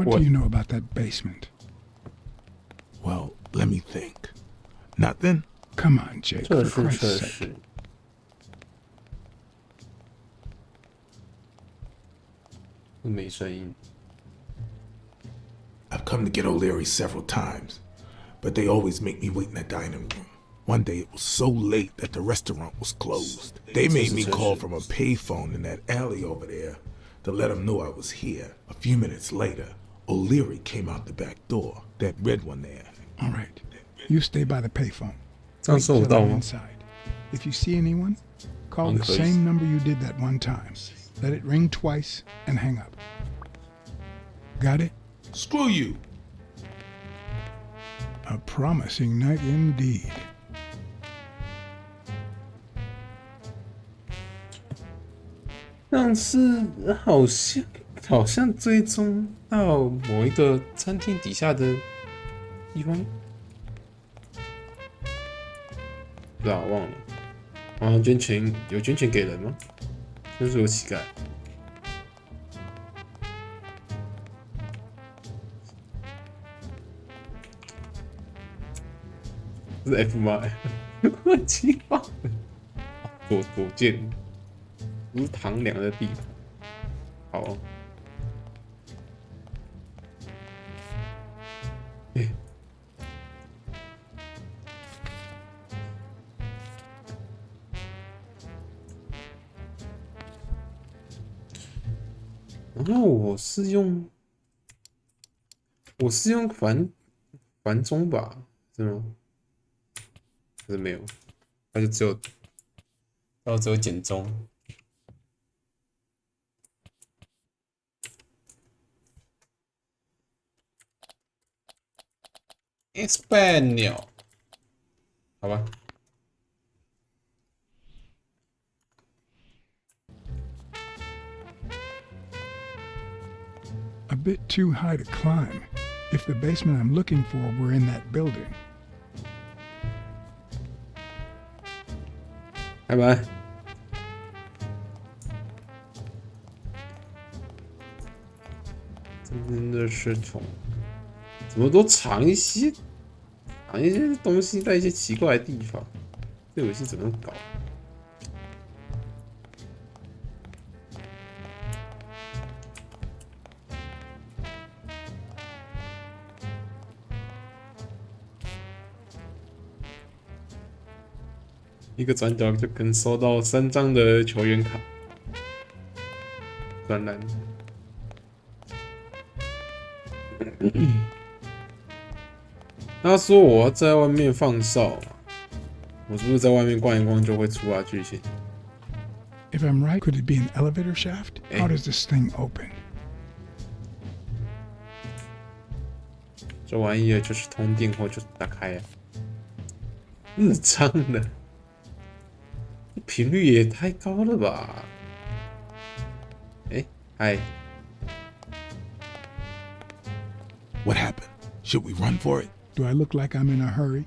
What do you know about that basement? Well, let me think. Nothing? Come on, Jake, for Christ's sake. 没声音。 I've come to get O'Leary several times, but they always make me wait in the dining room. One day it was so late that the restaurant was closed. They made me call from a payphone in that alley over there to let them know I was here. A few minutes later, O'Leary came out the back door, that red one there. All right, you stay by the payphone. 这样收得到吗？ Inside. If you see anyone, call the same number you did that one time. Let it ring twice and hang up. Got it? Screw you! A promising night indeed. 但是好像追踪到某一个餐厅底下的地方，不知道忘了。啊，捐钱有捐钱给人吗？就是有乞丐。是 F 吗？我奇怪，左键，不是堂梁的地方。好、哦。欸然后我是用繁中吧，是吗？还是没有？它就只有简中。Español， 好吧。A bit too high to climb. If the basement I'm looking for were in that building. 拜拜。真的是虫，怎么都藏一些东西在一些奇怪的地方？这游戏怎么搞？一个转角就可能收到3张的球员卡，专栏。他说我要在外面放哨，我是不是在外面逛一逛就会出剧情 If I'm right, could it be an elevator shaft? How does this thing open? 这玩意儿就是通电后就打开啊，日常的。频率也太高了吧！嗨 What happened? Should we run for it? Do I look like I'm in a hurry?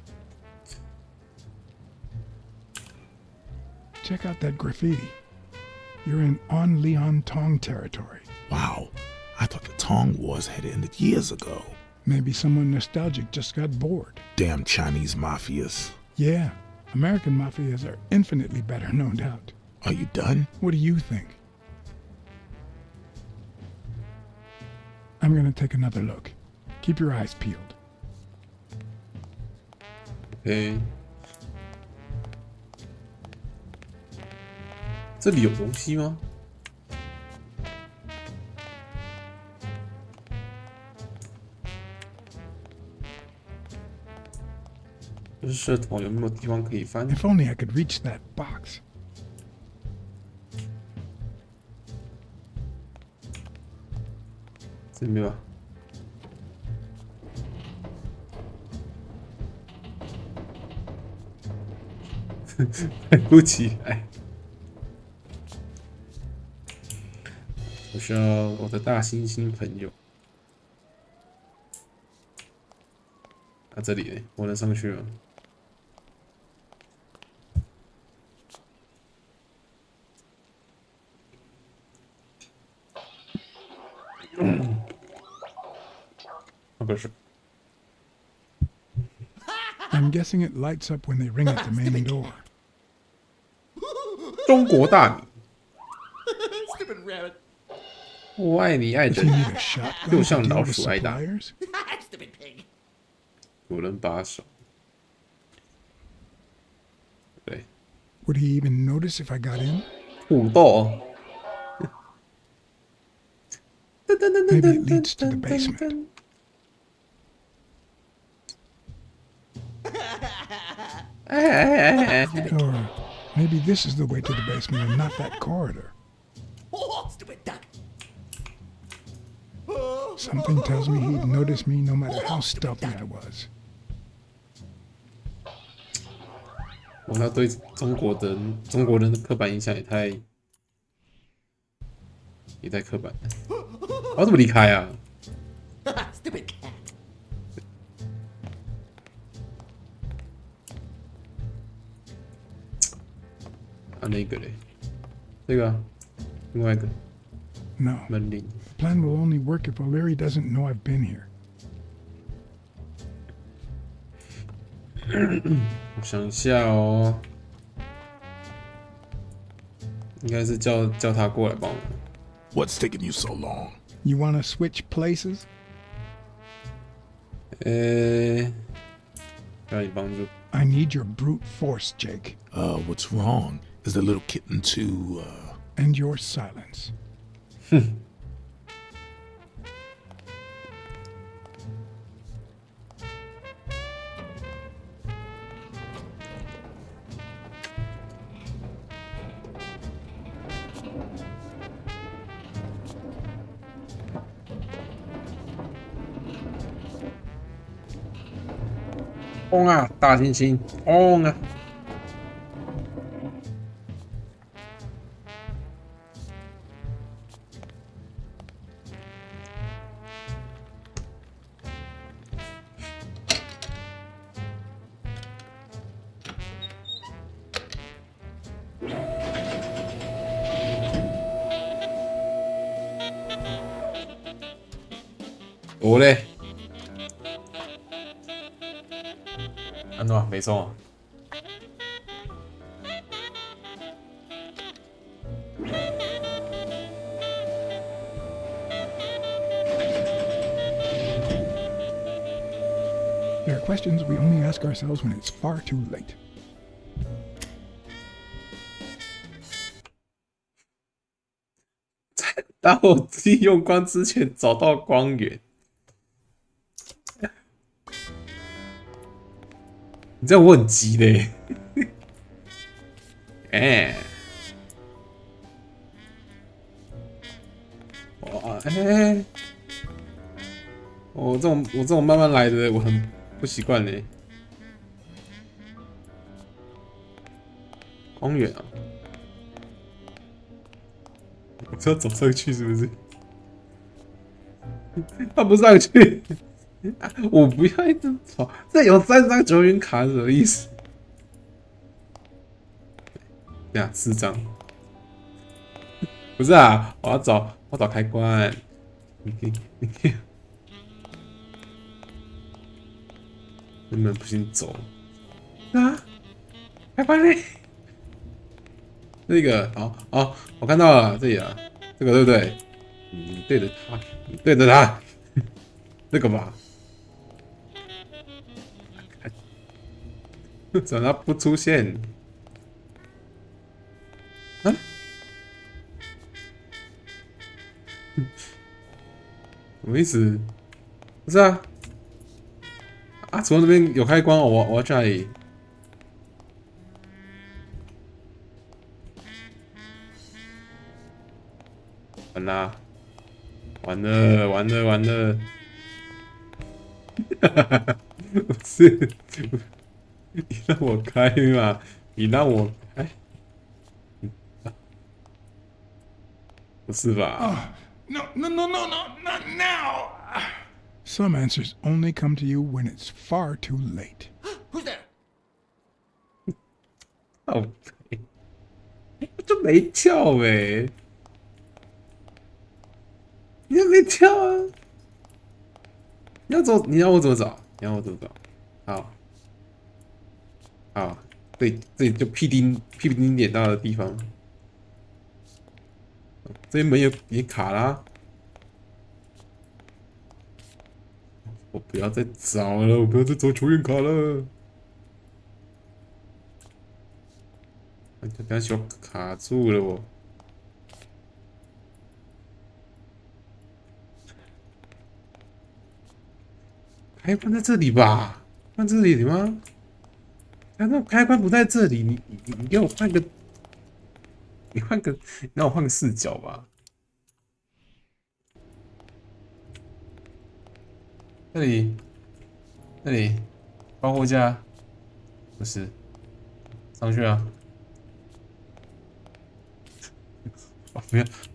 Check out that graffiti. You're in On Leon Tong territory. Wow, I thought the Tong Wars had ended years ago. Maybe someone nostalgic just got bored. Damn Chinese mafias. Yeah, American mafias are infinitely better, no doubt. Are you done? What do you think? I'm gonna take another look. Keep your eyes peeled. OK， 这里有东西吗？这是社头有没有地方可以翻？ If only I could reach that box. 这没有啊？抬不起来。我需要我的大猩猩朋友。啊，这里呢？我能上去吗？不是。I'm guessing it lights up when they ring at the main door. 中国大米， Stupid rabbit. 我爱你爱 Does 着 he 你， need a shotgun 就 to 像 deal 老 with 鼠挨打， suppliers? Stupid pig. 主人把手。对， Would he even notice if I got in? 土豆。 Maybe it leads to the basement. Or maybe this is the way to the basement and not that corridor. Oh, stupid duck. Something tells me he'd notice me no matter how stealthy I was. 他对中国人的刻板印象也太刻板了。我要怎么离开啊？ Stupid cat. 啊，那个嘞，这个、啊，另外一个 No, 门铃。 the plan will only work if O'Leary doesn't know I've been here. 我想一下哦，应该是叫他过来帮我。 What's taking you so long? You want to switch places? 要你帮助。 I need your brute force, Jake, What's wrong? Is the little kitten too, and your silence. 轰啊，大猩猩！轰啊！我嘞，安怎没送啊？ There are questions we only ask ourselves when it's far too late. 在打火机用光之前找到光源。你这样我很急嘞。哎，哇，哎，我这种慢慢来的，我很不习惯嘞。光源啊！ 我是要走上去是不是？他不上去，我不要一直走。这有3张球员卡是什么意思？呀，4张。不是啊，我要找开关。你根本不行走啊！开关嘞！ 这个，好，我看到了，这里啊，这个对不对？你对着他，你对着他，这个吧？怎么他不出现？啊？什么意思？不是啊？啊，除了那边有开关哦，我要去哪里？ 完啦！完了！不是，你让我开嘛？你让我开？不是吧？ No, not now! Some answers only come to you when it's far too late. Who's there? 哦，我就没跳呗。 你还没跳啊？你要走，你要我怎么找？你要我怎么找？好，好，对，这里就屁丁点到的地方，这边门也卡啦。我不要再找了，我不要再找球员卡了。刚小卡住了我。开关在这里吧？放这里吗？难道开关不在这里？你给我换个，你换个，你让我换个视角吧。这里，这里，包货架，不是，上去啊！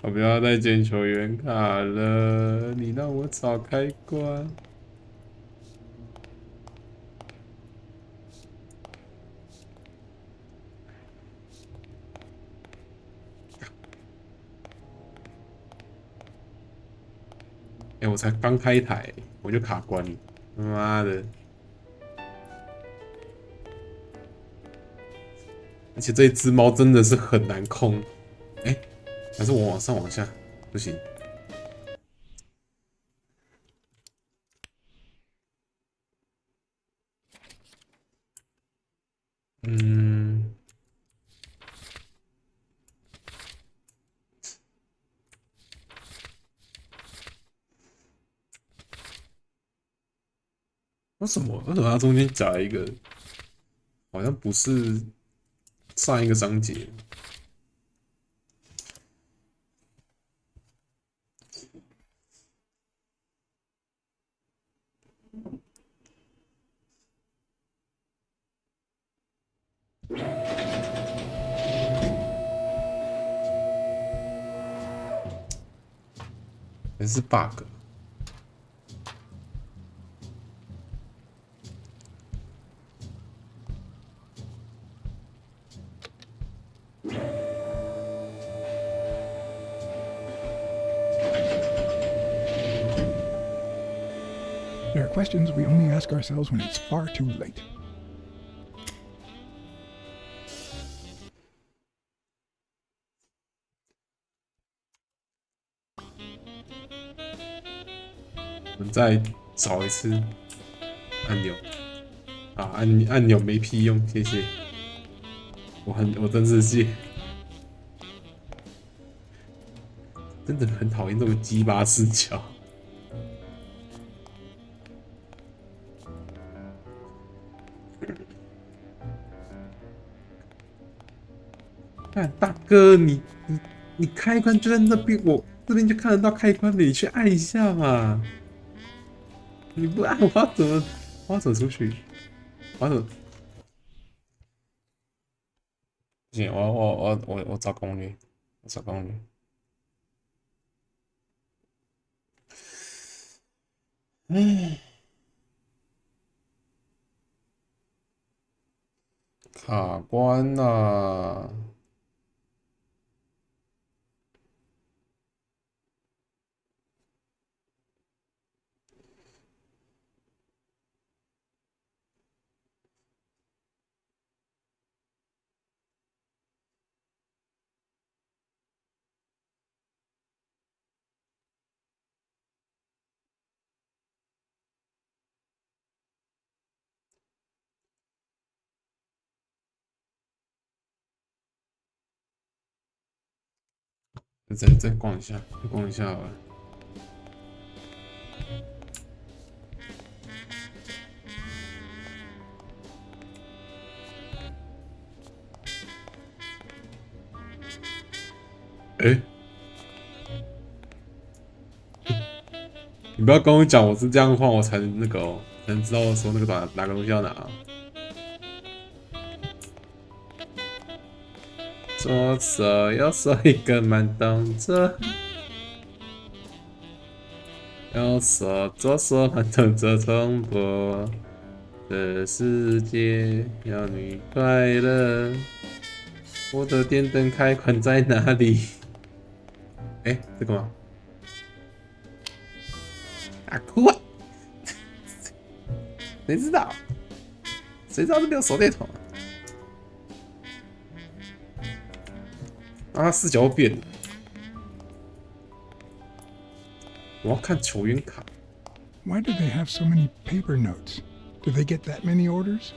我不要再捡球员卡了，你让我找开关。我才刚开台，我就卡关了，妈的！而且这一只猫真的是很难控，还是我往上往下不行。为什么它中间夹了一个？好像不是上一个章节。还是 bug。There are questions we only ask ourselves when it's far too late. 我们再找一次按钮啊，按钮没屁用，谢谢。我真是真的很讨厌这种鸡巴视角。看大哥，你开关就在那边，我这边就看得到开关的，你去按一下嘛。你不按，我要怎么出去？我要怎么？不行，我找攻略，我找攻略。卡关啊！再逛一下，再逛一下好了。你不要跟我讲我是这样晃，我才能那个哦，才能知道说那个哪个东西要拿。左手右手一个慢动作，右手左手慢动作重播。这世界要你快乐，我的电灯开关在哪里？这个吗？啊哭啊！谁知道？谁知道这边有手电筒啊？视角又变了。我要看球员卡。 Why do they have so many paper notes? Do they get that many orders?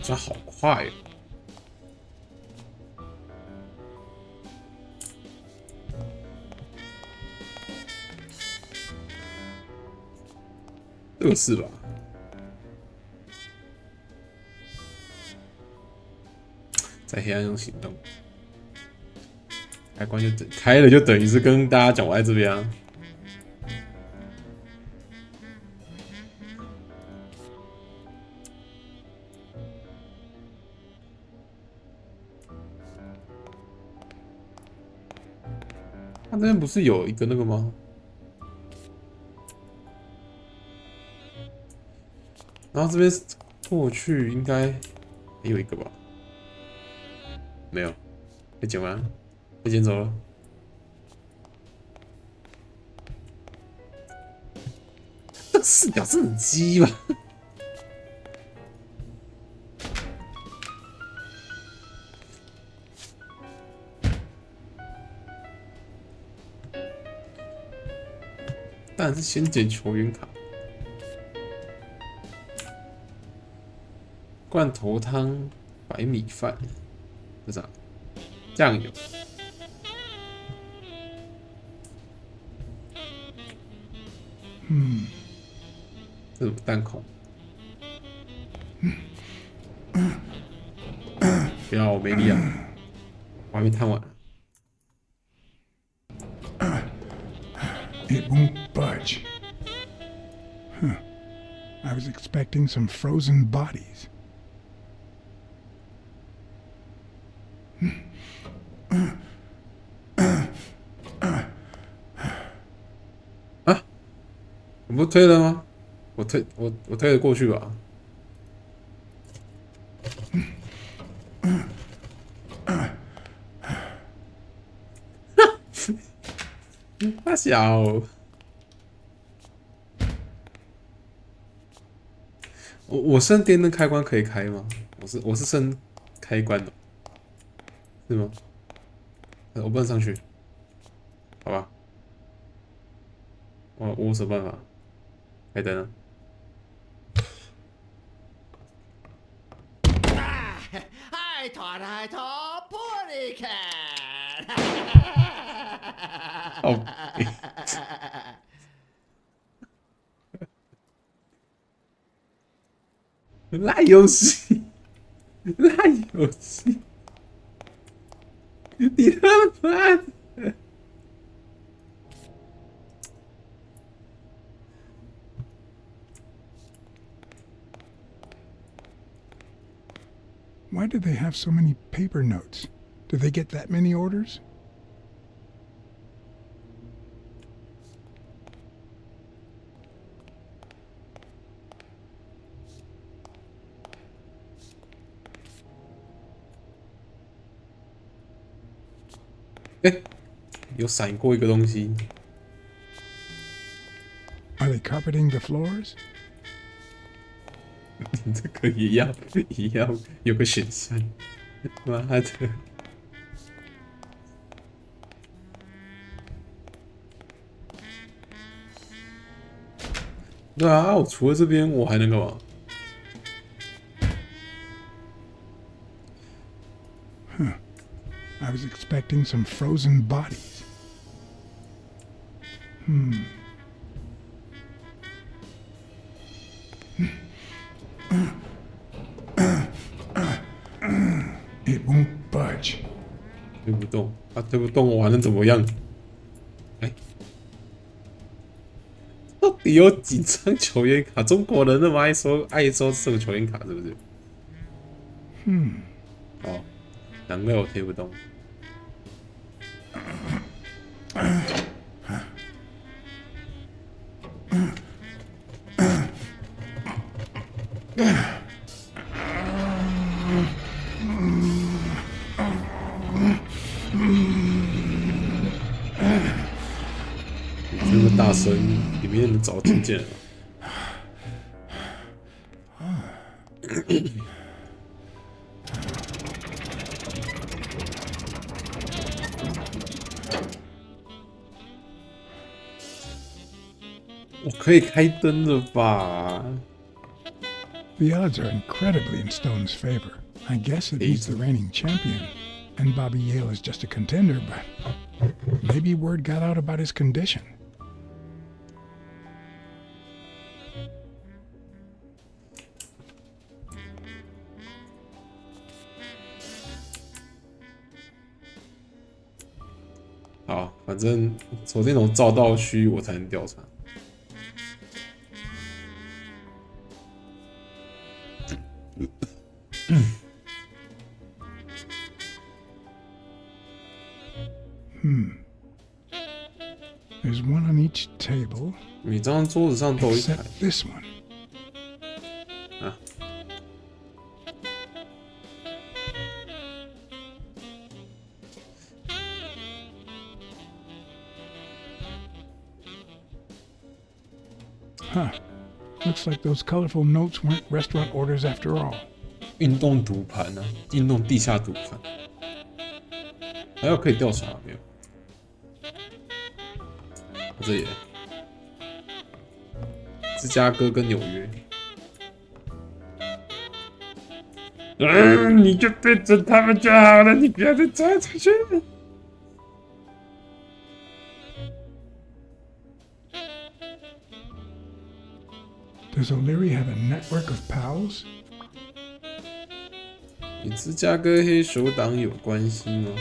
转好快哦！这个是吧？在黑暗中行动，开关就开了，就等于是跟大家讲我在这边啊。他那边不是有一个那个吗？然后这边过去应该还有一个吧？没有，被捡完了，被捡走了。这视角真的很鸡吧？当然是先捡球员卡。罐头汤、白米饭，这啥？酱油。这种弹孔。不要，我没力啊！我还没摊完。 It won't budge. Huh. I was expecting some frozen bodies. 啊！我不推了吗？我推得过去吧？大小，我剩电灯开关可以开吗？我是剩开关的，是吗？我不能上去，好吧？我有什么办法？开灯啊！ I thought I saw Pony Cat. 哦，烂游戏，烂游戏，你他妈的！ Why do they have so many paper notes? Do they get that many orders? Eh, 有闪过一个东西。 Are they carpeting the floors? 你这个也要有个选项，妈的！对啊，我除了这边我还能干嘛？ I was expecting some frozen bodies. It won't budge. 推不动啊，推不动，我还能怎么样？哎，到底有几张球员卡？中国人那么爱收这种球员卡，是不是？哦，难怪我推不动。那么大声，里面早就听见了。我可以开灯了吧？ The odds are incredibly in Stone's favor. I guess that he's the reigning champion, and Bobby Yale is just a contender, but maybe word got out about his condition. 好，反正手电筒照到区我才能调查。There's one on each table. 每张桌子上都有一台 Except this one. 啊。Huh. Looks like those colorful notes weren't restaurant orders after all. 运动赌盘啊，运动地下赌盘，还有可以调查没有？这里，芝加哥跟纽约。你就对准他们就好了，你不要再抓出去。Does O'Leary have a network of pals? 与芝加哥黑手党有关系吗？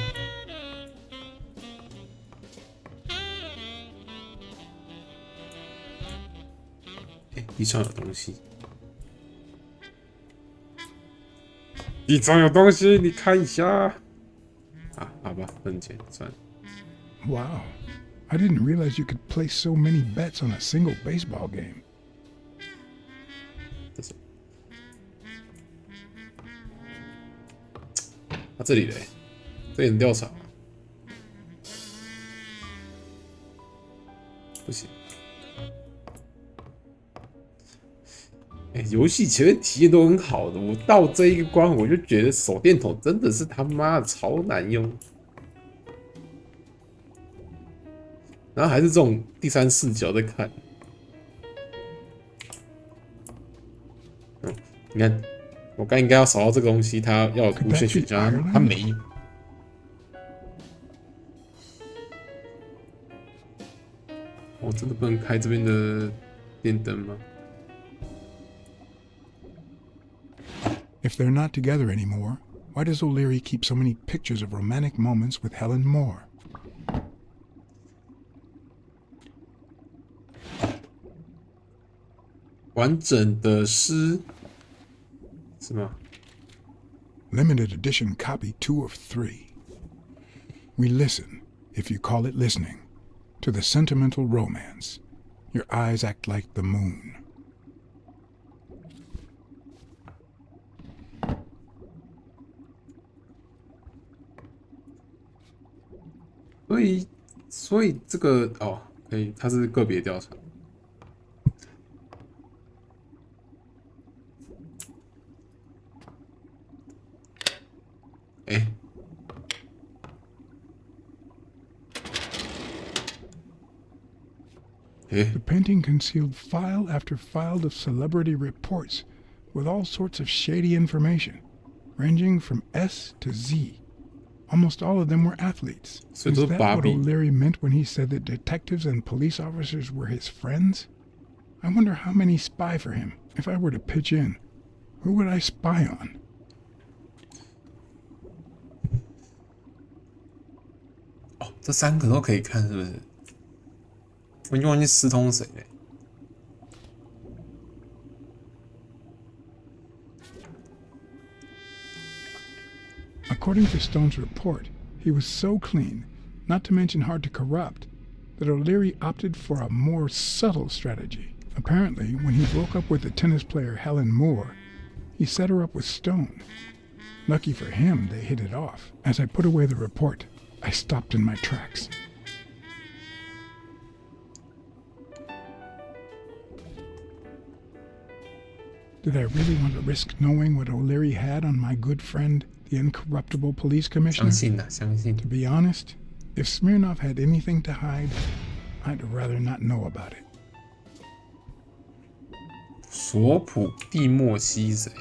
地上有东西，地上有东西，你看一下。啊，好吧，不能捡，算了。 Wow. I didn't realize you could place so many bets on a single baseball game. 这是。啊，这里嘞，这里能调查吗？不行。游戏前面体验都很好的，我到这一个关我就觉得手电筒真的是他妈的超难用，然后还是这种第三视角在看。你看，我刚应该要扫到这个东西，它要有无限选项，它没有。我真的不能开这边的电灯吗？ If they're not together anymore, why does O'Leary keep so many pictures of romantic moments with Helen Moore? 完整的诗是吗？ Limited edition copy 2 of 3. We listen, if you call it listening, to the sentimental romance. Your eyes act like the moon. 所以这个哦，可以，它是个别调查。The painting concealed file after file of celebrity reports with all sorts of shady information, ranging from S to Z. Almost all of them were athletes. So Is those that Bobby. what O'Leary meant when he said that detectives and police officers were his friends? I wonder how many spy for him. If I were to pitch in, who would I spy on? 哦，这三个都可以看，是不是？我已经忘记私通谁了。 According to Stone's report, he was so clean, not to mention hard to corrupt, that O'Leary opted for a more subtle strategy. Apparently, when he broke up with the tennis player Helen Moore, he set her up with Stone. Lucky for him, they hit it off. As I put away the report, I stopped in my tracks. Did I really want to risk knowing what O'Leary had on my good friend, the incorruptible police 相 commissioner? 信啦，相信。 To be honest, if Smirnov had anything to hide, I'd rather not know about it. 索普蒂莫西谁？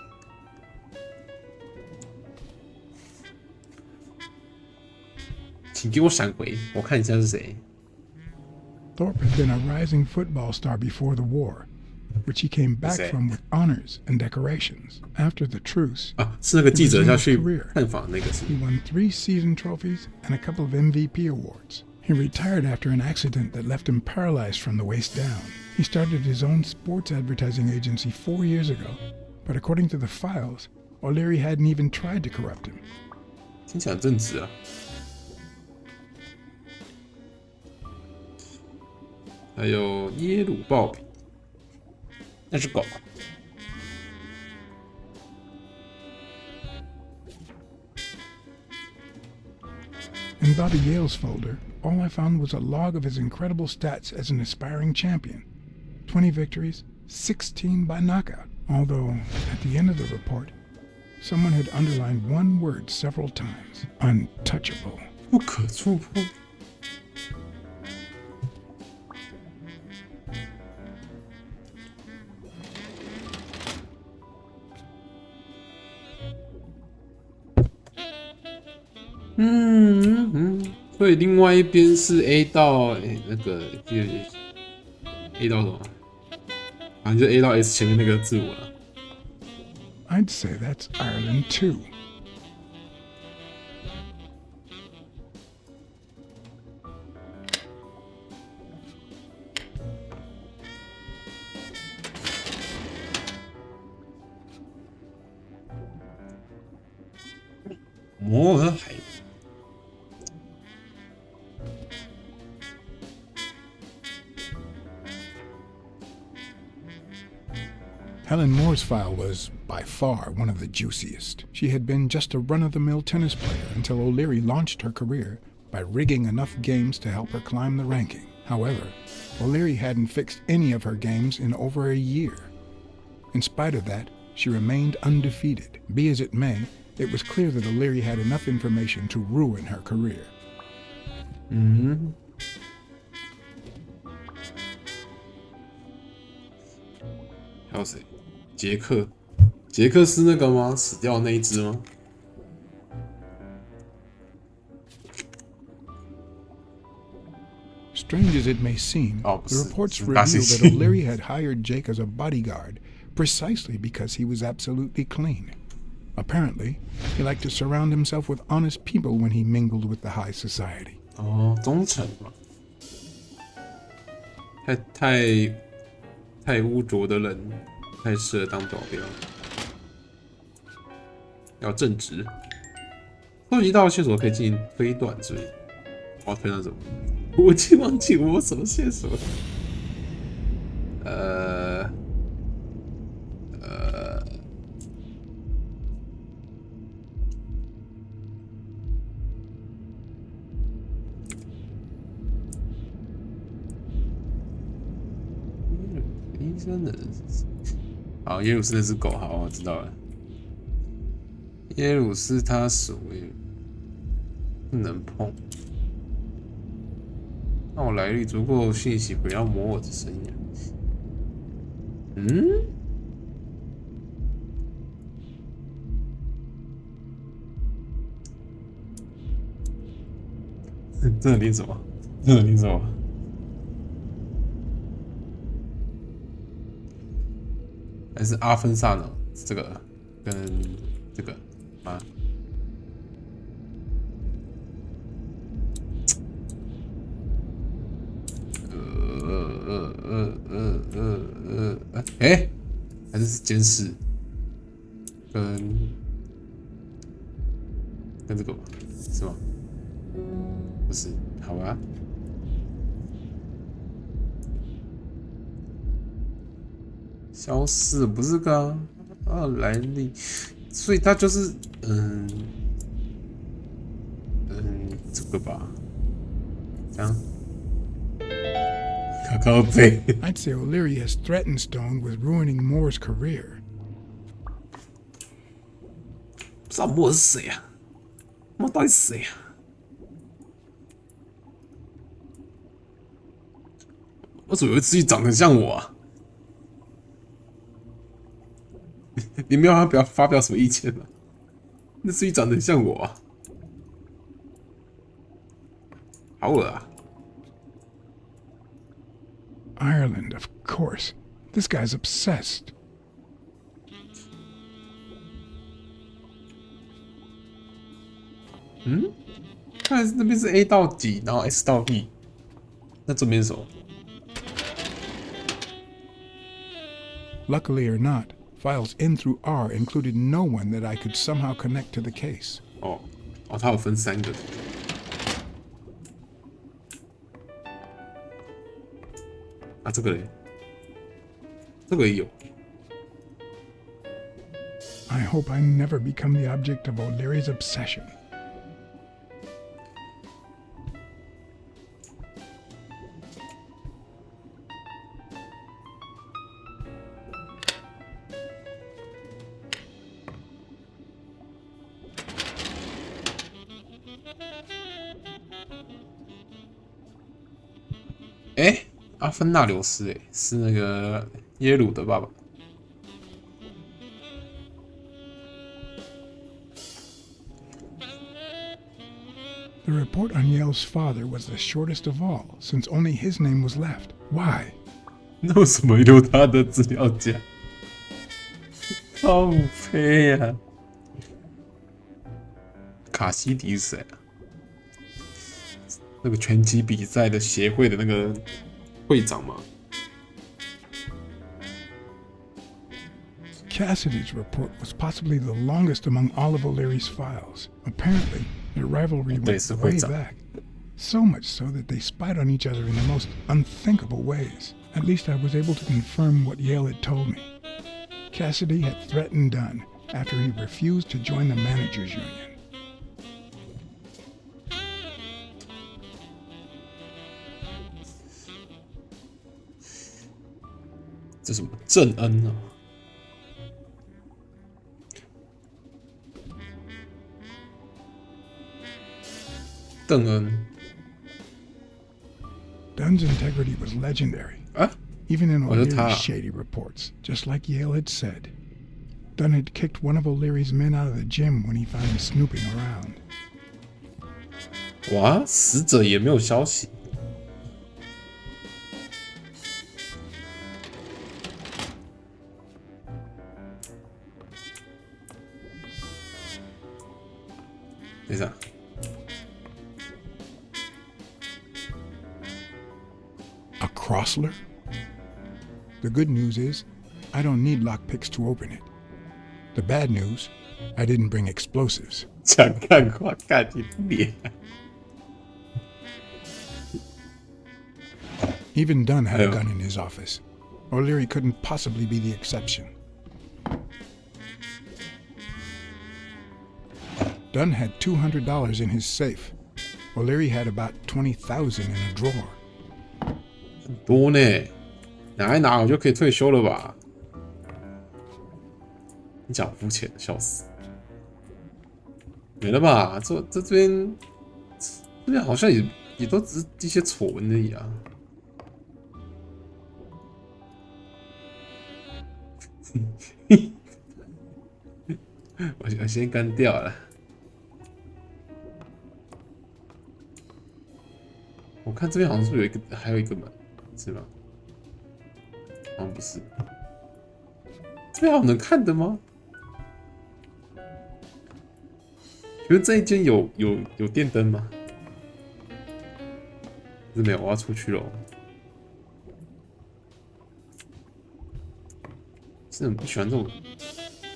请给我闪回，我看一下是谁。 Thorpe had been a rising football star before the war, which he came back Say. from with honors and decorations. After the truce, 啊，是那个记者要去探访那个是 he won 3 season trophies and a couple of MVP awards. He retired after an accident that left him paralyzed from the waist down. He started his own sports advertising agency 4 years ago, but according to the files, O'Leary hadn't even tried to corrupt him. 听起来很正直啊。还有耶鲁鲍比，那是狗。 In Bobby Yale's folder, all I found was a log of his incredible stats as an aspiring champion. 20 victories, 16 by knockout. Although, at the end of the report, someone had underlined one word several times. Untouchable. 不可触碰。所以另外一边是 A 到那个 A 到什么？反正就 A 到 S 前面那个字母了。 I'd say that's Ireland too. "摩尔海。 Helen Moore's file was, by far, one of the juiciest. She had been just a run-of-the-mill tennis player until O'Leary launched her career by rigging enough games to help her climb the ranking. However, O'Leary hadn't fixed any of her games in over a year. In spite of that, she remained undefeated. Be as it may, it was clear that O'Leary had enough information to ruin her career. 还有谁？杰克，杰克是那个吗？死掉的那一只吗？ Strange as it may seem, Oh, the reports it's reveal massive. that O'Leary had hired Jake as a bodyguard precisely because he was absolutely clean. Apparently, he liked to surround himself with honest people when he mingled with the high society. 哦，忠诚嘛。太污浊的人，太适合当保镖。要正直。收集到线索可以进行推断，所以我要推断什么？我已经忘记我什么线索了。医生的，好，耶鲁斯那只狗，好，我知道了。耶鲁斯它属于不能碰。那我来历足够信息，不要磨我的生涯。这能领什么？这能领什么？还是阿芬萨呢？这个跟这个啊？哎，还是监视跟这个吧？是吗？不是，好吧。消失不是个来历，所以他就是这个吧，这样。靠背。I'd say O'Leary has threatened Stone with ruining Moore's career. 不知道莫是谁啊？莫到底是谁啊？我怎么有一只鱼长得像我啊？你没有要发表什么意见吗？那只鱼长得很像我啊，好恶啊！ Ireland, of course. This guy's obsessed. 看那边是 A 到底，然后 S 到 E， 那这边是什么？ Luckily or not, files in through R included no one that I could somehow connect to the case. 哦，它有分3个。啊，这个嘞，这个也有。 I hope I never become the object of O'Leary's obsession. Eh 阿芬纳留斯，是那个耶鲁的爸爸。The report on Yale's father was the shortest of all, since only his name was left. Why? 那为什么留他的资料夹？靠背呀！卡西迪是谁啊？那个拳击比赛的协会的那个会长吗？ Cassidy's report was possibly the longest among all of O'Leary's files. Apparently, their rivalry went way back. So much so that they spied on each other in the most unthinkable ways. At least I was able to confirm what Yale had told me. Cassidy had threatened Dunn after he refused to join the managers' union. 这什么郑恩啊？ 邓恩 Dunn's integrity was legendary, 啊， even in 我说 O'Leary's 他 shady reports, just like Yale had said. Dunn had kicked one of O'Leary's men out of the gym when he found him snooping around. 哇，死者也没有消息。等一下。 A Crossler? The good news is, I don't need lockpicks to open it. The bad news, I didn't bring explosives. 想看快看你脸。 Even Dunn had a gun in his office. O'Leary couldn't possibly be the exception. Dunn had $200 in his safe. O'Leary had about $20,000 in a drawer. 很多呢，拿一拿我就可以退休了吧？你讲肤浅，笑死！没了吧？这边好像也都只是一些丑闻而已啊。我先干掉了。我看这边好像是不是还有一个门，是吗？好像不是。这边好像能看的吗？请问这一间有电灯吗？是没有，我要出去了。真的很不喜欢这种，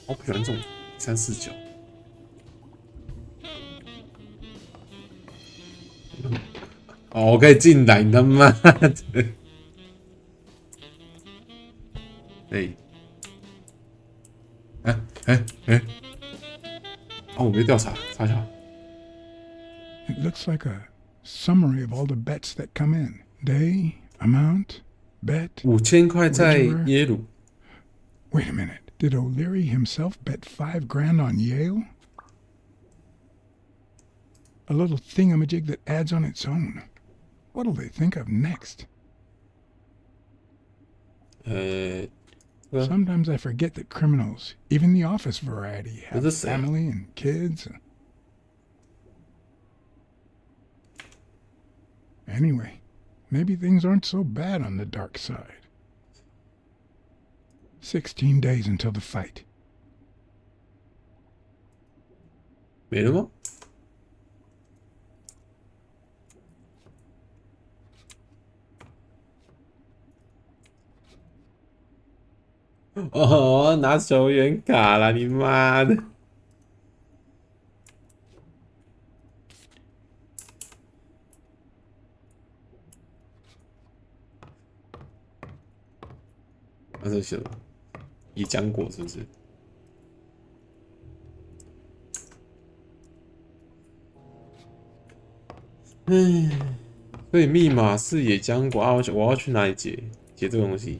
我不喜欢这种3、4角。哦，我可以进来，你他妈的！哦，我没调查，查一下。 It looks like a summary of all the bets that come in. Day, amount, bet. 5000块在耶鲁。 Wait a minute. Did O'Leary himself bet $5,000 on Yale? A little thingamajig that adds on its own. What'll they think of next? Sometimes I forget that criminals, even the office variety, have family and kids. Anyway, maybe things aren't so bad on the dark side. 16 days until the fight. 没了吗？哦，拿球员卡了，你妈的！那这写了也讲过是不是？所以密码是也讲过啊！我要去哪里解这个东西？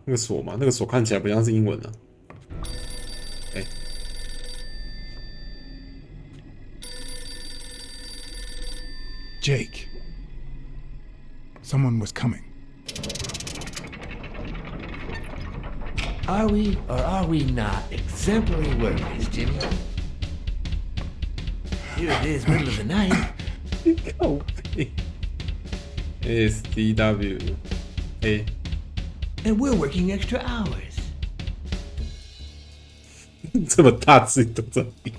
那个锁嘛，那个锁看起来不像是英文啊。哎、Jake. Someone was coming. Are we or are we not exemplary workers, Jimmy? Here it is, middle of the night. 靠背 SDW A And we're working extra hours. 这么大字都这么比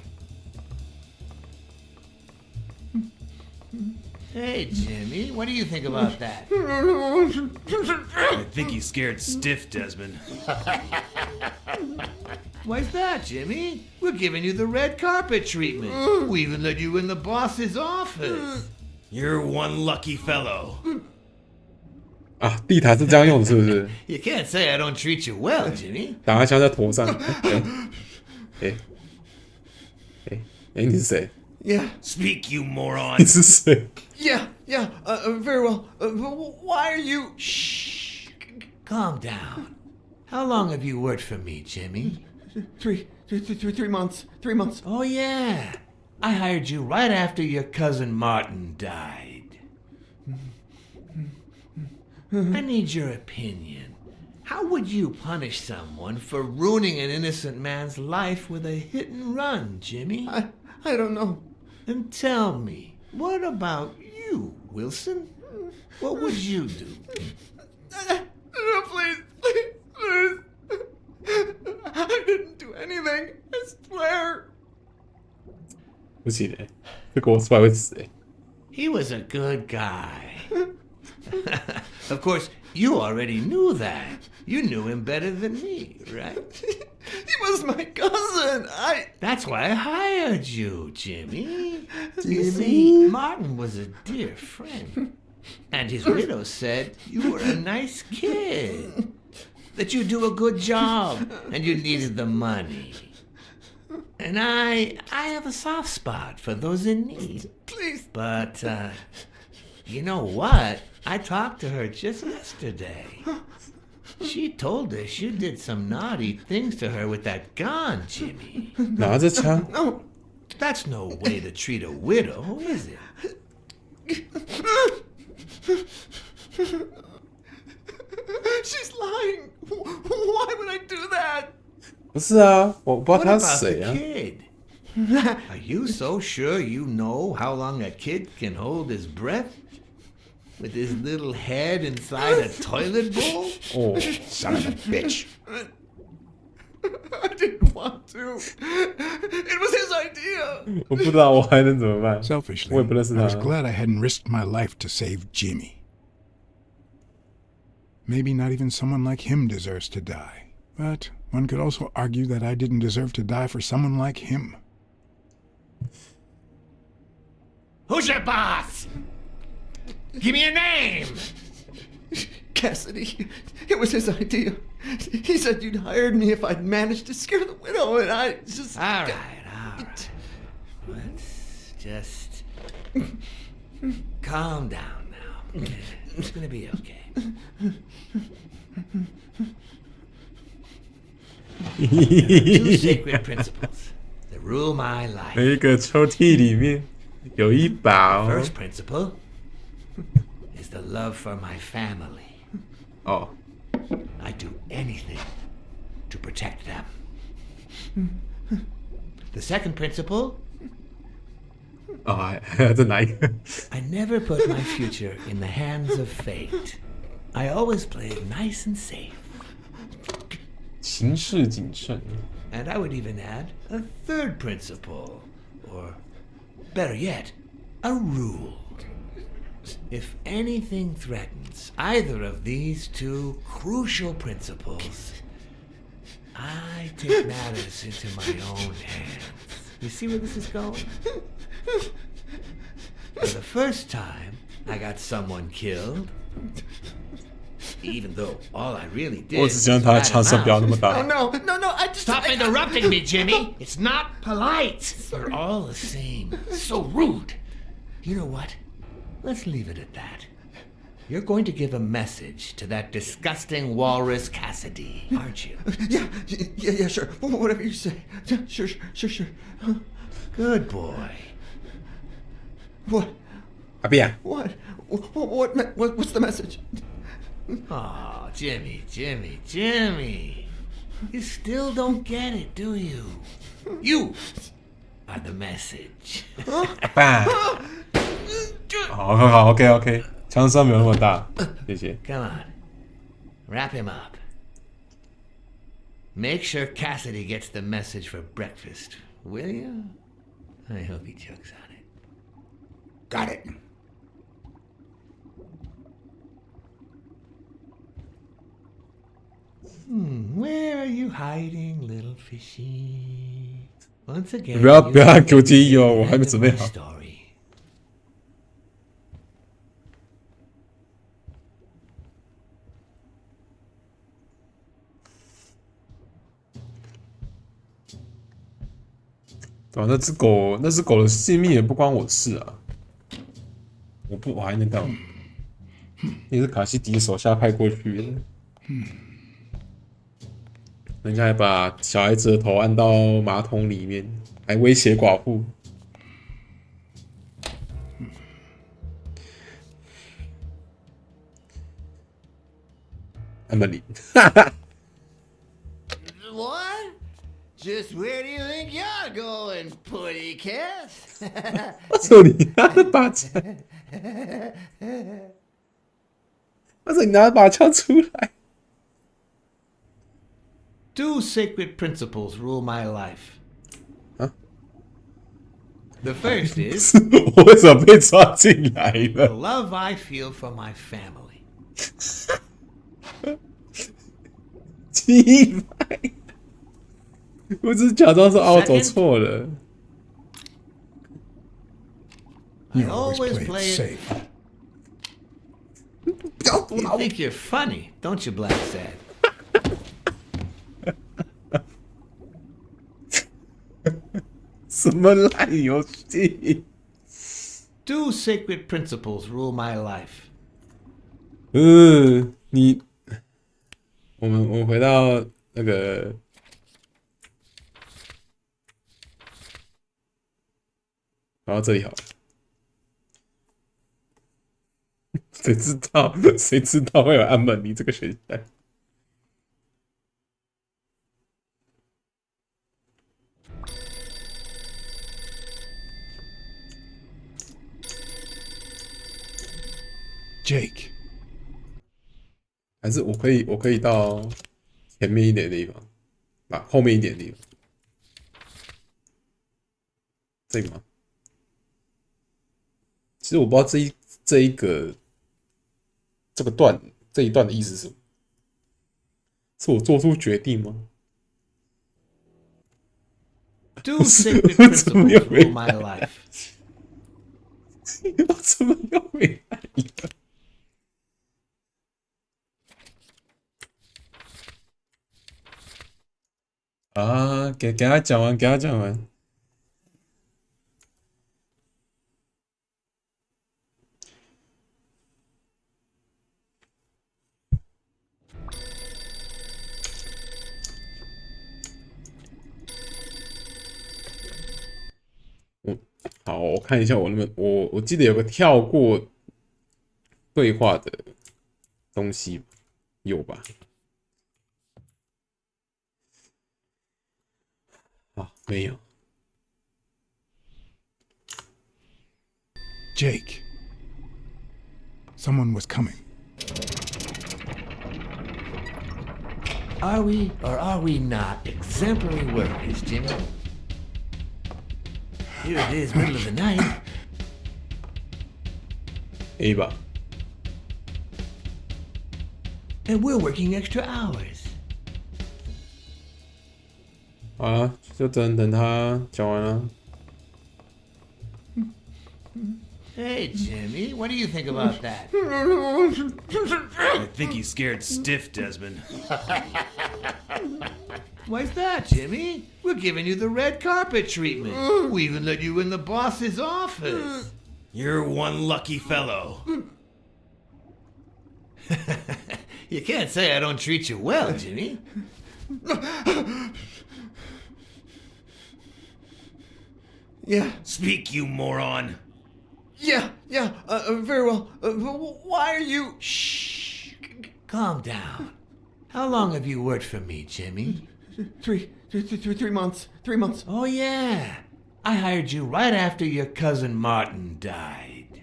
Hey, Jimmy, what do you think about that? I think he's scared stiff, Desmond. Why's that, Jimmy? We're giving you the red carpet treatment. We even let you in the boss's office. You're one lucky fellow. 啊，地毯是这样用的，是不是？ You can't say I don't treat you well, Jimmy. 打个枪在头上。你是谁？ Yeah, Speak, you 你 moron. 是谁？ yeah, very well. Why are you... Shh. Calm down. How long have you worked for me, Jimmy? 3 months. 3 months. Oh, yeah. I hired you right after your cousin Martin died. I need your opinion. How would you punish someone for ruining an innocent man's life with a hit and run, Jimmy? I don't know. Then tell me, what about you, Wilson? What would you do? No, please. I didn't do anything. I swear. 不行嘞，这个我出来会死哎。 He was a good guy. Of course, you already knew that. You knew him better than me, right? He was my cousin. That's why I hired you, Jimmy. You see, Martin was a dear friend. And his widow said you were a nice kid. That you do a good job and you needed the money. And I have a soft spot for those in need. Please. But, you know what? I talked to her just yesterday. She told us you did some naughty things to her with that gun, Jimmy. 拿着枪， No. That's no way to treat a widow, is it? She's lying. Why would I do that? 不是啊，我不知道 What 他 about 是谁 the 啊。 kid? Are you so sure you know how long a kid can hold his breath? With his little head inside a toilet bowl? 哦， Son of a bitch. I didn't want to. It was his idea. 我不知道我还能怎么办。 Selfishly, 我也不认识 I was 他。 glad I hadn't risked my life to save Jimmy. Maybe not even someone like him deserves to die. But one could also argue that I didn't deserve to die for someone like him. Who's your boss? Give me a name! Cassidy. It was his idea. He said you'd hired me if I'd managed to scare the widow, and I just... All right. Let's just calm down now. It's gonna be okay. Two sacred principles that rule my 每 life. 一个抽屉里面有一把哦。 First principle is the love for my family. 哦， I do anything to protect them. The second principle, 哦，这哪一个？ I never put my future in the hands of fate. I always play it nice and safe. 行事谨慎。 And I would even add a third principle, or better yet, a rule. If anything threatens either of these two crucial principles, I take matters into my own hands. You see where this is going? For the first time, I got someone killed. Even though all I really did 我只希望他的枪声不要那么 Oh 大。 no, no, no! I just Stop interrupting me, Jimmy. It's not polite. We're all the same. So rude. You know what? Let's leave it at that. You're going to give a message to that disgusting walrus Cassidy, aren't you? Yeah, sure. Whatever you say. Yeah, sure. Good boy. What? 阿碧啊， What's the message? Oh, Jimmy. You still don't get it, do you? You are the message. 阿爸。好 ，OK， 枪声没有那么大，谢谢。 Come on. Wrap him up. Make sure Cassidy gets the message for breakfast, will you? I hope he chokes on it. Got it. Where are you hiding, little fishy? Once again, 不要 you 不要 have 给我建议哦， the 我还没 end 准 of 备 my 好。 story. 对啊，那只狗的性命也不关我事啊。我还能干嘛？你是卡西迪手下派过去的。人家还把小孩子的头按到马桶里面，还威胁寡妇。艾玛丽， What? Just where do you think you're going, putty cat? 为什么你拿着把枪？为什么你拿着把枪出来？ Two sacred principles rule my life. Huh? The first is 我为什么被抓进来 the 了？ love I feel for my family. 鸡掰！我只是假装说我走错了。 I You always always play play it it. safe. You think you're funny, don't you, BLACKSAD? 什么烂游戏？ Two sacred principles rule my life. 我们回到那个，然后这里好了。谁知道会有安本尼这个选项？ Jake, 还是我可以到前面一点的地方，啊，后面一点的地方，这个吗？其实我不知道这一段的意思是什么，是我做出决定吗？ Two sacred 我怎么 principles 又回 rule my 来？ life. 我怎么又回来了？啊，给他讲完，给他讲完。好，我看一下我那边，我记得有个跳过对话的东西，有吧？啊，没有。Jake. Someone was coming. Are we or are we not exemplary workers, Jimmy? Here it is, middle of the night. A 吧。 And we're working extra hours. 好啊，就等他讲完了。 Hey, Jimmy, what do you think about that? I think he's scared stiff, Desmond. Why's that, Jimmy? We're giving you the red carpet treatment. We even let you in the boss's office. You're one lucky fellow. You can't say I don't treat you well, Jimmy. Yeah, Speak, you moron. yeah, very well. Why are you... Shh. Calm down. How long have you worked for me, Jimmy? 3 months. 3 months. Oh, yeah. I hired you right after your cousin Martin died.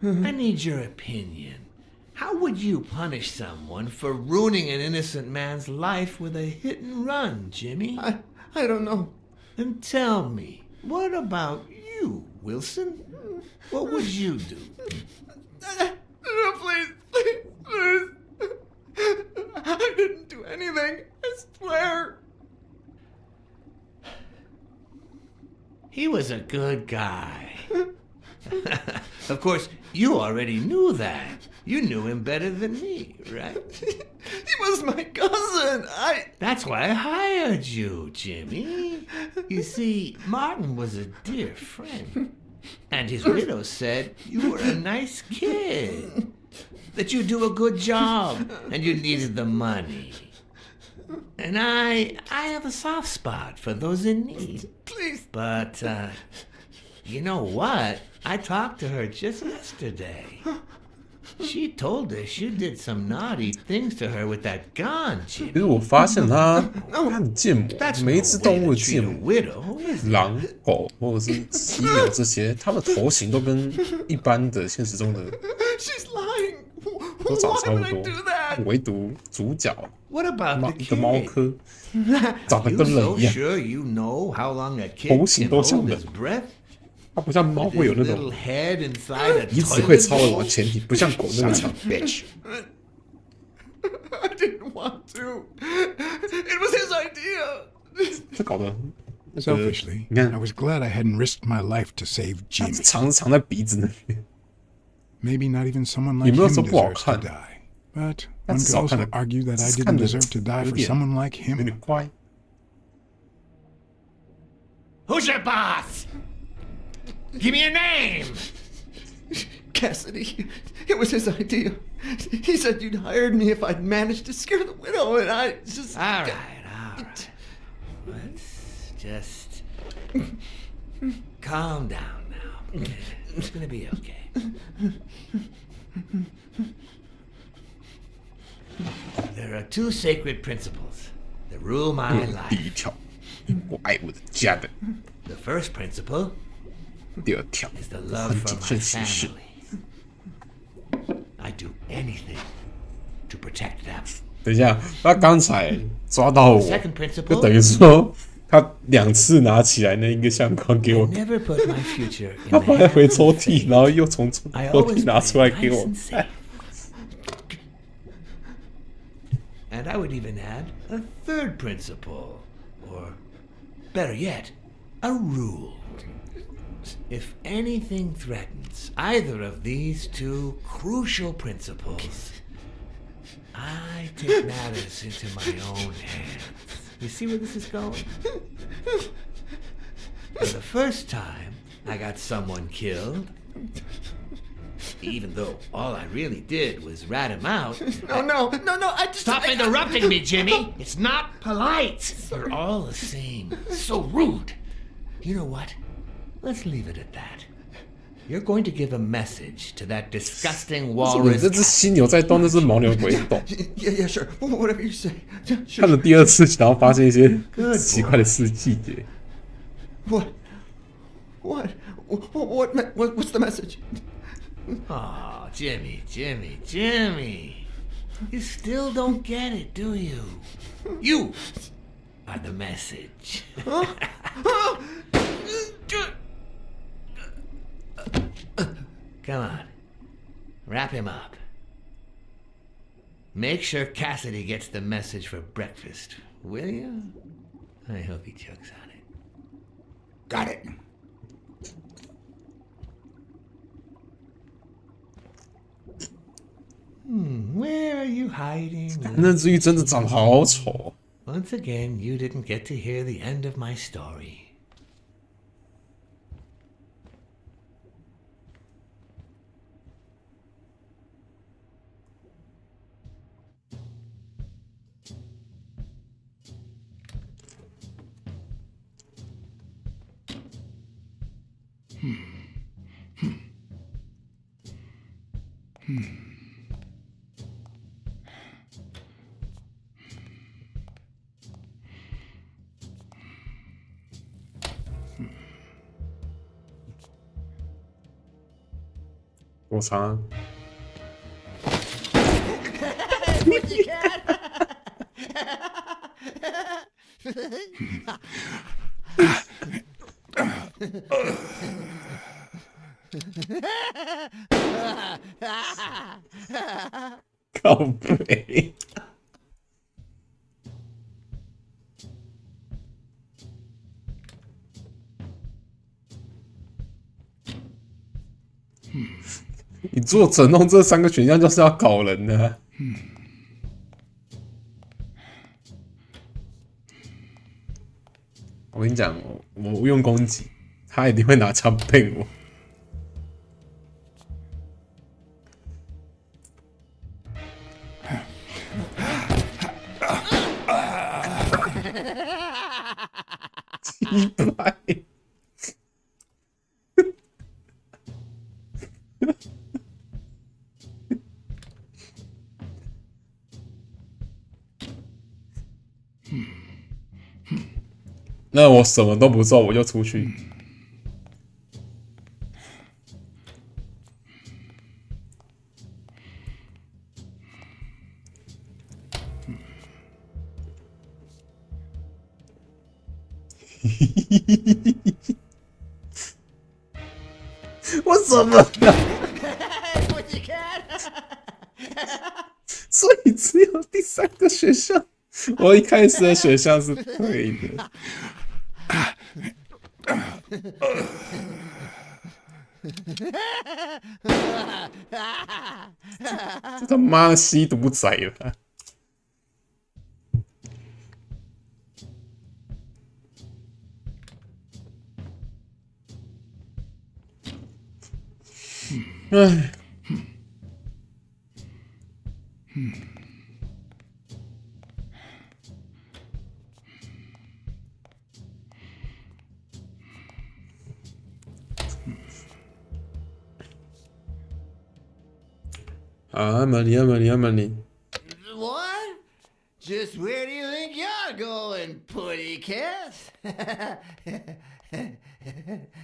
I need your opinion. How would you punish someone for ruining an innocent man's life with a hit and run, Jimmy? I don't know. And tell me, what about you, Wilson? What would you do? No, please. I didn't do anything. I swear. He was a good guy. Of course, you already knew that. You knew him better than me, right? He was my cousin. That's why I hired you, Jimmy. You see, Martin was a dear friend. And his widow said you were a nice kid. That you do a good job and you needed the money. And I have a soft spot for those in need. Please. But, you know what? I talked to her just yesterday. She told us you did some naughty things to her with that gun, 其 Jimmy. 实我发现他很建模， That's 每一 no 只 way 动 to 物的 treat 建 a 模， widow, is it? 狼、狗或者是犀牛这些，它们头型都跟一般的现实中的 She's lying. 都长 Why 差 would 不 I 多 do that?，唯独主角 What about the 一个猫 kid? 科，长得 You 跟人 so 一样， sure you know how long a kid 头型 can 都像 hold 人 his breath? 它不像猫 With 会有 his 那 little 种 head inside a 鼻子会 toilet 稍微 bowl? 往前提，不像狗那么长。bitch， I didn't want to. It was his idea. 这搞得那个 Selfishly, 你看 I was glad I hadn't risked my life to save 它 Jimmy. 藏在鼻子那边， Maybe not even someone like 有没有 him 说不好 deserves to 看？ die. But 那 one 至 could 少看 also 的 argue that I 只是看 didn't 的 deserve to die 有 for 点 someone like 有 him. 点乖。 Who's your boss? Give me a name. Cassidy. It was his idea. He said you'd hired me if I'd managed to scare the widow, and I just... All right. Let's just calm down now. It's gonna be okay. There are two sacred principles that rule my 第一 life. 条，我爱我的家人； The first principle 第二条， is the 我 love 很 for 谨 my 慎行事。 family. I do anything to protect them. 等一下，他刚才抓到我， Second 就等 principle, 于说他2次拿起来那一个相框给 I 我， never put my future in 他 the 把它 hands 回 of 抽 fate. 屉，然后又从抽 I 屉 always 拿出来 play 给 nice 我 and safe. And I would even add a third principle, or better yet, a rule. If anything threatens either of these two crucial principles, I take matters into my own hands. You see where this is going? For the first time, I got someone killed. Even though all I really did was rat him out. No, I just... Stop interrupting me, Jimmy! It's not polite! You're all the same. So rude. You know what? Let's leave it at that. You're going to give a message to that disgusting 为什么 walrus. 这只犀牛在动，这只牦牛不会动？ Yeah, sure. Whatever you say. Sure. 看了第二次，想要发现一些奇怪的细节。 What? What's the message? Oh, Jimmy. You still don't get it, do you? You are the message. Come on. Wrap him up. Make sure Cassidy gets the message for breakfast, will you? I hope he chokes on it. Got it. Where are you hiding? 那只鱼真的长得好丑。 Once again, you didn't get to hear the end of my story. Hmm. 多长啊？ 靠北。你做整弄这3个选项就是要搞人的、啊。我跟你讲，我用攻击，他一定会拿枪喷我。100。那我什么都不做，我就出去。我怎么了？所以只有第3个选项。我一开始的选项是对的。这他妈的吸毒仔了！唉。Emily. What? Just where do you think you're going, putty cat?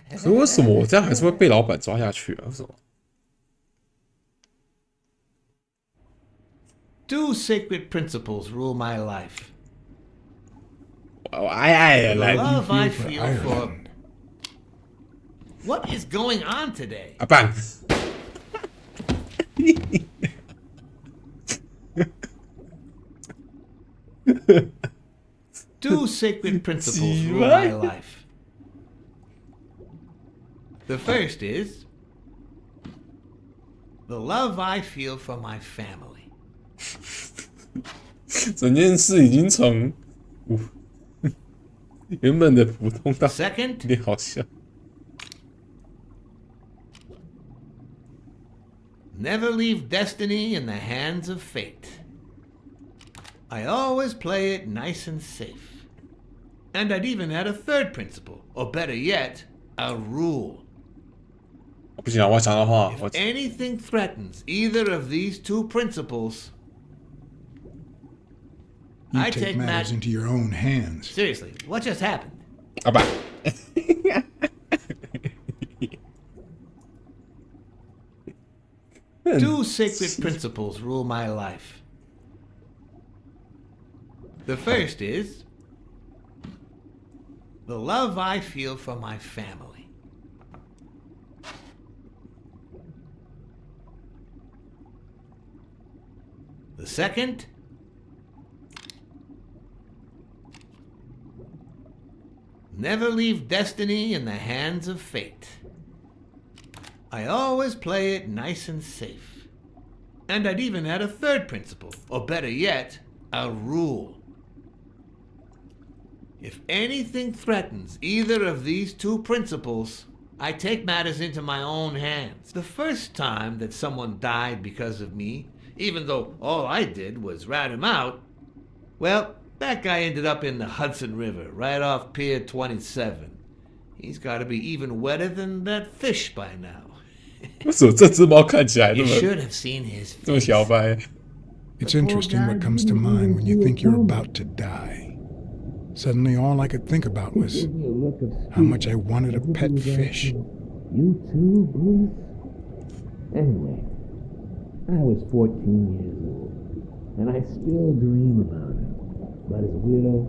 可是为什么我这样还是会被老板抓下去啊？为什么？ 2 sacred principles rule my life. The 来 love I feel for. What is going on today? 阿棒。2 sacred principles rule my life. The first is the love I feel for my family. 整件事已经从原本的普通到 Second, 有点好笑。 never leave destiny in the hands of fate. I always play it nice and safe. And I'd even add a third principle, or better yet, a rule. 不行啊，我想的话， If anything threatens either of these two principles, You I take take matters into your own hands. Seriously, what just happened? 好吧。Two sacred principles rule my life. The first is the love I feel for my family. The second, never leave destiny in the hands of fate. I always play it nice and safe. And I'd even add a third principle, or better yet, a rule. If anything threatens either of these two principles, I take matters into my own hands. The first time that someone died because of me, even though all I did was rat him out, well, that guy ended up in the Hudson River, right off Pier 27. He's got to be even wetter than that fish by now. 为什么这只猫看起来 You 那么 should have seen his 这么 face. 小白？ It's interesting what comes to mind when you think you're about to die. Suddenly, all I could think about was how much I wanted a pet fish. You too, Bruce? Anyway, I was 14 years old, and I still dream about him, about his widow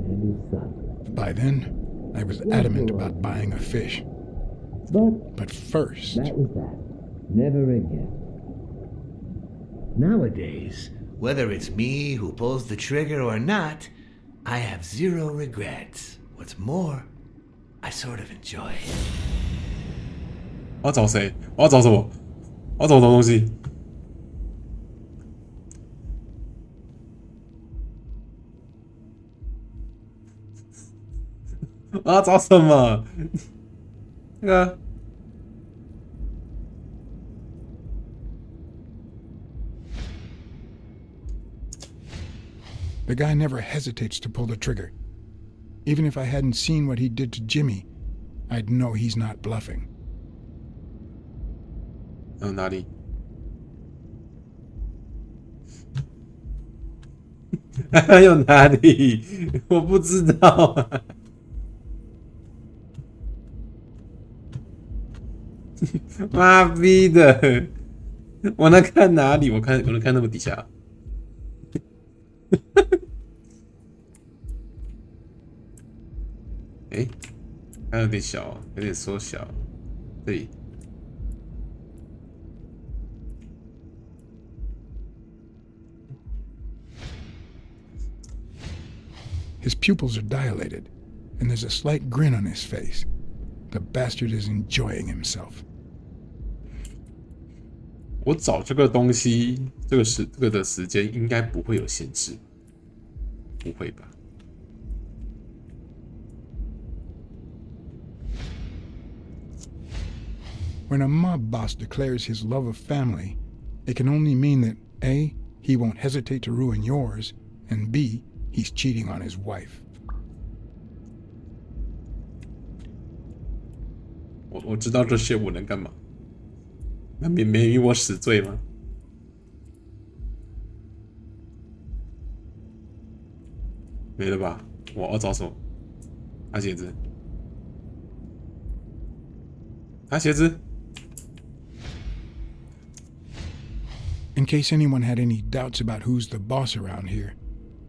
and his son. By then, I was adamant about buying a fish. But first, That was that. Never again. Nowadays, whether it's me who pulls the trigger or not, I have zero regrets. What's more, I sort of enjoy it. 我要找谁？我要找什么？我要找什么东西？我要找什么？那个 the guy never hesitates to pull the trigger. Even if I hadn't seen what he did to Jimmy, I'd know he's not bluffing. 哪里？还有哪里？我不知道啊。妈逼的！我能看哪里？我能看那么底下。哎，还有点小，有点缩小。这里。His pupils are dilated, and there's a slight grin on his face. The bastard is enjoying himself. 我找这个东西，这个的时间应该不会有限制，不会吧？ When a mob boss declares his love of family, it can only mean that A, he won't hesitate to ruin yours, and B, he's cheating on his wife. 我知道这些，我能干嘛？那免于我死罪吗？没了吧？我要找什么？拿鞋子，拿鞋子。 In case anyone had any doubts about who's the boss around here,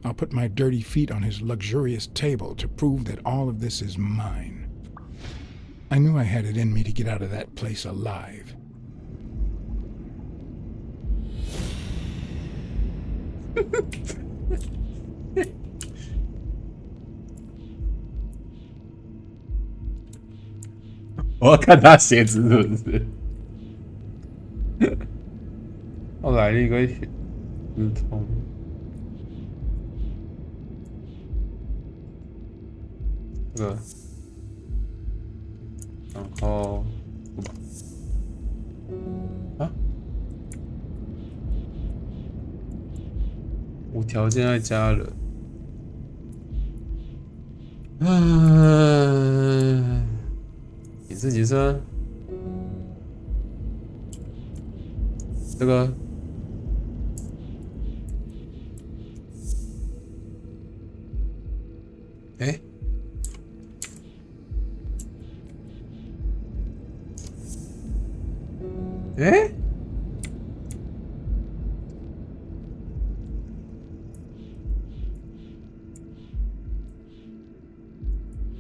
I'll put my dirty feet on his luxurious table to prove that all of this is mine. I knew I had it in me to get out of that place alive. 我要看他鞋子是不是？后来一个血痛，这个，然后啊，无条件爱家人。你自己说这个。哎，哎，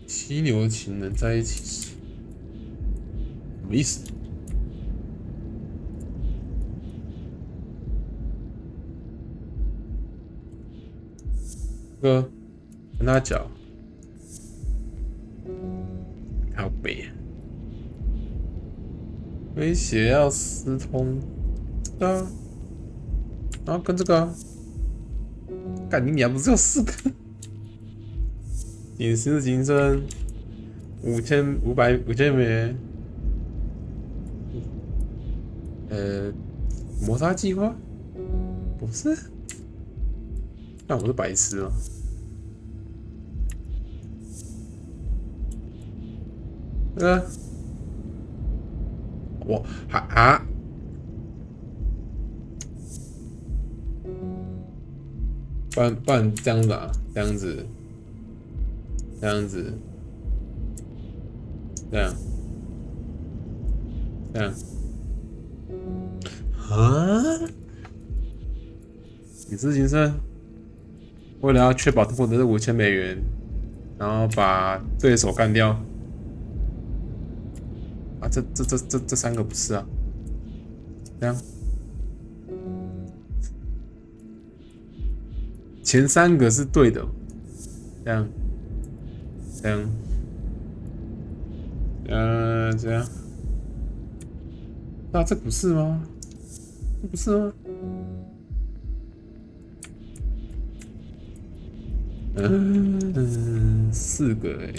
犀牛情人在一起时，什么意思？这个跟他讲。靠北啊！威胁要私通，这个啊，然后跟这个啊，干你娘！不是有4个？隐私谨慎5500美元。谋杀计划？不是？那我是白痴吗？我不然这样子啊，这样子，这样，啊？你自己是为了要确保获得这5000美元，然后把对手干掉啊？这3个不是啊？这样。前3个是对的，这样，那这不是吗？这不是吗？4个哎。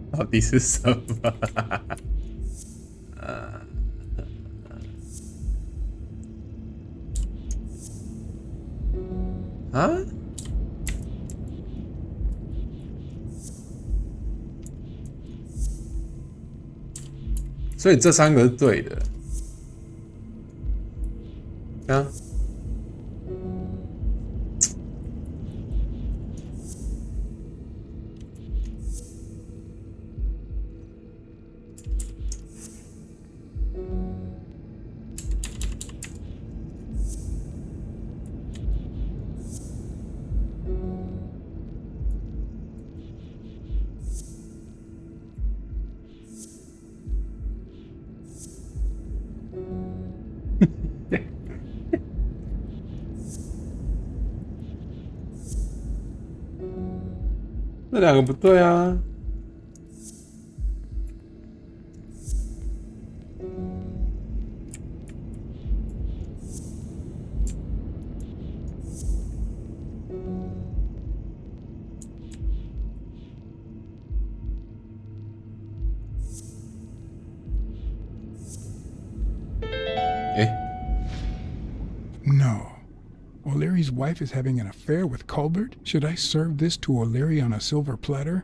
到底是什么？啊？所以这3个是对的，啊？那2个不对啊！No. O'Leary's wife is having an affair with Colbert? Should I serve this to O'Leary on a silver platter?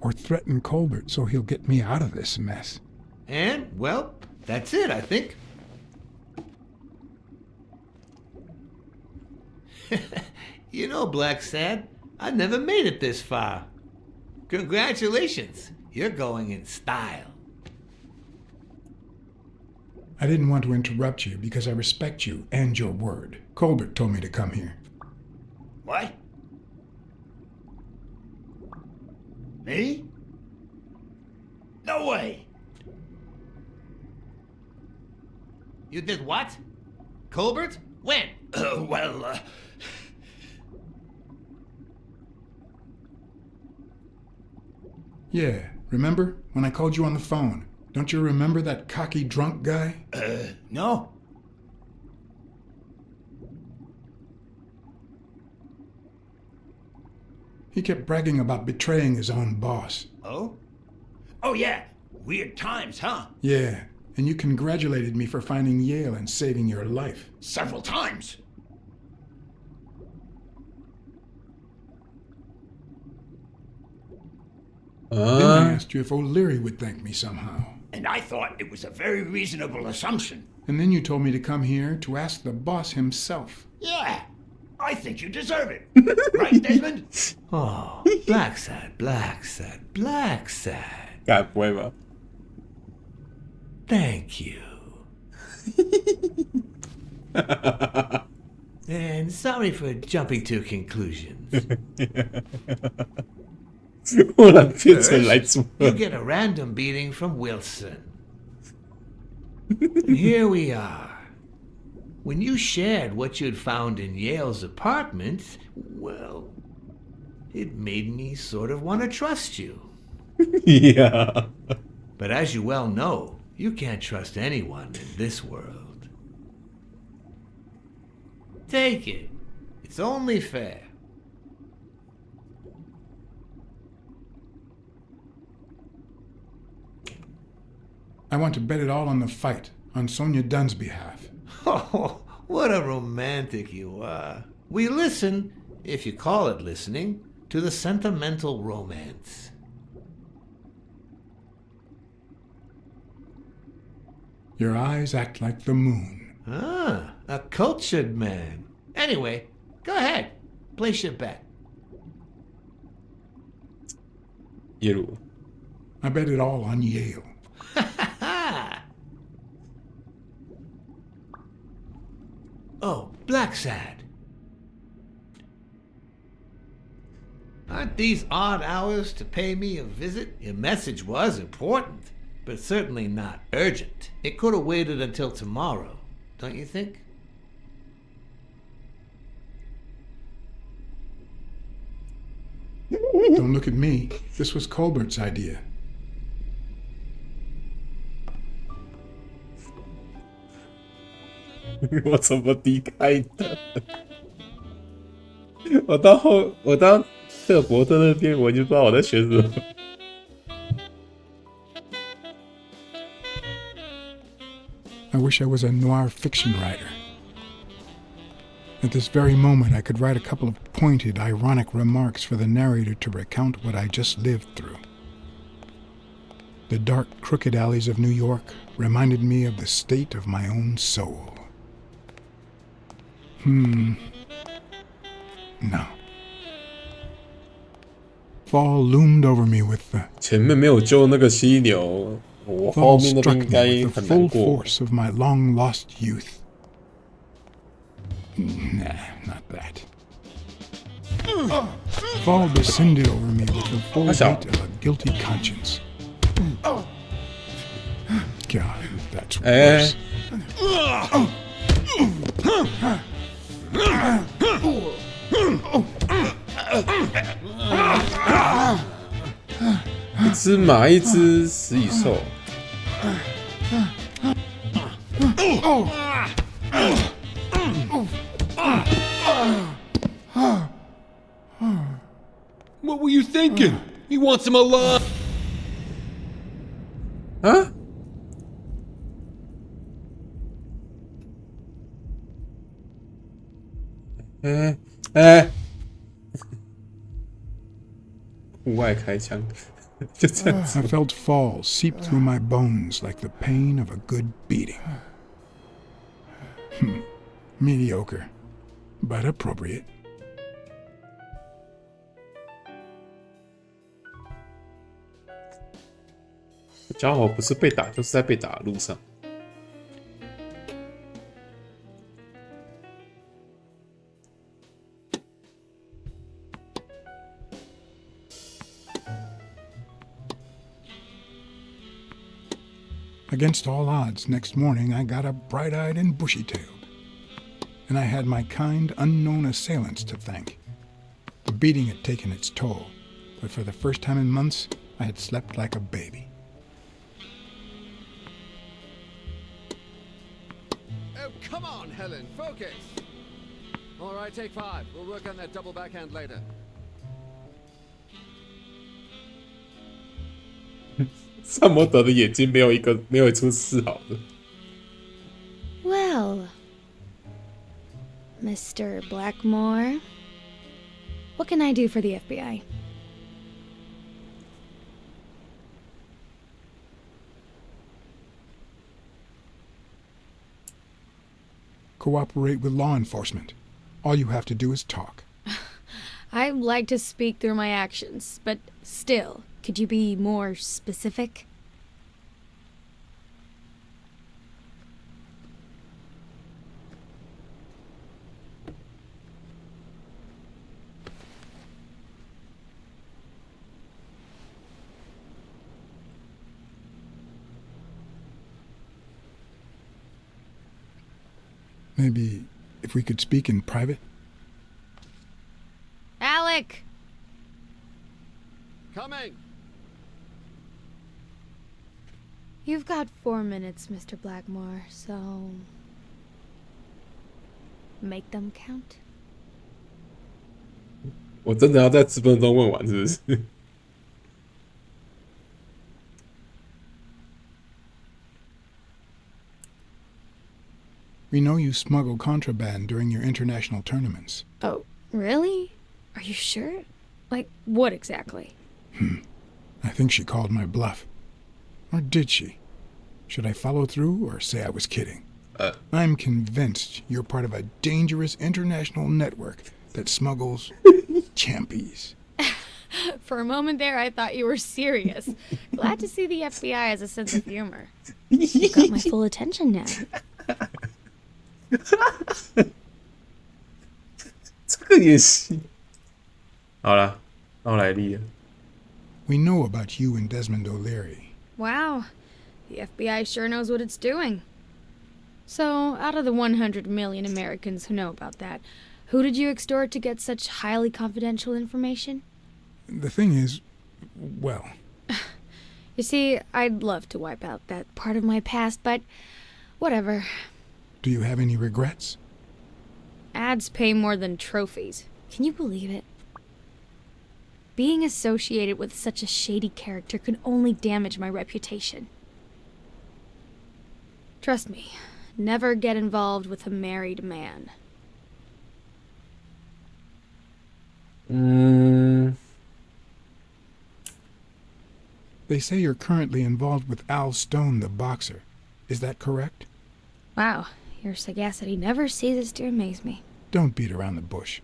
Or threaten Colbert so he'll get me out of this mess? And, well, that's it, I think. You know, BLACKSAD, I never made it this far. Congratulations, you're going in style. I didn't want to interrupt you because I respect you and your word. Colbert told me to come here. What? Me? No way! You did what? Colbert? When? Yeah, remember when I called you on the phone? Don't you remember that cocky drunk guy? No. He kept bragging about betraying his own boss. Oh? Oh, yeah. Weird times, huh? Yeah, and you congratulated me for finding Yale and saving your life. Several times. Then I asked you if O'Leary would thank me somehow. And I thought it was a very reasonable assumption. And then you told me to come here to ask the boss himself. Yeah. I think you deserve it. Right, Desmond? Oh, BLACKSAD, BLACKSAD. 该不会吧？ Thank you. And sorry for jumping to conclusions. 忽然变成来主 You 了。 get a random beating from Wilson. And here we are. When you shared what you'd found in Yale's apartment, well, it made me sort of want to trust you. yeah. But as you well know, you can't trust anyone in this world. Take it. It's only fair. I want to bet it all on the fight, on Sonia Dunn's behalf. Oh, what a romantic you are. We listen, if you call it listening, to the sentimental romance. Your eyes act like the moon. Ah, a cultured man. Anyway, go ahead. Place your bet. 耶鲁， I bet it all on Yale. Oh, BLACKSAD. Aren't these odd hours to pay me a visit? Your message was important, but certainly not urgent. It could have waited until tomorrow, don't you think? Don't look at me. This was Colbert's idea. 我怎么离开的？我当特博在那边，我已经不知道我在学什么。 I wish I was a noir fiction writer. At this very moment, I could write a couple of pointed, ironic remarks for the narrator to recount what I just lived through. The dark, crooked alleys of New York reminded me of the state of my own soul. No. Fall loomed over me with the 前面没有救那个犀牛，我后 fall 面那边 struck 应 me 该 with the 很 full 难过。 force of my long lost youth. Nah, not that. Fall descended over me with the full weight of a guilty conscience. God, that's worse. 一只马，一只食蚁兽。 What were you thinking? He wants him alive. 啊？户外开枪，就这样子。 I felt fall seep through my bones like the pain of a good beating. Mediocre, but appropriate. 家伙不是被打，就是在被打的路上。 Against all odds, next morning I got up bright-eyed and bushy-tailed. And I had my kind, unknown assailants to thank. The beating had taken its toll, but for the first time in months, I had slept like a baby. Oh, come on, Helen, focus! All right, take 5. We'll work on that double backhand later. 萨摩德的眼睛没有一处是好的。Well, Mr. Blackmore, what can I do for the FBI? Cooperate with law enforcement. All you have to do is talk. I like to speak through my actions, but still, could you be more specific? Maybe if we could speak in private? Alec! Coming! You've got 4 minutes, Mr. Blackmore, so... make them count. 我真的要在10分钟问完，是不是？ We know you smuggle contraband during your international tournaments. Oh, really? Are you sure? Like, what exactly? I think she called my bluff. Or did she? Should I follow through or say I was kidding? I'm convinced you're part of a dangerous international network that smuggles champies. For a moment there, I thought you were serious. Glad to see the FBI has a sense of humor. You've got my full attention now. 这个也行。好了，奥莱利了。 We know about you and Desmond O'Leary. Wow, the FBI sure knows what it's doing. So, out of the 100 million Americans who know about that, who did you extort to get such highly confidential information? The thing is, well... You see, I'd love to wipe out that part of my past, but whatever. Do you have any regrets? Ads pay more than trophies. Can you believe it? Being associated with such a shady character could only damage my reputation. Trust me, never get involved with a married man. They say you're currently involved with Al Stone, the boxer. Is that correct? Wow, your sagacity never ceases to amaze me. Don't beat around the bush.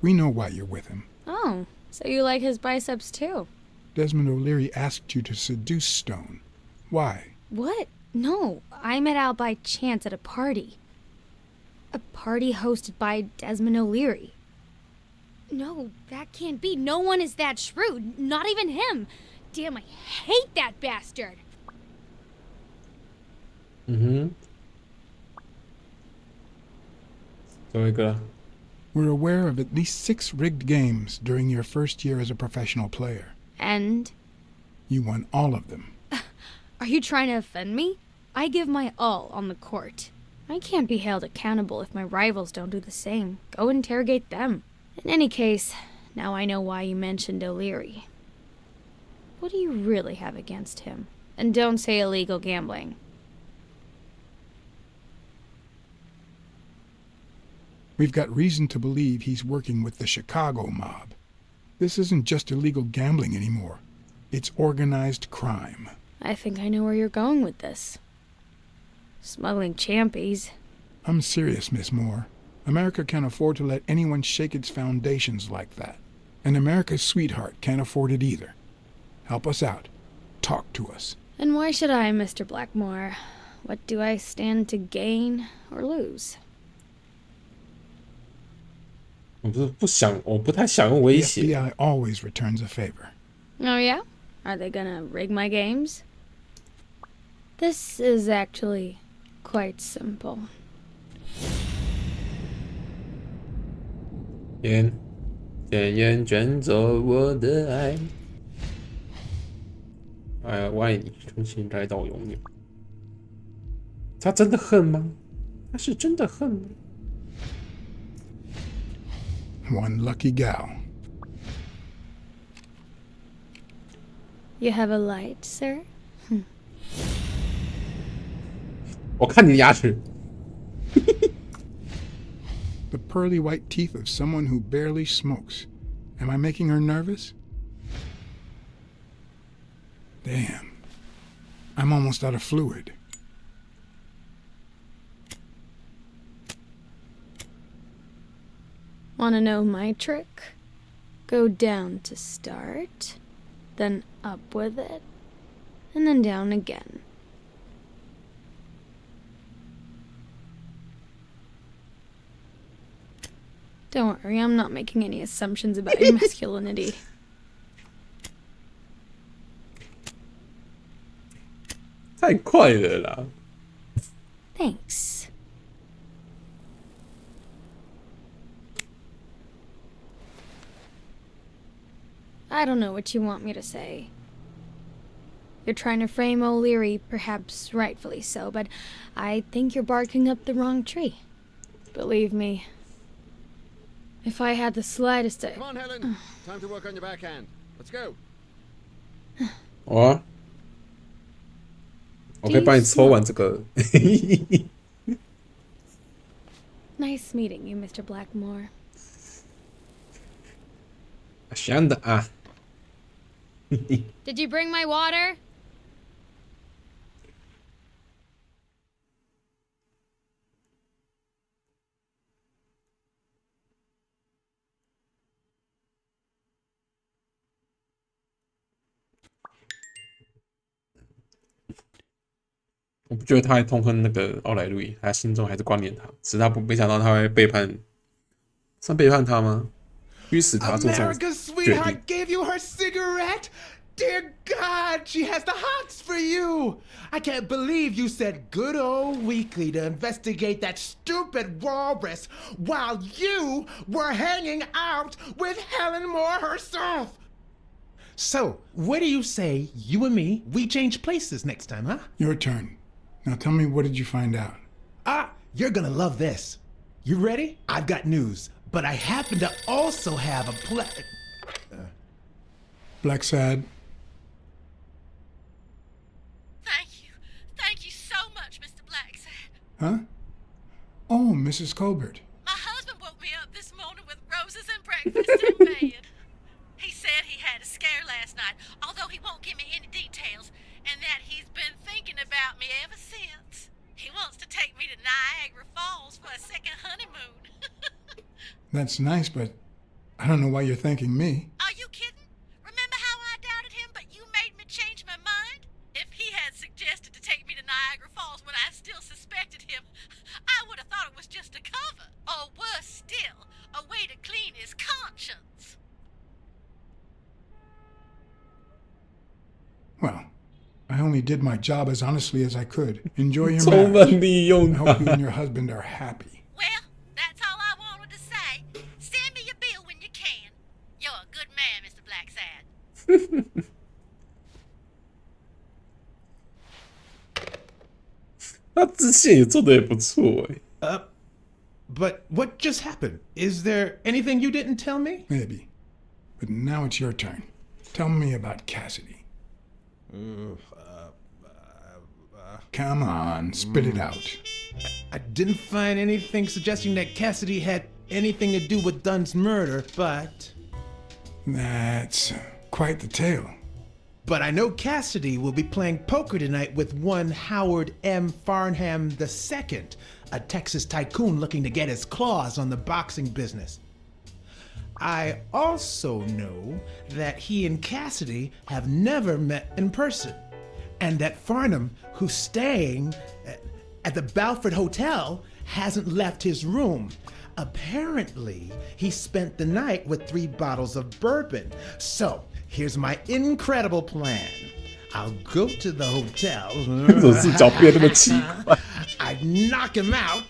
We know why you're with him. Oh, so you like his biceps too? Desmond O'Leary asked you to seduce Stone. Why? What? No, I met Al by chance at a party. A party hosted by Desmond O'Leary. No, that can't be. No one is that shrewd. Not even him. Damn, I hate that bastard. We're aware of at least 6 rigged games during your first year as a professional player. And? You won all of them. Are you trying to offend me? I give my all on the court. I can't be held accountable if my rivals don't do the same. Go interrogate them. In any case, now I know why you mentioned O'Leary. What do you really have against him? And don't say illegal gambling. We've got reason to believe he's working with the Chicago mob. This isn't just illegal gambling anymore. It's organized crime. I think I know where you're going with this. Smuggling champies. I'm serious, Miss Moore. America can't afford to let anyone shake its foundations like that. And America's sweetheart can't afford it either. Help us out. Talk to us. And why should I, Mr. Blackmore? What do I stand to gain or lose? 我不太想用威 The 胁。 FBI always returns a favor. Oh yeah? Are they gonna rig my games? This is actually quite simple. 甜甜卷走我的爱，哎，我爱你，从现在到永远。他真的恨吗？他是真的恨吗？ One lucky gal. You have a light, sir? 我看你的牙齿。The pearly white teeth of someone who barely smokes. Am I making her nervous? Damn. I'm almost out of fluid. Wanna know my trick? Go down to start, then up with it, and then down again. Don't worry, I'm not making any assumptions about your masculinity. 太快了啦！ Thanks. I don't know what you want me to say. You're trying to frame O'Leary, perhaps rightfully so, but I think you're barking up the wrong tree. Believe me, if I had the slightest... Come on, Helen. Time to work on your backhand. Let's go. 哦，我可以帮你抽完这个。Nice meeting you, Mr. Blackmore. 想的啊。Did you bring my water? 我不觉得他还痛恨那个奥莱路易，他心中还是挂念他，只是他没想到他会背叛，算背叛他吗？驱使他做这种 America's 决 sweetheart 定。 gave you her cigarette? Dear God, she has the hots for you. I can't believe you said good old Weekly to investigate that stupid walrus while you were hanging out with Helen Moore herself. So, what do you say, you and me, we change places next time, huh? Your turn. Now tell me, what did you find out? You're gonna love this. You ready? I've got news, but I happen to also have a BLACKSAD. Thank you so much, Mr. BLACKSAD. Huh? Oh, Mrs. Colbert. My husband woke me up this morning with roses and breakfast in bed. He said he had a scare last night, although he won't give me any details, and that he's been thinking about me ever since. He wants to take me to Niagara Falls for a second honeymoon. That's nice, but I don't know why you're thanking me. Are you kidding? Remember how I doubted him, but you made me change my mind? If he had suggested to take me to Niagara Falls when I still suspected him, I would have thought it was just a cover. Or worse still, a way to clean his conscience. Well, I only did my job as honestly as I could. Enjoy your 充 match. 分利用 I hope you 他 and。your husband are happy. Well, that's all I wanted to say. Send me your bill when you can. You're a good man, Mr. BLACKSAD. 他支线也做的也不错哎。 But what just happened? Is there anything you didn't tell me? Maybe. But now it's your turn. Tell me about Cassidy. Come on, spit it out. I didn't find anything suggesting that Cassidy had anything to do with Dunn's murder, but That's quite the tale. But I know Cassidy will be playing poker tonight with one Howard M. Farnham II, a Texas tycoon looking to get his claws on the boxing business. I also know that he and Cassidy have never met in person, and that Farnham, who's staying at the Balford Hotel, hasn't left his room. Apparently, he spent the night with 3 bottles of bourbon. So, here's my incredible plan. I'll go to the hotel. 怎么视角变那么奇怪？ I'd knock him out,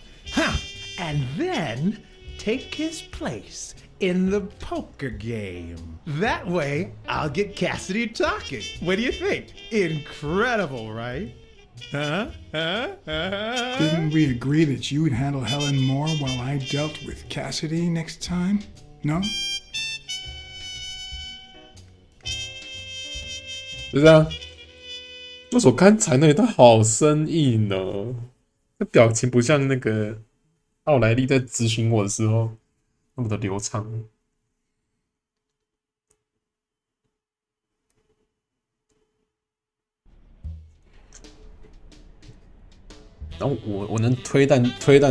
and then take his place in the poker game. That way, I'll get Cassidy talking. What do you think? Incredible, right? Didn't we agree that you would handle Helen Moore while I dealt with Cassidy next time? No? 就这样，为什么刚才那一段好生硬呢？那表情不像那个奥莱丽在咨询我的时候那么的流畅。然后我能推断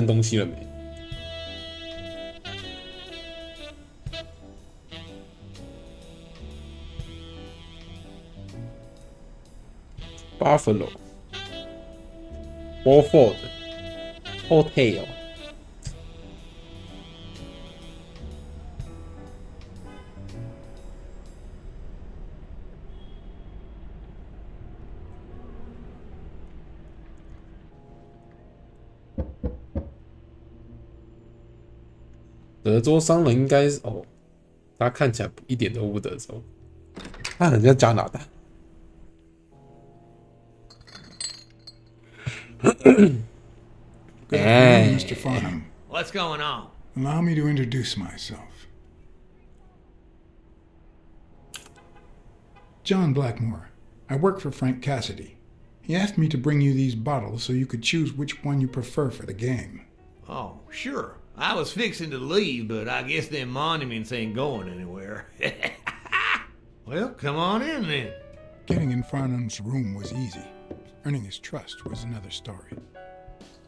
东西了没？Buffalo, Warford, Hotel。德州商人应该是哦，他看起来一点都不德州，他很像加拿大。Good afternoon, Mr. Farnham. What's going on? Allow me to introduce myself. John Blackmore. I work for Frank Cassidy. He asked me to bring you these bottles so you could choose which one you prefer for the game. Oh, sure. I was fixing to leave, but I guess them monuments ain't going anywhere. Well, come on in then. Getting in Farnham's room was easy. Earning his trust was another story.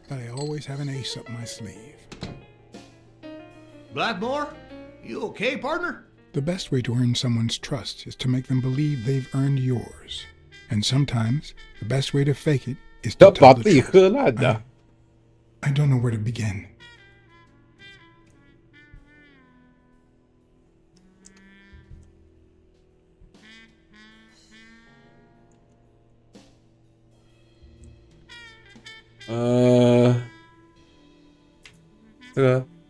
But I always have an ace up my sleeve. Blackmore? You okay, partner? The best way to earn someone's trust is to make them believe they've earned yours. And sometimes, the best way to fake it is to tell the truth. I don't know where to begin.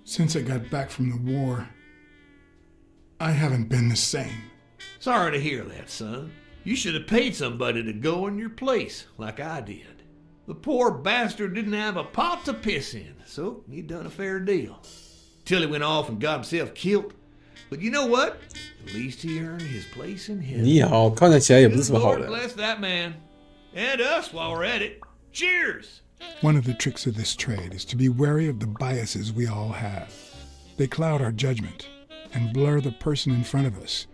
Since I got back from the war, I haven't been the same. Sorry to hear that, son. You should have paid somebody to go in your place, like I did. The poor bastard didn't have a pot to piss in, so he done a fair deal. Till he went off and got himself killed. But you know what? At least he earned his place in heaven. 你好，看得起来也不是什么好人。Lord bless that man. And us while we're at it. Cheers! One of the tricks of this trade is to be wary of the biases we all have. They cloud our judgment and blur the person in front of us,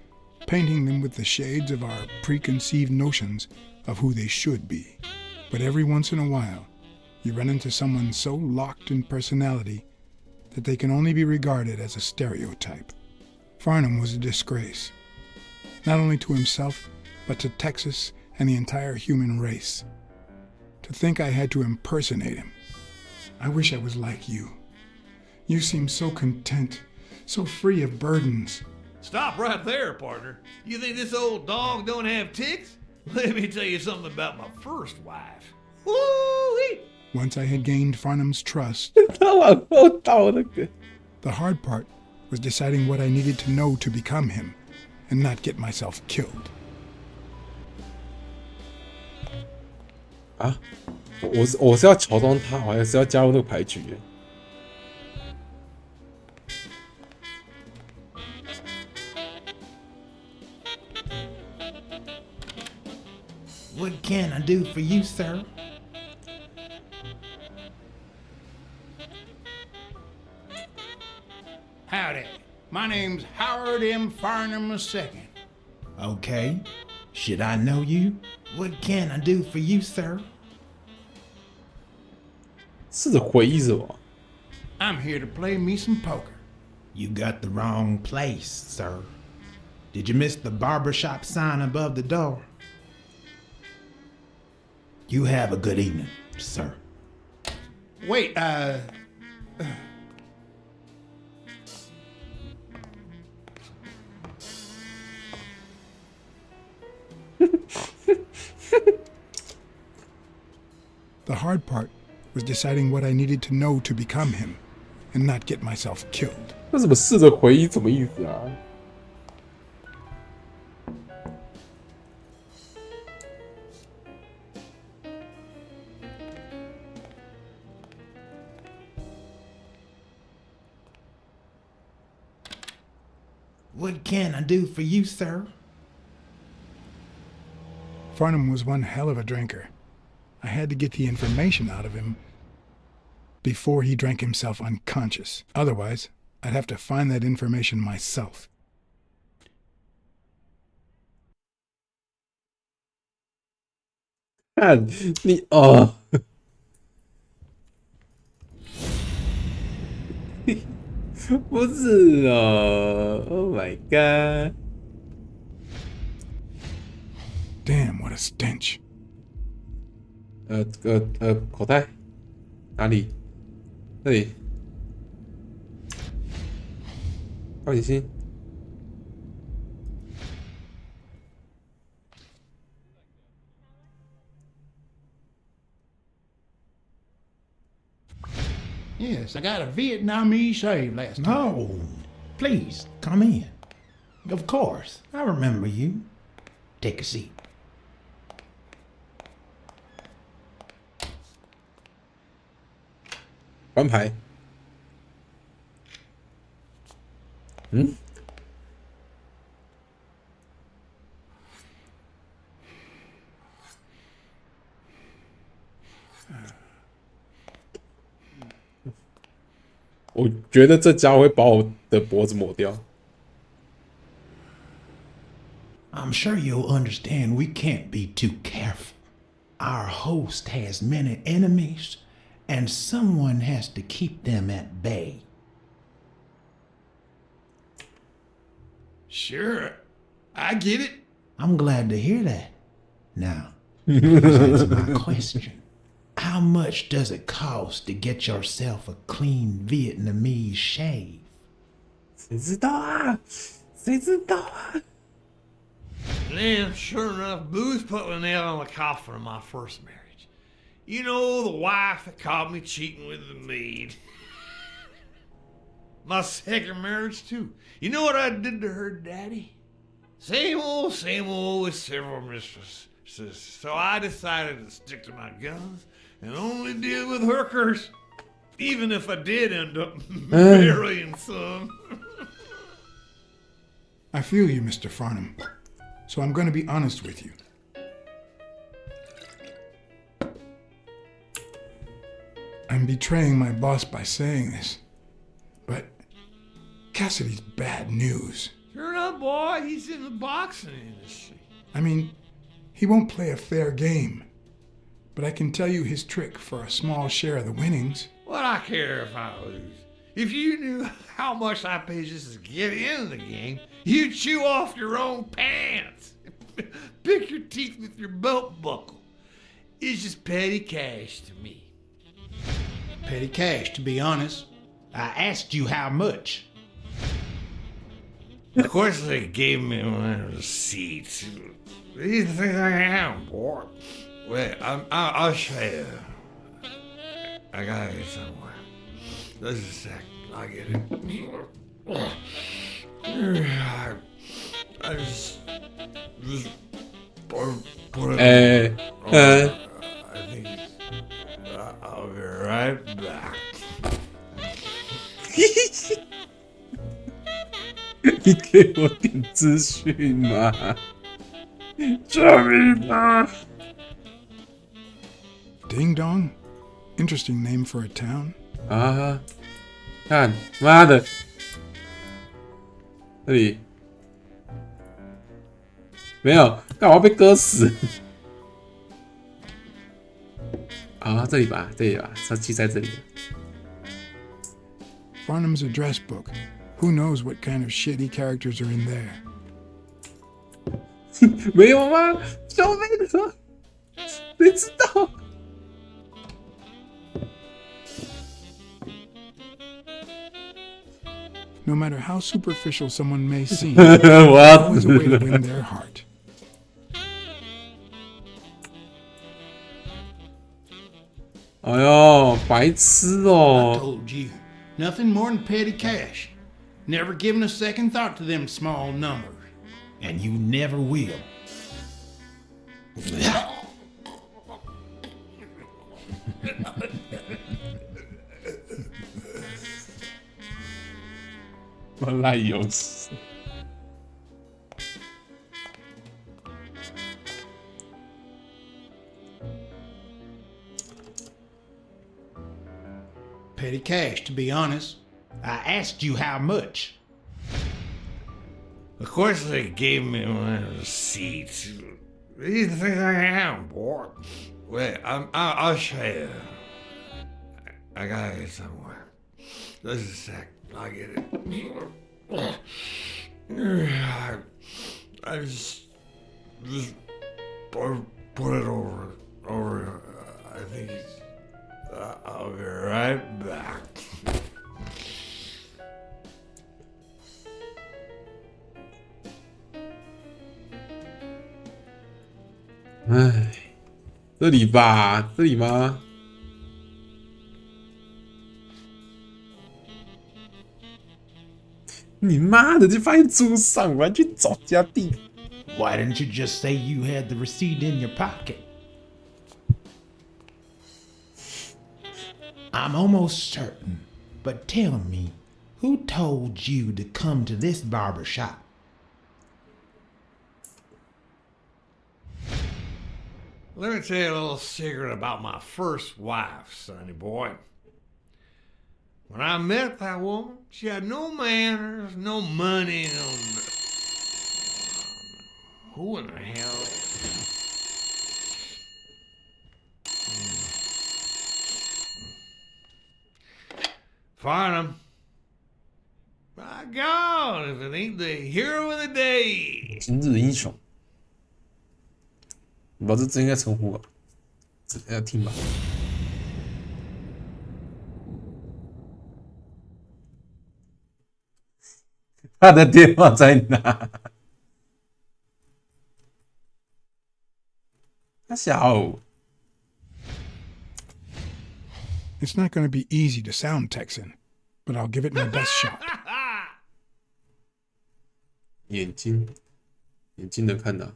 painting them with the shades of our preconceived notions of who they should be. But every once in a while, you run into someone so locked in personality that they can only be regarded as a stereotype. Farnham was a disgrace, not only to himself, but to Texas and the entire human race. To think I had to impersonate him. I wish I was like you. You seem so content, so free of burdens. Stop right there, partner. You think this old dog don't have ticks? Let me tell you something about my first wife. Woo-wee! Once I had gained Farnham's trust, the hard part was deciding what I needed to know to become him and not get myself killed. 啊，我是要乔装他，还是要加入那个牌局？What can I do for you, sir? Howdy. My name's Howard M. Farnham II. Okay. Should I know you? What can I do for you, sir? 试着回忆什么 I'm here to play me some poker. You got the wrong place, sir. Did you miss the barbershop sign above the door? You have a good evening, sir. Wait, The hard part was deciding what I needed to know to become him and not get myself killed. 那怎么试着回忆什么意思啊？ What can I do for you, sir? Farnham was one hell of a drinker. I had to get the information out of him before he drank himself unconscious. Otherwise, I'd have to find that information myself. God, 你哦，不是哦 ，Oh my god！ Damn, what a stench! 口袋哪里？这里，放点心。Yes, I got a Vietnamese shave last night. No, please come in. Of course, I remember you. Take a seat. 翻牌。嗯？我觉得这家伙会把我的脖子抹掉。I'm sure you'll understand we can't be too careful. Our host has many enemies, and someone has to keep them at bay. Sure, I get it. I'm glad to hear that. Now, please answer my question. How much does it cost to get yourself a clean Vietnamese shave? 谁知道啊？谁知道啊？ Then, sure enough, Booze put the nail on the coffin of my first marriage. You know, the wife that caught me cheating with the maid. My second marriage, too. You know what I did to her daddy? Same old with several mistresses. So I decided to stick to my guns and only deal with hookers, even if I did end up marrying some. I feel you, Mr. Farnham. So I'm going to be honest with you. I'm betraying my boss by saying this, but Cassidy's bad news. Sure enough, boy, he's in the boxing industry. I mean, he won't play a fair game, but I can tell you his trick for a small share of the winnings. What I care if I lose? If you knew how much I pay just to get in the game, you'd chew off your own pants. Pick your teeth with your belt buckle. It's just petty cash to me. Petty cash, to be honest. I asked you how much. Of course, they gave me my receipts. What do you think I am, boy? Wait, I'll show you. I got it somewhere. Just a sec. I'll get it. I just put it. I think I'll be right back. 你给我点资讯嘛！救命啊！ Ding Dong? Interesting name for a town. 啊！看，妈的！这里没有，干嘛被割死？啊，这里吧，这里吧，它记在这里。 Farnham's address book. Who knows what kind of shitty characters are in there? 没有吗？消费的说，谁知道？ No matter how superficial someone may seem, there's always a way to win their heart. I told you, nothing more than petty cash. Never given a second thought to them small numbers. And you never will. petty cash, to be honest. I asked you how much. Of course, they gave me my receipt. These things I am, boy. Wait, I'll show you. I got it somewhere. Just a sec. I'll get it. I just put it over. I think it's. I'll be right back. 唉，这里吧，这里吗？你妈的，就放在桌上，我要去找家地。Why didn't you just say you had the receipt in your pocket? I'm almost certain, but tell me, who told you to come to this barber shop? Let me tell you a little secret about my first wife, sonny boy. When I met that woman, she had no manners, no money, no... Who in the hell? Farnham. My God, if it ain't the hero of the day. 今日英雄，我不知道这应该称呼吧，这要听吧。他的电话在哪？他小。 It's not going to be easy to sound Texan, but I'll give it my best shot. 眼睛能看到。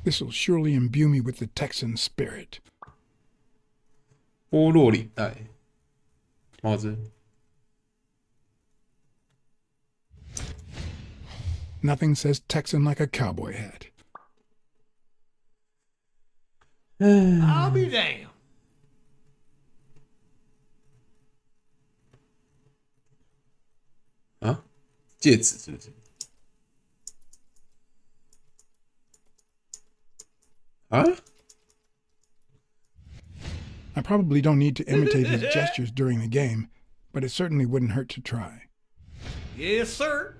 This'll surely imbue me with the Texan spirit. 波洛领带，帽子。 Nothing says Texan like a cowboy hat. I'll be damned. 啊，戒指是不是？啊？ I probably don't need to imitate his gestures during the game, but it certainly wouldn't hurt to try. Yes, sir.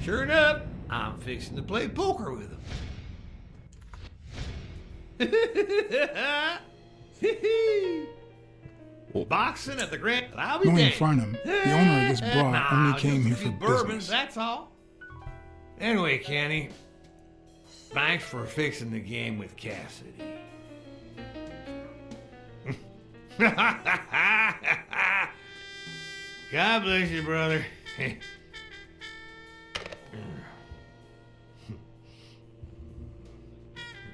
Sure enough, I'm fixing to play poker with him. Boxing at the Grand. I'll be Knowing damned. Farnham, the owner of this bar Nah, only came just here a few for bourbons, business. that's all. Anyway, Kenny, thanks for fixing the game with Cassidy. God bless you, brother.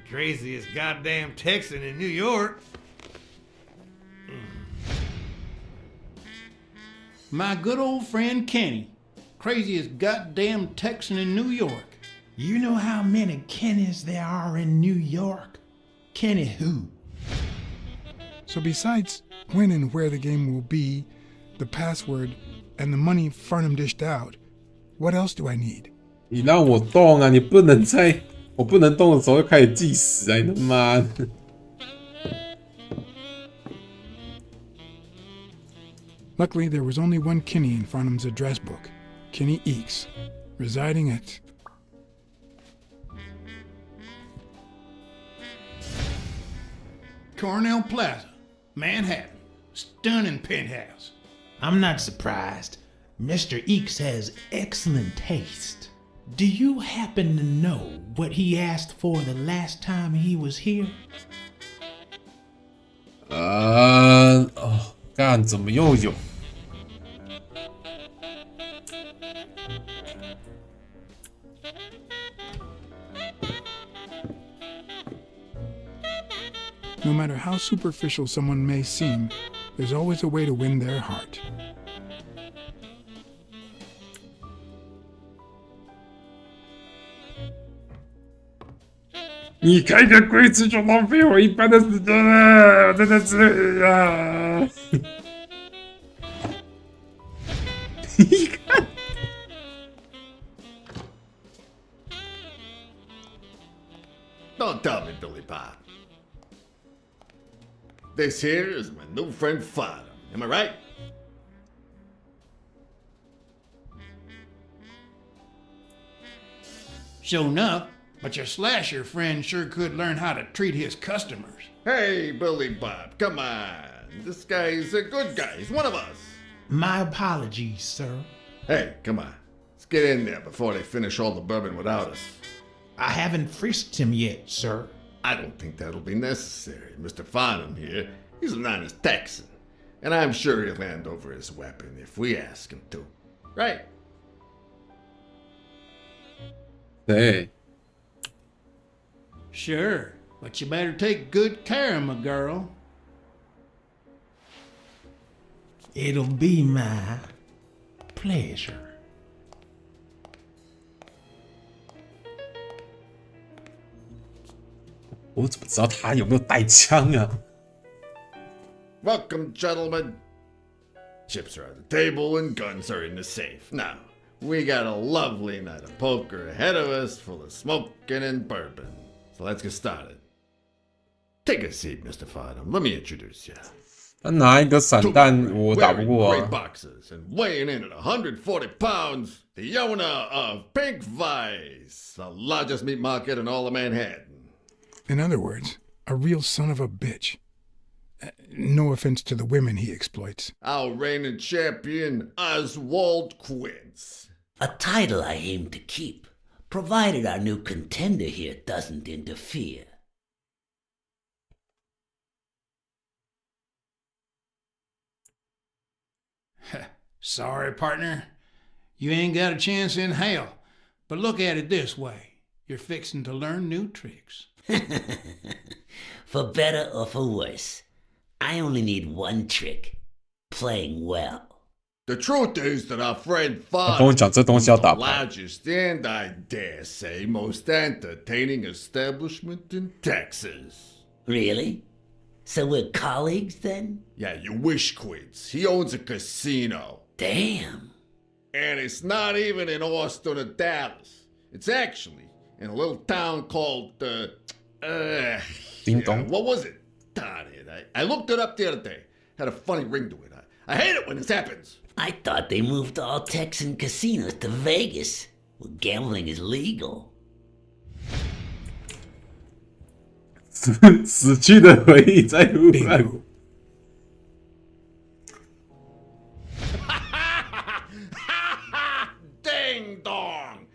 Craziest goddamn Texan in New York. My good old friend Kenny. Craziest goddamn Texan in New York. You know how many Kennys there are in New York? Kenny who? So besides when and where the game will be, the password, and the money Farnham dished out, what else do I need? 你让我动啊！你不能在我不能动的时候就开始计时啊！你他妈的！ Luckily, there was only one Kinney in Farnham's address book, Kinney Eakes, residing at... Cornell Plaza, Manhattan. Stunning penthouse. I'm not surprised. Mr. Eakes has excellent taste. Do you happen to know what he asked for the last time he was here? 干怎么又有？ No matter how superficial someone may seem, there's always a way to win their heart. 你开个柜子就浪费我一半的时间了，我真的是啊！你看。Don't tell me, Billy Bob. This here is my new friend Fada. Am I right? Sure enough, but your slasher friend sure could learn how to treat his customers. Hey, Billy Bob, come on. This guy's a good guy. He's one of us. My apologies, sir. Hey, come on. Let's get in there before they finish all the bourbon without us. I haven't frisked him yet, sir. I don't think that'll be necessary. Mr. Farnham here, he's an honest Texan. And I'm sure he'll hand over his weapon if we ask him to. Right? Hey. Sure, but you better take good care of my girl. It'll be my pleasure. 我怎么知道他有没有带枪啊？ Welcome, gentlemen. Chips are on the table and guns are in the safe. Now, we got a lovely night of poker ahead of us full of smoking and bourbon. So let's get started. Take a seat, Mr. Farnham. Let me introduce you. 他拿一个散弹，我打不过 Great 啊。 boxes and weighing in at 140 pounds, the owner of Pink Vice, the largest meat market in all of Manhattan. In other words, a real son of a bitch. No offense to the women he exploits. Our reigning champion, Oswald Quince. A title I aim to keep, provided our new contender here doesn't interfere. Sorry, partner. You ain't got a chance in hell. But look at it this way. You're fixing to learn new tricks. For better or for worse, I only need one trick. Playing well. The truth is that our friend 他跟我 Fod 讲这东西要 is 打 the 牌， largest and I dare say most entertaining establishment in Texas. Really? So we're colleagues then? Yeah, you wish, Quince. He owns a casino. Damn. And it's not even in Austin or Dallas. It's actually in a little town called, Ding dong. what was it? Darn it. I looked it up the other day. Had a funny ring to it. I hate it when this happens. I thought they moved all Texan casinos to Vegas, where gambling is legal. 死去的回忆在呼唤。 Ding dong.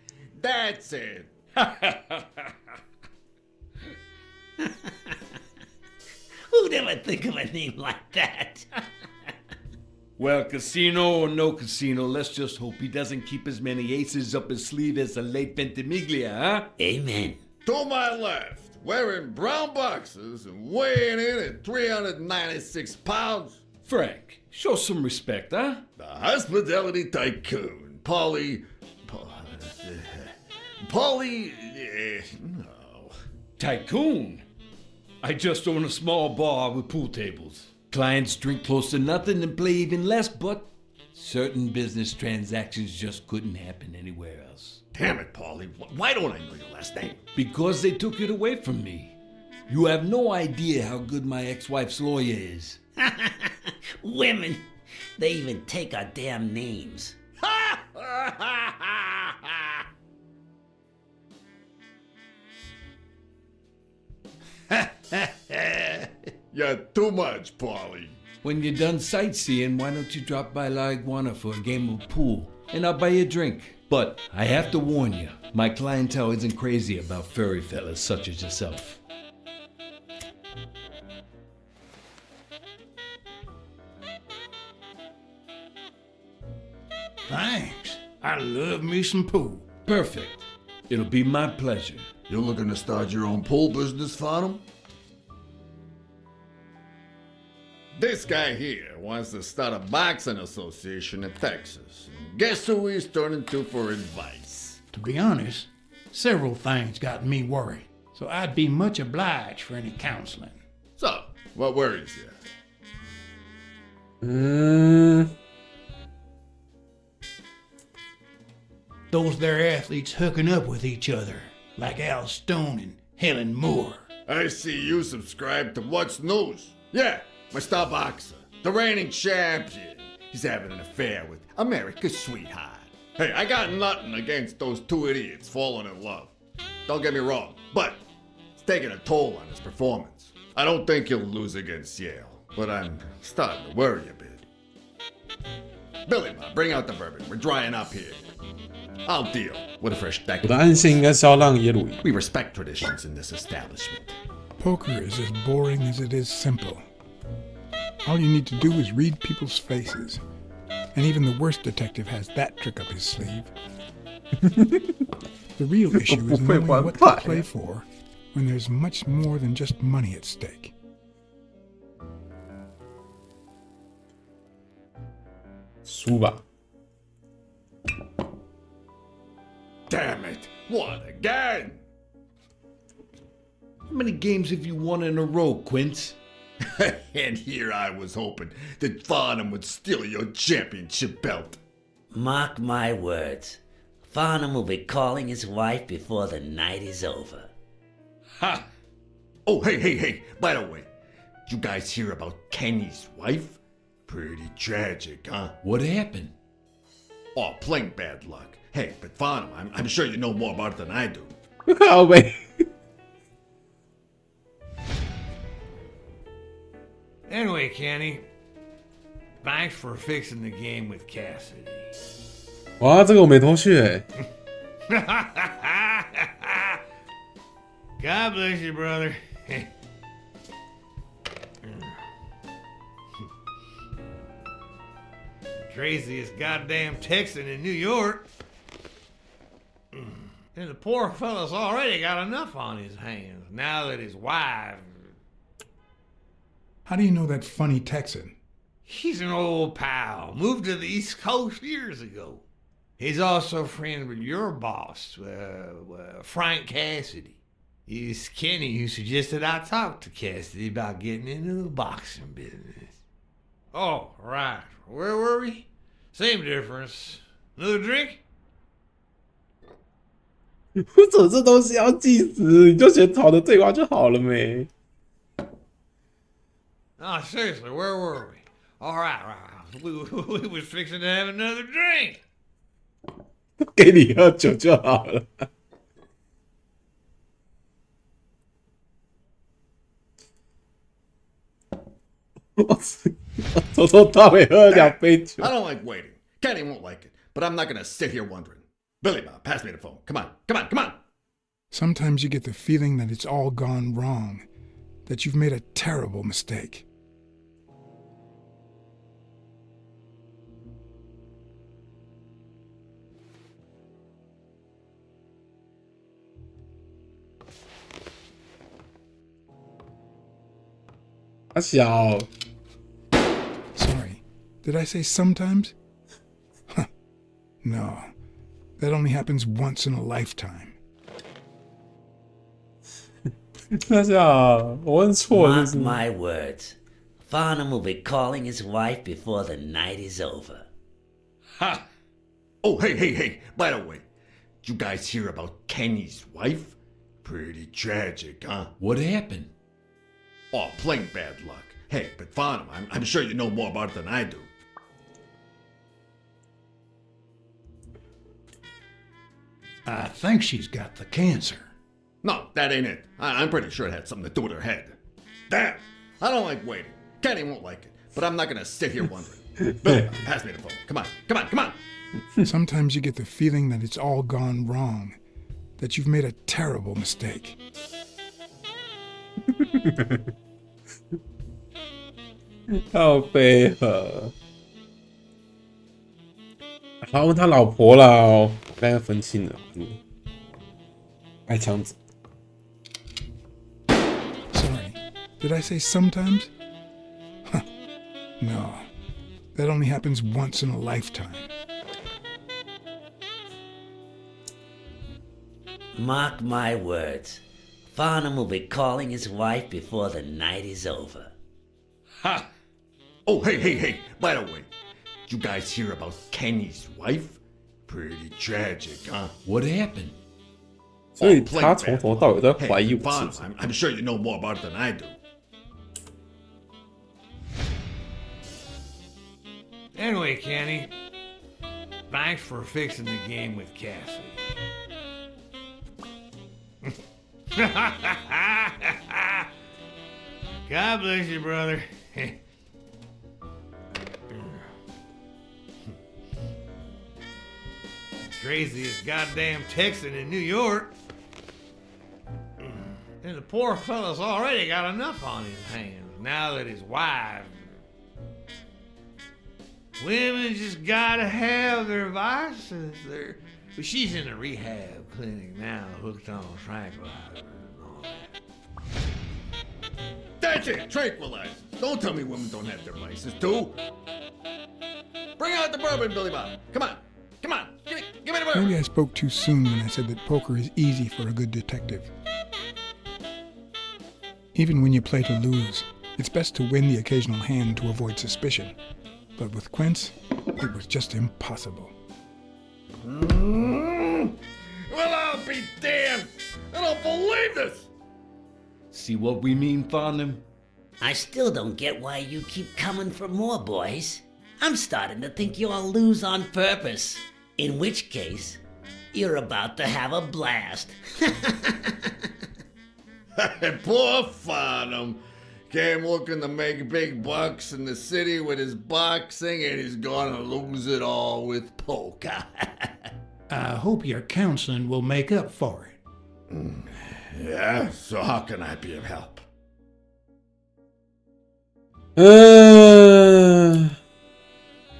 That's it. Who'd ever think of a name like that? Well, casino or no casino, let's just hope he doesn't keep as many aces up his sleeve as the late Ventimiglia, huh? Amen. To my left, wearing brown boxers and weighing in at 396 pounds, Frank, show some respect, huh? the hospitality tycoon, Polly. No. Tycoon. I just own a small bar with pool tables. Clients drink close to nothing and play even less, but certain business transactions just couldn't happen anywhere else. Damn it, Polly. Why don't I know your last name? Because they took it away from me. You have no idea how good my ex-wife's lawyer is. Women, they even take our damn names. You're too much, Polly. When you're done sightseeing, why don't you drop by La Iguana for a game of pool? And I'll buy you a drink. But I have to warn you, my clientele isn't crazy about furry fellas such as yourself. Thanks. I love me some pool. Perfect. It'll be my pleasure. You're looking to start your own pool business, Farnham? This guy here wants to start a boxing association in Texas. Guess who he's turning to for advice? To be honest, several things got me worried. so I'd be much obliged for any counseling. So, what worries you? Those there athletes hooking up with each other, like Al Stone and Helen Moore. I see you subscribe to What's News. Yeah, my star boxer, the reigning champion. He's having an affair with America's sweetheart. Hey, I got nothing against those two idiots falling in love. Don't get me wrong, but it's taking a toll on his performance. I don't think he'll lose against Yale, but I'm starting to worry a bit. Billy Bob, bring out the bourbon. We're drying up here. I'll deal with a fresh deck. 我的暗线应该是要让耶鲁赢。 We respect traditions in this establishment. Poker is as boring as it is simple. All you need to do is read people's faces. And even the worst detective has that trick up his sleeve. The real issue is knowing what to play for when there's much more than just money at stake. 输吧。 Damn it! What again? How many games have you won in a row, Quince? And here I was hoping that Farnham would steal your championship belt. Mark my words. Farnham will be calling his wife before the night is over. Ha! Oh, hey. By the way, you guys hear about Kenny's wife? Pretty tragic, huh? What happened? Oh, plain bad luck. Hey, but Farnham, I'm sure you know more about it than I do. Oh, wait. Anyway, Kenny, thanks for fixing the game with Cassidy. 哇，这个我没头绪哎。 God bless you, brother. Craziest goddamn Texan in New York. And the poor fella's already got enough on his hands now that his wife... How do you know that funny Texan? He's an old pal. Moved to the East Coast years ago. He's also friends with your boss, Frank Cassidy. It's Kenny who suggested I talk to Cassidy about getting into the boxing business. Oh, right. Where were we? Same difference. Another drink? 为什么这东西要计时？你就选好的对话就好了没？ No, seriously, where were we? All right. We was fixing to have another drink. 给你喝酒就好了。我偷偷大美喝了2杯酒。 I don't like waiting. Kenny won't like it, but I'm not gonna sit here wondering. Billy Bob, pass me the phone. Come on. Sometimes you get the feeling that it's all gone wrong, that you've made a terrible mistake. Sorry, did I say sometimes? Huh. No, that only happens once in a lifetime. 大小，我问错了。 Mark my words. Farnham will be calling his wife before the night is over. Ha! Oh, hey. By the way, you guys hear about Kenny's wife? Pretty tragic, huh? What happened? Oh, plain bad luck. Hey, but Farnham, I'm sure you know more about it than I do. I think she's got the cancer. No, that ain't it. I'm pretty sure it had something to do with her head. Damn! I don't like waiting. Kenny won't like it, but I'm not gonna sit here wondering. Billy, pass me the phone. Come on. Sometimes you get the feeling that it's all gone wrong, that you've made a terrible mistake. 靠背了。他问他老婆了哦，刚刚分清了，爱枪子。 Sorry, did I say sometimes? Huh. No, that only happens once in a lifetime. Mark my words. Farnham will be calling his wife before the night is over. Ha! Oh, hey. By the way, you guys hear about Kenny's wife? Pretty tragic, huh? What happened? 所以他从头到尾都怀疑我 Farnham, 是不是 I'm sure you know more about it than I do. Anyway, Kenny, thanks for fixing the game with Cassie. God bless you, brother. Craziest goddamn Texan in New York. And the poor fella's already got enough on his hands now that his wife. Women just gotta have their vices. But she's in a rehab clinic now, hooked on tranquilizers and all that. That's it, tranquilizers. Don't tell me women don't have their vices, too. Bring out the bourbon, Billy Bob. Come on. Give me the bourbon. Maybe I spoke too soon when I said that poker is easy for a good detective. Even when you play to lose, it's best to win the occasional hand to avoid suspicion. But with Quince, it was just impossible. Well, I'll be damned. I don't believe this. See what we mean, Farnham? I still don't get why you keep coming for more, boys. I'm starting to think you all lose on purpose. In which case, you're about to have a blast. Poor Farnham. Came looking to make big bucks in the city with his boxing, and he's gonna lose it all with poker. I hope your counseling will make up for it. Yeah, so how can I be of help?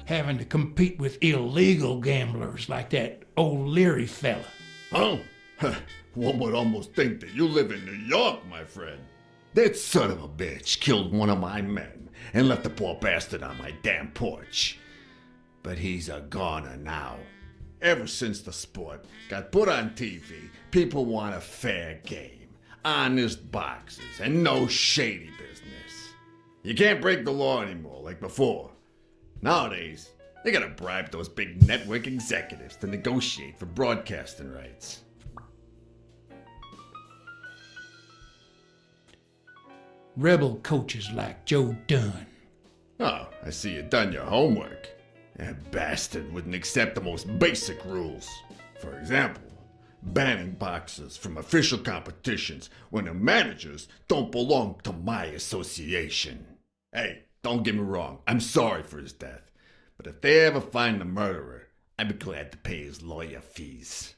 Having to compete with illegal gamblers like that old Leary fella. Oh, one would almost think that you live in New York, my friend. That son of a bitch killed one of my men and left the poor bastard on my damn porch. But he's a goner now. Ever since the sport got put on TV, people want a fair game, honest boxes, and no shady business. You can't break the law anymore like before. Nowadays, they gotta bribe those big network executives to negotiate for broadcasting rights. Rebel coaches like Joe Dunn. Oh, I see you done your homework. That bastard wouldn't accept the most basic rules. For example, banning boxers from official competitions when the managers don't belong to my association. Hey, don't get me wrong, I'm sorry for his death. But if they ever find the murderer, I'd be glad to pay his lawyer fees.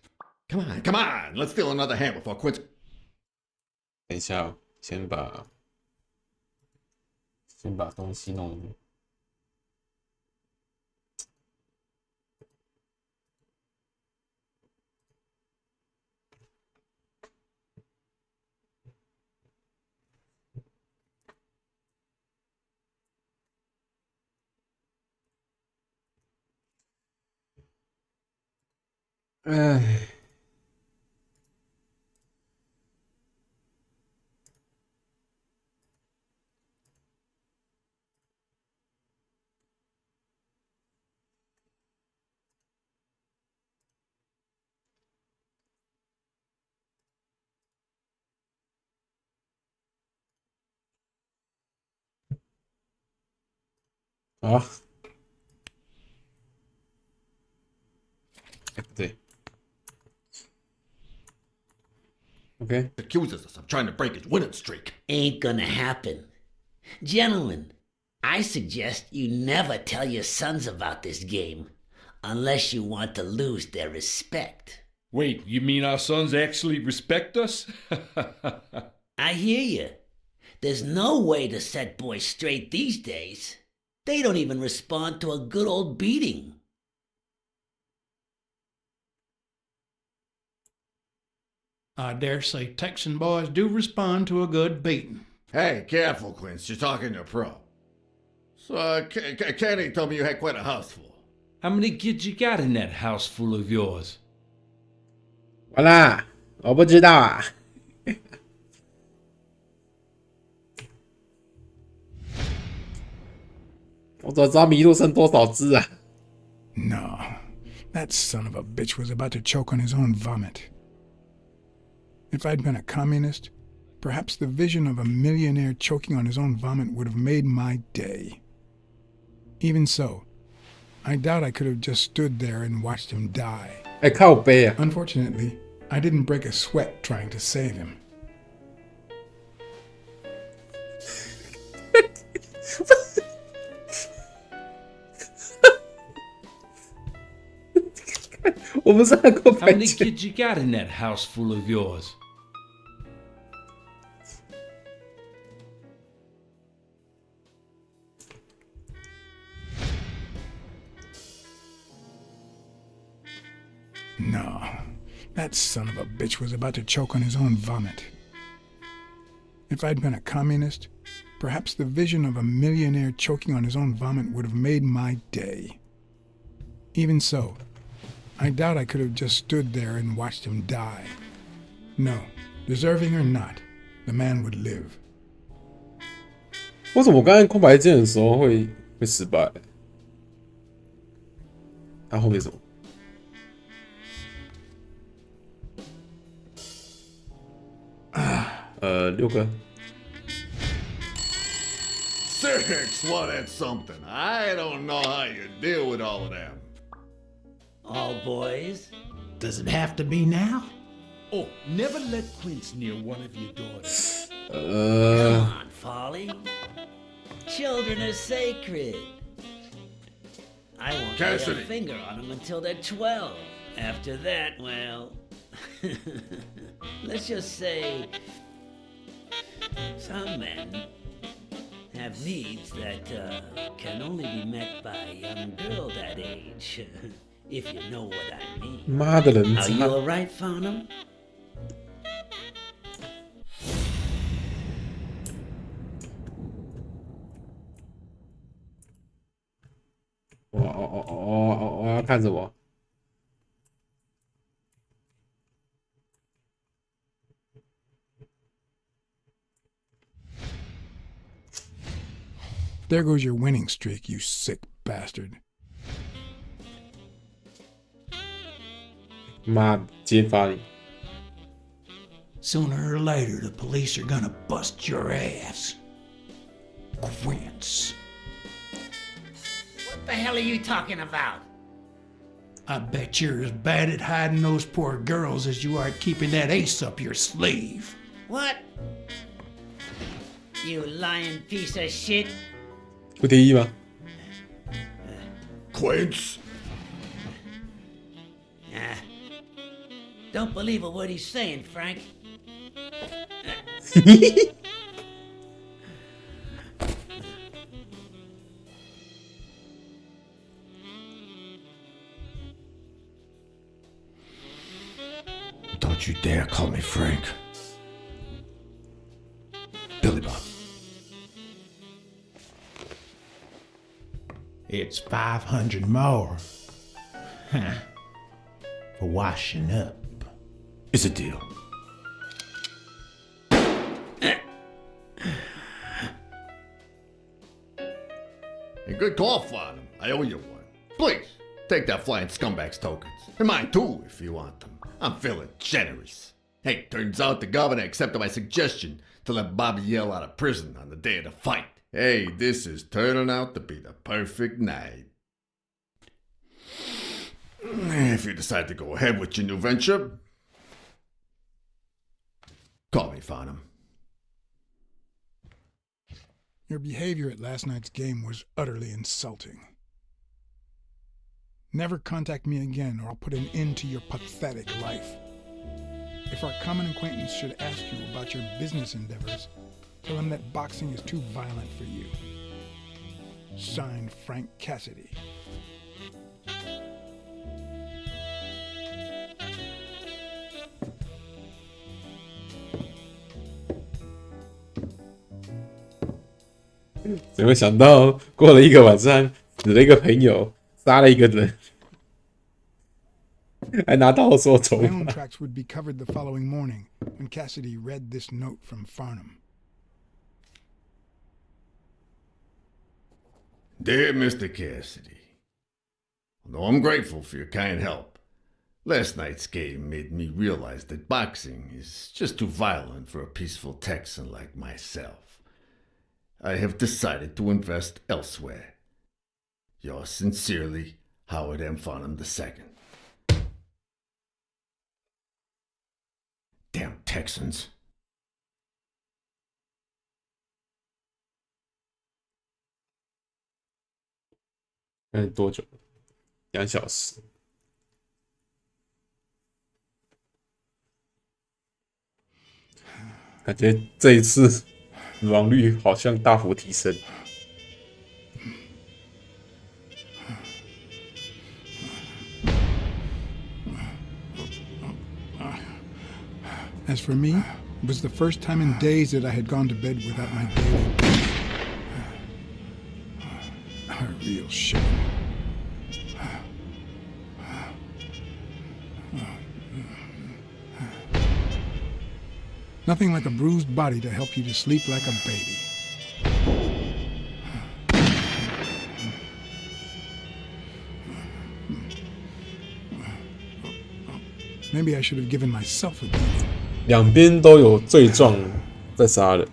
Come on, let's steal another hand before Quince. 等一下哦，先把东西弄。唉。啊，哎，不对 ，OK。 Accuses us of trying to break his winning streak. Ain't gonna happen. Gentlemen, I suggest you never tell your sons about this game, unless you want to lose their respect. Wait, you mean our sons actually respect us? I hear you. There's no way to set boys straight these days. They don't even respond to a good old beating. I dare say Texan boys do respond to a good beating. Hey, careful, Quince. You're talking to a pro. So, Kenny told me you had quite a house full. How many kids you got in that house full of yours? 完啦，我不知道啊。我怎么知道麋鹿剩多少只啊？ No, that son of a bitch was about to choke on his own vomit. If I'd been a communist, perhaps the vision of a millionaire choking on his own vomit would have made my day. Even so, I doubt I could have just stood there and watched him die. 哎，靠背啊！ Unfortunately, I didn't break a sweat trying to save him. 我不是很够 How many kids you got in that house full of yours? No, that son of a bitch was about to choke on his own vomit. If I'd been a communist, perhaps the vision of a millionaire choking on his own vomit would have made my day. Even so, I doubt I could have just stood there and watched him die. No, deserving or not, the man would live. 为什么我刚按空白键的时候会失败？它后面什么？ 6个。 6, well, that's something. I don't know how you deal with all of them. All boys? Does it have to be now? Oh, never let Quince near one of your daughters. Come on, Folly. Children are sacred. I won't lay a Cassidy. finger on them until they're 12. After that, well, let's just say some men have needs that can only be met by a young girl that age, if you know what I mean. 妈的人 Are you 渣！ alright, Farnham? 我要看什么？ There goes your winning streak, you sick bastard. 妈，揭发你！ Sooner or later, the police are gonna bust your ass. Quince. What the hell are you talking about? I bet you're as bad at hiding those poor girls as you are at keeping that ace up your sleeve. What? You lying piece of shit. 不提议吗？ Quince? Don't believe a word he's saying, Frank. Don't you dare call me Frank. Billy Bob. It's 500 more. Huh. For washing up. It's a deal. A good call, Farnham. I owe you one. Please, take that flying scumbag's tokens. And mine too, if you want them. I'm feeling generous. Hey, turns out the governor accepted my suggestion to let Bobby yell out of prison on the day of the fight. Hey, this is turning out to be the perfect night. If you decide to go ahead with your new venture, call me, Farnham. Your behavior at last night's game was utterly insulting. Never contact me again or I'll put an end to your pathetic life. If our common acquaintance should ask you about your business endeavors, tell him that boxing is too violent for you. Signed, Frank Cassidy. "怎么想到过了一个晚上，死了一个朋友，杀了一个人，还拿到说筹 My own 码？ tracks would be covered the following morning when Cassidy read this note from Farnham. Dear Mr. Cassidy, although I'm grateful for your kind help, last night's game made me realize that boxing is just too violent for a peaceful Texan like myself. I have decided to invest elsewhere. Yours sincerely, Howard M. Farnham II. Damn Texans. 看多久？2小时。感觉这一次死亡率好像大幅提升。As for me, it was the first time in days that I had gone to bed without my daily. A real shame. Nothing like a bruised body to help you to sleep like a baby. Maybe I should have given myself a beating. 两边都有罪状在杀人。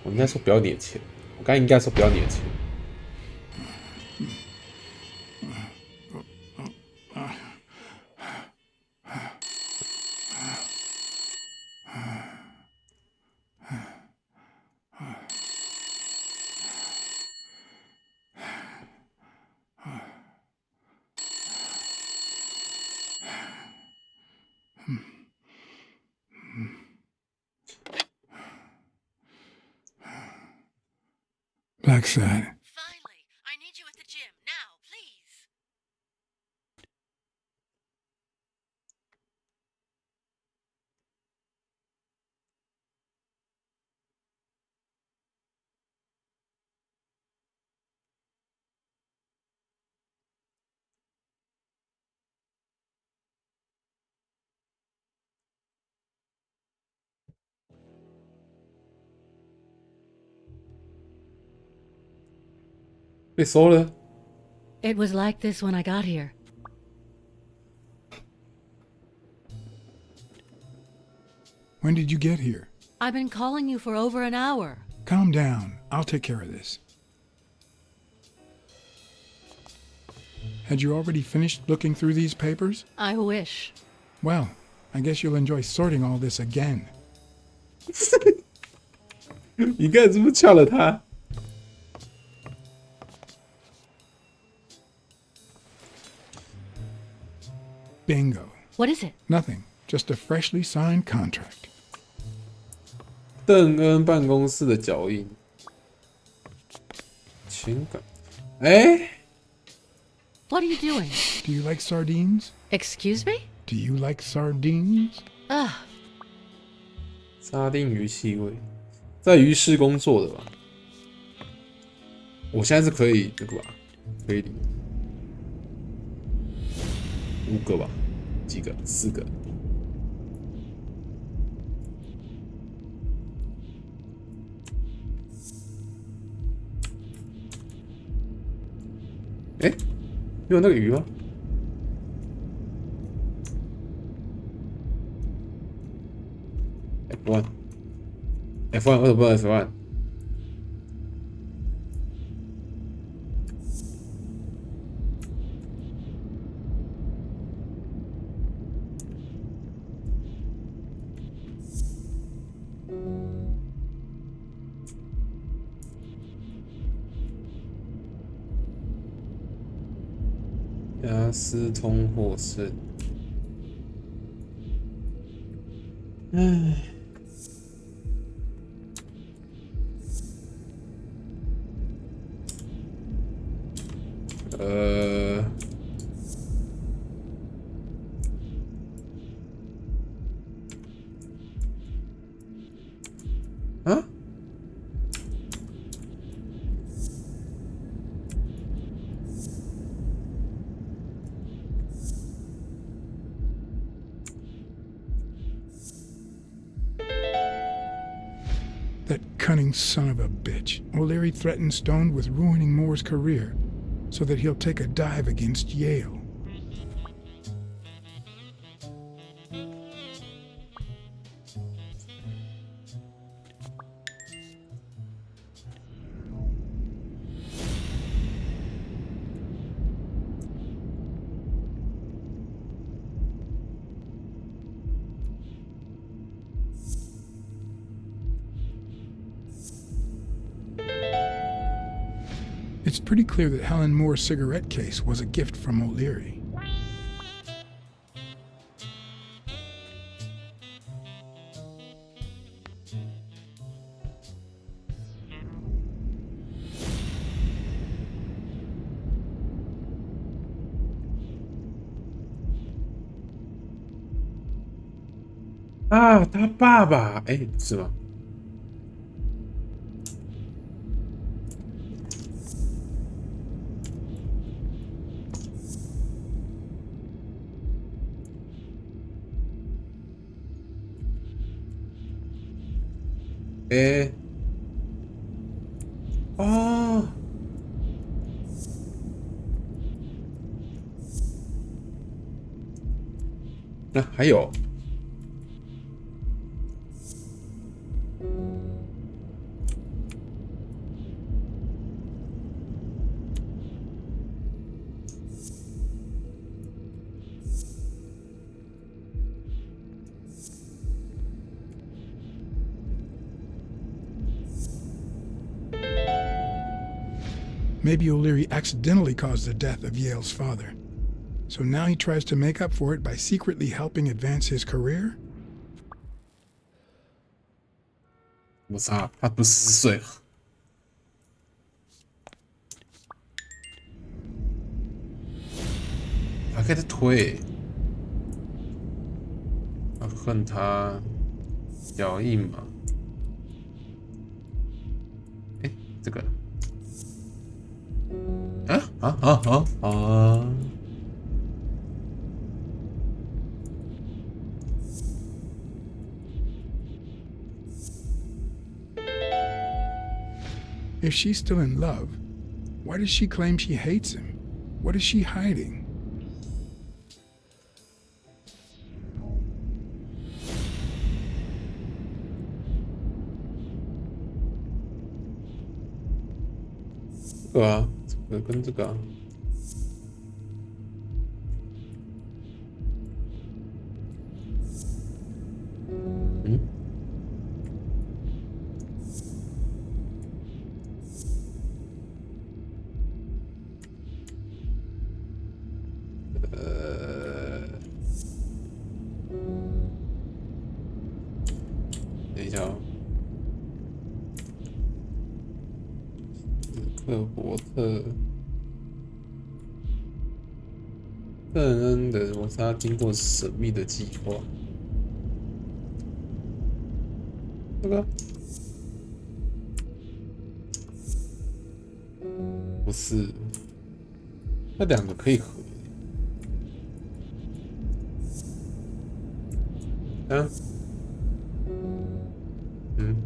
我应该说不要撵钱，我刚才应该说不要撵钱。BLACKSAD. Finally, I need you at the gym now, please. It was like this when I got here. When did you get here? I've been calling you for over an hour. Calm down. I'll take care of this. Had you already finished looking through these papers? I wish. Well, I guess you'll enjoy sorting all this again. 你干什么呛了他？ Bingo. What is it? Nothing. Just a freshly signed contract. 邓恩办公室的脚印，情感，哎 What are you doing? Do you like sardines? Excuse me? Do you like sardines? 沙丁鱼气味，在鱼市工作的吧？我现在是可以那个吧？推理5个吧？几个？4个。哎，没有那个鱼吗？F1，F1 为什么不能 F1？雅思通获胜，唉，啊？ That cunning son of a bitch. O'Leary threatened Stone with ruining Moore's career so that he'll take a dive against Yale. It's pretty clear that Helen Moore's cigarette case was a gift from O'Leary. Ah, 他爸爸，哎，是吗？哎，哦，那还有。Maybe O'Leary accidentally caused the death of Yale's father. So now he tries to make up for it by secretly helping advance his career? 我操，他不10岁了。还可以再推。要恨他脚印嘛？哎，这个。啊！ If she's still in love, why does she claim she hates him? What is she hiding? 아, 这个跟这个啊。嗯。等一下哦。克伯特。 邓恩的摩擦经过神秘的计划，这个不是，那两个可以合。啊，嗯。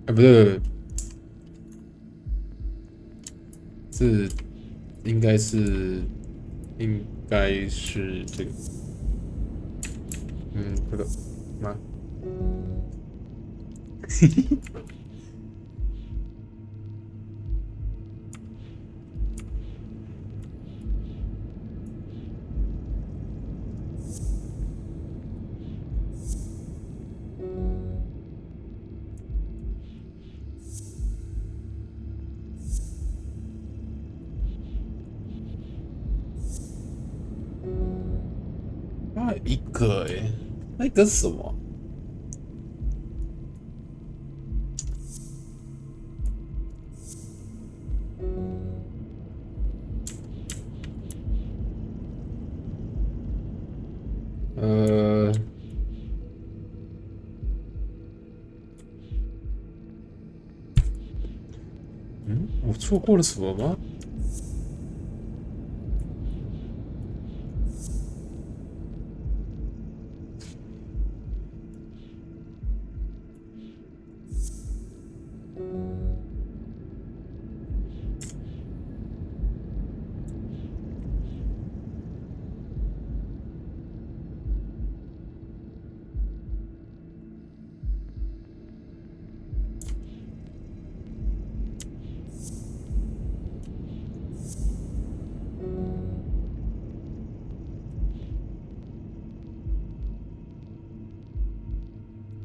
哎，不对，是应该是这个，这个吗？嘿嘿。一个哎，那个是什么？我错过了什么吗？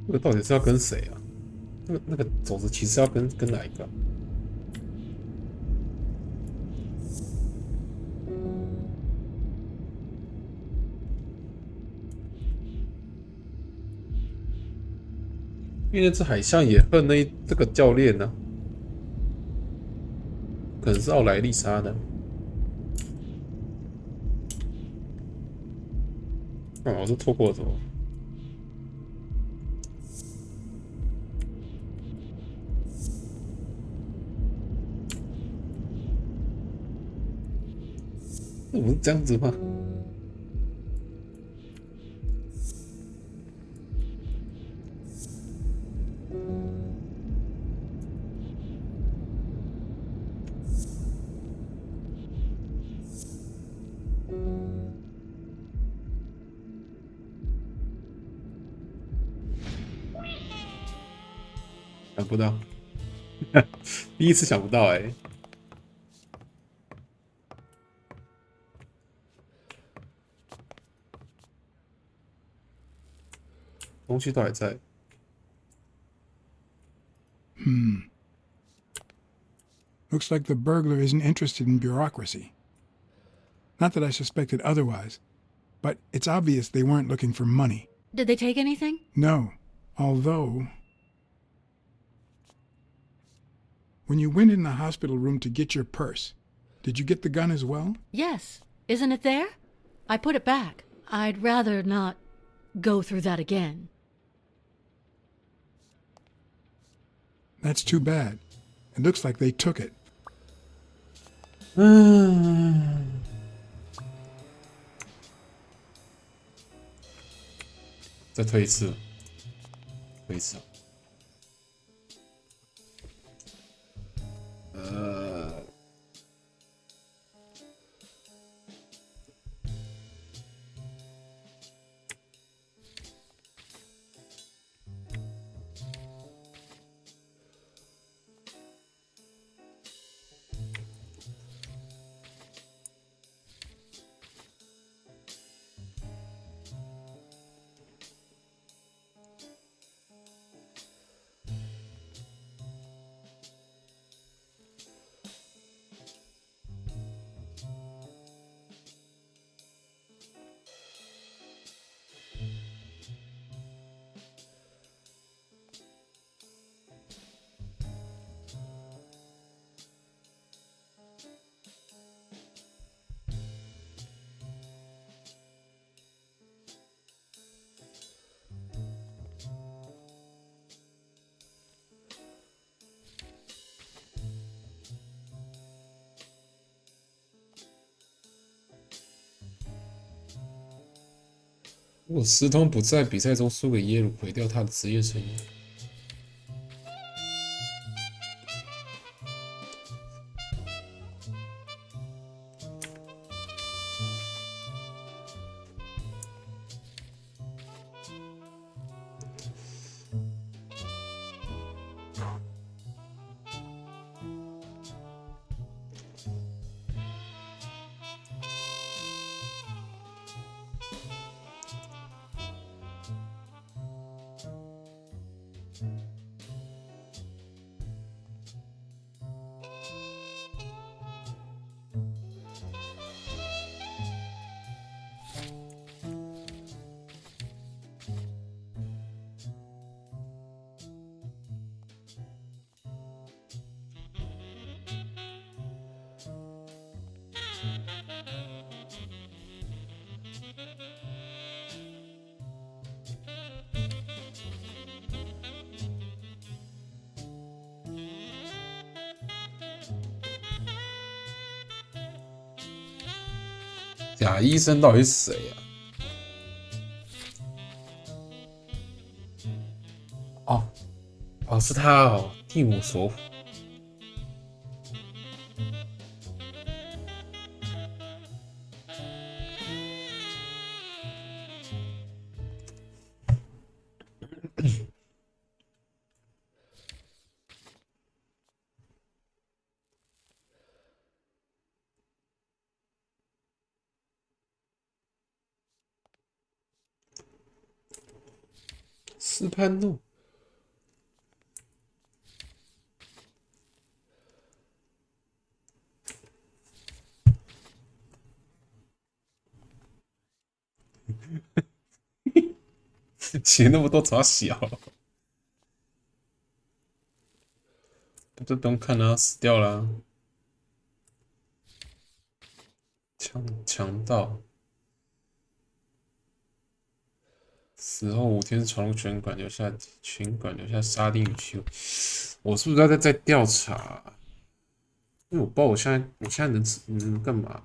那个到底是要跟谁啊？那个种子其实要跟哪一个啊？因为那只海象也恨这个教练呢、可能是奥莱丽莎的。啊，我是错过了什么？我是这样子吗？想不到，第一次想不到哎、欸。东西都还在。Looks like the burglar isn't interested in bureaucracy. Not that I suspected otherwise, but it's obvious they weren't looking for money. Did they take anything? No, although... When you went in the hospital room to get your purse, did you get the gun as well? Yes. Isn't it there? I put it back. I'd rather not go through that again. That's too bad. It looks like they took it. 再推一次，推一次。如果斯通不在比赛中输给耶鲁，毁掉他的职业生涯。假医生到底是谁啊？哦，是他哦，蒂姆索普。斯潘诺。写那么多咋小？这不用看啊，死掉了啊。强盗，死后5天闯入拳馆，留下沙丁鱼气味。我是不是要再调查？因为我不知道我现在能干嘛？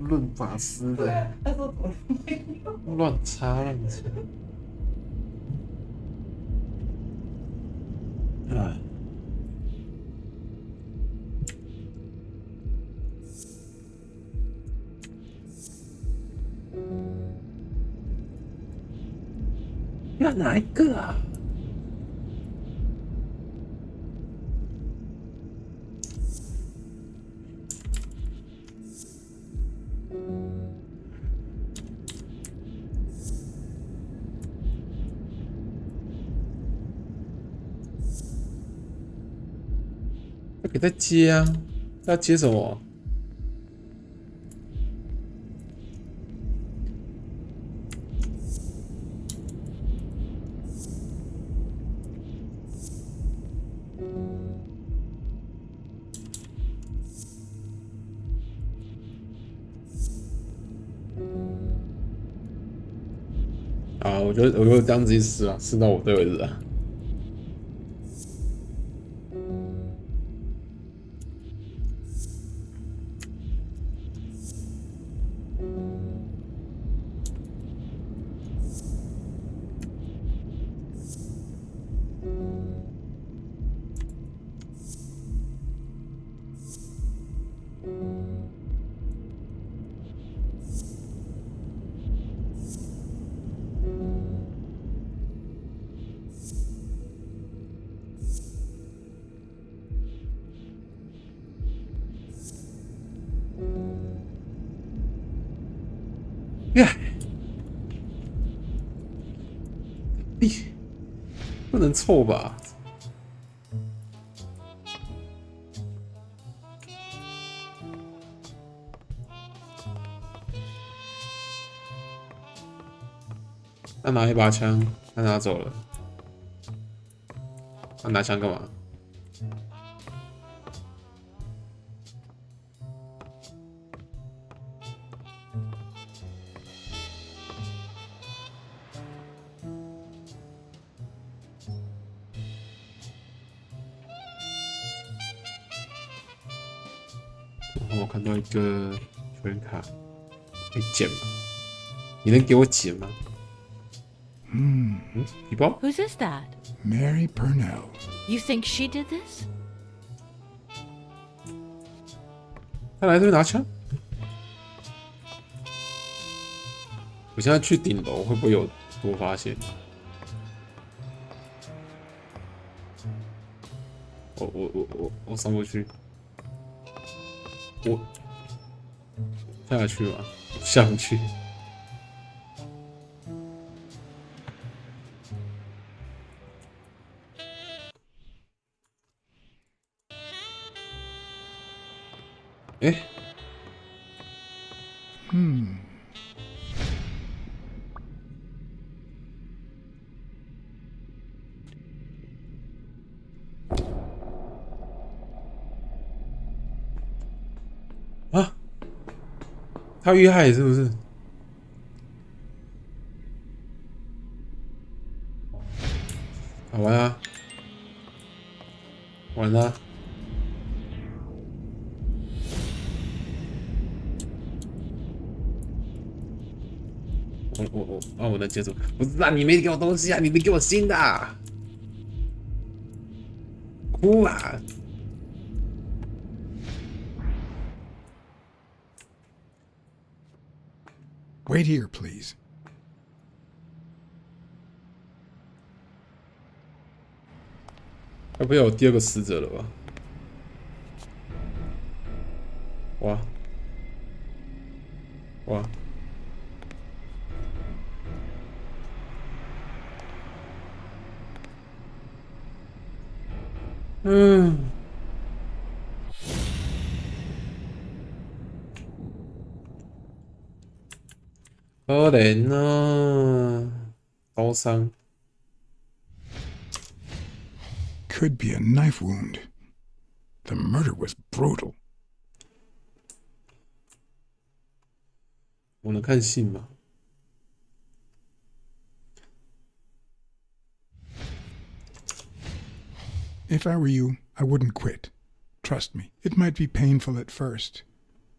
论法师的，乱插。要哪一个啊？给他接啊！要接什么？啊，我觉得这样子一试啊，试到我队为止啊。不能凑吧？他拿一把枪，他拿走了。他拿枪干嘛？我看到一个球员卡，可以捡吗？你能给我捡吗？皮包 Whose is that? Mary Purnell. You think she did this? 他来这边拿枪。我现在去顶楼会不会有多发现？我上不去。我下得去吗？下不去。哎，啊，他遇害是不是？好玩啊，完了。我能接住，不是啊，你没给我东西啊，你没给我新的、啊，哭啊！ Wait here, please. 该不会有第二个死者了吧？哇哇！嗯，可怜啊，刀伤。 Could be a knife wound. The murder was brutal. 我能看信吗？ If I were you, I wouldn't quit. Trust me, it might be painful at first,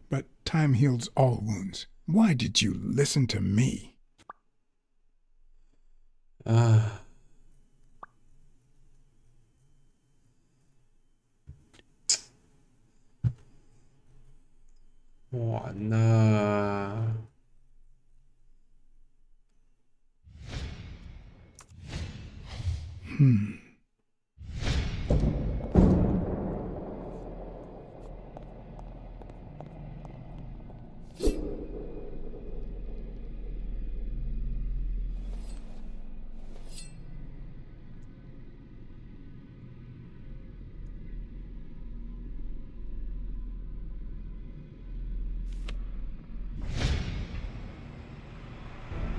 but time heals all wounds. Why did you listen to me? 啊，完了。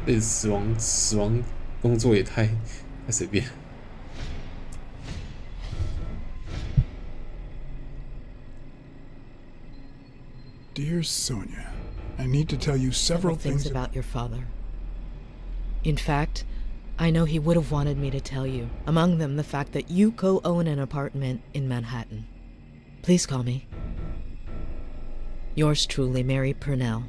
这死亡工作也太随便。 Dear Sonia, I need to tell you several things about your father. In fact, I know he would have wanted me to tell you, among them the fact that you co-own an apartment in Manhattan. Please call me. Yours truly, Mary Purnell.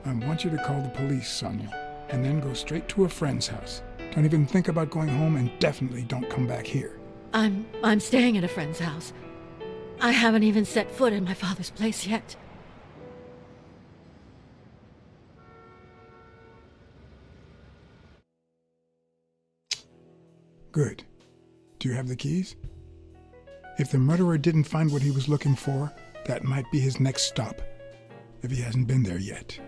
I want you to call the police, Sonia, and then go straight to a friend's house. Don't even think about going home, and definitely don't come back here. I'm staying at a friend's house. I haven't even set foot in my father's place yet. Good. Do you have the keys? If the murderer didn't find what he was looking for, that might be his next stop, if he hasn't been there yet.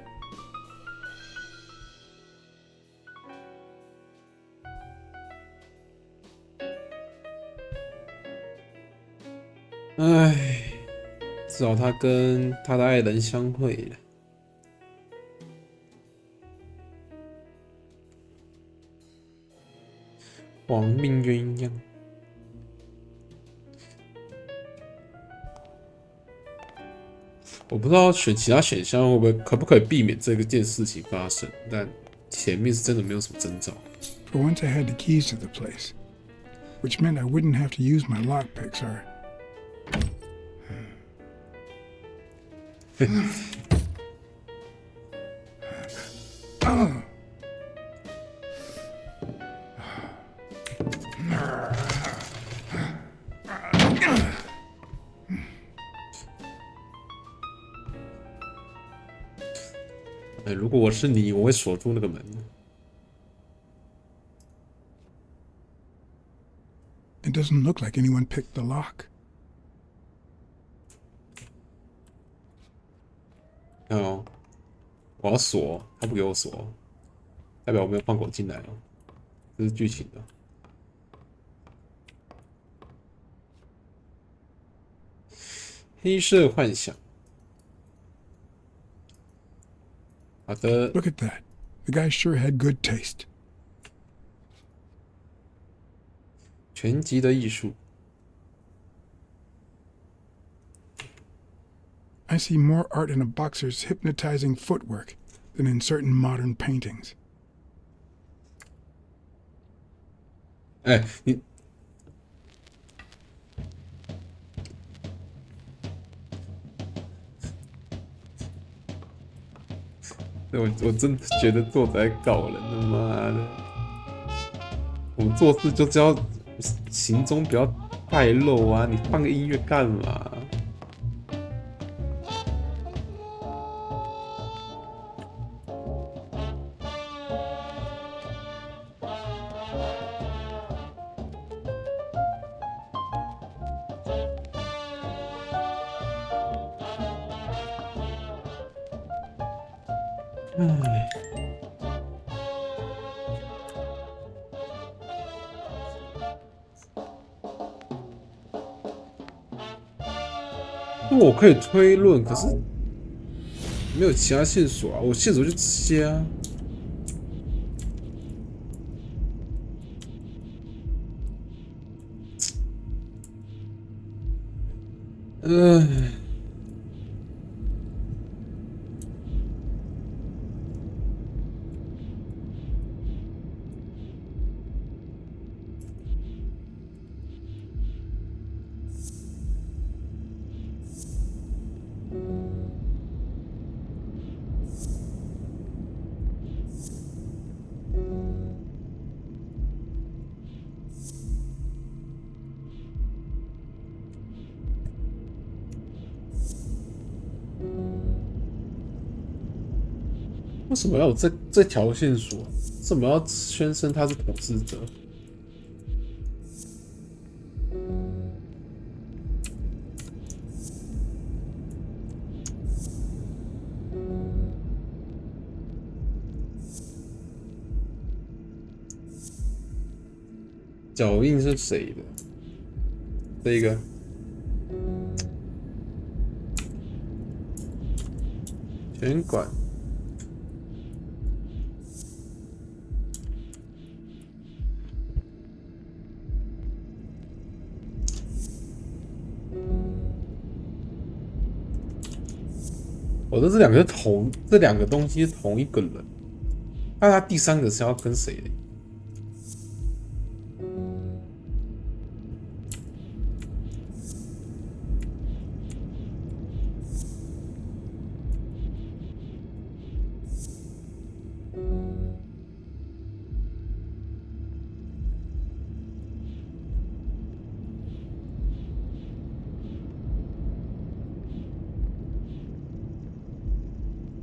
唉，至少他跟他的爱人相会了。亡命鸳鸯。我不知道选其他选项可不可以避免这件事情发生，但前面是真的没有什么征兆。For once I had the keys to the place, which meant I wouldn't have to use my lockpicks or... 如果我是你，我会锁住那个门。It doesn't look like anyone picked the lock. 看哦，我要锁，他不给我锁，代表我没有放狗进来哦。这是剧情的。黑色幻想。好的。Look at that. The guy sure had good taste. 拳击的艺术。I see more art in a boxer's hypnotizing footwork than in certain modern paintings. 哎，你我真的觉得作者在搞人，他妈的！我们做事就是要行踪不要败露啊！你放个音乐干嘛？唉。我可以推论，可是没有其他线索啊！我线索就这些啊。为什么要有这条线索？为什么要宣称他是统治者？脚印是谁的？这一个。拳馆。我的这两个东西是同一个人，那他第三个是要跟谁的？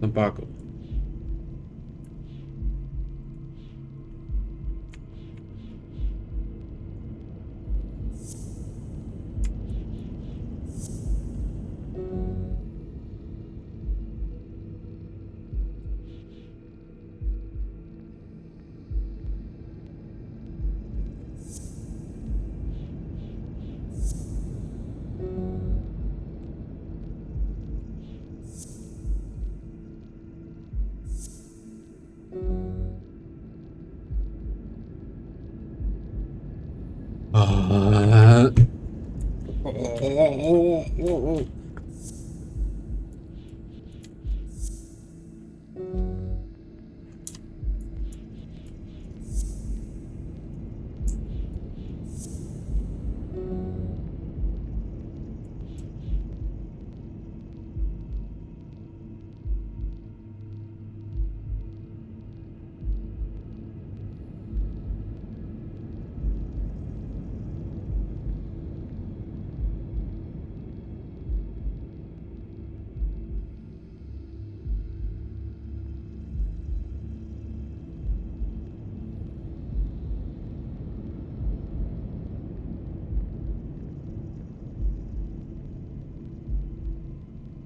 那8个。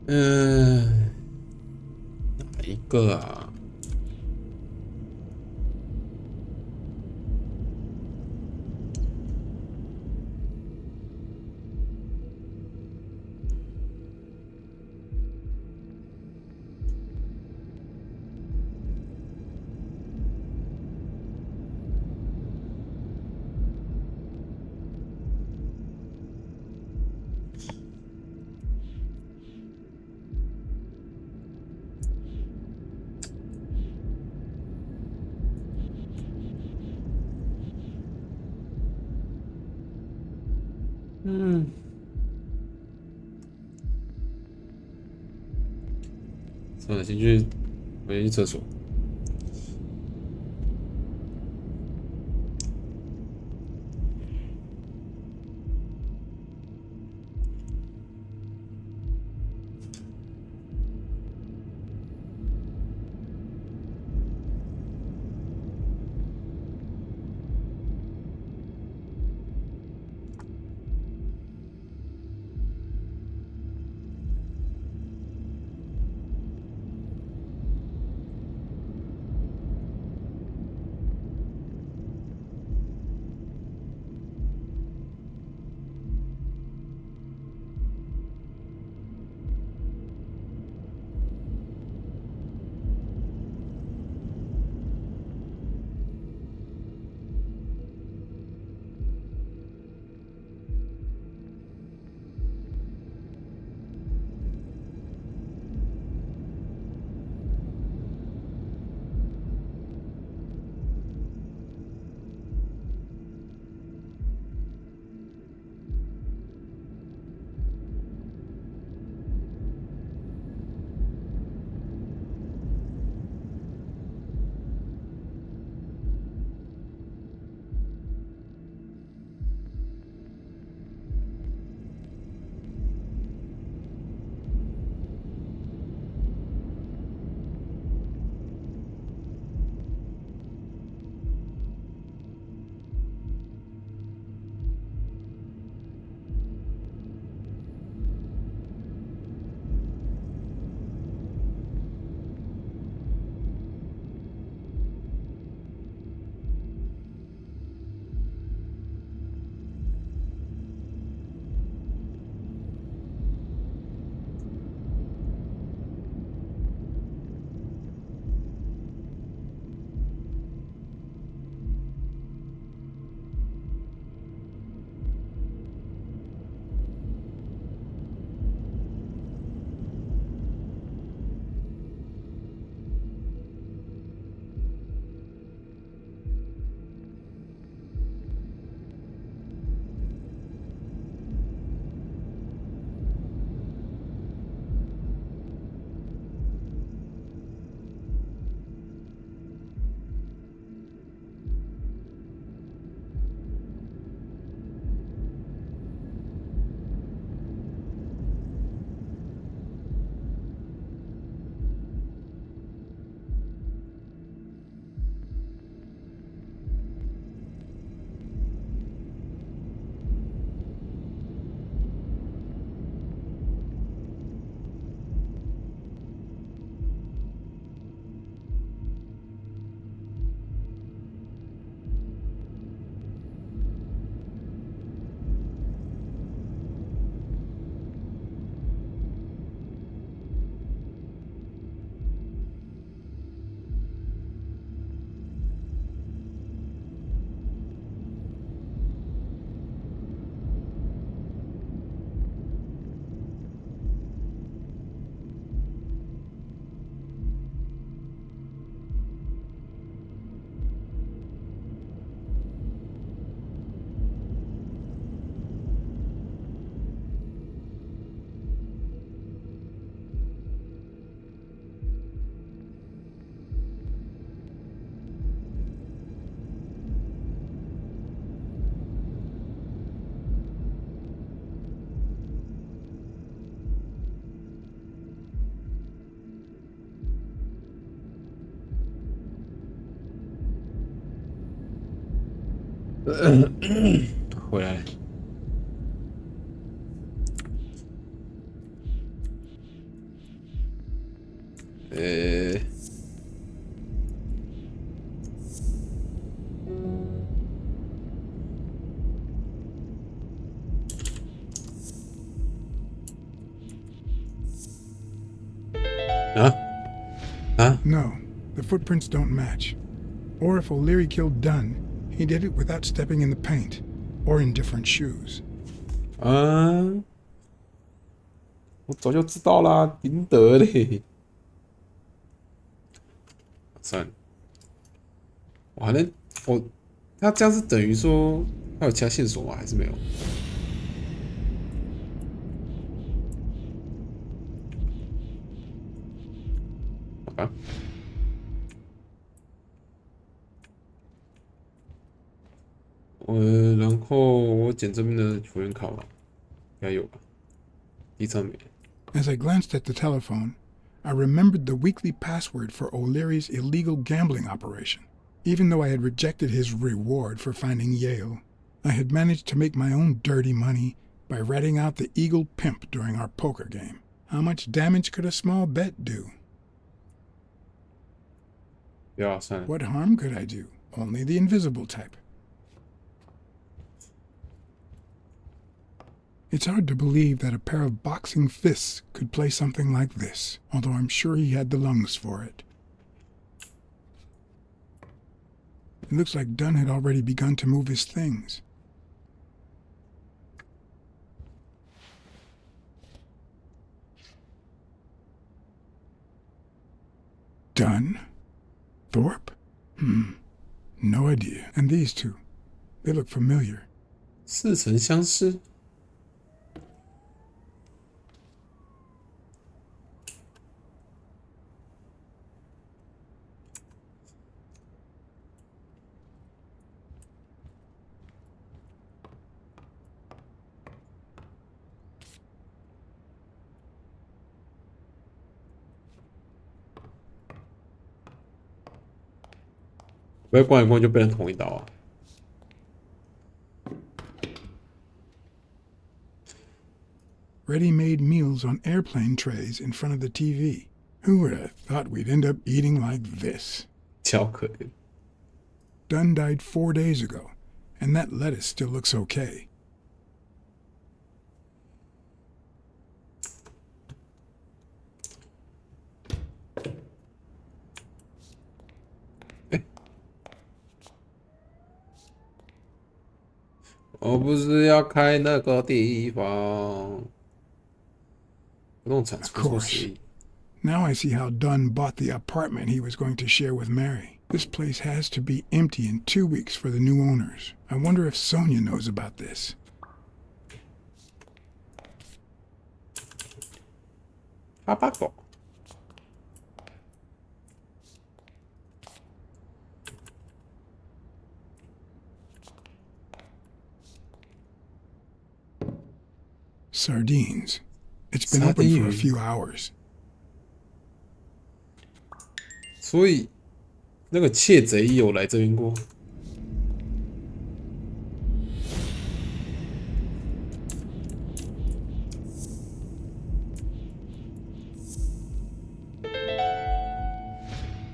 哪一个啊？算了，我先去厕所。回来了。No, the footprints don't match. Or if O'Leary killed Dunn, he did it without stepping in the paint, or in different shoes. 我早就知道啦，林德嘞。算了，他这样是等于说还有其他线索吗？还是没有？好吧。然后我捡这边的球员卡吧，应该有吧？第三名。As I glanced at the telephone, I remembered the weekly password for O'Leary's illegal gambling operation. Even though I had rejected his reward for finding Yale, I had managed to make my own dirty money by ratting out the Eagle Pimp during our poker game. How much damage could a small bet do? Yeah, son. What harm could I do? Only the invisible type. It's hard to believe that a pair of boxing fists could play something like this, although I'm sure he had the lungs for it. It looks like Dunn had already begun to move his things. Dunn? Thorpe? No idea. And these two, they look familiar. 似曾相识。不要逛一逛就被人捅一刀啊！ Ready-made meals on airplane trays in front of the TV. Who would have thought we'd end up eating like this? 超可怜。 Dunn died 4 days ago, and that lettuce still looks okay. Eh. 我不是要开那个地方。不动产 Of course. Now I see how Dunn bought the apartment he was going to share with Mary. This place has to be empty in 2 weeks for the new owners. I wonder if Sonia knows about this. Papago. Sardines. It's been open for a few hours. 所以那个窃贼有来这边过。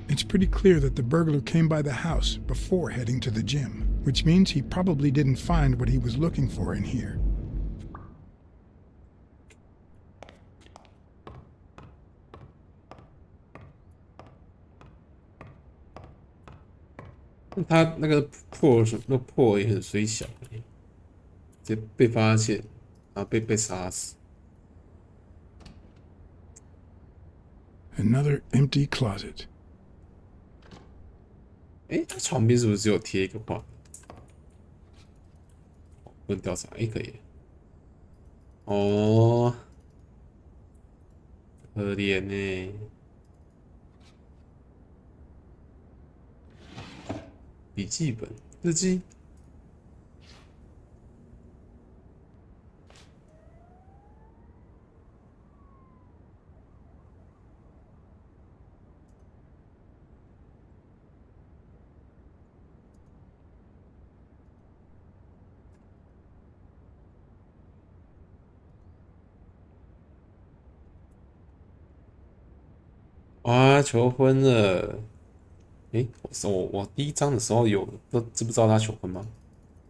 It's pretty clear that the burglar came by the house before heading to the gym, which means he probably didn't find what he was looking for in here. 他那个破也很水小，直接被发现，然后被杀死。Another empty closet. 他床边是不是只有贴一个画？不能调查，可以。哦，可怜呢。笔记本、日记。哇，求婚了！诶，我第一章的时候有知不知道他求婚吗？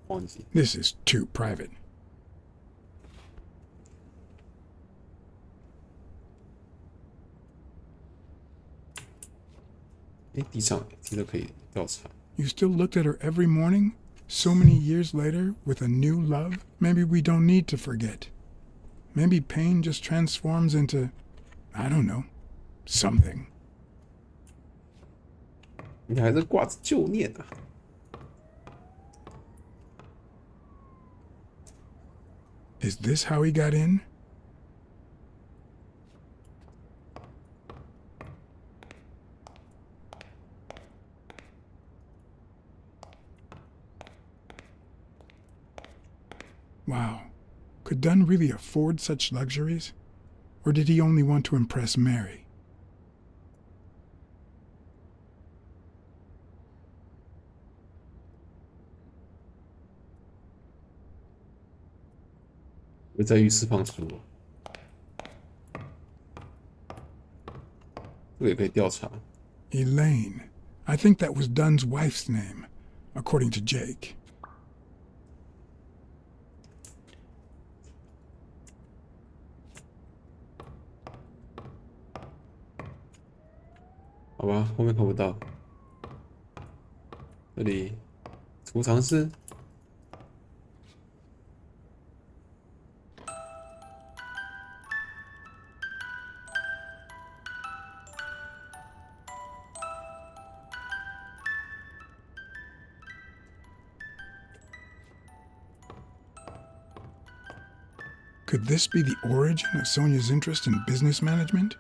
忘记。This is too private. 诶，地上提了可以调查。You still looked at her every morning? So many years later, with a new love? Maybe we don't need to forget. Maybe pain just transforms into, I don't know, something. 你还是挂着旧念啊！ Is this how he got in? Wow. Could Dunn really afford such luxuries? Or did he only want to impress Mary? 会在浴室放出，这个也可以调查。 Elaine. I think that was Dunn's wife's name, according to Jake. 好吧，后面看不到。这里，储藏室。 Could this be the origin of Sonia's interest in business management?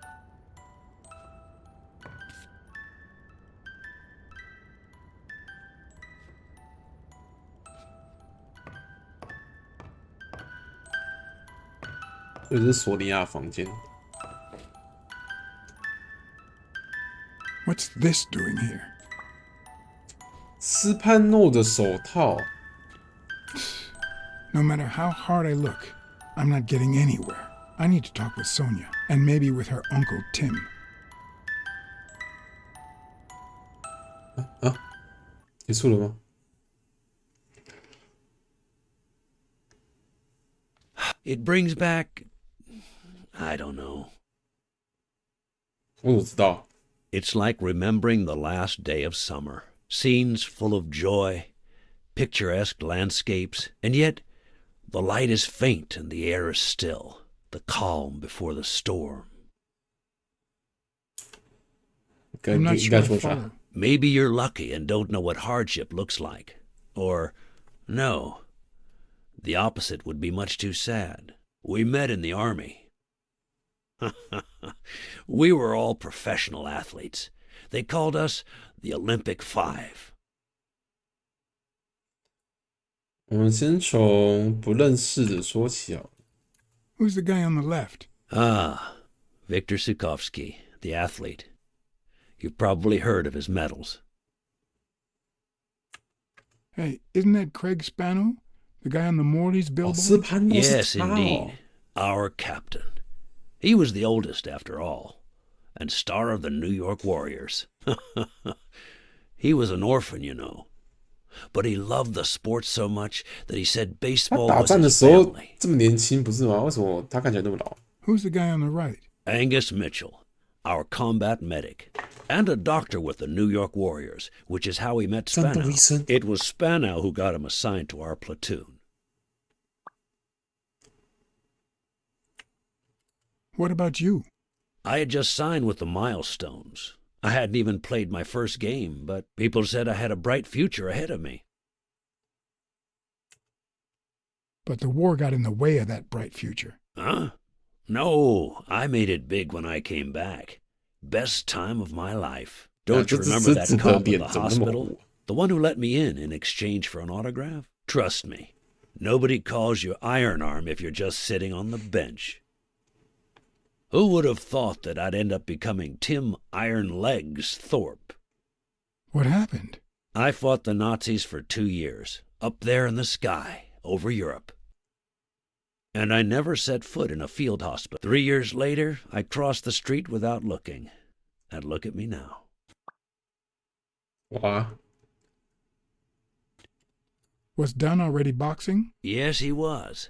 What's this doing here? 斯潘诺的手套。 No matter how hard I look, I'm not getting anywhere. I need to talk with Sonia, and maybe with her uncle Tim. 结束了吗？ It brings back, I don't know. 我怎么知道？ It's like remembering the last day of summer. Scenes full of joy, picturesque landscapes, and yet the light is faint and the air is still, the calm before the storm. I'm not sure I follow. Maybe you're lucky and don't know what hardship looks like. Or, no, the opposite would be much too sad. We met in the army. We were all professional athletes. They called us the Olympic Five. 我们先从不认识的说起啊。 Who's the guy on the left? Ah, Viktor Sukovsky, the athlete. You've probably heard of his medals. Hey, isn't that Craig Spano? The guy on the Morley's billboard? Yes, indeed. Our captain. He was the oldest, after all, and star of the New York Warriors. He was an orphan, you know. But he loved the sport so much that he said baseball was his family. 这么年轻不是吗？为什么他看起来那么老？ Who's the guy on the right? Angus Mitchell, our combat medic, and a doctor with the New York Warriors, which is how he met Spano. It was Spano who got him assigned to our platoon. What about you? I had just signed with the Milestones. I hadn't even played my first game, but people said I had a bright future ahead of me. But the war got in the way of that bright future. Huh? No, I made it big when I came back. Best time of my life. Don't you remember that cop in the hospital? The one who let me in exchange for an autograph? Trust me, nobody calls you Iron Arm if you're just sitting on the bench. Who would have thought that I'd end up becoming Tim Iron Legs Thorpe? What happened? I fought the Nazis for 2 years, up there in the sky, over Europe. And I never set foot in a field hospital. 3 years later, I crossed the street without looking. And look at me now. Wow. Was Dunn already boxing? Yes, he was.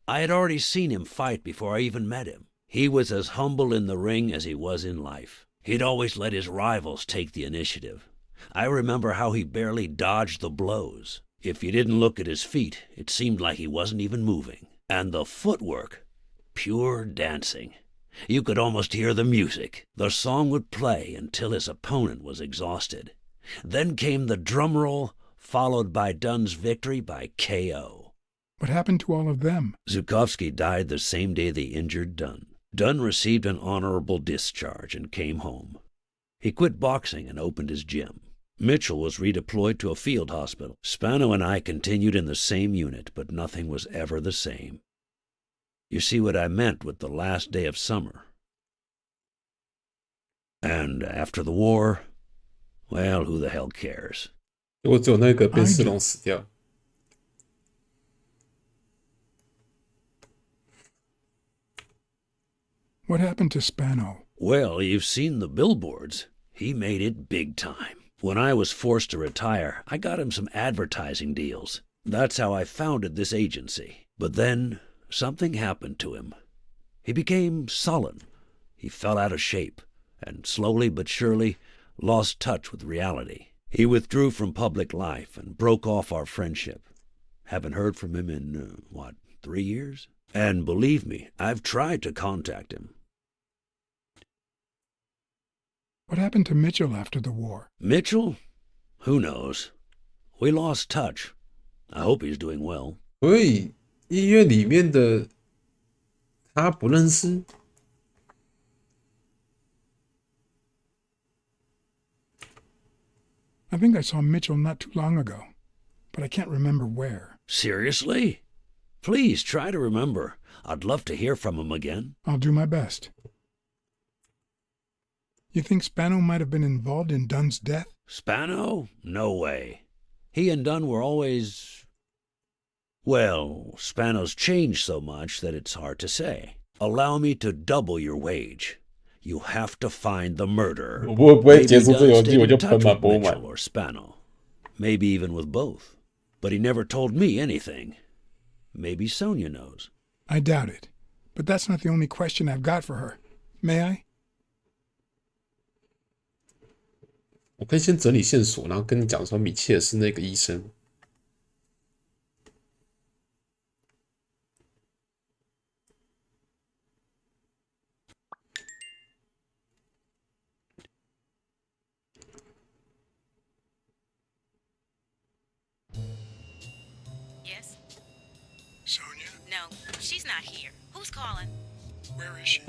I had already seen him fight before I even met him. He was as humble in the ring as he was in life. He'd always let his rivals take the initiative. I remember how he barely dodged the blows. If you didn't look at his feet, it seemed like he wasn't even moving. And the footwork, pure dancing. You could almost hear the music. The song would play until his opponent was exhausted. Then came the drum roll, followed by Dunn's victory by KO. What happened to all of them? Zhukovsky died the same day they injured Dunn. Dunn received an honorable discharge and came home. He quit boxing and opened his gym. Mitchell was redeployed to a field hospital. Spano and I continued in the same unit, but nothing was ever the same. You see what I meant with the last day of summer. And after the war, well, who the hell cares? 如果只有那个被四龙死掉。What happened to Spano? Well, you've seen the billboards. He made it big time. When I was forced to retire, I got him some advertising deals. That's how I founded this agency. But then, something happened to him. He became sullen. He fell out of shape, and slowly but surely lost touch with reality. He withdrew from public life and broke off our friendship. Haven't heard from him in, 3 years? And believe me, I've tried to contact him. What happened to Mitchell after the war? Mitchell? Who knows? We lost touch. I hope he's doing well. 所以医院里面的他不认识。I think I saw Mitchell not too long ago, but I can't remember where. Seriously? Please try to remember. I'd love to hear from him again. I'll do my best. You think Spano might have been involved in Dunn's death? Spano? No way. He and Dunn were always... Well, Spano's changed so much that it's hard to say. Allow me to double your wage. You have to find the murderer. Maybe Dunn stayed in touch with Mitchell or Spano. Maybe even with both. But he never told me anything. Maybe Sonia knows. I doubt it. But that's not the only question I've got for her. May I? 我可以先整理线索，然后跟你讲说米切尔是那个医生。Yes? Sonia? No, she's not here. Who's calling? Where is she?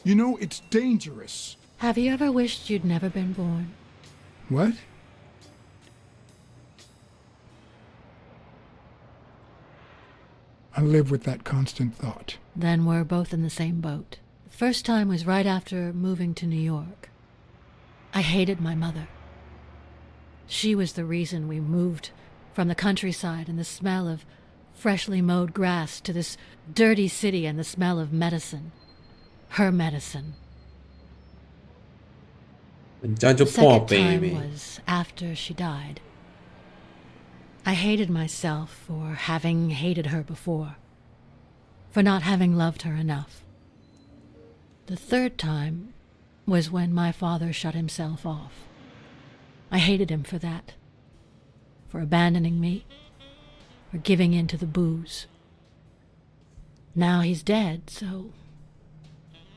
You know, it's dangerous. Have you ever wished you'd never been born? What? I live with that constant thought. Then we're both in the same boat. The first time was right after moving to New York. I hated my mother. She was the reason we moved from the countryside and the smell of freshly mowed grass to this dirty city and the smell of medicine. Her medicine. The second time was after she died. I hated myself for having hated her before, for not having loved her enough. The third time was when my father shut himself off. I hated him for that, for abandoning me, for giving in to the booze. Now he's dead, so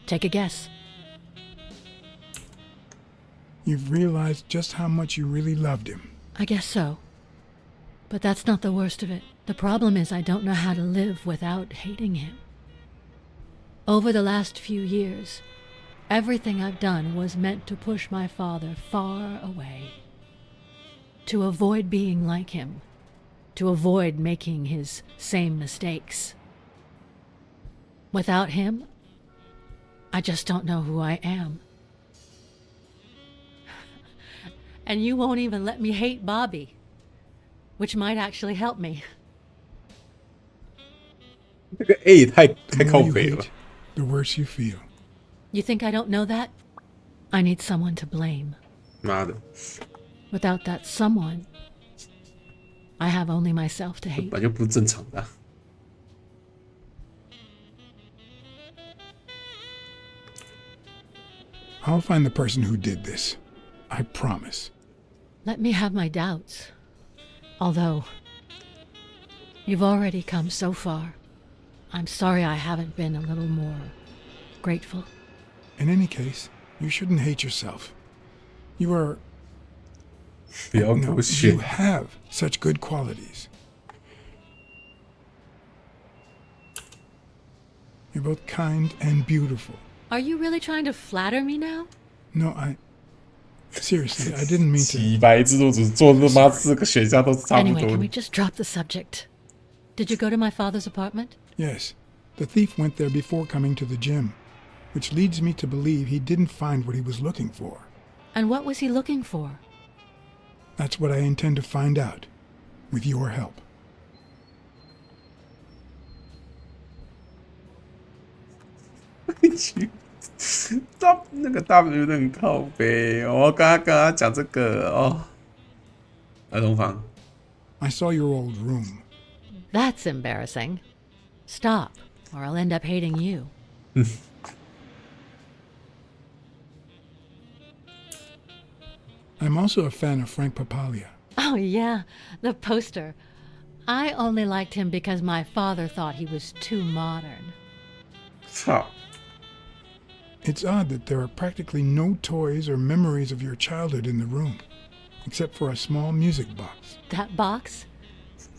take a guess. You've realized just how much you really loved him. I guess so. But that's not the worst of it. The problem is I don't know how to live without hating him. Over the last few years, Everything I've done was meant to push my father far away. To avoid being like him. To avoid making his same mistakes. Without him, I just don't know who I am. And you won't even let me hate Bobby, which might actually help me. 这个 A 太 The 靠 more you 北了。 hate, the worse you feel. You think I don't know that? I need someone to blame. 妈的， Without that someone, I have only myself to 这 hate. 本来就不是正常的啊。I'll find the person who did this. I promise. Let me have my doubts. Although, you've already come so far. I'm sorry I haven't been a little more grateful. In any case, you shouldn't hate yourself. You are... 不要 No, 狗血 you。have such good qualities. You're both kind and beautiful. Are you really trying to flatter me now? No, Seriously, I didn't mean to... 几百自助组做他妈4个选项都差不 Anyway, 多 can。we just drop the subject? Did you go to my father's apartment? Yes, the thief went there before coming to the gym, which leads me to believe he didn't find what he was looking for. And what was he looking for? That's what I intend to find out, with your help. 那个 W 有点靠北，我刚刚跟他讲这个哦。儿童房， I saw your old room. That's embarrassing. Stop, or I'll end up hating you. I'm also a fan of Frank Papalia. Oh, yeah, the poster. I only liked him because my father thought he was too modern. 操！ It's odd that there are practically no toys or memories of your childhood in the room, except for a small music box. That box?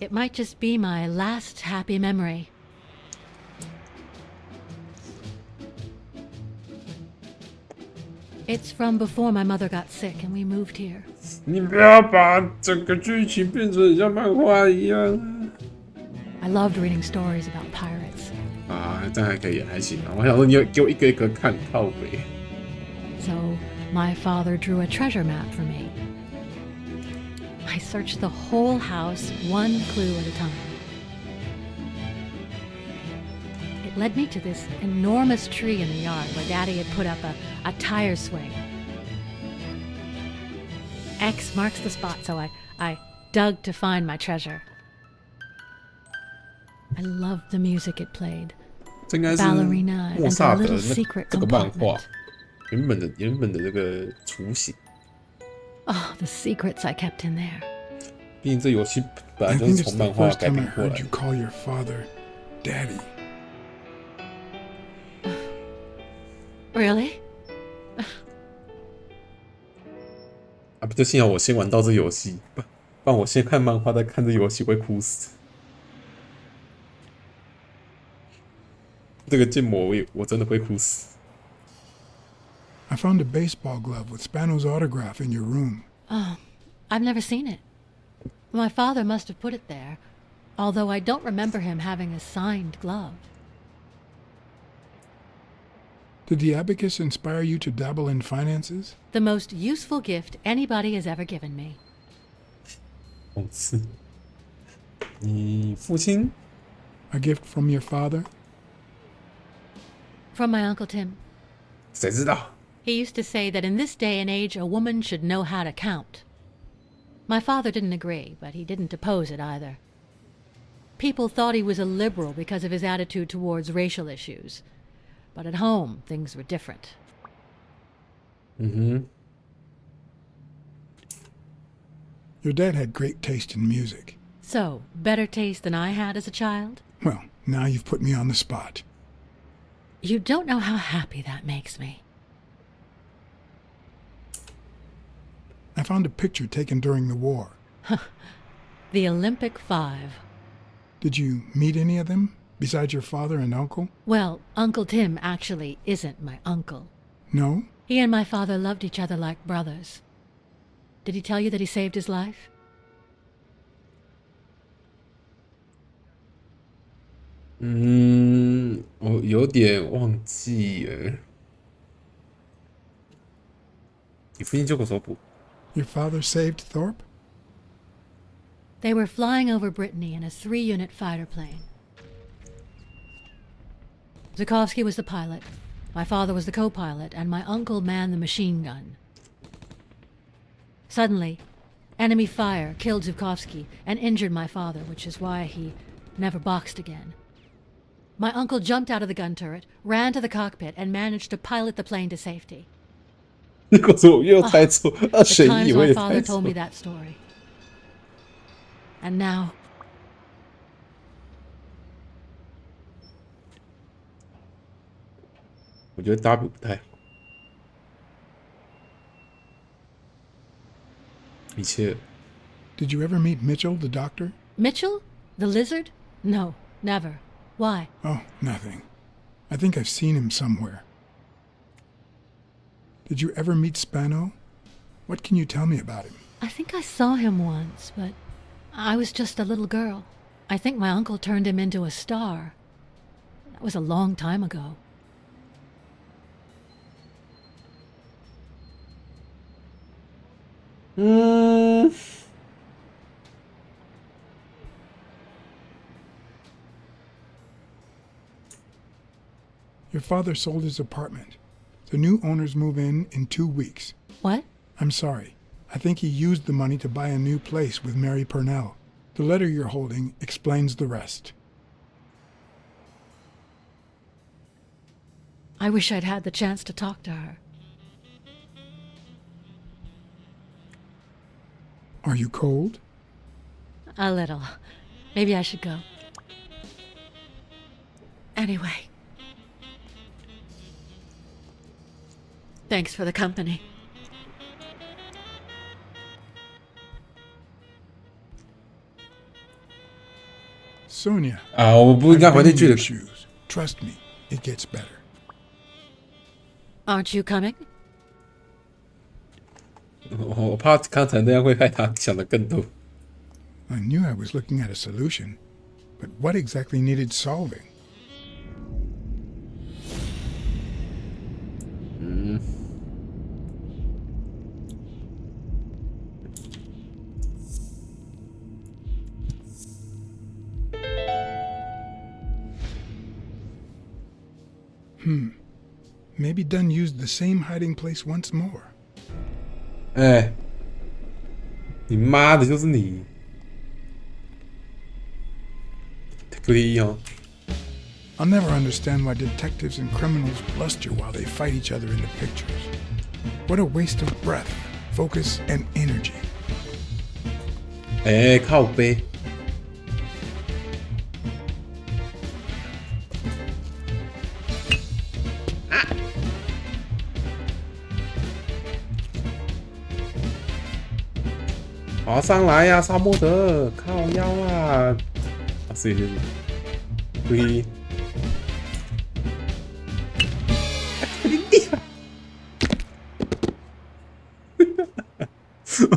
It might just be my last happy memory. It's from before my mother got sick and we moved here. 你不要把整个剧情变成很像漫画一样 I loved reading stories about pirates. 啊！这样还可以，还行啊。我想说，你要给我一个一个看，靠北。 So my father drew a treasure map for me. I searched the whole house, one clue at a time. It led me to this enormous tree in the yard where Daddy had put up a tire swing. X marks the spot, so I dug to find my treasure. I loved the music it played. 这应该是 Ballerina 莫 and 萨 the 德 little secret 这个漫画 compartment. 原本的这个雏形。 Oh, the secrets I kept in there. 毕竟这游戏本 I 来就是 think it's 从 the 漫画 first 改 time I 编过 heard 来 you 的。 call your father Daddy. Really? 啊，不就幸好我先玩到这游戏，不然我先看漫画再看这游戏会哭死。这个建模我真的会哭死。 I found a baseball glove with Spano's autograph in your room. Oh, I've never seen it. My father must have put it there, although I don't remember him having a signed glove. Did the abacus inspire you to dabble in finances? The most useful gift anybody has ever given me. 讽刺。你父亲 A gift from your father? From my Uncle Tim. 谁知道？ He used to say that in this day and age, a woman should know how to count. My father didn't agree, but he didn't oppose it either. People thought he was a liberal because of his attitude towards racial issues. But at home, things were different. Your dad had great taste in music. So, better taste than I had as a child? Well, now you've put me on the spot. You don't know how happy that makes me. I found a picture taken during the war. The Olympic Five. Did you meet any of them, besides your father and uncle? Well, Uncle Tim actually isn't my uncle. No? He and my father loved each other like brothers. Did he tell you that he saved his life? Mm, 我有点忘记了。你父亲救过手捕。Your father saved Thorpe? They were flying over Brittany in a 3-unit fighter plane. Zukovsky was the pilot, my father was the co-pilot, and my uncle manned the machine gun. Suddenly, enemy fire killed Zukovsky and injured my father, which is why he never boxed again. My uncle jumped out of the gun turret, ran to the cockpit, and managed to pilot the plane to safety. 如果说我又猜错，2选1，我 my 也 father 猜 told 错 me。that story. And now, 我觉得 W 不太好。一切。Did you ever meet Mitchell, the doctor? Mitchell? The lizard? No, never. Why? Oh, nothing. I think I've seen him somewhere. Did you ever meet Spano? What can you tell me about him? I think I saw him once, but I was just a little girl. I think my uncle turned him into a star. That was a long time ago. Your father sold his apartment. The new owners move in 2 weeks. What? I'm sorry. I think he used the money to buy a new place with Mary Purnell. The letter you're holding explains the rest. I wish I'd had the chance to talk to her. Are you cold? A little. Maybe I should go. Anyway. Thanks for the company. Sonia. 啊，我不应该回那句的。 Trust me, it gets better. Aren't you coming? 我怕刚才那样会害他想的更多。 I knew I was looking at a solution, but what exactly needed solving? 嗯。Maybe Dunn used the same hiding place once more. 哎，你妈的，就是你！故意哦。I'll never understand why detectives and criminals bluster while they fight each other in the pictures. What a waste of breath, focus, and energy. 哎，靠背。 爬上来呀、沙漠德，靠腰啊！啊，是，对。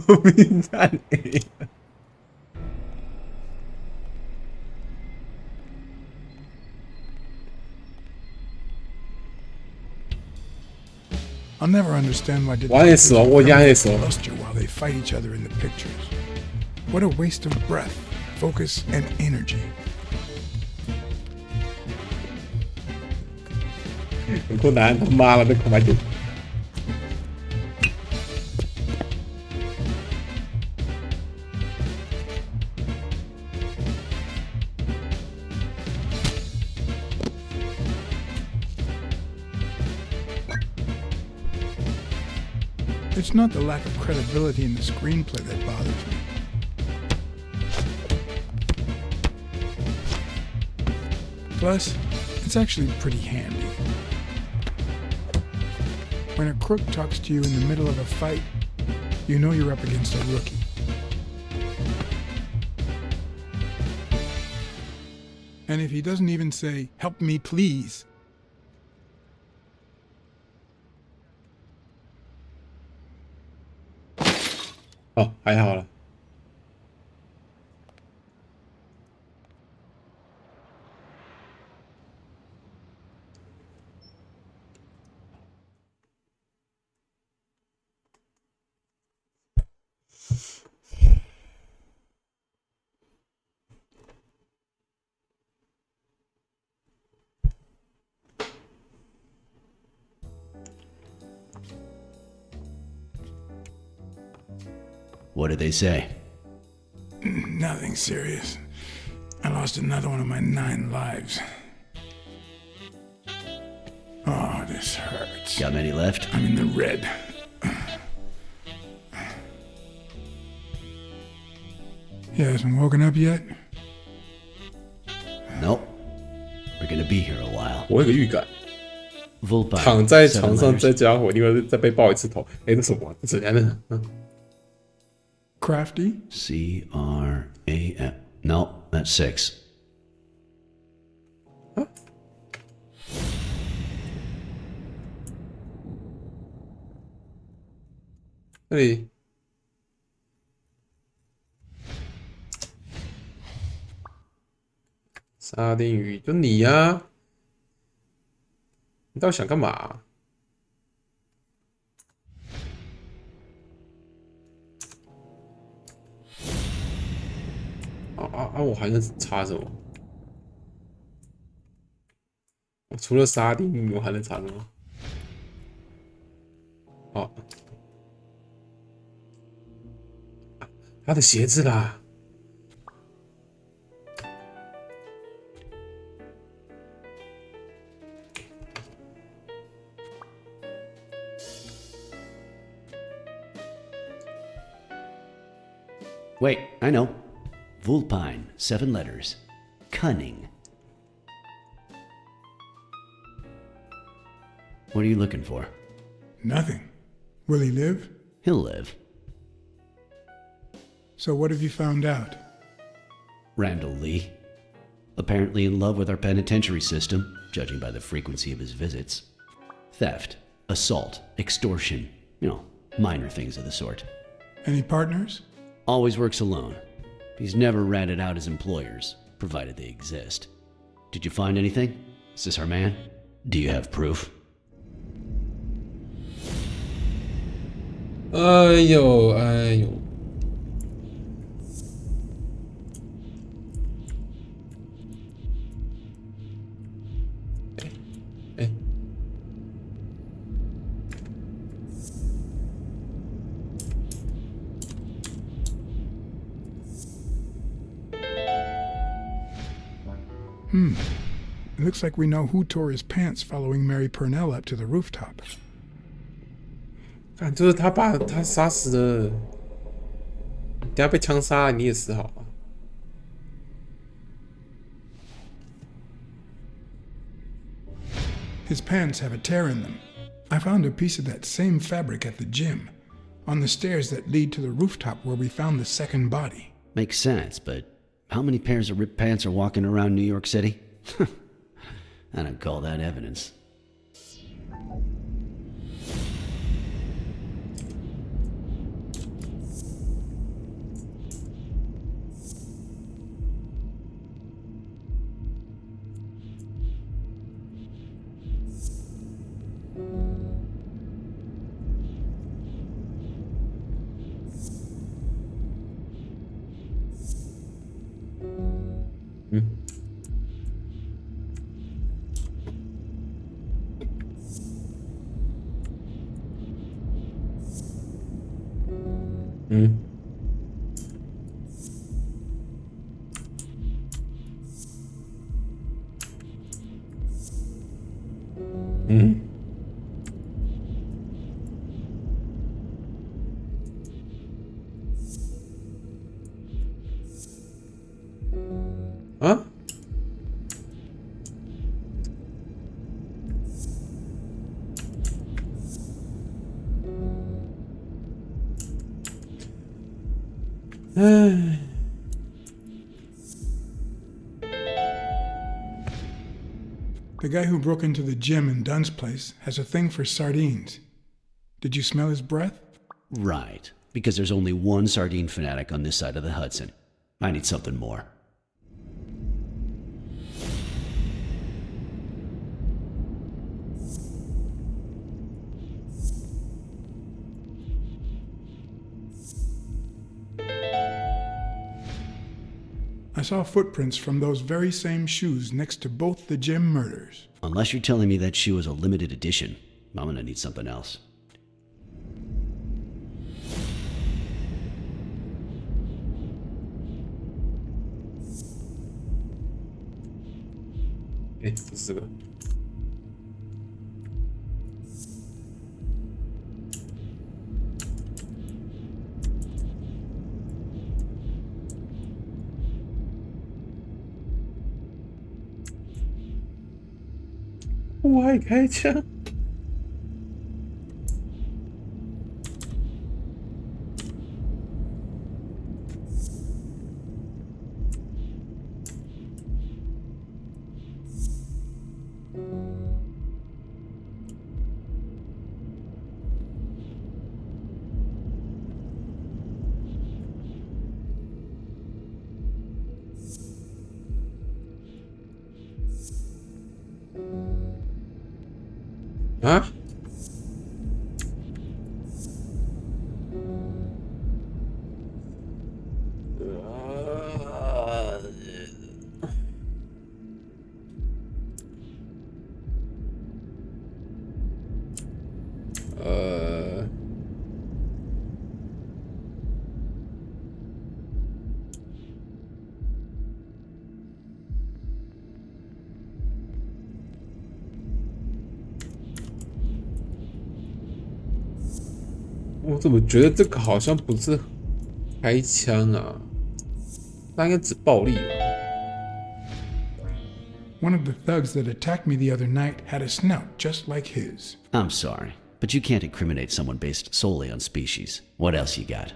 我明白你。I'll never understand why detectives and criminals bluster while they fight each other in the pictures. What a waste of breath, focus, and energy. 很困难，他妈了，那空白键。It's not the lack of credibility in the screenplay that bothers me. Plus, it's actually pretty handy. When a crook talks to you in the middle of a fight, you know you're up against a rookie. And if he doesn't even say, "Help me, please," 哦，还好了。What did they say? Nothing serious. I lost another one of my 9 lives. Oh, this hurts. Got many left? I'm in the red. You hasn't woken up yet? Nope. We're gonna be here a while. 我有个预感， Vulpine, 躺在 7床上 letters. 这家伙一定会再被爆一次头。哎，这什么？这怎样的？嗯 Crafty? C-R-A-F. No, that's 6. 这里沙丁鱼就你呀、你到底想干嘛、我还能查什么？我除了沙丁鱼，我还能查什么？哦，他的鞋子啦。Wait, I know. Vulpine, 7 letters. Cunning. What are you looking for? Nothing. Will he live? He'll live. So what have you found out? Randall Lee. Apparently in love with our penitentiary system, judging by the frequency of his visits. Theft, assault, extortion. You know, minor things of the sort. Any partners? Always works alone. He's never ratted out his employers, provided they exist. Did you find anything? Is this our man? Do you have proof? 哎呦，哎呦！哎， It looks like we know who tore his pants following Mary Purnell up to the rooftop. 看，就是他把他杀死的，等下被枪杀你也死好啊！ His pants have a tear in them. I found a piece of that same fabric at the gym, on the stairs that lead to the rooftop where we found the second body. Makes sense, but how many pairs of ripped pants are walking around New York City? I don't call that evidence. Huh? The guy who broke into the gym in Dunn's place has a thing for sardines. Did you smell his breath? Right. because there's only one sardine fanatic on this side of the Hudson. I need something more. I saw footprints from those very same shoes next to both the Jim murders. Unless you're telling me that shoe is a limited edition, I'm gonna need something else. Eh, 这是这个。户外开枪。啊？我怎么觉得这个好像不是开枪啊？那应该只暴力吧。One of the thugs that attacked me the other night had a snout just like his. I'm sorry, but you can't incriminate someone based solely on species. What else you got?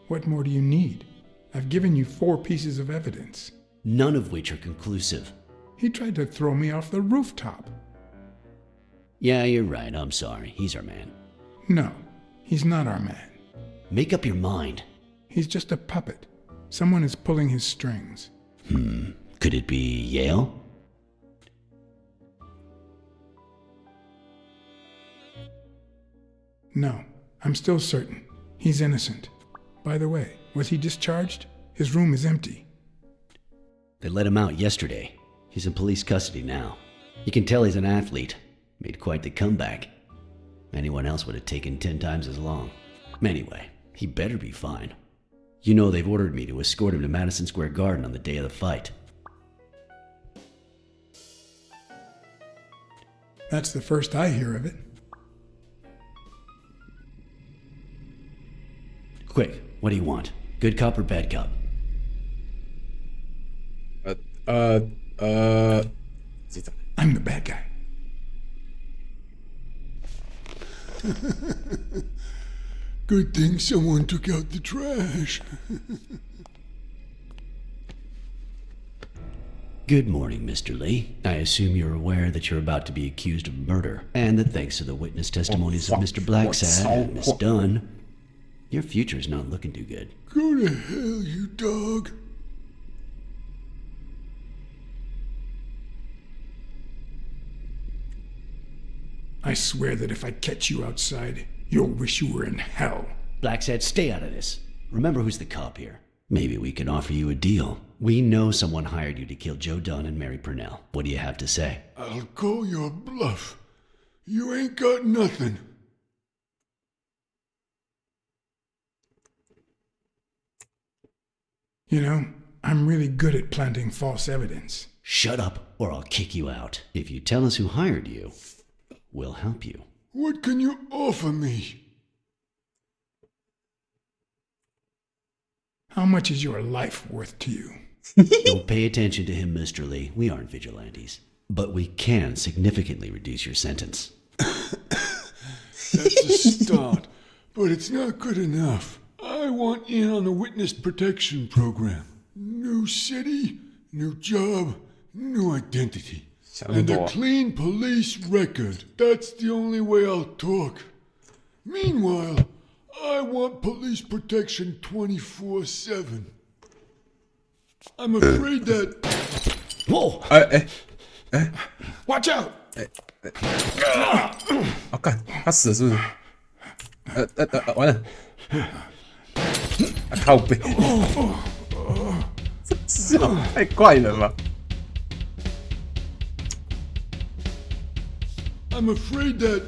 What more do you need? I've given you 4 pieces of evidence. None of which are conclusive. He tried to throw me off the rooftop. Yeah, you're right. I'm sorry. He's our man. No, he's not our man. Make up your mind. He's just a puppet. Someone is pulling his strings. Could it be Yale? No, I'm still certain. He's innocent. By the way, was he discharged? His room is empty. They let him out yesterday. He's in police custody now. You can tell he's an athlete. Made quite the comeback. Anyone else would have taken 10 times as long. Anyway, he better be fine. You know they've ordered me to escort him to Madison Square Garden on the day of the fight. That's the first I hear of it. Quick, what do you want? Good cop or bad cop? I'm the bad guy. Good thing someone took out the trash. Good morning, Mr. Lee. I assume you're aware that you're about to be accused of murder, and that thanks to the witness testimonies of Mr. BLACKSAD and Miss Dunn, your future's not looking too good. Go to hell, you dog. I swear that if I catch you outside, you'll wish you were in hell. BLACKSAD, stay out of this. Remember who's the cop here. Maybe we can offer you a deal. We know someone hired you to kill Joe Dunn and Mary Purnell. What do you have to say? I'll call your bluff. You ain't got nothing. You know, I'm really good at planting false evidence. Shut up, or I'll kick you out. If you tell us who hired you, we'll help you. What can you offer me? How much is your life worth to you? Don't pay attention to him, Mr. Lee. We aren't vigilantes. But we can significantly reduce your sentence. That's a start, but it's not good enough. I want in on the witness protection program. New city, new job, new identity. And a clean police record. That's the only way I'll talk. Meanwhile, I want police protection 24/7. I'm afraid that. Whoa! Watch out! 啊，干，他死了是不是？完了！啊，靠背，这笑太怪了吧 I'm afraid that.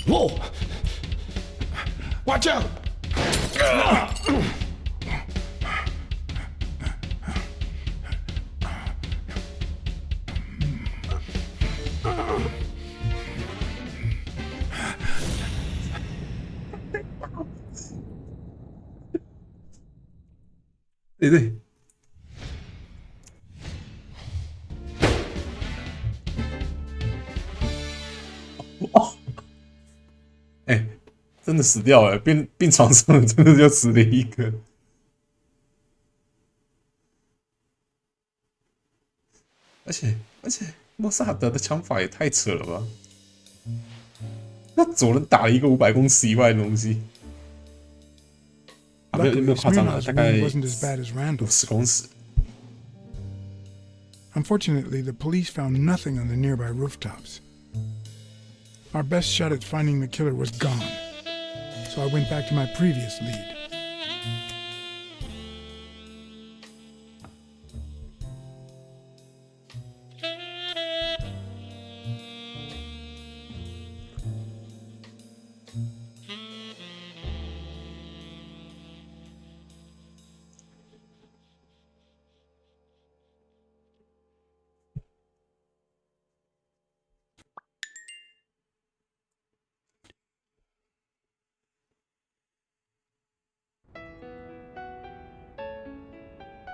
Whoa! Watch out! 对。哦，真的死掉了，病床上真的就死了一个。而且，莫萨德的枪法也太扯了吧！那左人打了一个500公尺以外的东西。没有夸张了，大概50公尺。Unfortunately, the police found nothing on the nearby rooftops. Our best shot at finding the killer was gone, so I went back to my previous lead.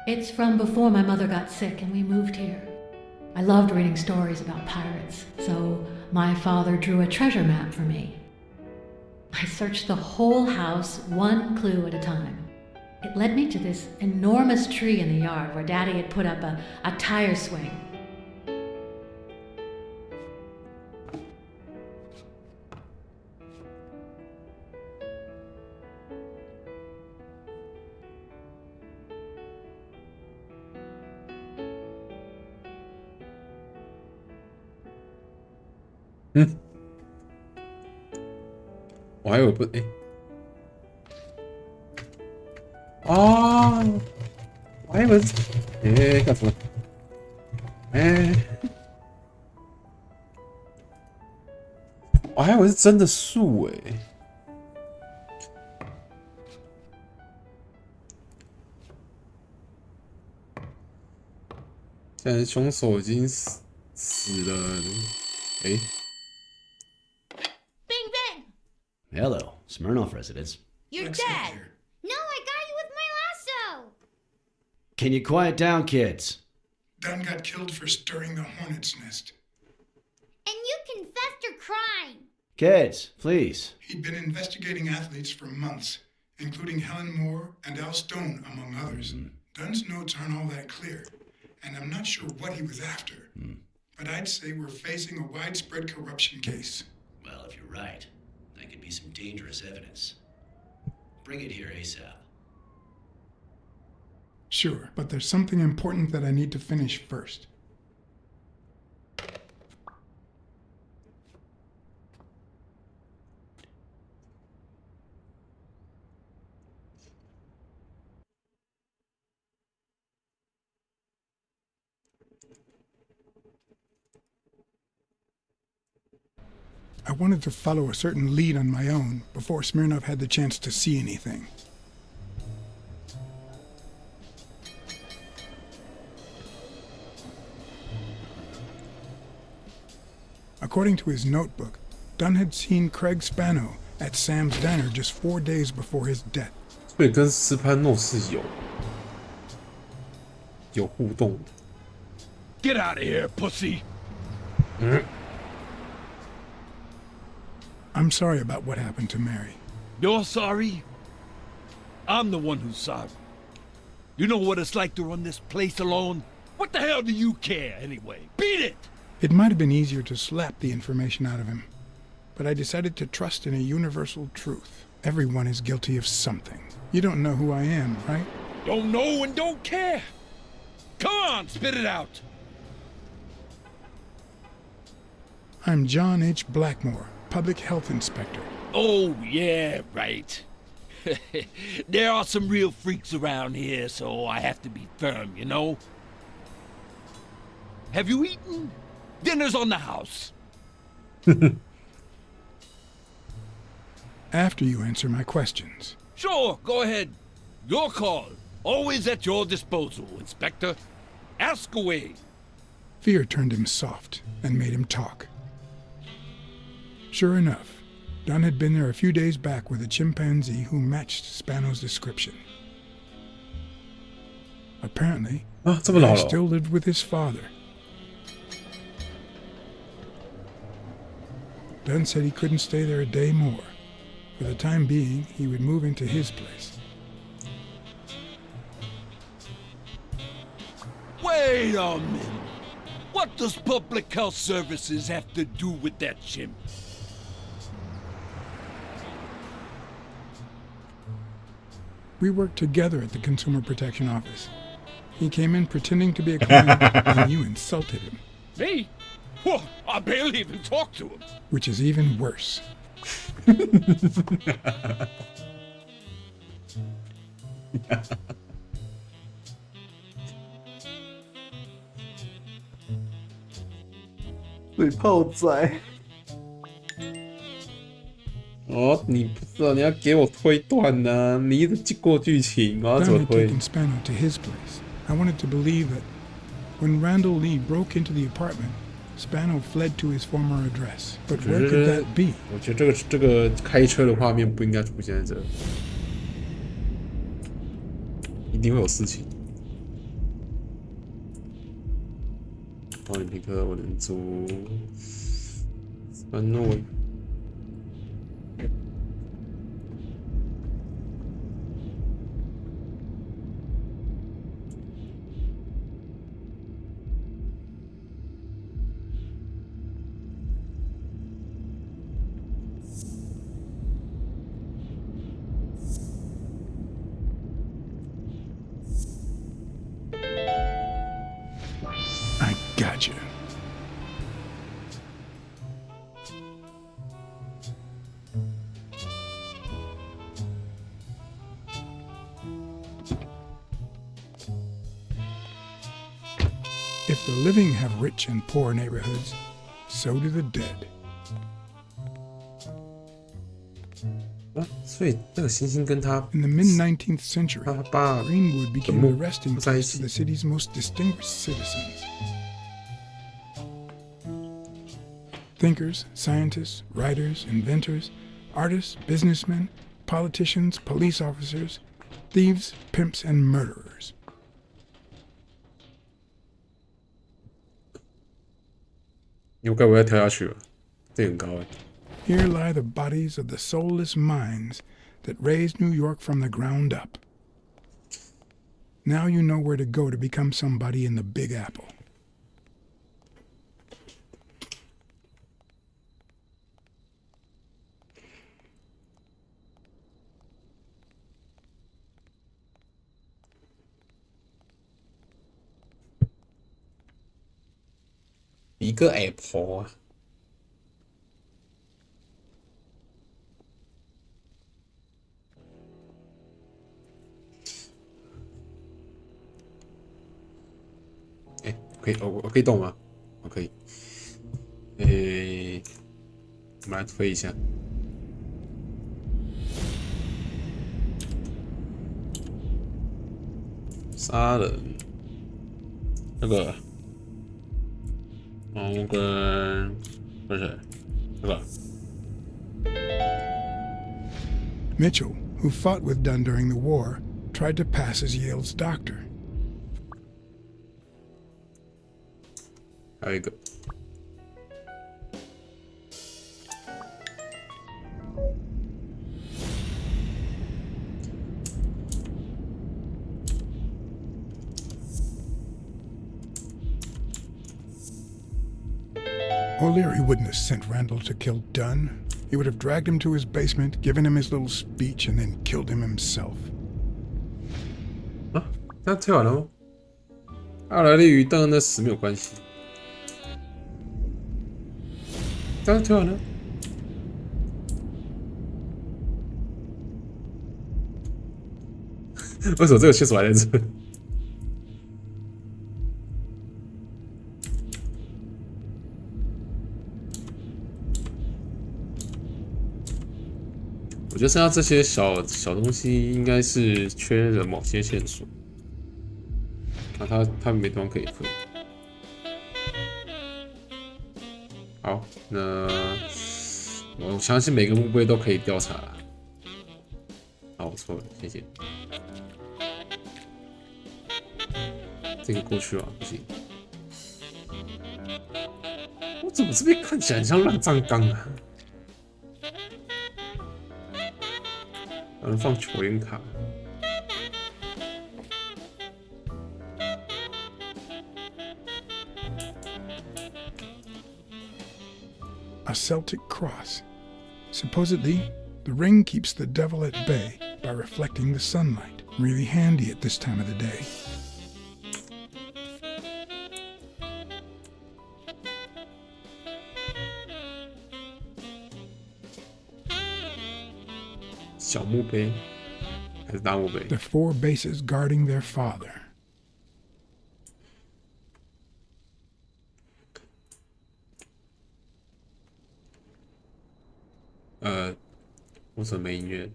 It's from before my mother got sick and we moved here. I loved reading stories about pirates, so my father drew a treasure map for me. I searched the whole house, one clue at a time. It led me to this enormous tree in the yard where Daddy had put up a tire swing. Hmm. 我还以为不我还以为干什么？我还以为是真的树现在凶手已经死了。Hello, Smirnoff residence. You're Let's dead. get here. No, I got you with my lasso. Can you quiet down, kids? Dunn got killed for stirring the hornet's nest. And you confessed your crime. Kids, please. He'd been investigating athletes for months, including Helen Moore and Al Stone, among others. Dunn's notes aren't all that clear, and I'm not sure what he was after. But I'd say we're facing a widespread corruption case. Well, if you're right, that could be some dangerous evidence. Bring it here ASAP. Sure, but there's something important that I need to finish first. I wanted to follow a certain lead on my own before Smirnoff had the chance to see anything. According to his notebook, Dunn had seen Craig Spano at Sam's Diner just 4 days before his death. 所以跟斯潘诺是有互动的。Get out of here, pussy! I'm sorry about what happened to Mary. You're sorry? I'm the one who's sorry. You know what it's like to run this place alone? What the hell do you care, anyway? Beat it! It might have been easier to slap the information out of him, but I decided to trust in a universal truth. Everyone is guilty of something. You don't know who I am, right? Don't know and don't care. Come on, spit it out. I'm John H. Blackmore, Public Health Inspector. Oh, yeah, right. There are some real freaks around here, so I have to be firm, you know? Have you eaten? Dinner's on the house. After you answer my questions. Sure, go ahead. Your call. Always at your disposal, Inspector. Ask away. Fear turned him soft and made him talk. Sure enough, Dunn had been there a few days back with a chimpanzee who matched Spano's description. Apparently, he still lived with his father. Dunn said he couldn't stay there a day more. For the time being, he would move into his place. Wait a minute. What does Public Health Services have to do with that chimp? We worked together at the Consumer Protection Office. He came in pretending to be a client, and you insulted him. Me? Well, I barely even talked to him. Which is even worse.嘴炮仔。哦，你不知道，你要给我推断呢、你一直记过剧情，我要怎么 Dunn had 推？ taken Spano to his place. I wanted to believe that when Randall Lee broke into the apartment, Spano fled to his former address. But where could that be? 我觉得这个开车的画面不应该出现在这，一定会有事情。奥林匹克我能租，反正我。I gotcha. If the living have rich and poor neighborhoods, so do the dead. 所以那个星星跟他 In the mid-19th century, Greenwood became the resting place of the city's most distinguished citizens. Thinkers, scientists, writers, inventors, artists, businessmen, politicians, police officers, thieves, pimps, and murderers. 你该不会跳下去了？这很高哎。 Here lie the bodies of the soulless minds that raised New York from the ground up. Now you know where to go to become somebody in the Big Apple. Big Apple 啊。 可以，我可以动吗？我可以。我们来推一下。杀人，那个，跟不是那个。 Mitchell, who fought with Dunn during the war, tried to pass as Yale's doctor. 还有一个。 O'Leary wouldn't have sent Randall to kill Dunn. he would have dragged him to his basement, given him his little speech, and then killed him himself. 啊，这样推完了吗？阿莱利与邓恩的死没有关系。这样推完了。为什么这个线索还在这？我觉得剩下这些小东西应该是缺了某些线索。啊，他没地方可以分。好，那我相信每个墓碑都可以调查了。好，我错了，谢谢。这个过去啊，不行。我怎么这边看起来很像乱葬岗啊？放球员卡。A Celtic cross. Supposedly, the ring keeps the devil at bay by reflecting the sunlight. Really handy at this time of the day. 小墓碑还是大墓碑 The 4 bases guarding their father. 为什么没音乐？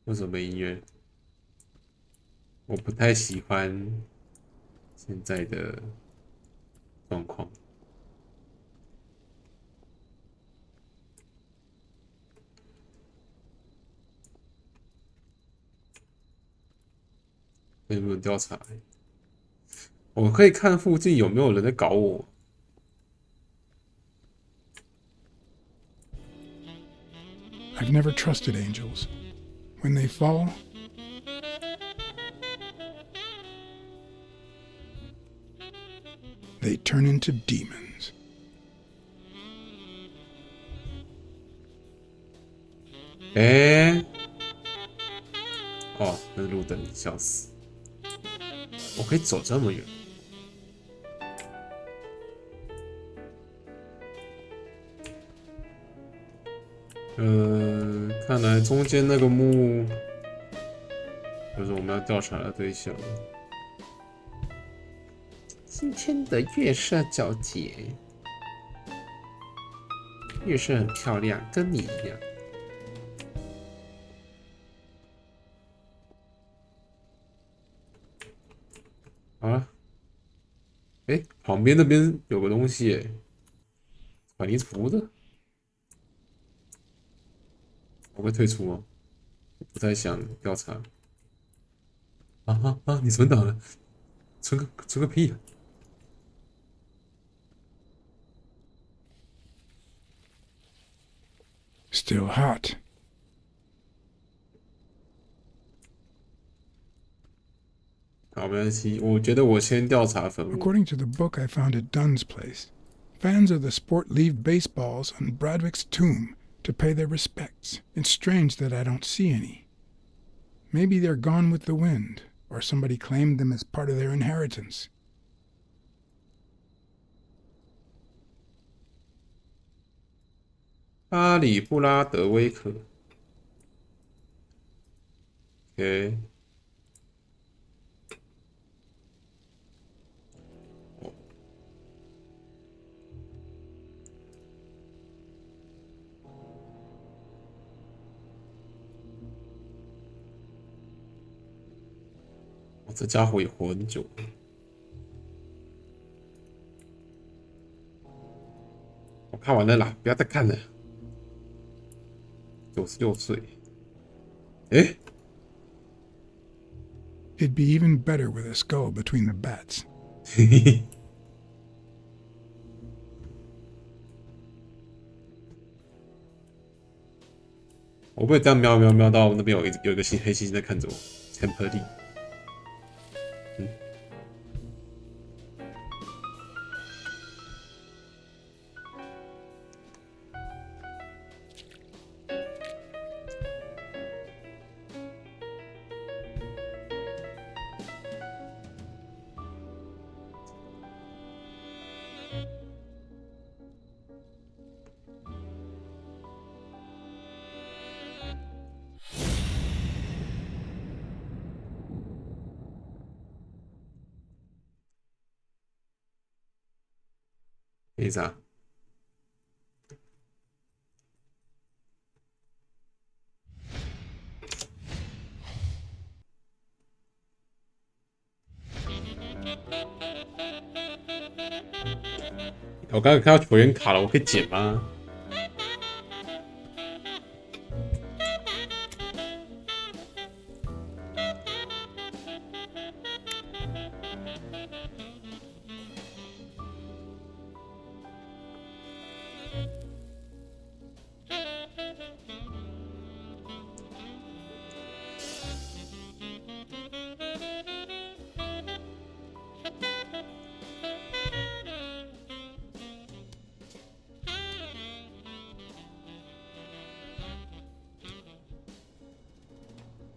为什么没音乐？我不太喜欢现在的状况。有没有调查？我可以看附近有没有人在搞我。I've never trusted angels. When they fall, they turn into demons. 哦，那是路灯，笑死！我可以走这么远。看来中间那个墓就是我们要调查的对象。今天的月色皎洁，月色很漂亮，跟你一样。好了，旁边那边有个东西，反义图的。我会退出吗？不太想调查。你存档了，存个屁啊！Still hot. 好，没关系。我觉得我先调查坟墓。According to the book I found at Dunn's place, fans of the sport leave baseballs on Bradwick's tomb to pay their respects. It's strange that I don't see any. Maybe they're gone with the wind, or somebody claimed them as part of their inheritance. 哈里布拉德威克 ，OK， 这家伙也活很久。我看完了啦，不要再看了。96岁，It'd be even better with a skull between the bats. 我不会这样瞄到那边有一个黑猩猩在看着我。Temper Lee。没啥。我刚刚看到球员卡了，我可以捡吗？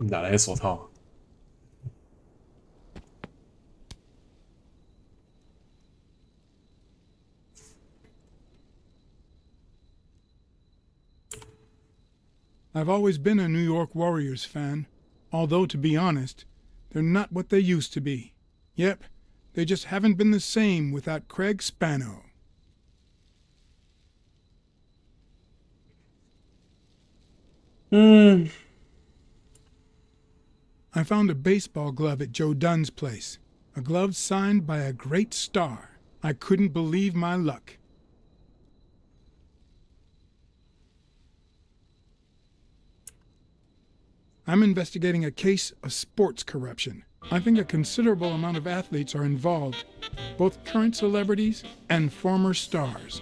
哪来的手套？ I've always been a New York Warriors fan, although, to be honest, they're not what they used to be. Yep, they just haven't been the same without Craig Spano. I found a baseball glove at Joe Dunn's place, a glove signed by a great star. I couldn't believe my luck. I'm investigating a case of sports corruption. I think a considerable amount of athletes are involved, both current celebrities and former stars.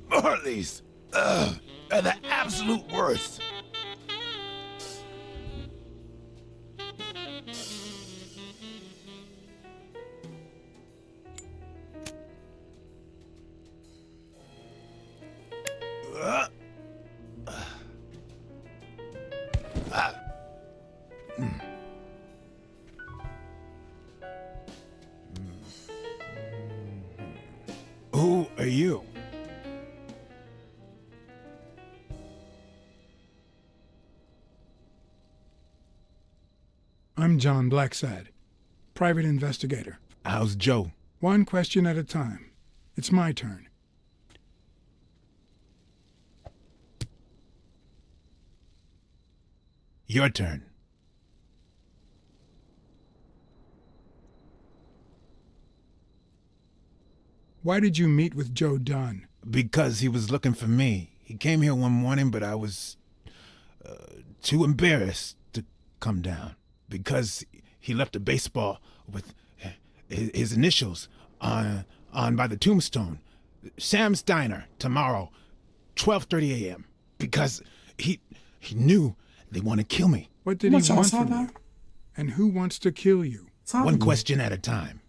Marley's are the absolute worst. Who are you? I'm John BLACKSAD, private investigator. How's Joe? One question at a time. It's my turn. Your turn. Why did you meet with Joe Dunn? Because he was looking for me. He came here one morning, but I was too embarrassed to come down. Because he left a baseball with his initials on by the tombstone. Sam's Diner, tomorrow, 12:30 a.m. Because he knew they want to kill me. What did he want from you? And who wants to kill you? One question at a time.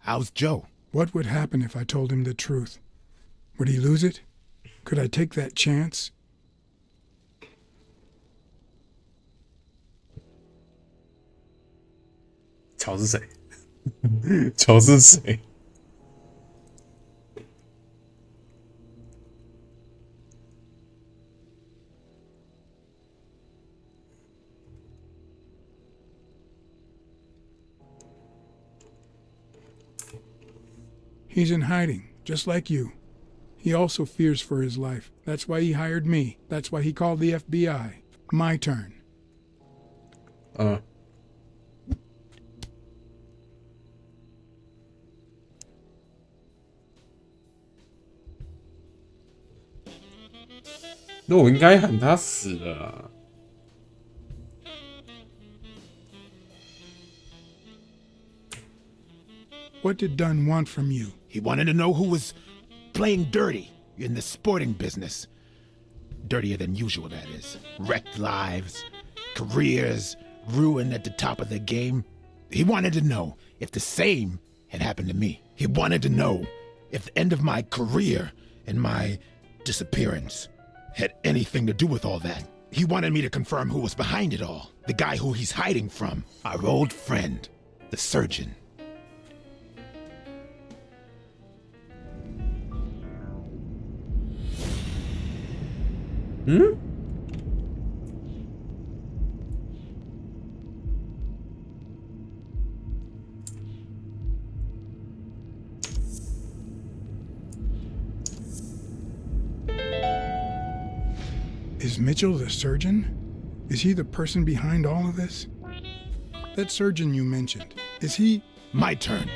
How's Joe? What would happen if I told him the truth? Would he lose it? Could I take that chance? He's in hiding, just like you. He also fears for his life. That's why he hired me. That's why he called the FBI. My turn. 那我应该喊他死了啦。What did Dunn want from you? He wanted to know who was playing dirty in the sporting business. Dirtier than usual, that is. Wrecked lives, careers ruined at the top of their game. He wanted to know if the same had happened to me. He wanted to know if the end of my career and my disappearance had anything to do with all that. He wanted me to confirm who was behind it all. The guy who he's hiding from. Our old friend, the surgeon. Is Mitchell the surgeon? Is he the person behind all of this? That surgeon you mentioned, is he... My turn.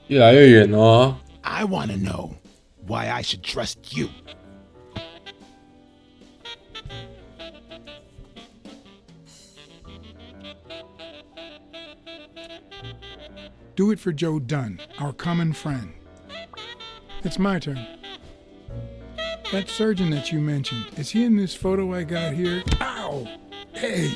越来越远哦。I want to know why I should trust you. Do it for Joe Dunn, our common friend. It's my turn. That surgeon that you mentioned, is he in this photo I got here? Ow! Hey!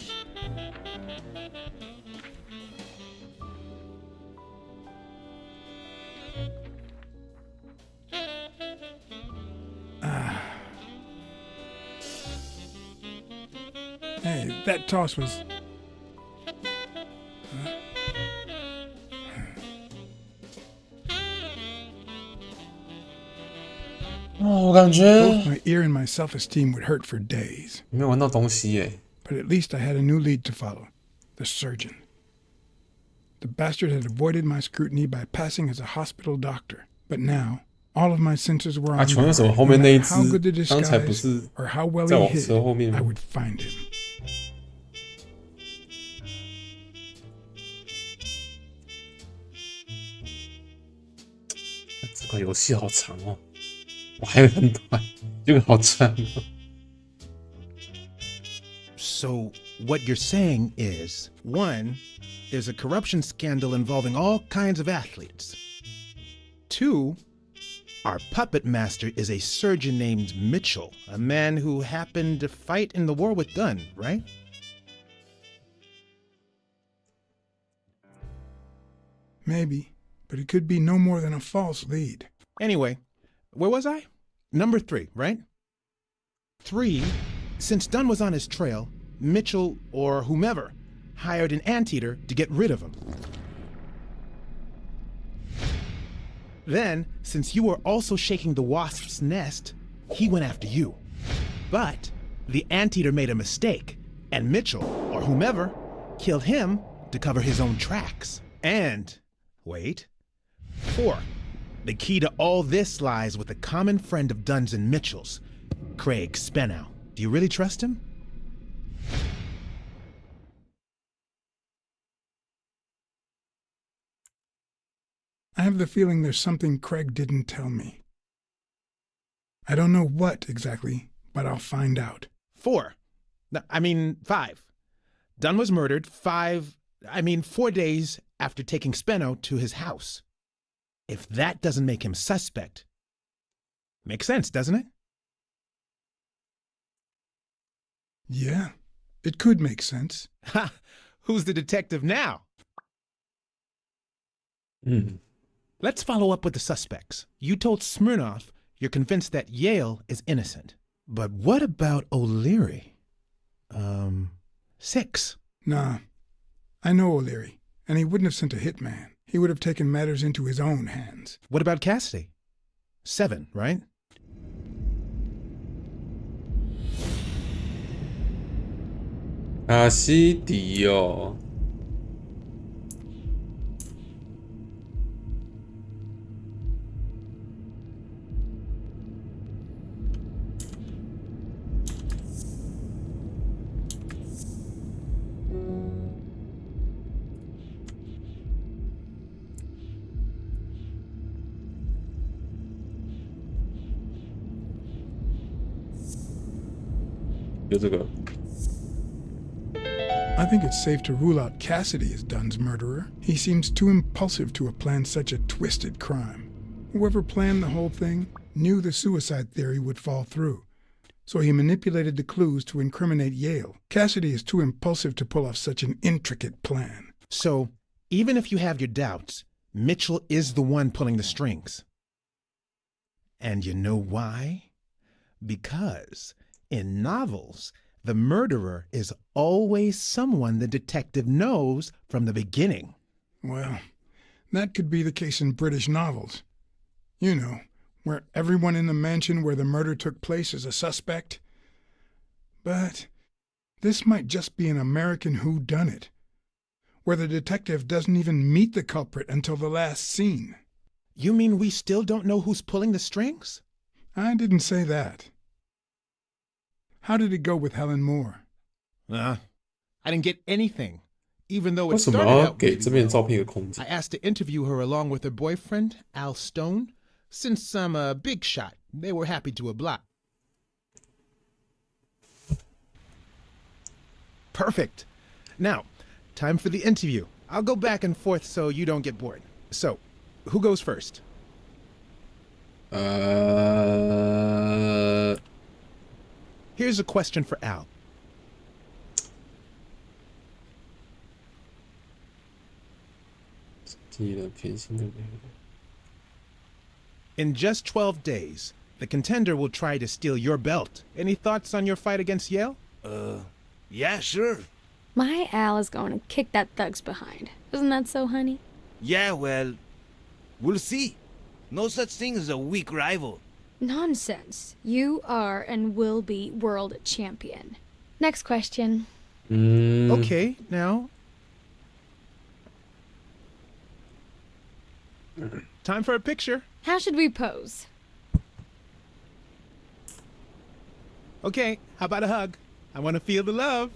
Hey, that toss was... Both my ear and my self-esteem would hurt for days. 没有玩到东西耶。But at least I had a new lead to follow. The surgeon. The bastard had avoided my scrutiny by passing as a hospital doctor. But now, all of my senses were on me. No matter how good the disguise or how well he hid, I would find him. 这个游戏好长哦。我还以为很短，结果好长哦。So, what you're saying is, one, there's a corruption scandal involving all kinds of athletes. Two, our puppet master is a surgeon named Mitchell, a man who happened to fight in the war with Dunn, right? Maybe, but it could be no more than a false lead. Anyway, where was I? Number 3, right? 3, since Dunn was on his trail, Mitchell, or whomever, hired an anteater to get rid of him. Then, since you were also shaking the wasp's nest, he went after you. But the anteater made a mistake, and Mitchell, or whomever, killed him to cover his own tracks. And, wait, 4. The key to all this lies with a common friend of Dunn's and Mitchell's, Craig Spenow. Do you really trust him? I have the feeling there's something Craig didn't tell me. I don't know what exactly, but I'll find out. 4. 5. Dunn was murdered 4 days after taking Spenow to his house. If that doesn't make him suspect, makes sense, doesn't it? Yeah, it could make sense. Ha! Who's the detective now? Let's follow up with the suspects. You told Smirnoff you're convinced that Yale is innocent. But what about O'Leary? 6. Nah, I know O'Leary, and he wouldn't have sent a hitman. He would have taken matters into his own hands. What about Cassidy? 7, right?卡西迪哦。就这个。 I think it's safe to rule out Cassidy as Dunn's murderer. He seems too impulsive to have planned such a twisted crime. Whoever planned the whole thing knew the suicide theory would fall through, so he manipulated the clues to incriminate Yale. Cassidy is too impulsive to pull off such an intricate plan. So, even if you have your doubts, Mitchell is the one pulling the strings. And you know why? Because in novels, the murderer is always someone the detective knows from the beginning. Well, that could be the case in British novels. You know, where everyone in the mansion where the murder took place is a suspect. But this might just be an American whodunit, where the detective doesn't even meet the culprit until the last scene. You mean we still don't know who's pulling the strings? I didn't say that. How did it go with Helen Moore? I didn't get anything, even though it 为什么 started 要 out 给 really 这边 well. 照片一个空间？ I asked to interview her along with her boyfriend, Al Stone. Since I'm a big shot, they were happy to oblige. Perfect. Now, time for the interview. I'll go back and forth so you don't get bored. So, who goes first? Here's a question for Al. In just 12 days, the contender will try to steal your belt. Any thoughts on your fight against Yale? Yeah, sure. My Al is going to kick that thug's behind. Isn't that so, honey? Yeah, well, we'll see. No such thing as a weak rival. Nonsense. You are and will be world champion. Next question. Okay, now. Time for a picture. How should we pose? Okay, how about a hug? I want to feel the love.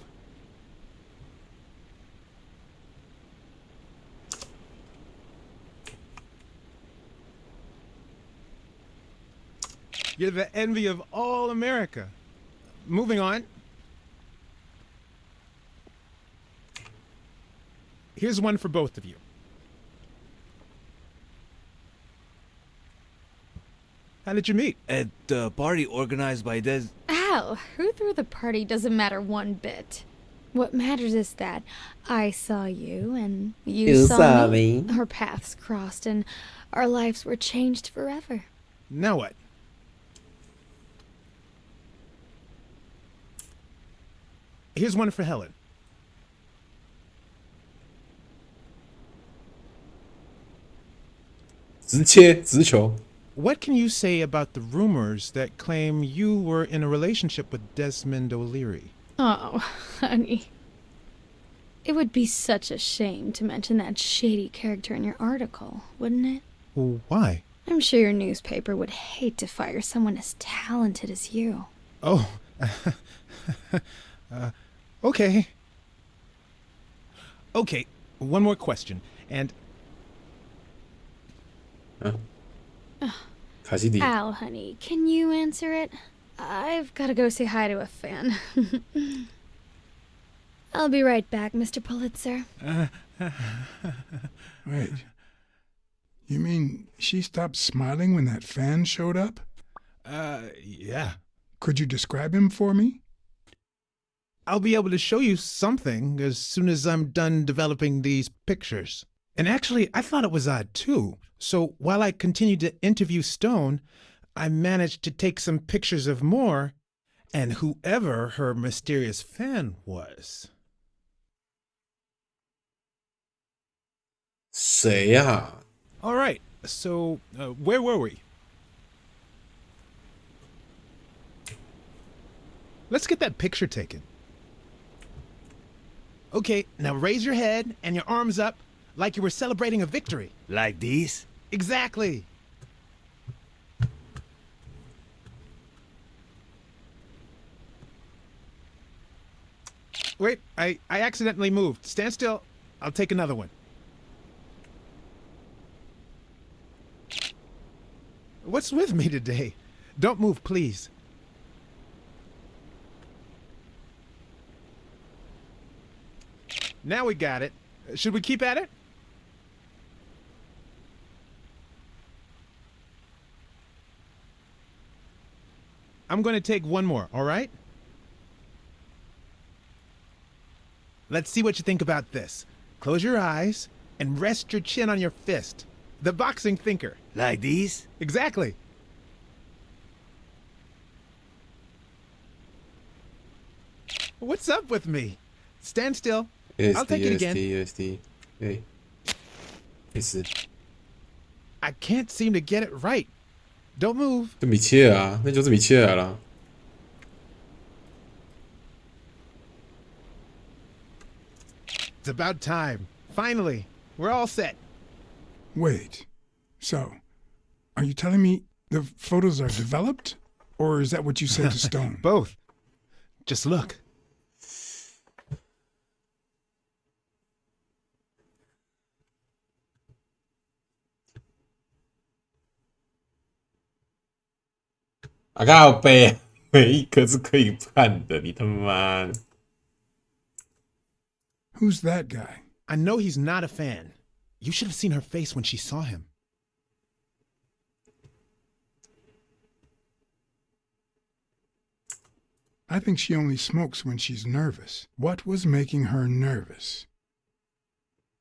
You're the envy of all America. Moving on. Here's one for both of you. How did you meet? At the party organized by Des. Al, who threw the party doesn't matter one bit. What matters is that I saw you and you saw me. Our paths crossed and our lives were changed forever. Now what? Here's one for Helen. What can you say about the rumors that claim you were in a relationship with Desmond O'Leary? Oh, honey. It would be such a shame to mention that shady character in your article, wouldn't it? Well, why? I'm sure your newspaper would hate to fire someone as talented as you. Oh. Okay. Okay, one more question, and... Al, honey, can you answer it? I've got to go say hi to a fan. I'll be right back, Mr. Pulitzer. Wait. You mean she stopped smiling when that fan showed up? Yeah. Could you describe him for me? I'll be able to show you something as soon as I'm done developing these pictures. And actually, I thought it was odd too. So while I continued to interview Stone, I managed to take some pictures of Moore and whoever her mysterious fan was. 谁呀? All right, so where were we? Let's get that picture taken. Okay, now raise your head and your arms up like you were celebrating a victory. Like these? Exactly. Wait, I accidentally moved. Stand still. I'll take another one. What's with me today? Don't move, please. Now we got it. Should we keep at it? I'm going to take one more, all right? Let's see what you think about this. Close your eyes and rest your chin on your fist. The boxing thinker. Like these? Exactly. What's up with me? Stand still. I'll take it again. USD. Hey. I can't seem to get it right. Don't move. 就米切尔啊，那就是米切尔啦。It's about time. Finally, we're all set. Wait. So, are you telling me the photos are developed? Or is that what you said to Stone? Both. Just look. I got背，每一个是可以看的，你他妈的。Who's that guy? I know he's not a fan. You should have seen her face when she saw him. I think she only smokes when she's nervous. What was making her nervous?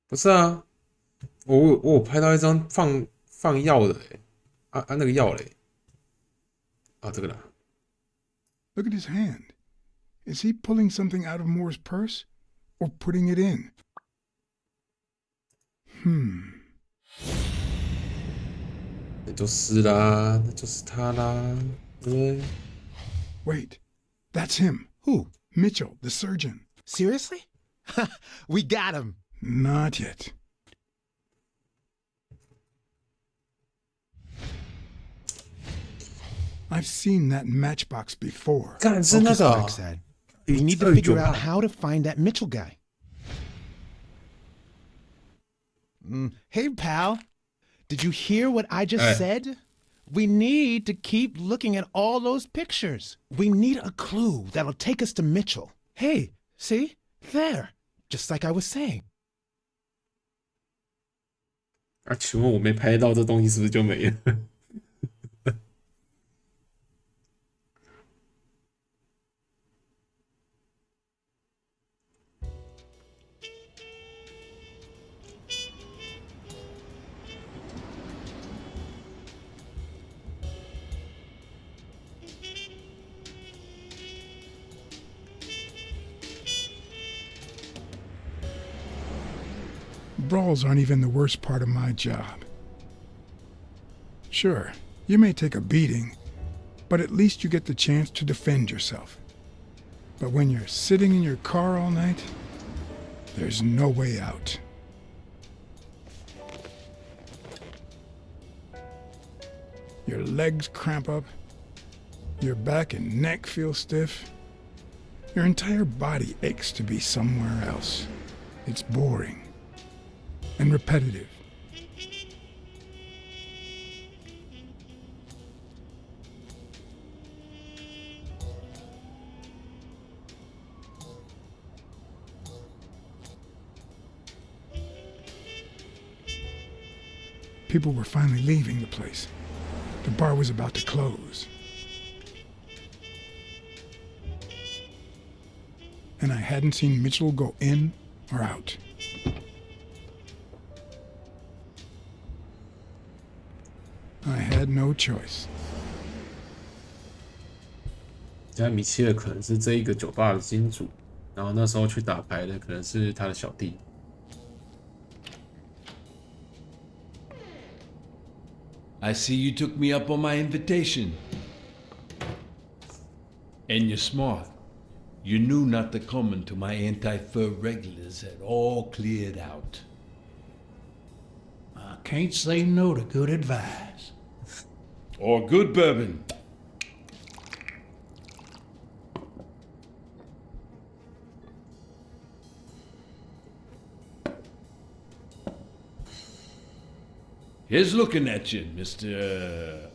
不是啊，我有拍到一张放药的那个药嘞。这个啦。Look at his hand. Is he pulling something out of Moore's purse? Or putting it in? 那就是啦，那就是他啦，对不对？ Wait, that's him. Who? Mitchell, the surgeon. Seriously? We got him. Not yet. I've seen that matchbox before. 干是那个 BLACKSAD. We need to figure out how to find that Mitchell guy. Hey, pal. Did you hear what I just said? We need to keep looking at all those pictures. We need a clue that'll take us to Mitchell. Hey, see? There. Just like I was saying. 请问我没拍到这东西是不是就没了？Brawls aren't even the worst part of my job. Sure, you may take a beating, but at least you get the chance to defend yourself. But when you're sitting in your car all night, there's no way out. Your legs cramp up, your back and neck feel stiff. Your entire body aches to be somewhere else. It's boring and repetitive. People were finally leaving the place. The bar was about to close. And I hadn't seen Mitchell go in or out. I had no choice. 现在米切尔可能是这一个酒吧的金主，然后那时候去打牌的可能是他的小弟。I see you took me up on my invitation. And you're smart. You knew not to come until my anti-fur regulars had all cleared out. I can't say no to good advice. Or good bourbon. Here's looking at you, Mr.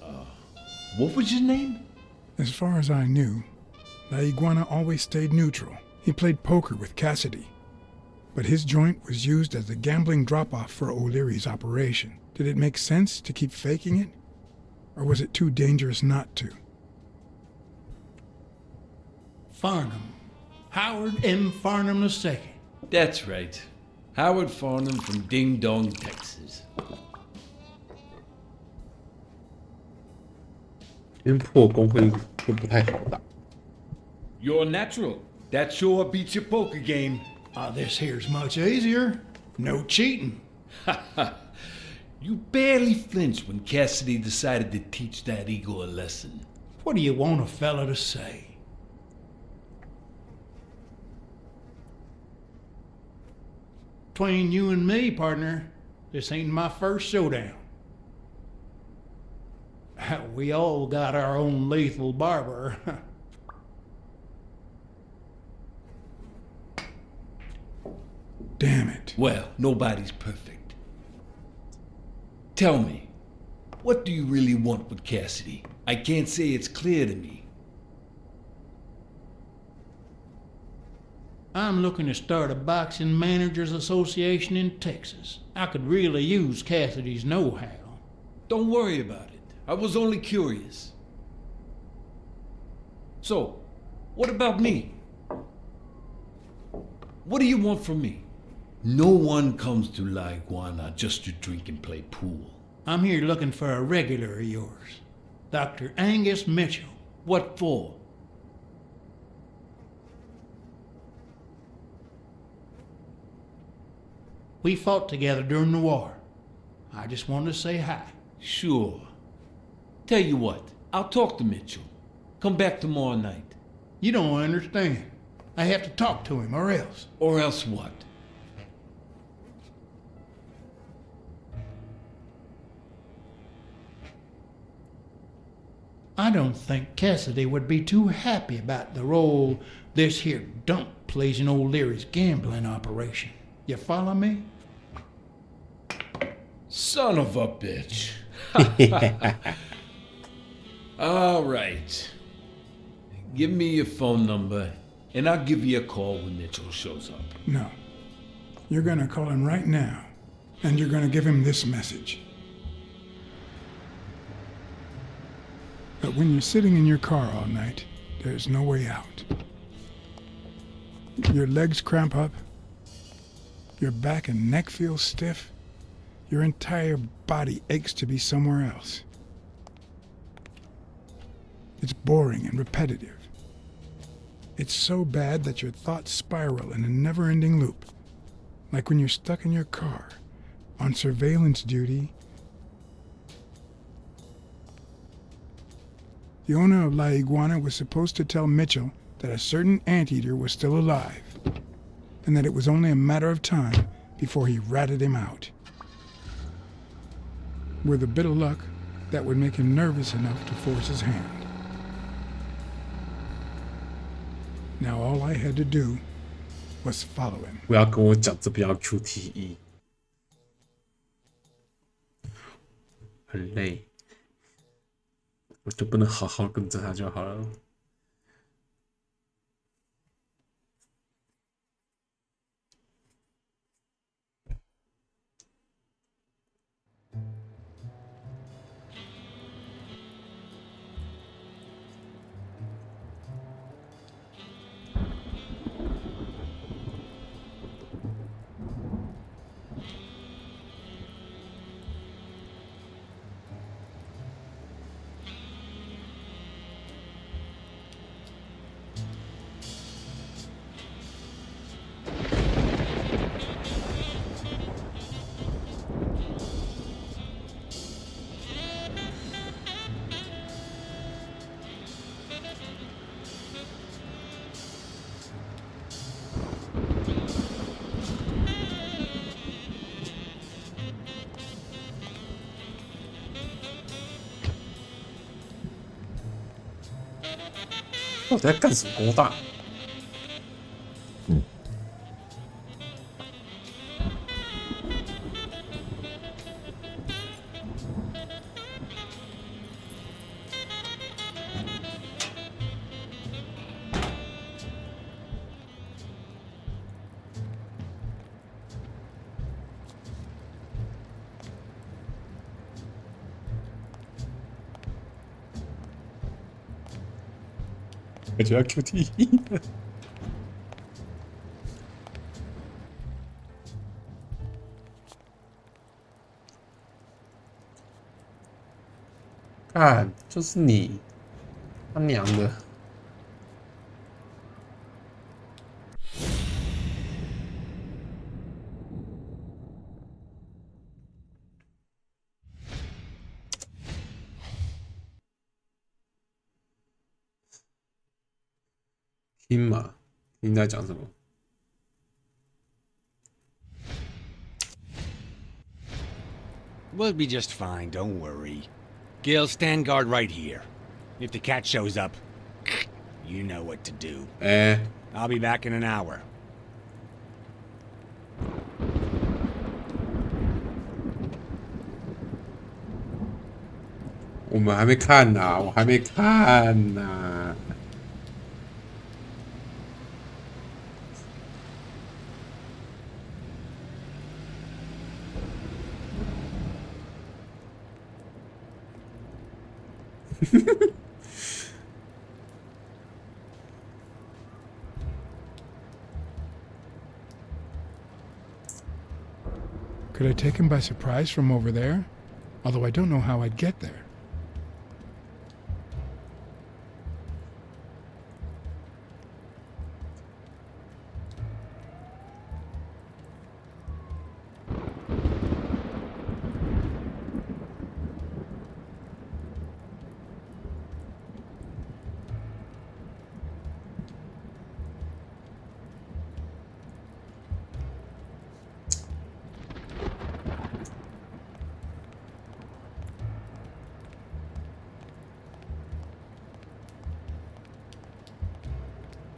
What was your name? As far as I knew, La Iguana always stayed neutral. He played poker with Cassidy. But his joint was used as a gambling drop-off for O'Leary's operation. Did it make sense to keep faking it? Or was it too dangerous not to? Farnham. Howard M. Farnham II. That's right. Howard Farnham from Ding Dong, Texas. 因为破功会不太好打。 You're natural. That sure beats your poker game. This here's much easier. No cheating. You barely flinched when Cassidy decided to teach that ego a lesson. What do you want a fella to say? Between you and me, partner, this ain't my first showdown. We all got our own lethal barber. Damn it. Well, nobody's perfect. Tell me, what do you really want with Cassidy? I can't say it's clear to me. I'm looking to start a boxing managers association in Texas. I could really use Cassidy's know-how. Don't worry about it. I was only curious. So, what about me? What do you want from me? No one comes to La Iguana just to drink and play pool. I'm here looking for a regular of yours, Dr. Angus Mitchell. What for? We fought together during the war. I just wanted to say hi. Sure. Tell you what, I'll talk to Mitchell. Come back tomorrow night. You don't understand. I have to talk to him, or else. Or else what? I don't think Cassidy would be too happy about the role this here dump plays in O'Leary's gambling operation. You follow me? Son of a bitch. All right. Give me your phone number, and I'll give you a call when Mitchell shows up. No. You're gonna call him right now, and you're gonna give him this message. But when you're sitting in your car all night, there's no way out. Your legs cramp up, your back and neck feel stiff, your entire body aches to be somewhere else. It's boring and repetitive. It's so bad that your thoughts spiral in a never-ending loop, like when you're stuck in your car, on surveillance duty. The owner of La Iguana was supposed to tell Mitchell that a certain anteater was still alive, and that it was only a matter of time before he ratted him out. With a bit of luck, that would make him nervous enough to force his hand. Now all I had to do was follow him. 不要跟我讲这边要 QTE， 很累，我就不能好好跟着他就好了。到底在干什么勾当？感觉要 QTE 了。看，就是你，他娘的！听嘛，听在讲什么？ We'll be just fine, don't worry. Gil, stand guard right here. If the cat shows up, you know what to do. I'll be back in an hour. 我们还没看呢，我还没看呢。Could I take him by surprise from over there? Although I don't know how I'd get there.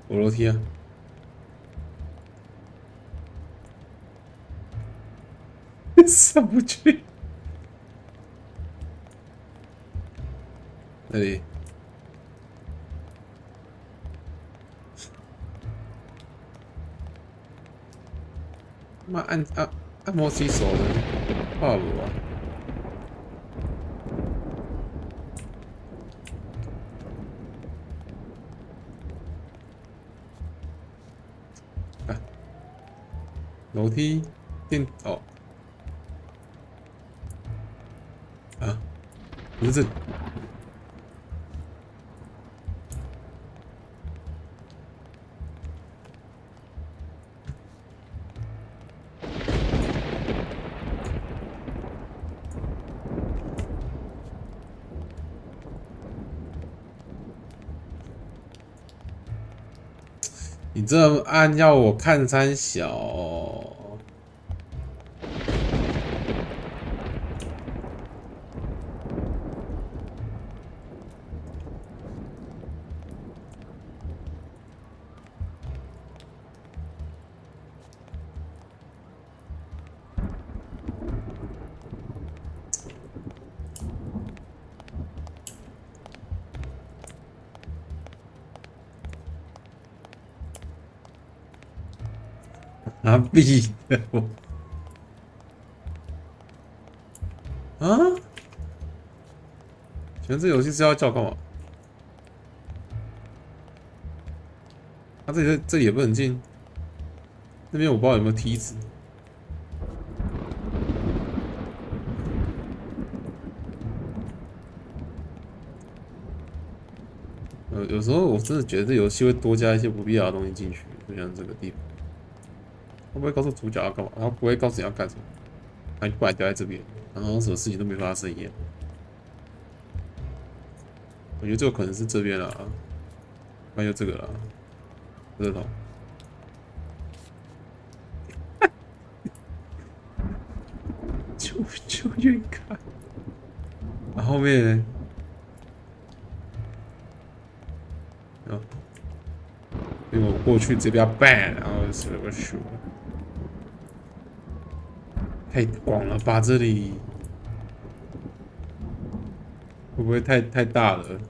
我楼梯啊！上不去。那里。妈按摩洗手的，怕我啊！楼梯电哦啊，不是这。你这按要我看三小。 麻痹的我啊！请问这游戏是要叫干嘛？他这里也不能进，那边我不知道有没有梯子。有时候我真的觉得这游戏会多加一些不必要的东西进去，就像这个地方。 他不会告诉主角要干嘛，他不会告诉你要干什么，他就把你丢在这边，然后什么事情都没发生一样。我觉得这个可能是这边了啊，那就这个了，这种。就愿意看，然后后面呢，啊，因为我过去这边 ban， 然后是个树。 太广了吧，这里会不会太大了？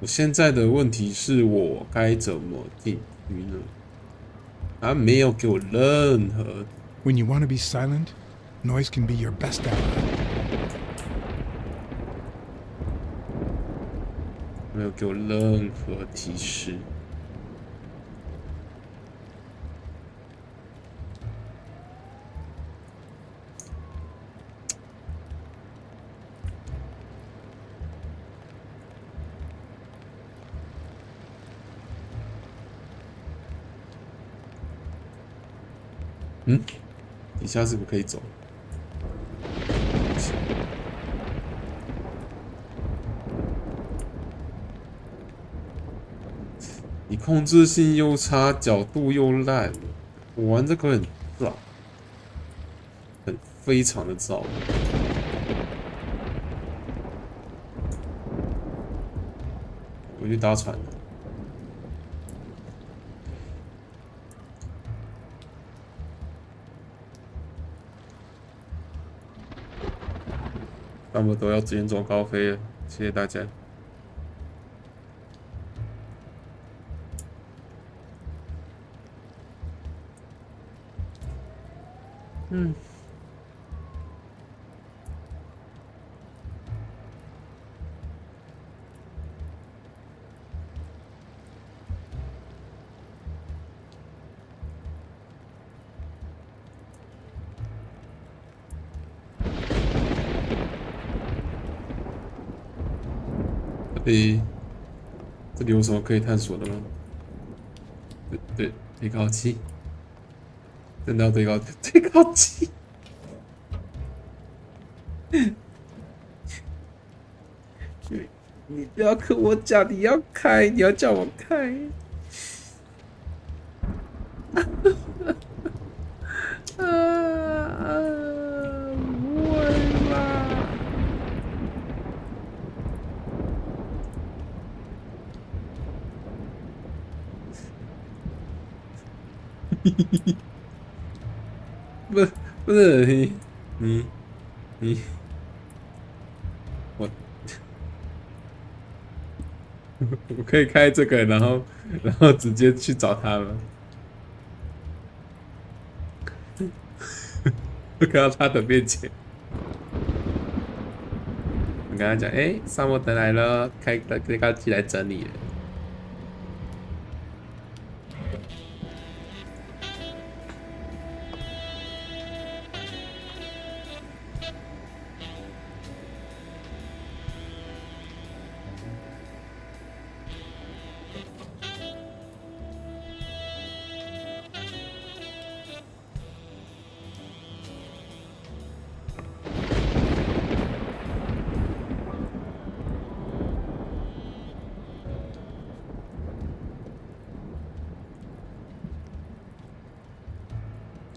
现在的问题是我该怎么进去呢？他没有给我任何。When you want to be silent, noise can be your best ally. 没有给我任何提示。嗯，底下是不是可以走？你控制性又差，角度又烂，我玩这个很燥，非常的燥。我去搭船。差不多要远走高飞了，谢谢大家。嗯。这里有什么可以探索的吗？对，对高器，真的要对高器。你不要跟我讲你要开，你要叫我开。不会啦。不是你，我可以开这个，然后直接去找他吗？我看到他的面前，我跟他讲，萨摩德来了，开高机来整理了。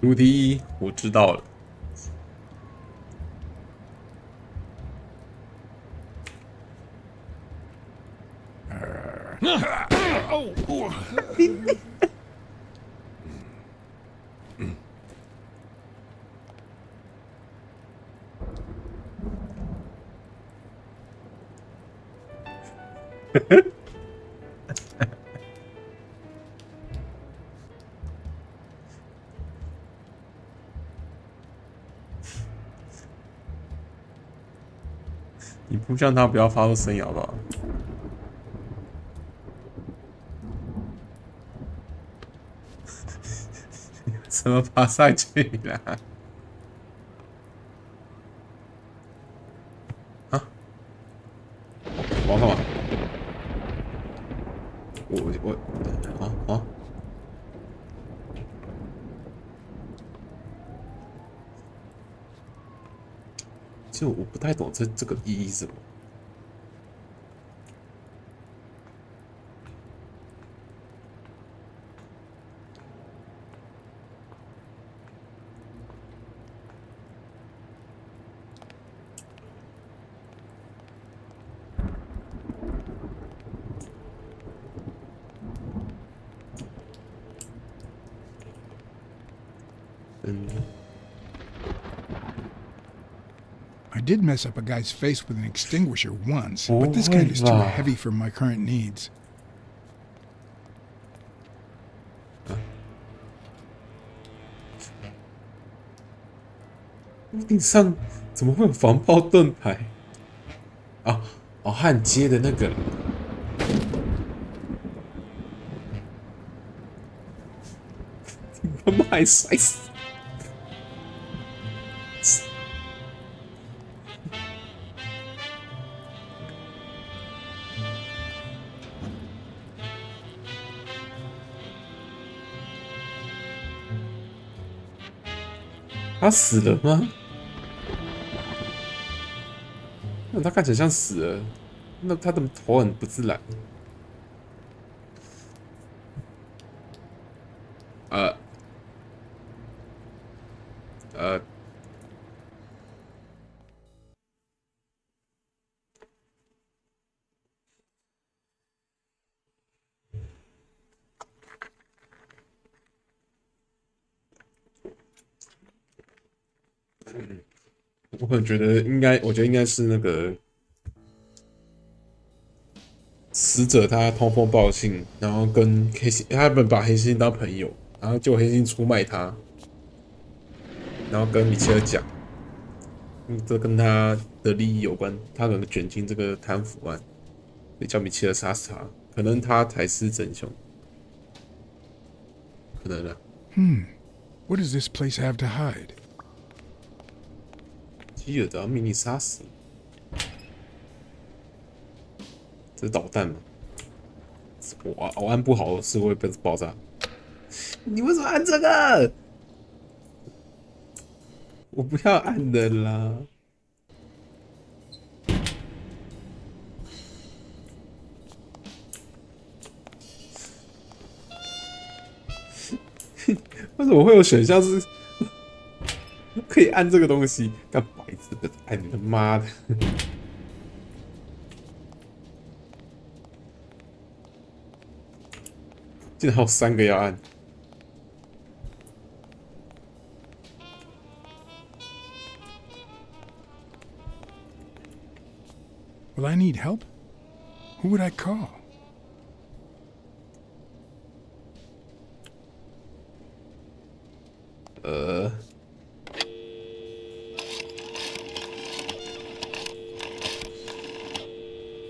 主题1，我知道了。你不像他，不要发出声音好不好？怎么爬上去了？啊？我要干嘛？啊！其实我不太懂这个意义是什么。did mess up a guy's face with an extinguisher once, but this kind is too heavy for my current needs. 屋顶上怎么会有防爆盾牌？啊，哦，焊接的那个。他妈还摔死！他死了吗？那他看起来像死了，那他的头很不自然。我很觉得应该，我觉得应该是那个死者他通风报信，然后跟黑猩，他们把黑猩猩当朋友，然后就黑猩猩出卖他，然后跟米切尔讲，这跟他的利益有关，他可能卷进这个贪腐案，所以叫米切尔杀死他，可能他才是真凶，可能啊。What does this place have to hide? 基尔的要命令杀死，这是导弹吗？我按不好是会被爆炸。你为什么按这个？我不要按的啦。为什么会有选项是可以按这个东西？干白痴的，按你的妈的！竟然还有3个要按。Will I need help? Who would I call?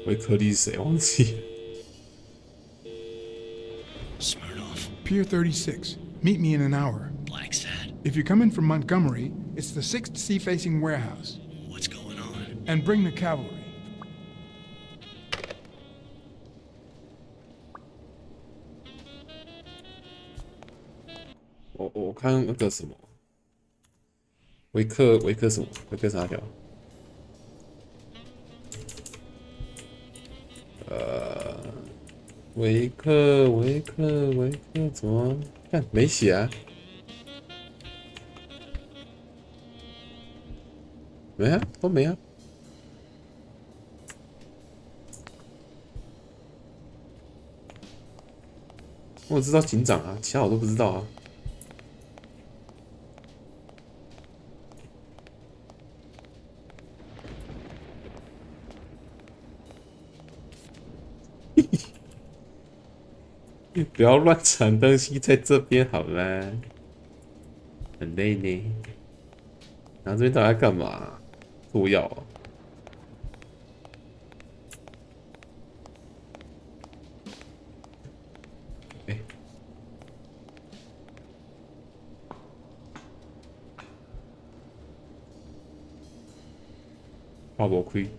维克利谁忘记了 Pier 36. Meet me in an hour. BLACKSAD. If you're coming from Montgomery, it's the 6th sea-facing warehouse. What's going on? And bring the cavalry. 我看那个什么，维克什么？维克啥条？维克怎么看没写啊？没啊，都没啊。我知道警长啊，其他我都不知道啊。不要乱藏东西在这边好啦，很累呢。然后这边到底在干嘛？毒药啊！怕我亏，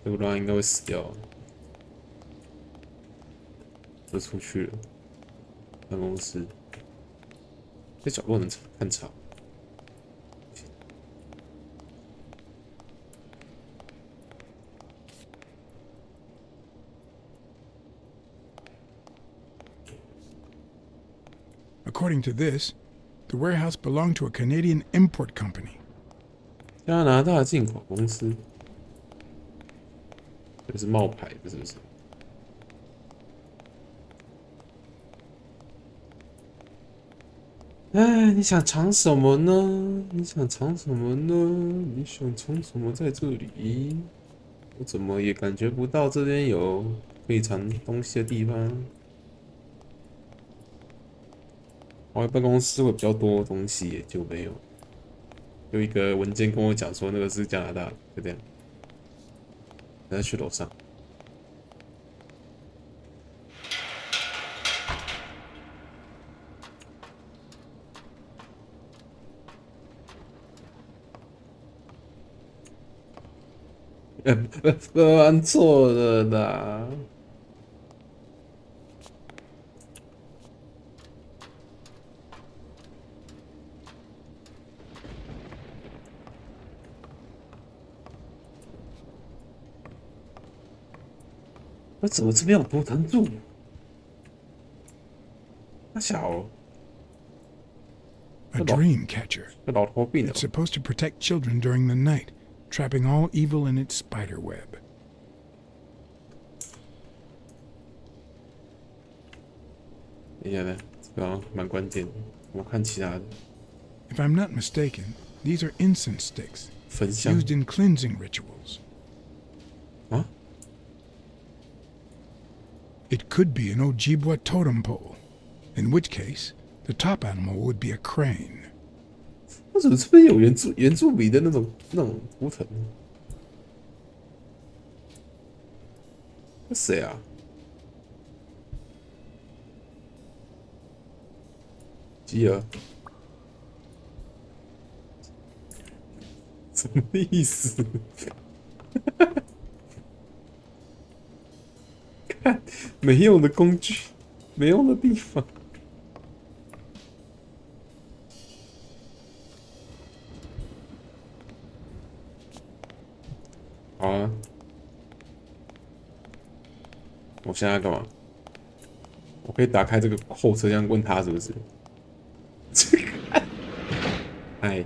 这个乱应该会死掉。就出去了，办公室。这角落能看场。According to this, the warehouse belonged to a Canadian import company. 加拿大进口公司，这是冒牌的，是不是？哎，你想藏什么呢？你想藏什么呢？你想藏什么在这里？我怎么也感觉不到这边有可以藏东西的地方。我办公室会比较多东西，也就没有。有一个文件跟我讲说那个是加拿大，就这样。然后去楼上。按错了啦！我怎么这边有多弹住？那小 A dream catcher. It's supposed to protect children during the night, trapping all evil in its spider web. 等一下呢，这个蛮关键的。我看其他的。If I'm not mistaken, these are incense sticks used in cleansing rituals. Huh? It could be an Ojibwa totem pole, in which case the top animal would be a crane. 为什么这边有原住民的那种图腾？那谁啊？吉尔？什么意思？看没用的工具，没用的地方。好啊，我现在要干嘛？我可以打开这个后车厢问他是不是？哎。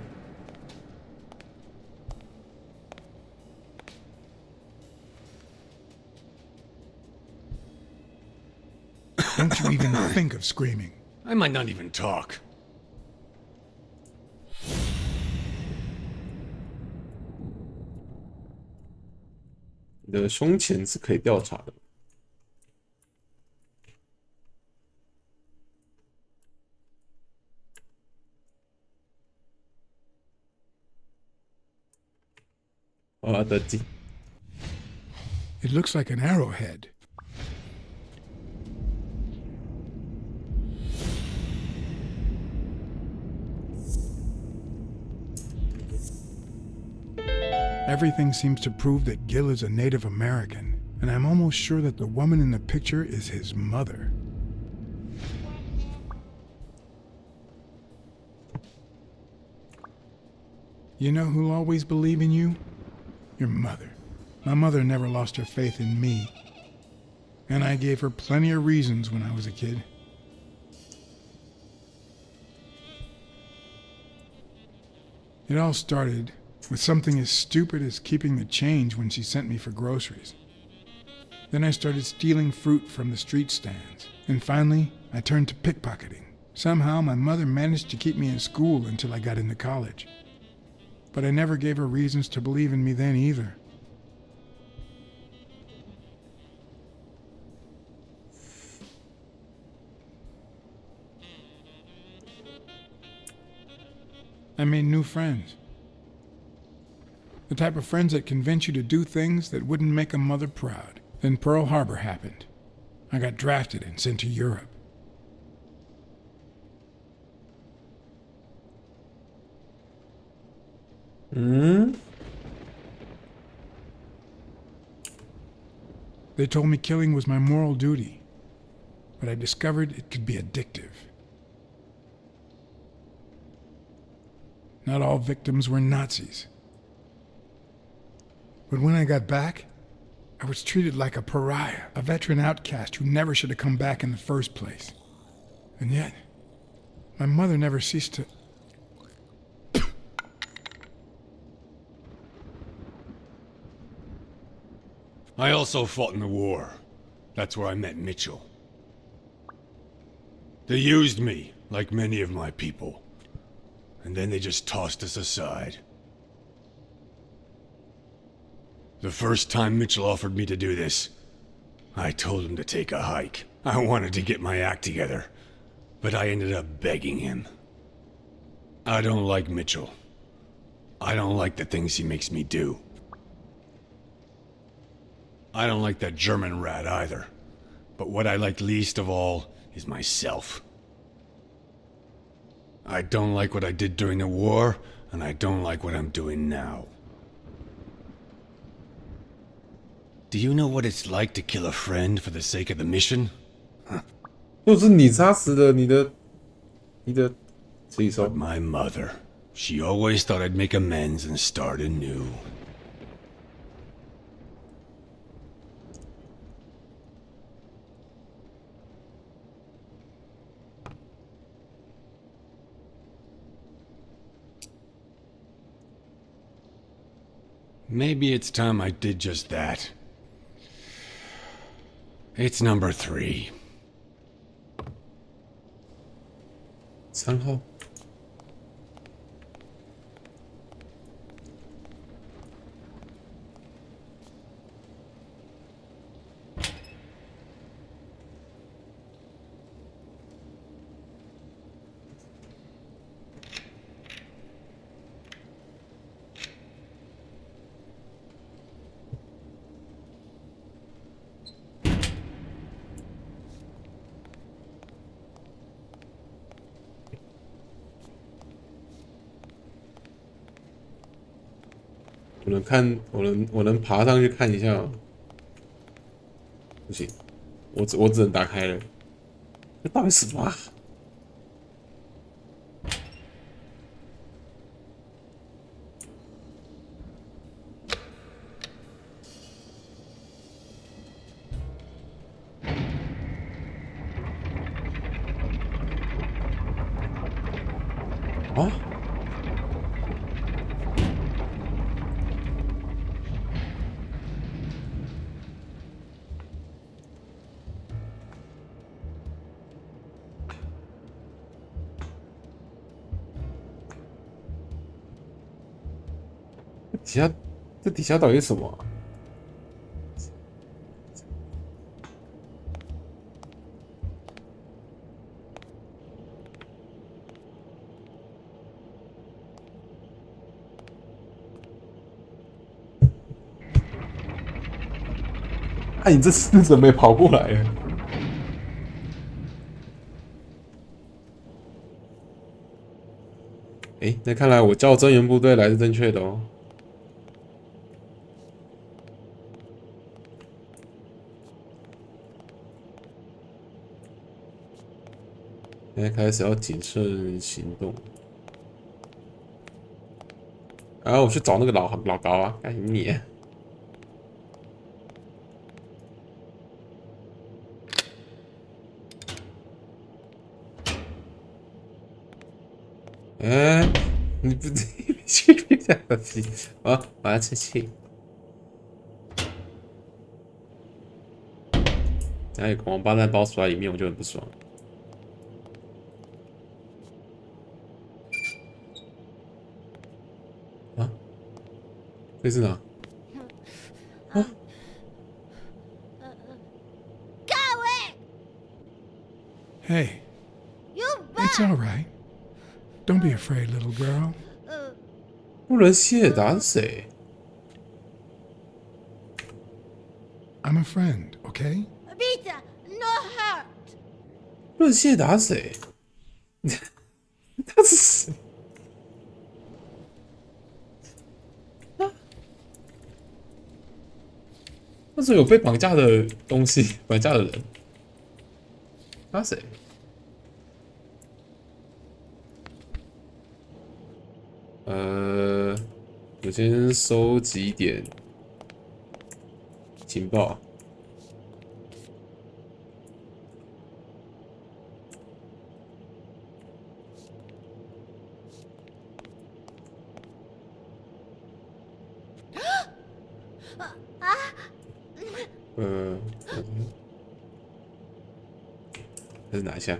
Don't you even think of screaming. I might not even talk. 你的胸前是可以调查的。的镜。It looks like an arrowhead. Everything seems to prove that Gil is a Native American, and I'm almost sure that the woman in the picture is his mother. You know who'll always believe in you? Your mother. My mother never lost her faith in me, and I gave her plenty of reasons when I was a kid. It all started with something as stupid as keeping the change when she sent me for groceries. Then I started stealing fruit from the street stands, and finally I turned to pickpocketing. Somehow my mother managed to keep me in school until I got into college. But I never gave her reasons to believe in me then either. I made new friends. The type of friends that convince you to do things that wouldn't make a mother proud. Then Pearl Harbor happened. I got drafted and sent to Europe. They told me killing was my moral duty, but I discovered it could be addictive. Not all victims were Nazis. But when I got back, I was treated like a pariah, a veteran outcast who never should have come back in the first place. And yet, my mother never ceased to... I also fought in the war. That's where I met Mitchell. They used me, like many of my people. And then they just tossed us aside. The first time Mitchell offered me to do this, I told him to take a hike. I wanted to get my act together, but I ended up begging him. I don't like Mitchell. I don't like the things he makes me do. I don't like that German rat either. But what I like least of all is myself. I don't like what I did during the war, and I don't like what I'm doing now. Do you know what it's like to kill a friend for the sake of the mission? 就是你杀死了你的自己说。 But my mother, she always thought I'd make amends and start anew. Maybe it's time I did just that. It's number 3. 3号。我能看，我能爬上去看一下吗？不行，我只能打开了。这到底什么啊？啊？这底下到底是什么啊？啊，你这是准备跑过来了？哎，那看来我叫增援部队来是正确的哦。现在开始要谨慎行动。然后我去找那个老高啊，赶紧你。哎，你不去别下去啊！我要吃气。然后有个王八蛋包出来里面，我就很不爽。啊？这是哪？啊？ Hey, it's all right. Don't be afraid, little girl. 不能谢达是谁 I'm a friend, okay? Vita, no hurt. 不能谢达是谁？他是谁？那是有被绑架的东西，绑架的人。他谁？我先收集点情报。还是拿一下。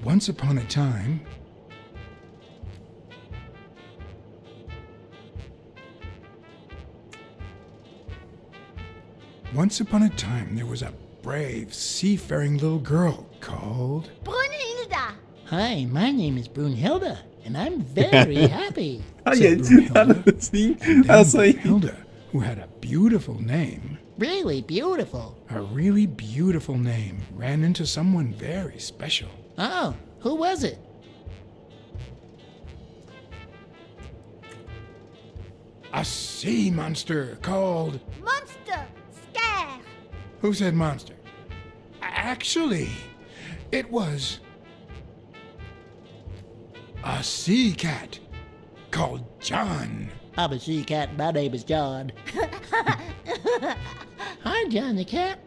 Once upon a time, there was a brave, seafaring little girl called Brunhilde. Hi, my name is Brunhilde, and I'm very happy. Brunhilde, who had a beautiful name. Really beautiful. A really beautiful name ran into someone very special. Oh, who was it? A sea monster called... Monster! Scare! Who said monster? Actually, it was... a sea cat called John. I'm a sea cat. My name is John. Hi, John the cat.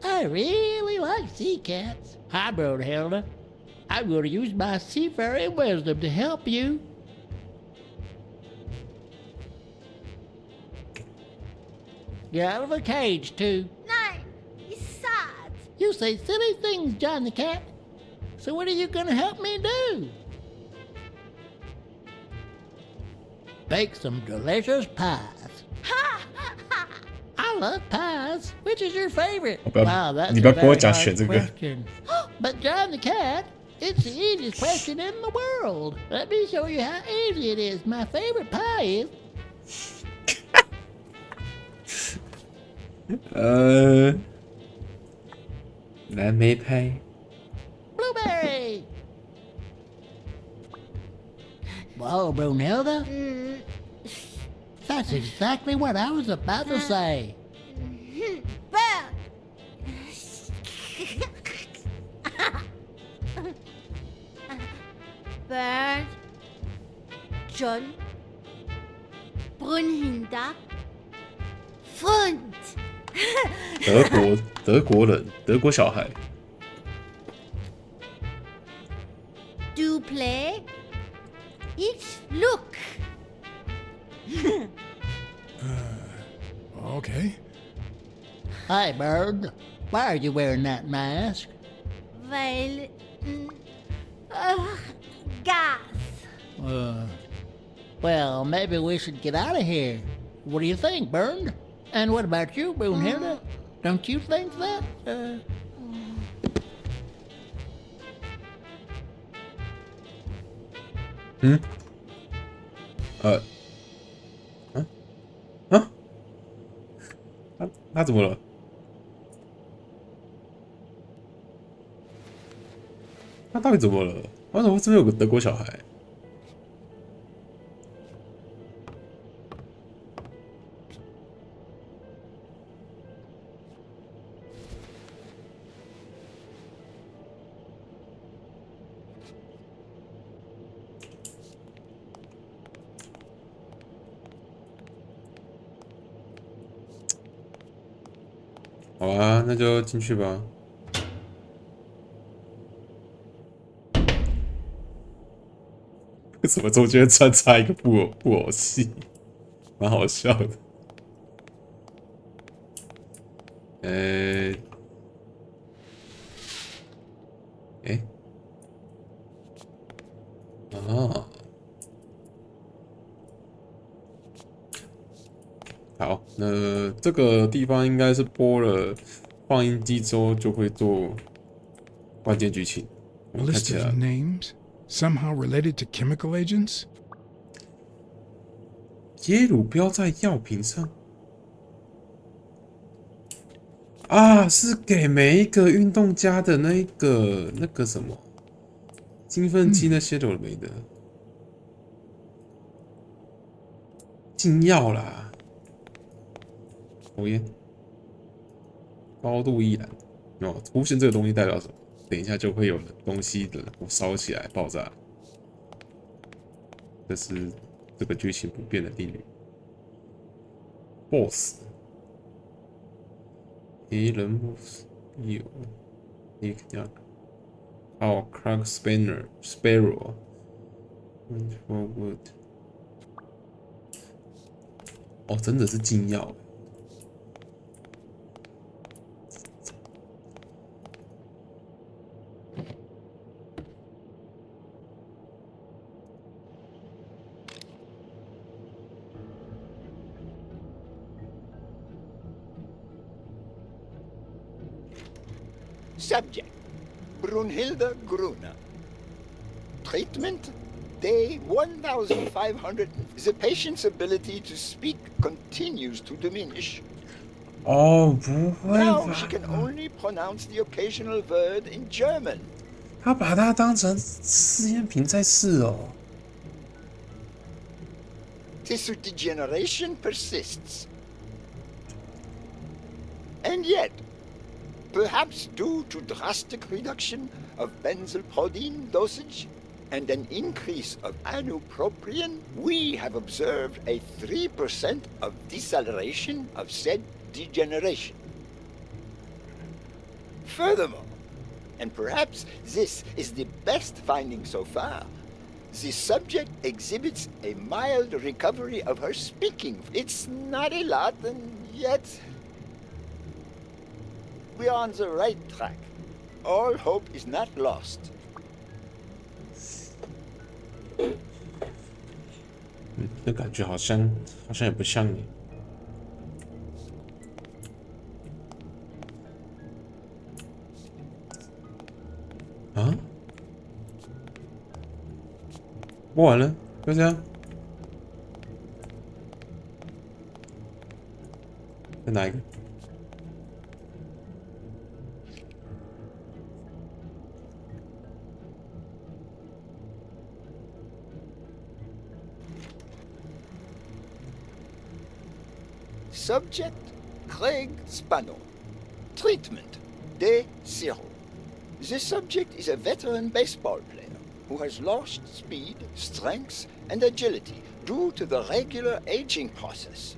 I really like sea cats. Hi, Brunhilde. I'm going to use my seafaring wisdom to help you. Get out of the cage, too. No, he's sad. You say silly things, John the cat. So what are you going to help me do? Bake some delicious pies. I love pies. Which is your favorite? Wow, that's a very hard question. But John the cat, it's the easiest question in the world. Let me show you how easy it is. My favorite pie is...蓝莓派 Blueberry. Whoa, Brunhilde. That's exactly what I was about to say. Bird, John, Brunhilde, Freund. 德国人，德国小孩。 Do play? Each look. Okay. Hi, Bird. Why are you wearing that mask? Weil, gas. Well, maybe we should get out of here. What do you think, Bird? And what about you, Brunhilde? Don't you think that?他怎么了？他到底怎么了？为什么这边有个德国小孩？好啊，那就进去吧。为什么中间穿插一个布偶戏？蛮好笑的。好，那这个地方应该是播了放映机之后就会做关键剧情。 A list of names somehow related to chemical agents? 耶鲁标在药品上啊，是给每一个运动家的那个什么兴奋剂那些有的没的禁药啦。 抽烟，高度易燃，哦，出现这个东西代表什么？等一下就会有东西的烧起来爆炸，这是这个剧情不变的定律。BOSS， 敌人 BOSS 有 Nick Young， 还有 Craig Sparrow，Forward， 哦，真的是禁药。Subject, Brunhilde Gruner. Treatment, day 1500. The patient's ability to speak continues to diminish. 哦，不会 Now 吧 she can only pronounce the occasional word in German. 他把它当成试验品在试哦。Tissue degeneration persists. And yet, perhaps due to drastic reduction of benzylprodine dosage and an increase of anupropion, we have observed a 3% of deceleration of said degeneration. Furthermore, and perhaps this is the best finding so far, the subject exhibits a mild recovery of her speaking. It's not a lot, and yet we are on the right track. All hope is not lost. 这感觉好像也不像你。啊？播完了，就这样。再拿一个。Subject, Craig Spano. Treatment, day 0. The subject is a veteran baseball player who has lost speed, strength, and agility due to the regular aging process.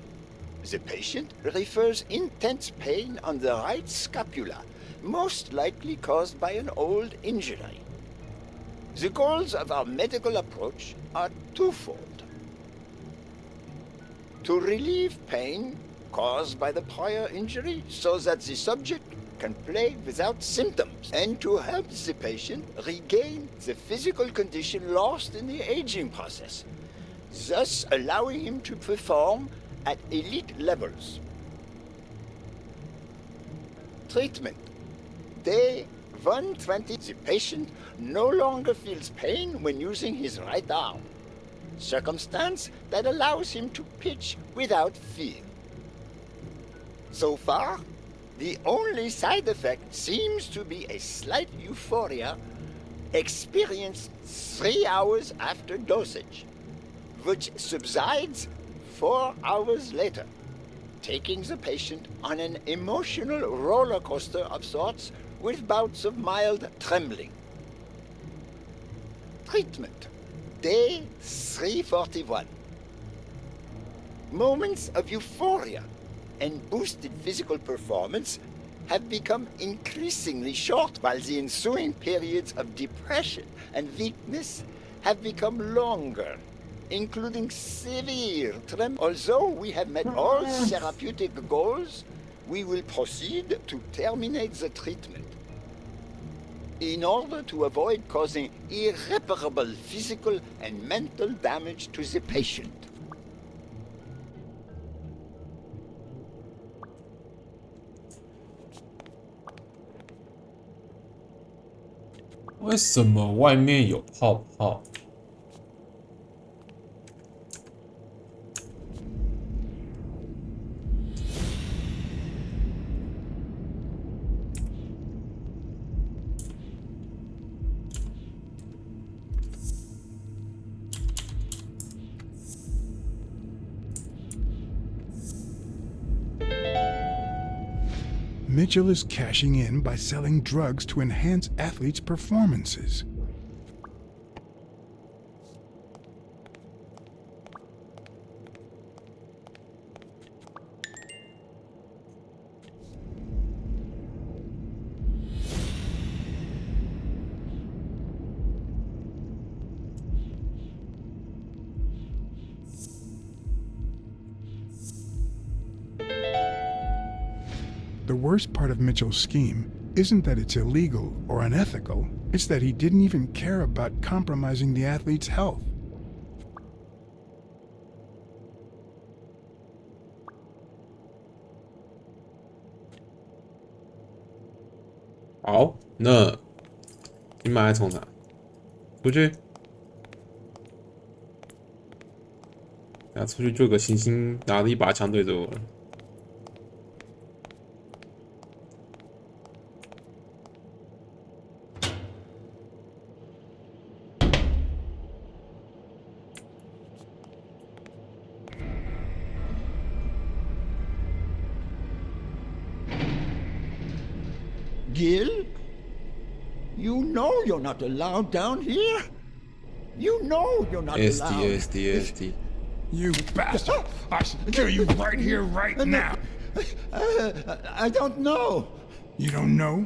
The patient refers intense pain on the right scapula, most likely caused by an old injury. The goals of our medical approach are twofold: to relieve pain caused by the prior injury so that the subject can play without symptoms, and to help the patient regain the physical condition lost in the aging process, thus allowing him to perform at elite levels. Treatment. Day 120. The patient no longer feels pain when using his right arm, circumstance that allows him to pitch without fear. So far, the only side effect seems to be a slight euphoria experienced 3 hours after dosage, which subsides 4 hours later, taking the patient on an emotional roller coaster of sorts with bouts of mild trembling. Treatment. Day 341. Moments of euphoria and boosted physical performance have become increasingly short, while the ensuing periods of depression and weakness have become longer, including severe tremor. Although we have met all therapeutic goals, we will proceed to terminate the treatment in order to avoid causing irreparable physical and mental damage to the patient. 为什么外面有泡泡？Mitchell is cashing in by selling drugs to enhance athletes' performances. The worst part of Mitchell's scheme isn't that it's illegal or unethical, it's that he didn't even care about compromising the athlete's health. 好，那你马上冲啥？出去。然后出去就有个猩猩拿着一把枪对着我了。Gil? You know you're not allowed down here. You know you're not allowed. SD. You bastard! I should kill you right here, right now. I don't know. You don't know?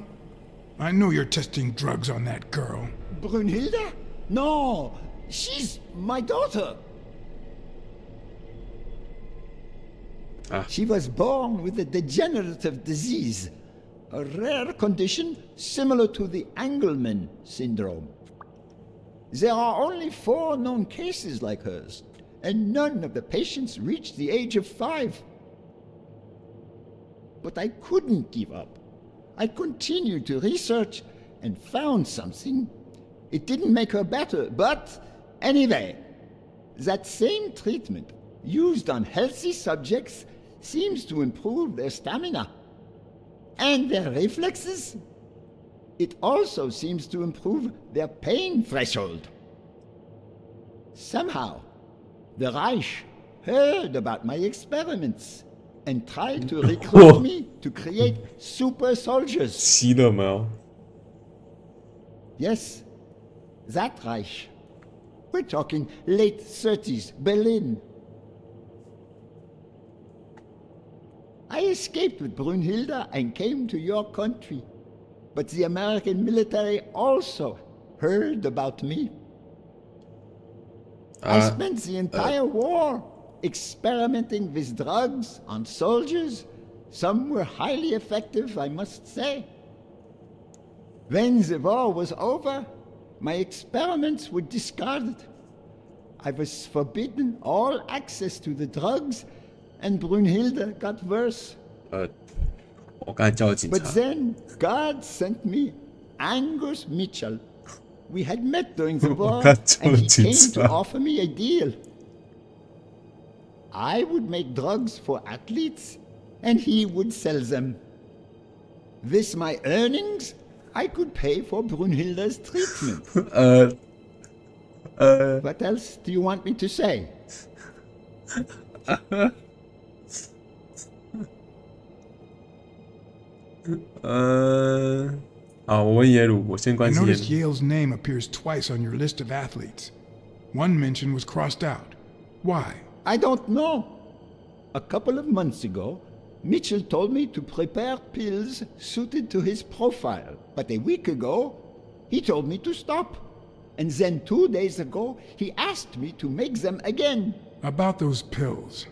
I know you're testing drugs on that girl. Brunhilde? No, she's my daughter. She was born with a degenerative disease, a rare condition similar to the Engelmann syndrome. There are only 4 known cases like hers, and none of the patients reached the age of 5. But I couldn't give up. I continued to research and found something. It didn't make her better, but anyway, that same treatment used on healthy subjects seems to improve their stamina and their reflexes. It also seems to improve their pain threshold. Somehow, the Reich heard about my experiments and tried to recruit me to create super soldiers. Yes, that Reich. We're talking late 30s, Berlin. I escaped with Brunhilde and came to your country. But the American military also heard about me. I spent the entire war experimenting with drugs on soldiers. Some were highly effective, I must say. When the war was over, my experiments were discarded. I was forbidden all access to the drugs, and Brunhilde got worse. But then God sent me Angus Mitchell. We had met during the war, and he came to offer me a deal. I would make drugs for athletes, and he would sell them. With my earnings, I could pay for Brunhilde's treatment. What else do you want me to say? I noticed Yale's name appears twice on your list of athletes. One mention was crossed out. Why? I don't know. A couple of months ago, Mitchell told me to prepare pills suited to his profile. But a week ago, he told me to stop. And then 2 days ago, he asked me to make them again. About those pills.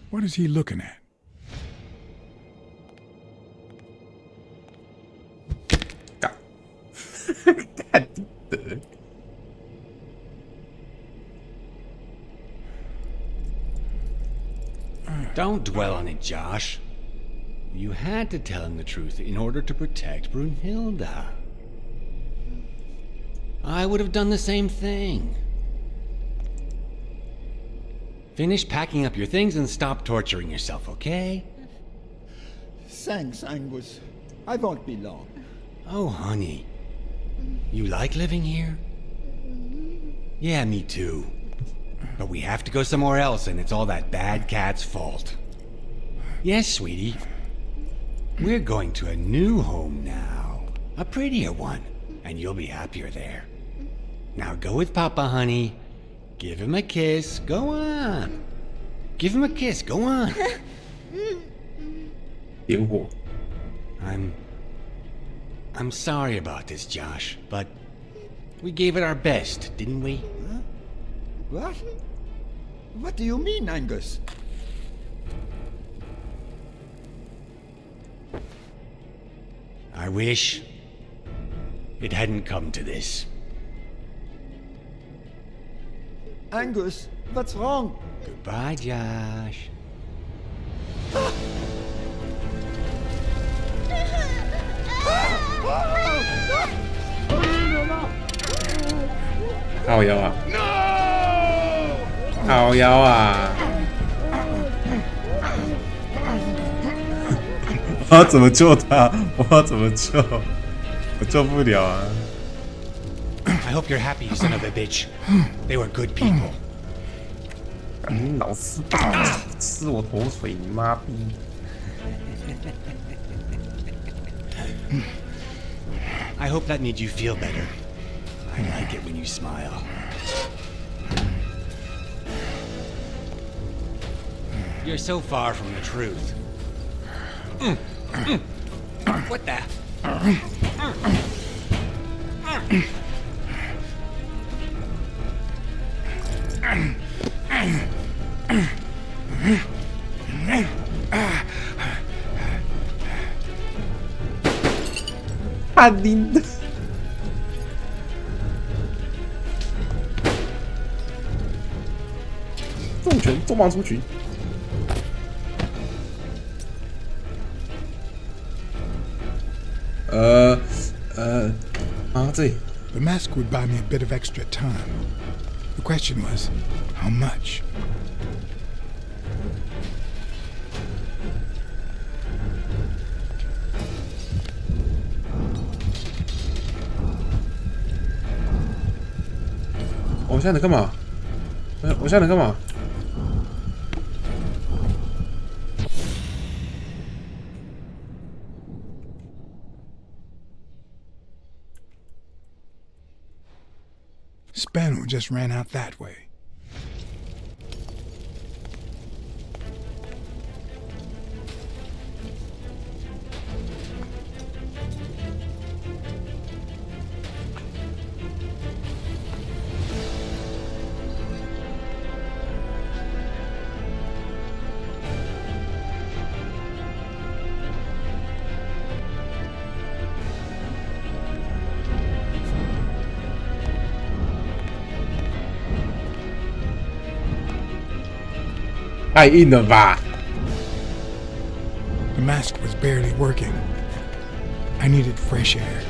What is he looking at? Don't dwell on it, Josh. You had to tell him the truth in order to protect Brunhilde. I would have done the same thing. Finish packing up your things and stop torturing yourself, okay? Thanks, Angus. I won't be long. Oh, honey. You like living here? Yeah, me too. But we have to go somewhere else, and it's all that bad cat's fault. Yes, sweetie. We're going to a new home now. A prettier one. And you'll be happier there. Now go with Papa, honey. Give him a kiss. Go on. Give him a kiss. Go on. I'm sorry about this, Josh, but we gave it our best, didn't we? Huh? What? What do you mean, Angus? I wish it hadn't come to this. Angus, what's wrong? Goodbye, Josh.靠腰啊！靠腰啊！我要怎么救他？我要怎么救？我救不了啊！ I hope you're happy, son of a bitch. They were good people. 你老是吃我口水，你妈逼！ I hope that made you feel better. I like it when you smile. You're so far from the truth. What the? Linda. 重拳，重磅出局。这里。 The mask would buy me a bit of extra time. The question was, how much? Oh, 我现在能干嘛？我现在能干嘛？ Spano just ran out that way. The mask was barely working. I needed fresh air.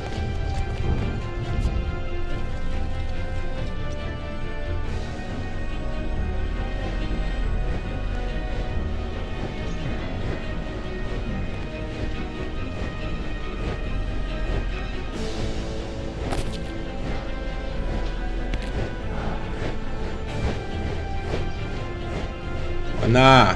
Nah.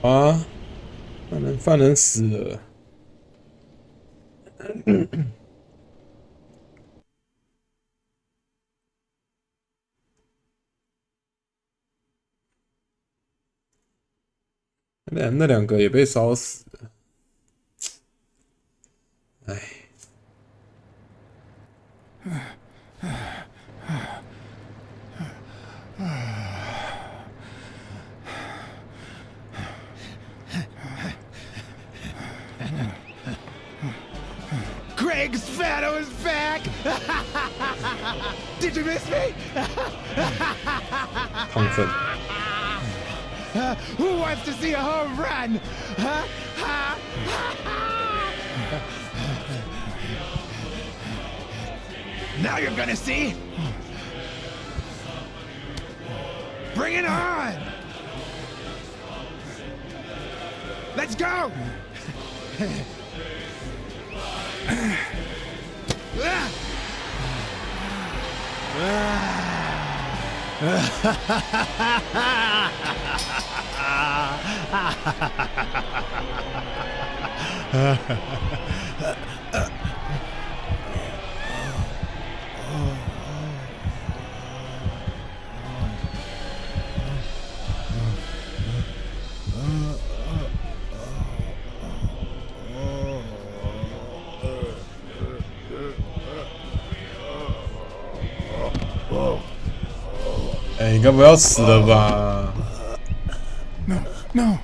啊，犯人死了。那两个也被烧死了。哎。Greg Spano is back! Did you miss me? 亢奋。Who wants to see a home run? Now you're gonna see. Bring it on! Let's go! 哎，你该不要死了吧 No, no.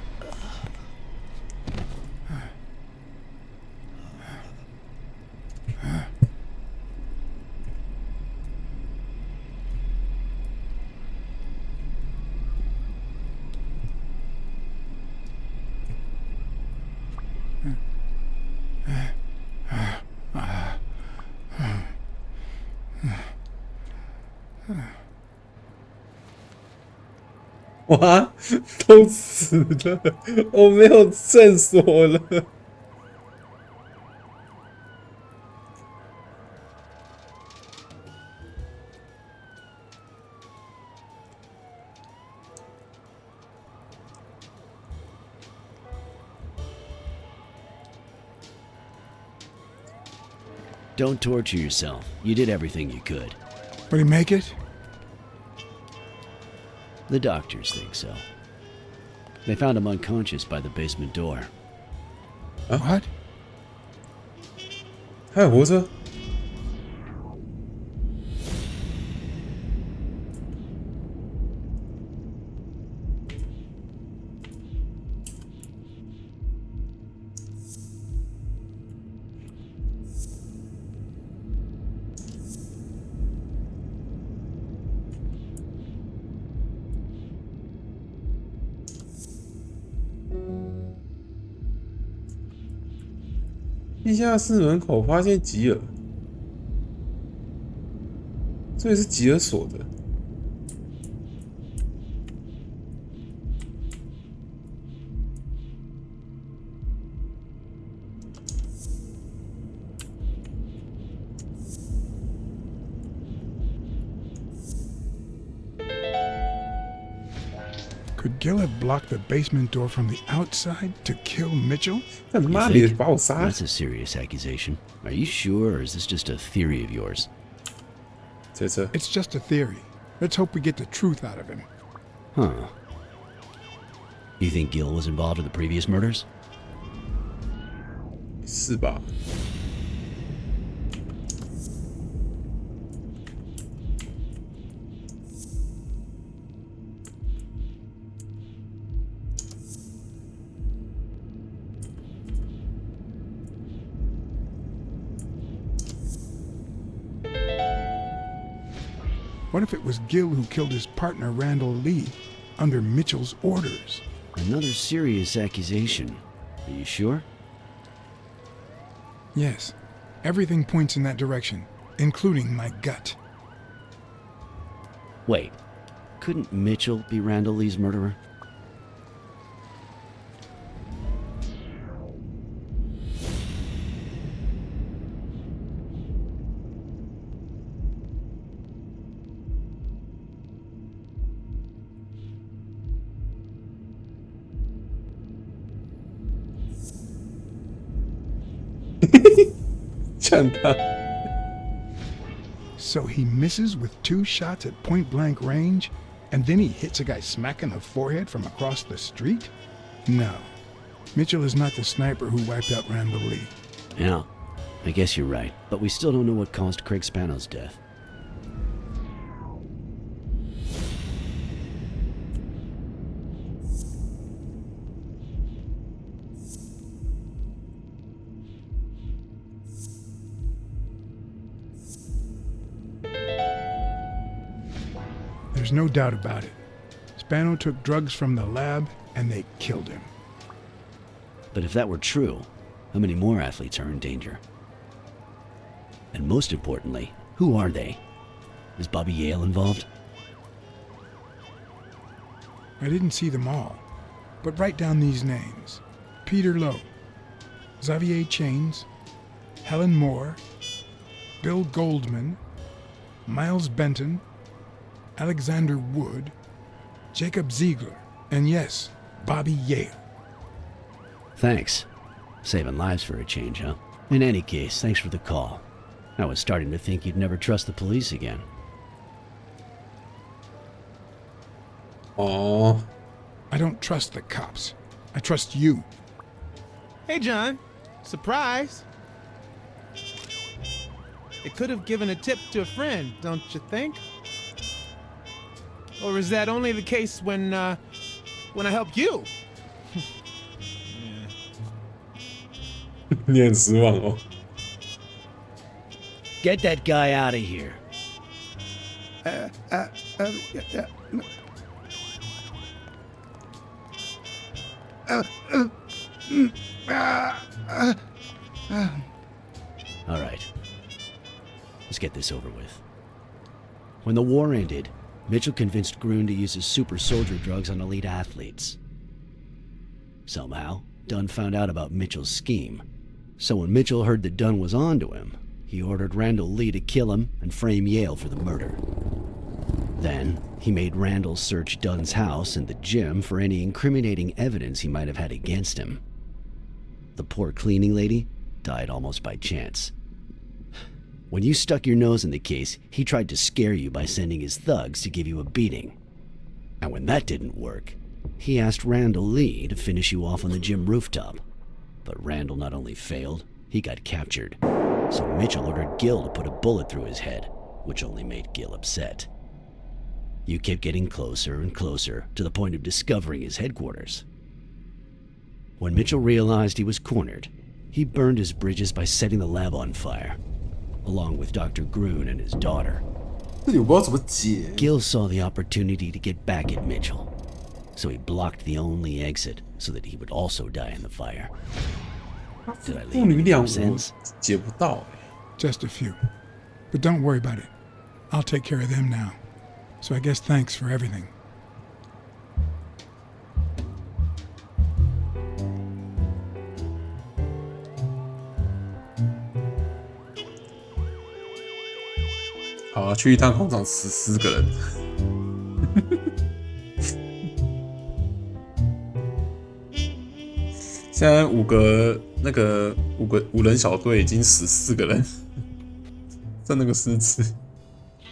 哇，都死了，我没有线索了。Don't torture yourself. You did everything you could. Would he make it? The doctors think so. They found him unconscious by the basement door. What? 还活着？地下室门口发现吉尔，这里是吉尔锁的。Could Gil have blocked the basement door from the outside to kill Mitchell? That's a serious accusation. Are you sure, or is this just a theory of yours? It's just a theory. Let's hope we get the truth out of him. Huh. You think Gil was involved in the previous murders? 是吧？What if it was Gil who killed his partner Randall Lee under Mitchell's orders? Another serious accusation. Are you sure? Yes. Everything points in that direction, including my gut. Wait. Couldn't Mitchell be Randall Lee's murderer? So he misses with 2 shots at point-blank range, and then he hits a guy smack in the forehead from across the street? No. Mitchell is not the sniper who wiped out Randall Lee. Yeah, I guess you're right, but we still don't know what caused Craig Spano's death. There's no doubt about it. Spano took drugs from the lab, and they killed him. But if that were true, how many more athletes are in danger? And most importantly, who are they? Is Bobby Yale involved? I didn't see them all, but write down these names. Peter Lowe, Xavier Chains, Helen Moore, Bill Goldman, Miles Benton, Alexander Wood, Jacob Ziegler, and yes, Bobby Yale. Thanks. Saving lives for a change, huh? In any case, thanks for the call. I was starting to think you'd never trust the police again. Oh. I don't trust the cops. I trust you. Hey, John. Surprise. It could have given a tip to a friend, don't you think? Or is that only the case when I help you? 你很失望哦。 Get that guy out of here. All right. Let's get this over with. When the war ended, Mitchell convinced Grun to use his super soldier drugs on elite athletes. Somehow, Dunn found out about Mitchell's scheme. So when Mitchell heard that Dunn was onto him, he ordered Randall Lee to kill him and frame Yale for the murder. Then, he made Randall search Dunn's house and the gym for any incriminating evidence he might have had against him. The poor cleaning lady died almost by chance. When you stuck your nose in the case, he tried to scare you by sending his thugs to give you a beating. And when that didn't work, he asked Randall Lee to finish you off on the gym rooftop. But Randall not only failed, he got captured. So Mitchell ordered Gil to put a bullet through his head, which only made Gil upset. You kept getting closer and closer to the point of discovering his headquarters. When Mitchell realized he was cornered, he burned his bridges by setting the lab on fire, along with Dr. Grun and his daughter. Gil saw the opportunity to get back at Mitchell, so he blocked the only exit so that he would also die in the fire. Did I leave any loose ends? Just a few. But don't worry about it. I'll take care of them now. So I guess thanks for everything. "好啊，去一趟工厂死4个人。现在五人小队已经死4个人，在那个狮子。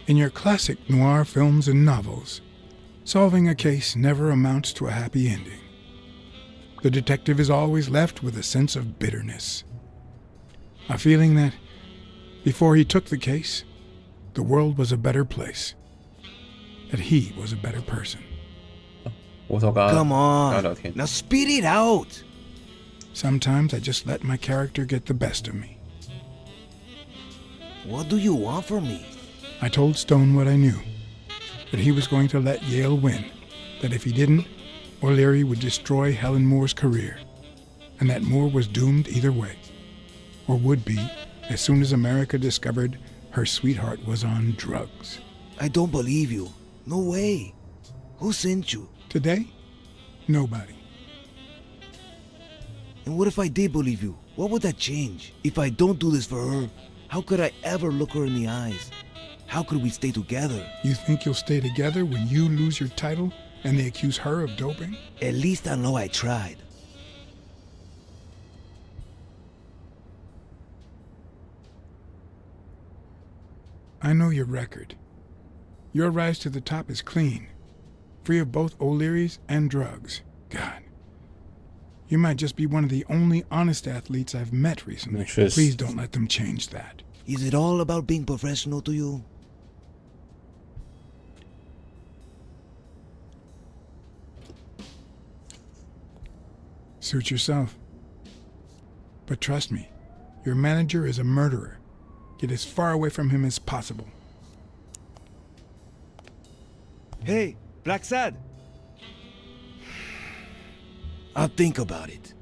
In your classic noir films and novels, solving a case never amounts to a happy ending. The detective is always left with a sense of bitterness, a feeling that, before he took the case, the world was a better place, that he was a better person. Come on, now spit it out. Sometimes I just let my character get the best of me. What do you want from me? I told Stone what I knew, that he was going to let Yale win, that if he didn't, O'Leary would destroy Helen Moore's career, and that Moore was doomed either way, or would be as soon as America discovered her sweetheart was on drugs. I don't believe you. No way. Who sent you? Today? Nobody. And what if I did believe you? What would that change? If I don't do this for her, how could I ever look her in the eyes? How could we stay together? You think you'll stay together when you lose your title and they accuse her of doping? At least I know I tried. I know your record. Your rise to the top is clean, free of both O'Leary's and drugs. God. You might just be one of the only honest athletes I've met recently. Please don't let them change that. Is it all about being professional to you? Suit yourself. But trust me, your manager is a murderer. Get as far away from him as possible. Hey, BLACKSAD. I'll think about it.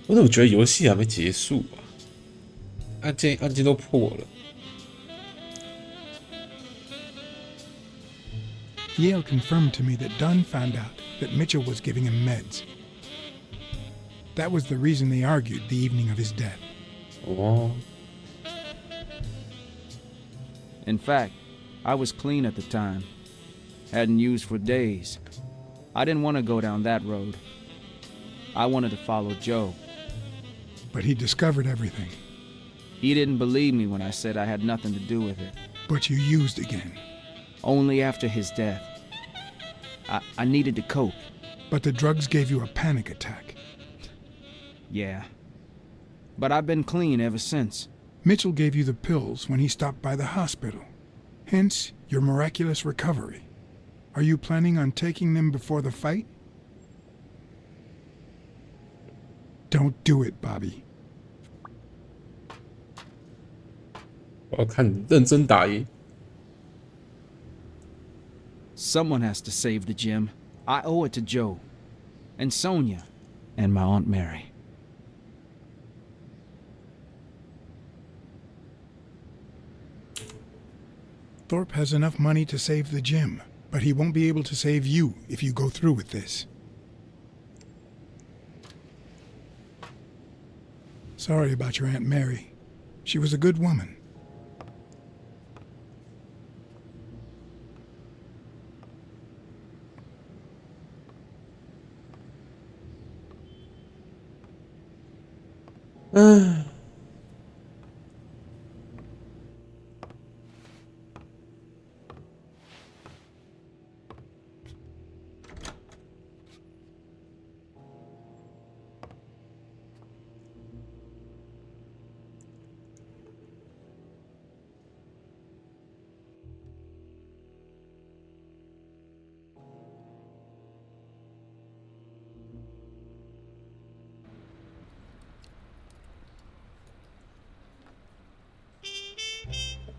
我怎么觉得游戏还没结束啊？案件都破了。Yale confirmed to me that Dunn found out that Mitchell was giving him meds. That was the reason they argued the evening of his death. Oh. In fact, I was clean at the time. Hadn't used for days. I didn't want to go down that road. I wanted to follow Joe. But he discovered everything. He didn't believe me when I said I had nothing to do with it. But you used again. Only after his death. I needed to cope. But the drugs gave you a panic attack. Yeah. But I've been clean ever since. Mitchell gave you the pills when he stopped by the hospital. Hence, your miraculous recovery. Are you planning on taking them before the fight? Don't do it, Bobby. 我要看你认真打赢。Someone has to save the gym. I owe it to Joe. And Sonia. And my Aunt Mary. Thorpe has enough money to save the gym, but he won't be able to save you if you go through with this. Sorry about your Aunt Mary. She was a good woman. Ah.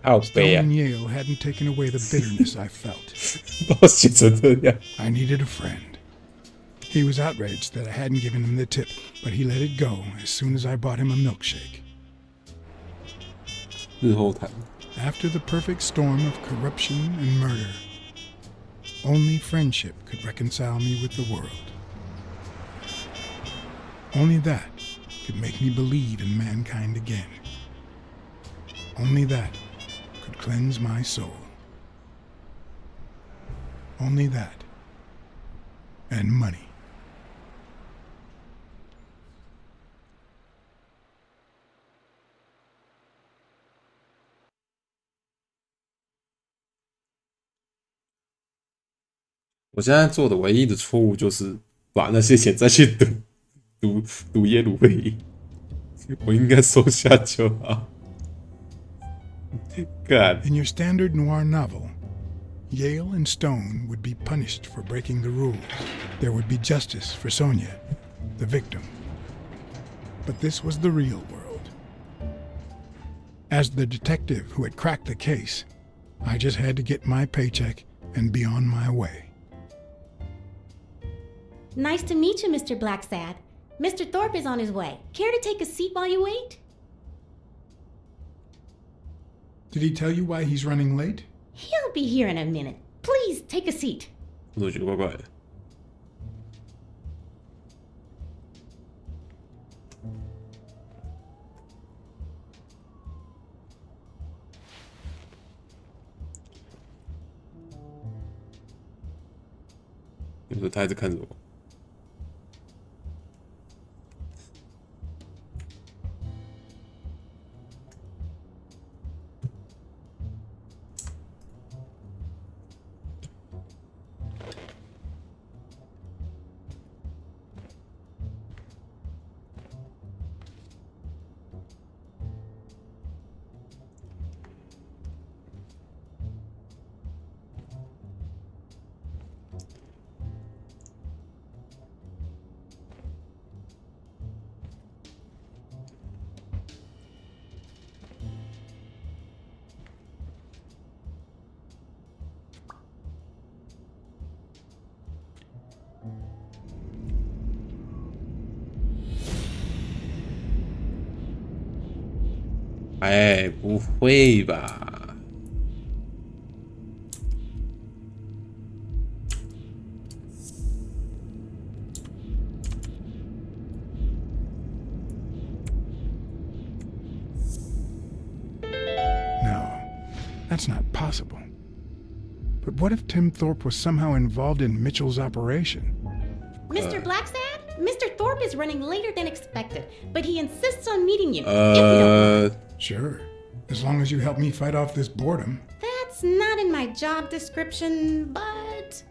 好悲啊 Stone and Yale hadn't taken away the bitterness I felt. 把我写成这样。 I needed a friend. He was outraged that I hadn't given him the tip, but he let it go as soon as I bought him a milkshake. 日后谈。 After the perfect storm of corruption and murder, only friendship could reconcile me with the world. Only that could make me believe in mankind again. Only that could cleanse my soul. Only that. And money. 我现在做的唯一的错误就是把那些钱再去赌耶鲁会赢，我应该收下就好。God. In your standard noir novel, Yale and Stone would be punished for breaking the rules. There would be justice for Sonia, the victim. But this was the real world. As the detective who had cracked the case, I just had to get my paycheck and be on my way. Nice to meet you, Mr. BLACKSAD. Mr. Thorpe is on his way. Care to take a seat while you wait? Did he tell you why he's running late? He'll be here in a minute. Please, take a seat. 我觉得怪怪的。有时候他一直看着我。哎，不会吧？ No, that's not possible. But what if Tim Thorpe was somehow involved in Mitchell's operation? Mr. BLACKSAD, Mr. Thorpe is running later than expected, but he insists on meeting you. If you don't mind. Sure. As long as you help me fight off this boredom. That's not in my job description, but...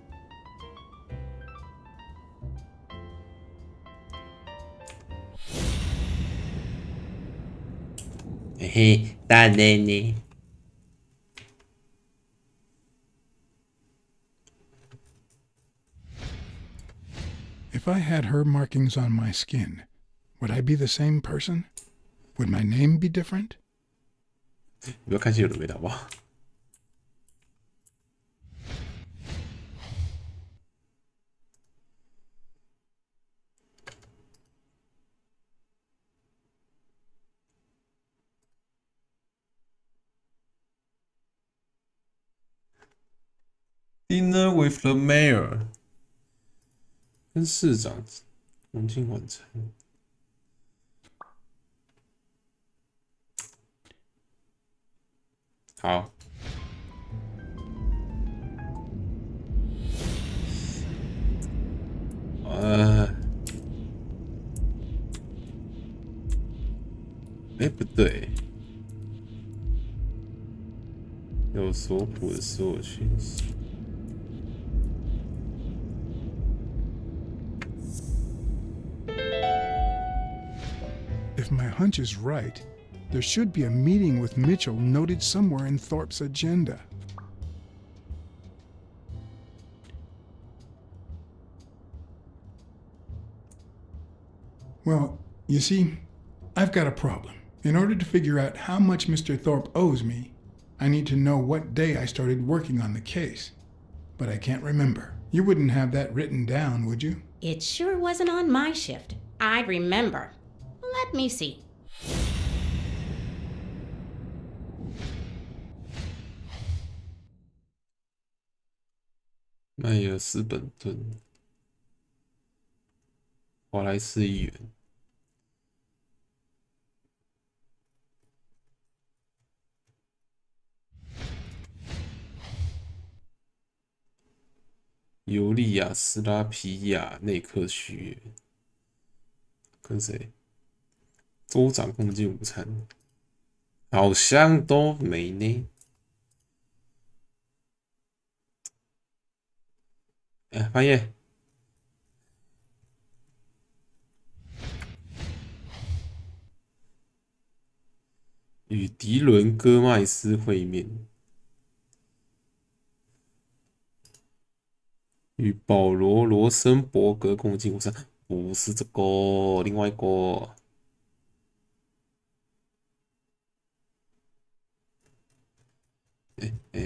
Hehe, 大奶奶。 If I had her markings on my skin, would I be the same person? Would my name be different? 你不要看戏有的没的好不好？Dinner with the mayor， 跟市长共进晚餐。好。哎，不对，有索普的所有讯息。 If my hunch is right, there should be a meeting with Mitchell noted somewhere in Thorpe's agenda. Well, you see, I've got a problem. In order to figure out how much Mr. Thorpe owes me, I need to know what day I started working on the case. But I can't remember. You wouldn't have that written down, would you? It sure wasn't on my shift. I remember. Let me see.迈尔斯本顿，华莱士议员。尤利亚斯拉皮亚内克许愿，跟谁？州长共进午餐，好像都没呢。哎，翻页。与迪伦·戈麦斯会面。 与保罗·罗森伯格共进午餐，不是这个，另外一个。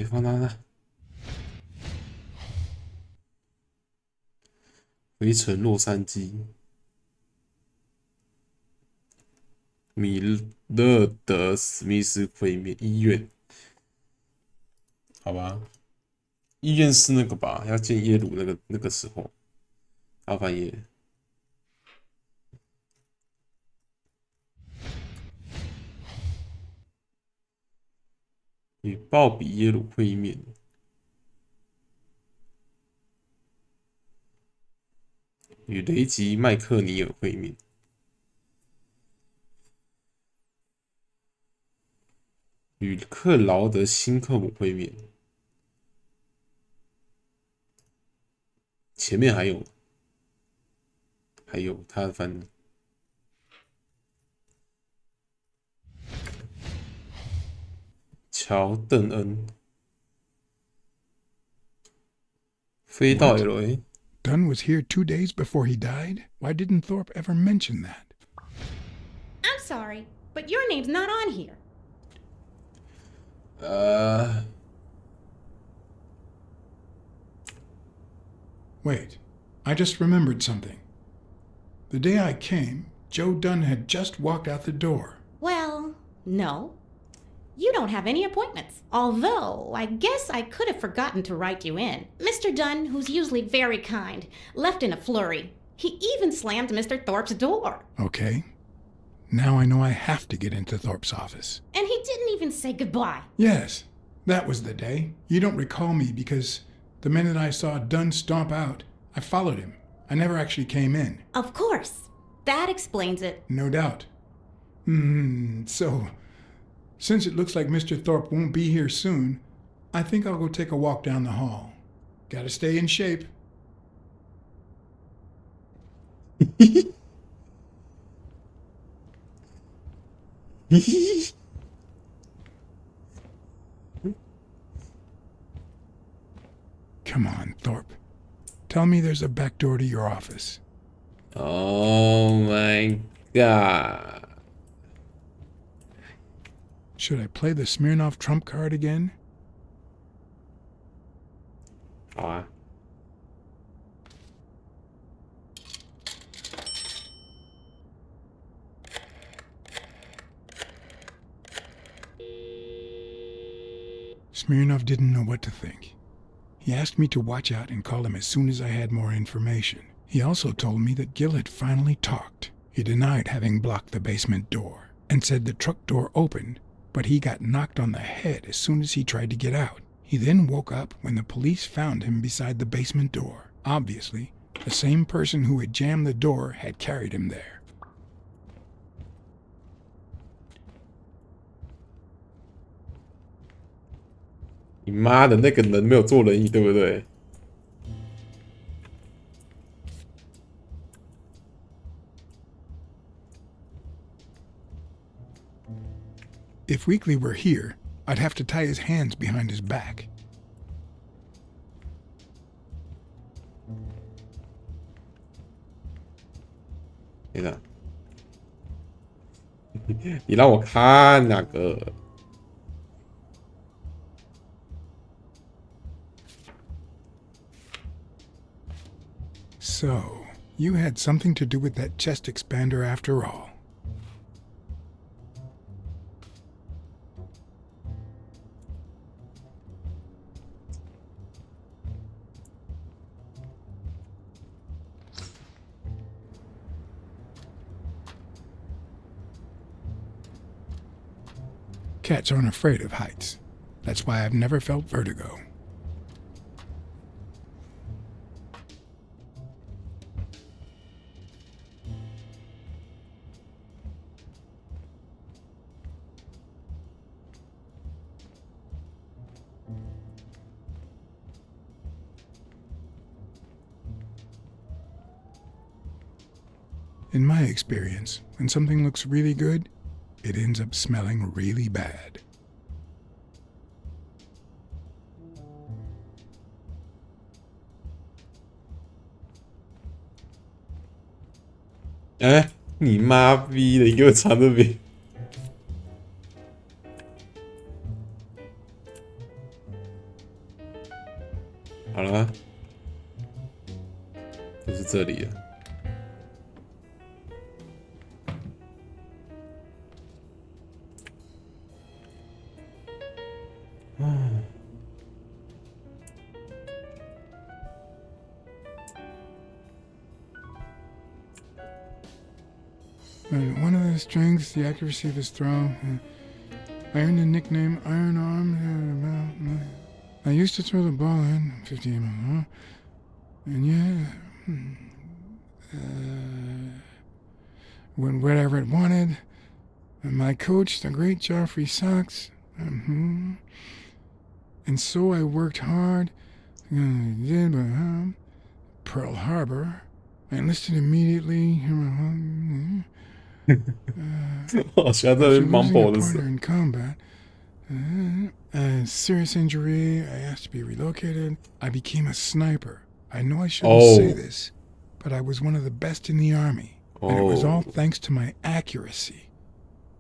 放哪呢？回程洛杉矶，米勒德·史密斯会面医院，好吧。 医院是那个吧？要见耶鲁那个时候，阿凡耶与鲍比耶鲁会面，与雷吉麦克尼尔会面，与克劳德辛克姆会面。 前面还有他的翻译，乔邓恩飞到 LA。 Dunn was here 2 days before he died? Why didn't Thorpe ever mention that? I'm sorry, but your name's not on here. Wait, I just remembered something. The day I came, Joe Dunn had just walked out the door. Well, no. You don't have any appointments. Although, I guess I could have forgotten to write you in. Mr. Dunn, who's usually very kind, left in a flurry. He even slammed Mr. Thorpe's door. Okay. Now I know I have to get into Thorpe's office. And he didn't even say goodbye. Yes, that was the day. You don't recall me because the minute I saw Dunn stomp out, I followed him. I never actually came in. Of course. That explains it. No doubt. So, since it looks like Mr. Thorpe won't be here soon, I think I'll go take a walk down the hall. Gotta stay in shape. Come on, Thorpe. Tell me there's a back door to your office. Oh my god. Should I play the Smirnoff trump card again? 好啊。Smirnoff didn't know what to think. He asked me to watch out and call him as soon as I had more information. He also told me that Gil had finally talked. He denied having blocked the basement door and said the truck door opened, but he got knocked on the head as soon as he tried to get out. He then woke up when the police found him beside the basement door. Obviously, the same person who had jammed the door had carried him there.你妈的，那个人没有坐轮椅，对不对？ If Weekly were here, I'd have to tie his hands behind his back. 等等，你让我看哪个？ So, you had something to do with that chest expander after all. Cats aren't afraid of heights. That's why I've never felt vertigo. In my experience, when something looks really good, it ends up smelling really bad. Eh, 你妈逼的，你给我藏这边。好了，就是这里了。 One of the strengths, the accuracy of his throw. I earned the nickname Iron Arm. I used to throw the ball in 50 mm. And yeah, when whatever it wanted. And my coach, the great Joffrey Sachs. And so I worked hard. Pearl Harbor. I enlisted immediately. 我喜欢这边mumble的事。 in combat. Serious injury. I asked to be relocated. I became a sniper. I know I shouldn't say this, but I was one of the best in the army. And it was all thanks to my accuracy.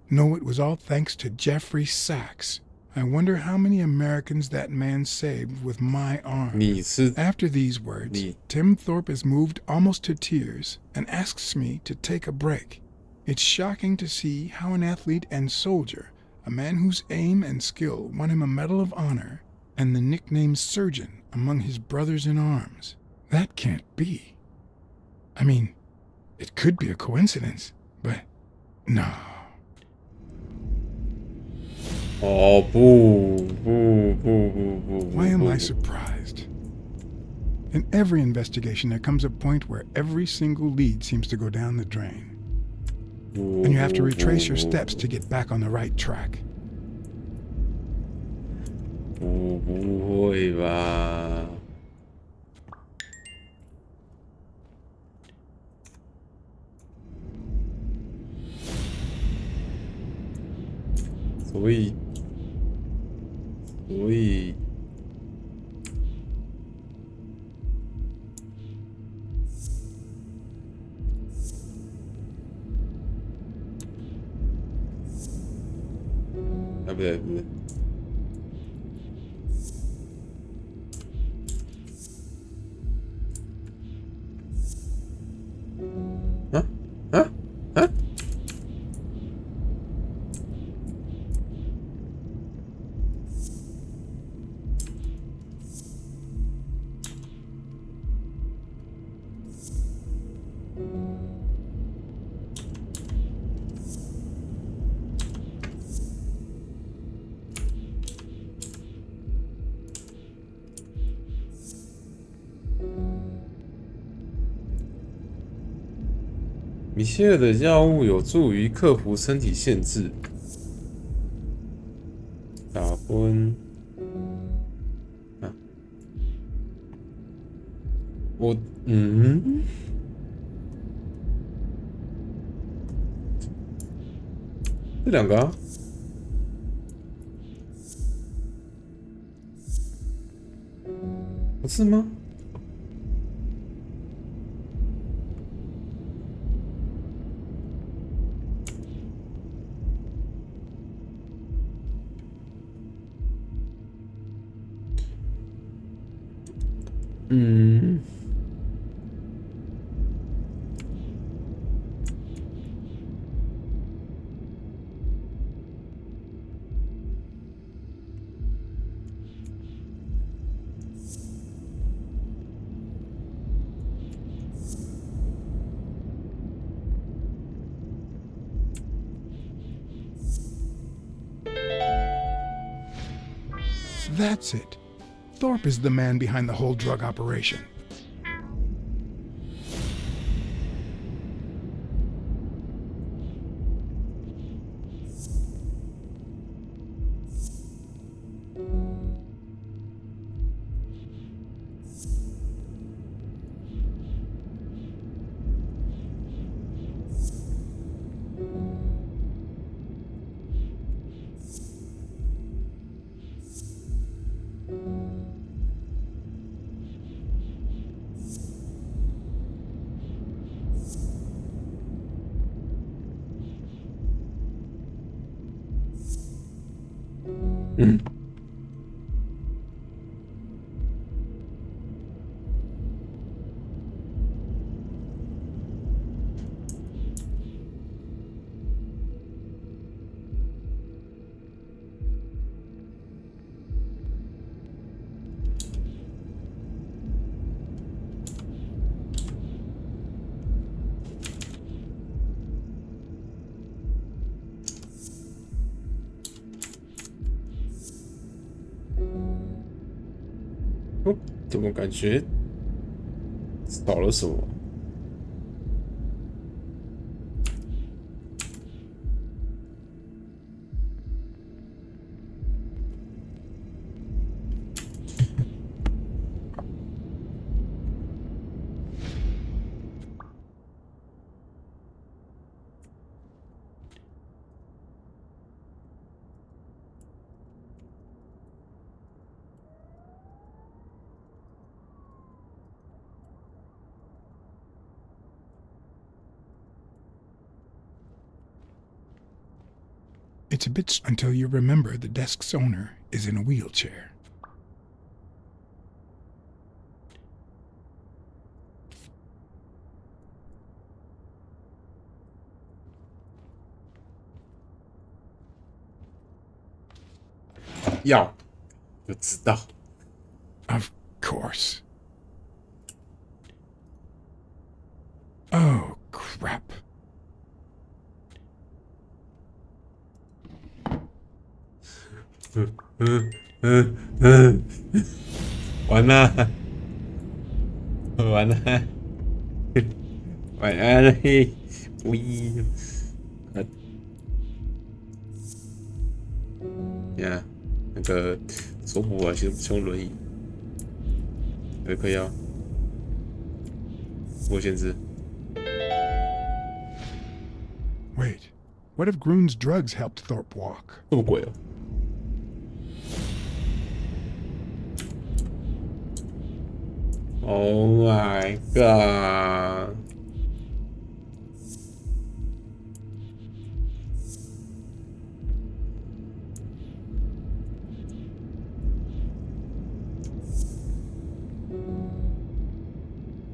No, it was all thanks to Jeffrey Sachs. I wonder how many Americans that man saved with my arm. After these words, Tim Thorpe is moved almost to tears and asks me to take a break. It's shocking to see how an athlete and soldier, a man whose aim and skill won him a Medal of Honor and the nickname Surgeon among his brothers in arms. That can't be. I mean, it could be a coincidence, but no. Oh, boo. Why am I surprised? In every investigation, there comes a point where every single lead seems to go down the drain. And you have to retrace your steps to get back on the right track. 不会吧？所以，啊，不对，不对。啊啊啊！米歇尔的药物有助于克服身体限制。打昏啊！这两个啊。不是吗？That's it. Thorpe is the man behind the whole drug operation.怎么感觉少了什么？It's a bit until you remember the desk's owner is in a wheelchair. 要就知道。Of course. Oh, crap. 完了，完了，晚安了，不一。呀，那个手补啊，其实不用轮椅，也可以啊。我限制。 Wait, what if Groon's drugs helped Thorpe walk? 这么鬼哦！ Oh my god！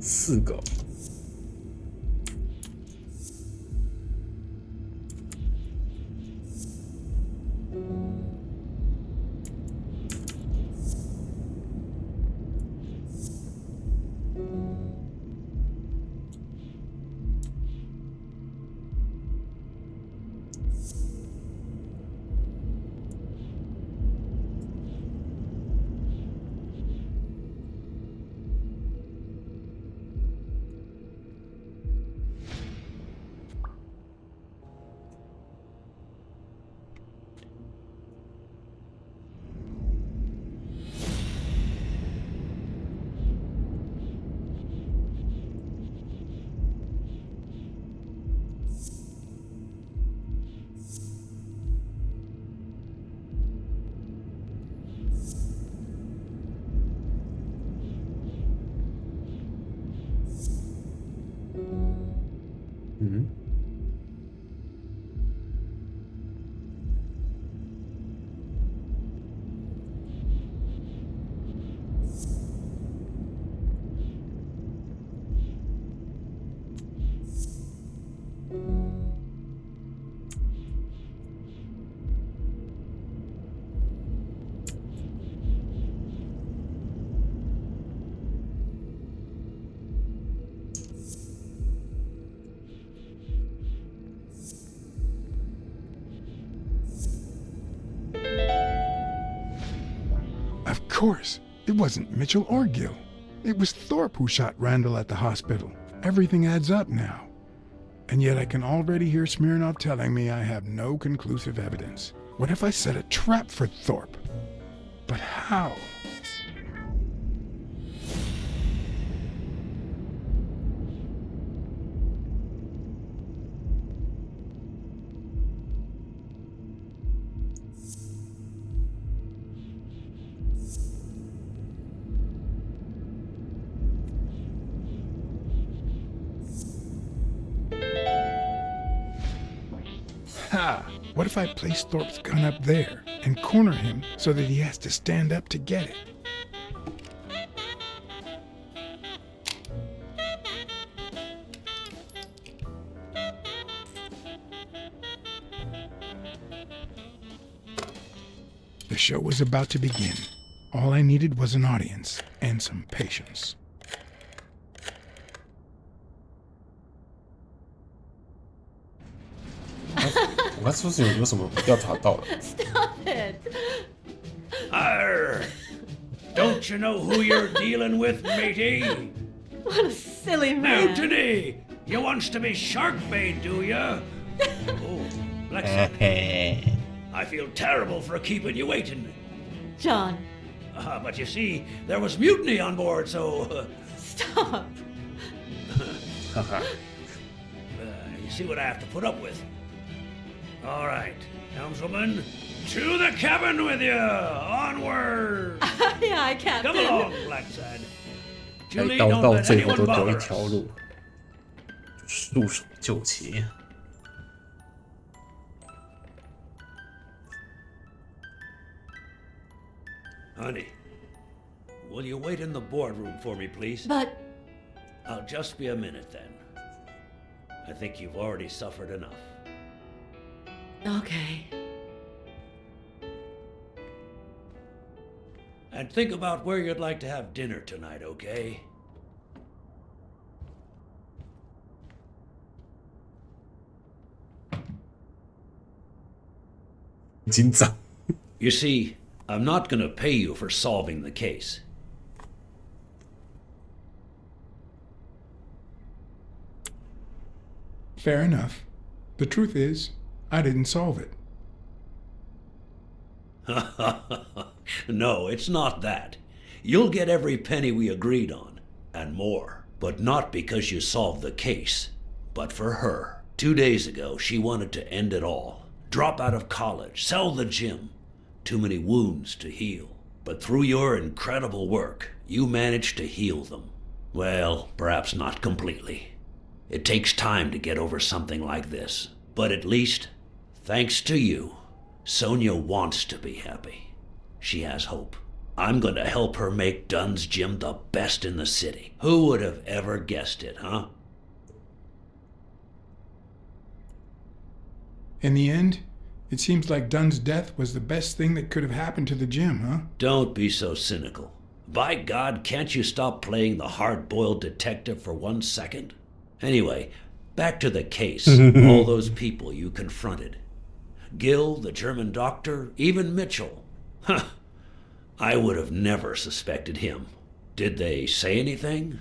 4个。 嗯。Of course, it wasn't Mitchell or Gill. It was Thorpe who shot Randall at the hospital. Everything adds up now. And yet I can already hear Smirnov telling me I have no conclusive evidence. What if I set a trap for Thorpe? But how? Ha! What if I place Thorpe's gun up there and corner him so that he has to stand up to get it? The show was about to begin. All I needed was an audience and some patience. Stop it! Arr! Don't you know who you're dealing with, matey? What a silly man! Mutiny! You wants to be shark bait, do ya? Oh, BLACKSAD. I feel terrible for keeping you waiting. John. But you see, there was mutiny on board, so... Stop! You see what I have to put up with. All right, helmswoman, to the cabin with you! Onward! Aye, Captain. Come along, BLACKSAD. 开刀到最后都只有一条路，就束手就擒。 Honey, will you wait in the boardroom for me, please? But... I'll just be a minute then. I think you've already suffered enough. Okay. And think about where you'd like to have dinner tonight, okay? You see, I'm not gonna pay you for solving the case. Fair enough. The truth is, I didn't solve it. No, it's not that. You'll get every penny we agreed on, and more. But not because you solved the case, but for her. 2 days ago, she wanted to end it all. Drop out of college, sell the gym. Too many wounds to heal. But through your incredible work, you managed to heal them. Well, perhaps not completely. It takes time to get over something like this. But at least, thanks to you, Sonia wants to be happy. She has hope. I'm going to help her make Dunn's Gym the best in the city. Who would have ever guessed it, huh? In the end, it seems like Dunn's death was the best thing that could have happened to the gym, huh? Don't be so cynical. By God, can't you stop playing the hard-boiled detective for 1 second? Anyway, back to the case. All those people you confronted. Gill, the German doctor, even Mitchell. Huh. I would have never suspected him. Did they say anything?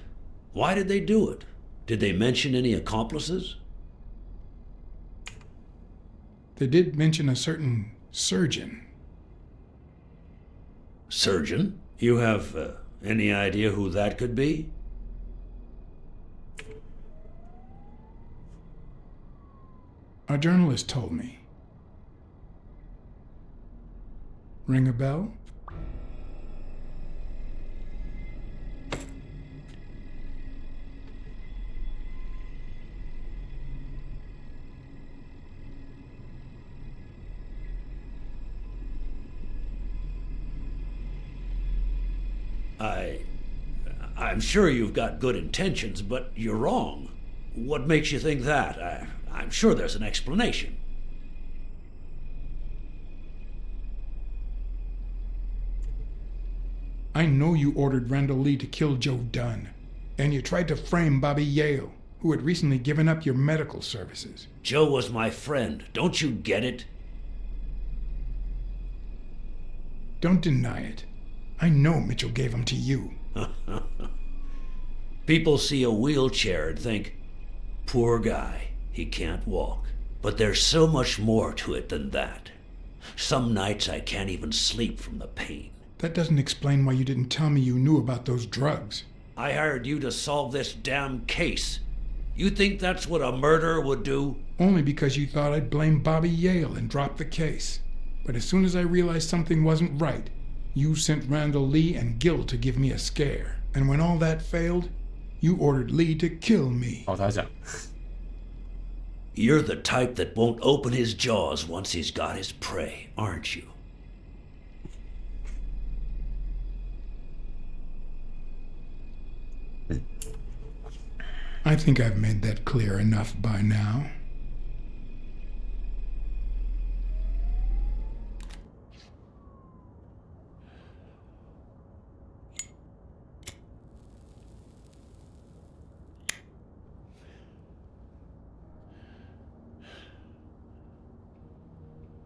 Why did they do it? Did they mention any accomplices? They did mention a certain surgeon. Surgeon? You have any idea who that could be? A journalist told me. Ring a bell? I'm sure you've got good intentions, but you're wrong. What makes you think that? I'm sure there's an explanation. I know you ordered Randall Lee to kill Joe Dunn, and you tried to frame Bobby Yale, who had recently given up your medical services. Joe was my friend. Don't you get it? Don't deny it. I know Mitchell gave him to you. People see a wheelchair and think, poor guy, he can't walk. But there's so much more to it than that. Some nights I can't even sleep from the pain. That doesn't explain why you didn't tell me you knew about those drugs. I hired you to solve this damn case. You think that's what a murderer would do? Only because you thought I'd blame Bobby Yale and drop the case. But as soon as I realized something wasn't right, you sent Randall Lee and Gill to give me a scare. And when all that failed, you ordered Lee to kill me. You're the type that won't open his jaws once he's got his prey, aren't you? I think I've made that clear enough by now.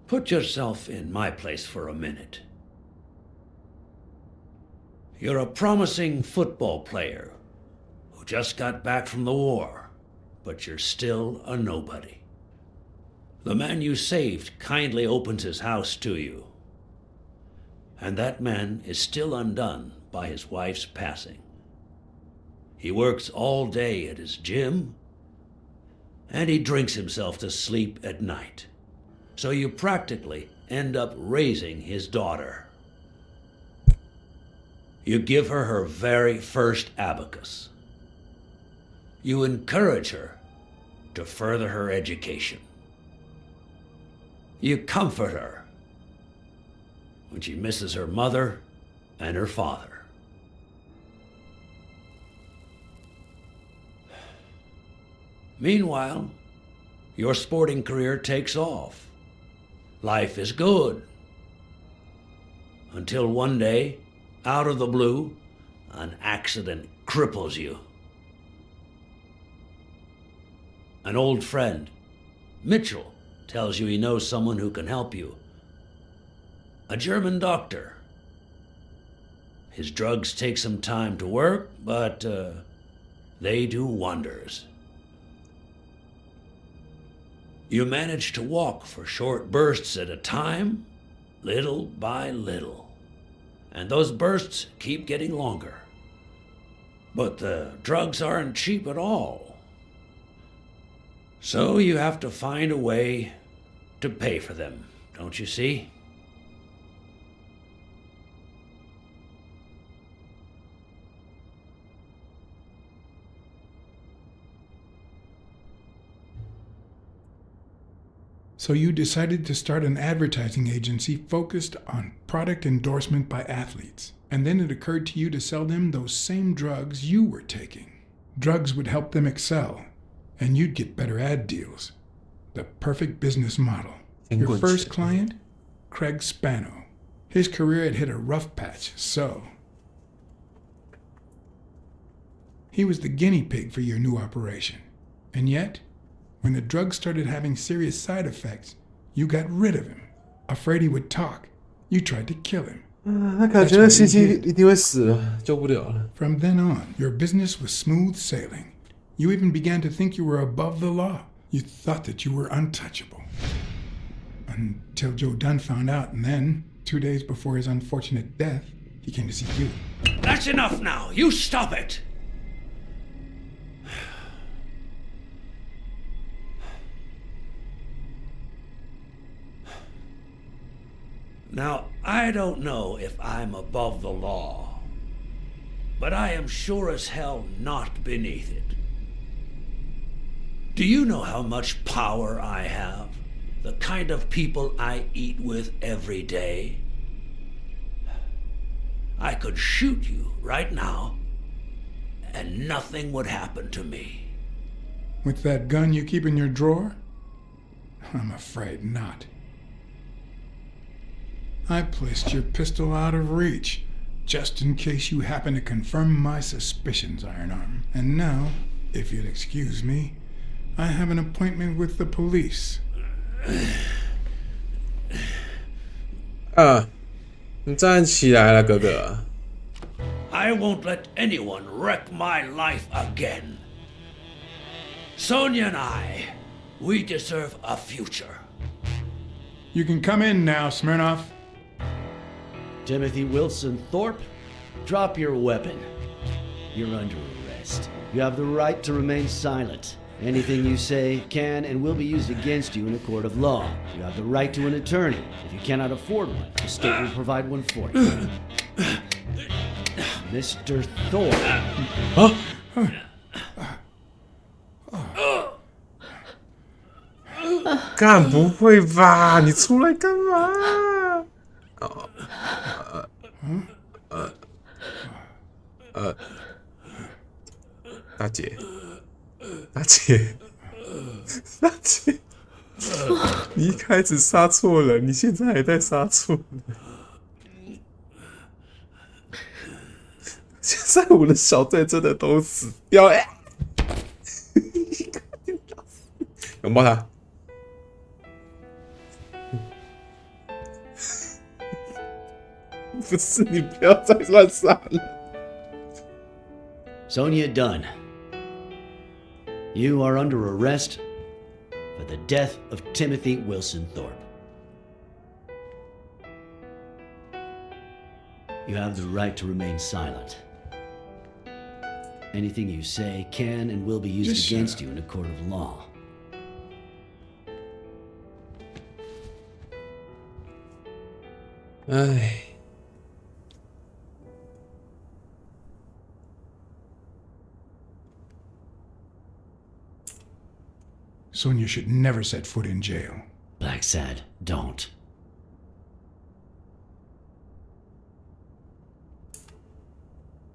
Put yourself in my place for a minute. You're a promising football player who just got back from the war, but you're still a nobody. The man you saved kindly opens his house to you, and that man is still undone by his wife's passing. He works all day at his gym, and he drinks himself to sleep at night. So you practically end up raising his daughter. You give her her very first abacus. You encourage her to further her education. You comfort her when she misses her mother and her father. Meanwhile, your sporting career takes off. Life is good. Until one day, Out of the blue, an accident cripples you. An old friend, Mitchell, tells you he knows someone who can help you. A German doctor. His drugs take some time to work, but they do wonders. You manage to walk for short bursts at a time, little by little. And those bursts keep getting longer. But the drugs aren't cheap at all. So you have to find a way to pay for them, don't you see? So you decided to start an advertising agency focused on product endorsement by athletes. And then it occurred to you to sell them those same drugs you were taking. Drugs would help them excel, and you'd get better ad deals. The perfect business model. Your first client? Craig Spano. His career had hit a rough patch, so he was the guinea pig for your new operation. And yet, when the drug started having serious side effects, you got rid of him. Afraid he would talk, you tried to kill him. 他感觉星期一定会死了，救不了了。 From then on, your business was smooth sailing. You even began to think you were above the law. You thought that you were untouchable. Until Joe Dunn found out, and then, 2 days before his unfortunate death, he came to see you. That's enough now! You stop it! Now, I don't know if I'm above the law, but I am sure as hell not beneath it. Do you know how much power I have? The kind of people I eat with every day? I could shoot you right now, and nothing would happen to me. With that gun you keep in your drawer? I'm afraid not. I placed your pistol out of reach, just in case you happen to confirm my suspicions, Iron Arm. And now, if you'll excuse me, I have an appointment with the police. 你站起来了，哥哥。 I won't let anyone wreck my life again. Sonia and I, we deserve a future. You can come in now, Smirnoff. Timothy Wilson Thorpe, drop your weapon. You're under arrest. You have the right to remain silent. Anything you say can and will be used against you in a court of law. You have the right to an attorney. If you cannot afford one, the state will provide one for you. Mr. Thorpe. Huh? 干不会吧？你出来干嘛？大姐，大姐，大姐，你一开始杀错了，你现在还在杀错了。现在我的小队真的都死掉了。拥抱他。不是，你不要再乱杀了。Sonia Dunn, you are under arrest for the death of Timothy Wilson Thorpe. You have the right to remain silent. Anything you say can and will be used against you in a court of law. Ay. Sonia should never set foot in jail. BLACKSAD, don't.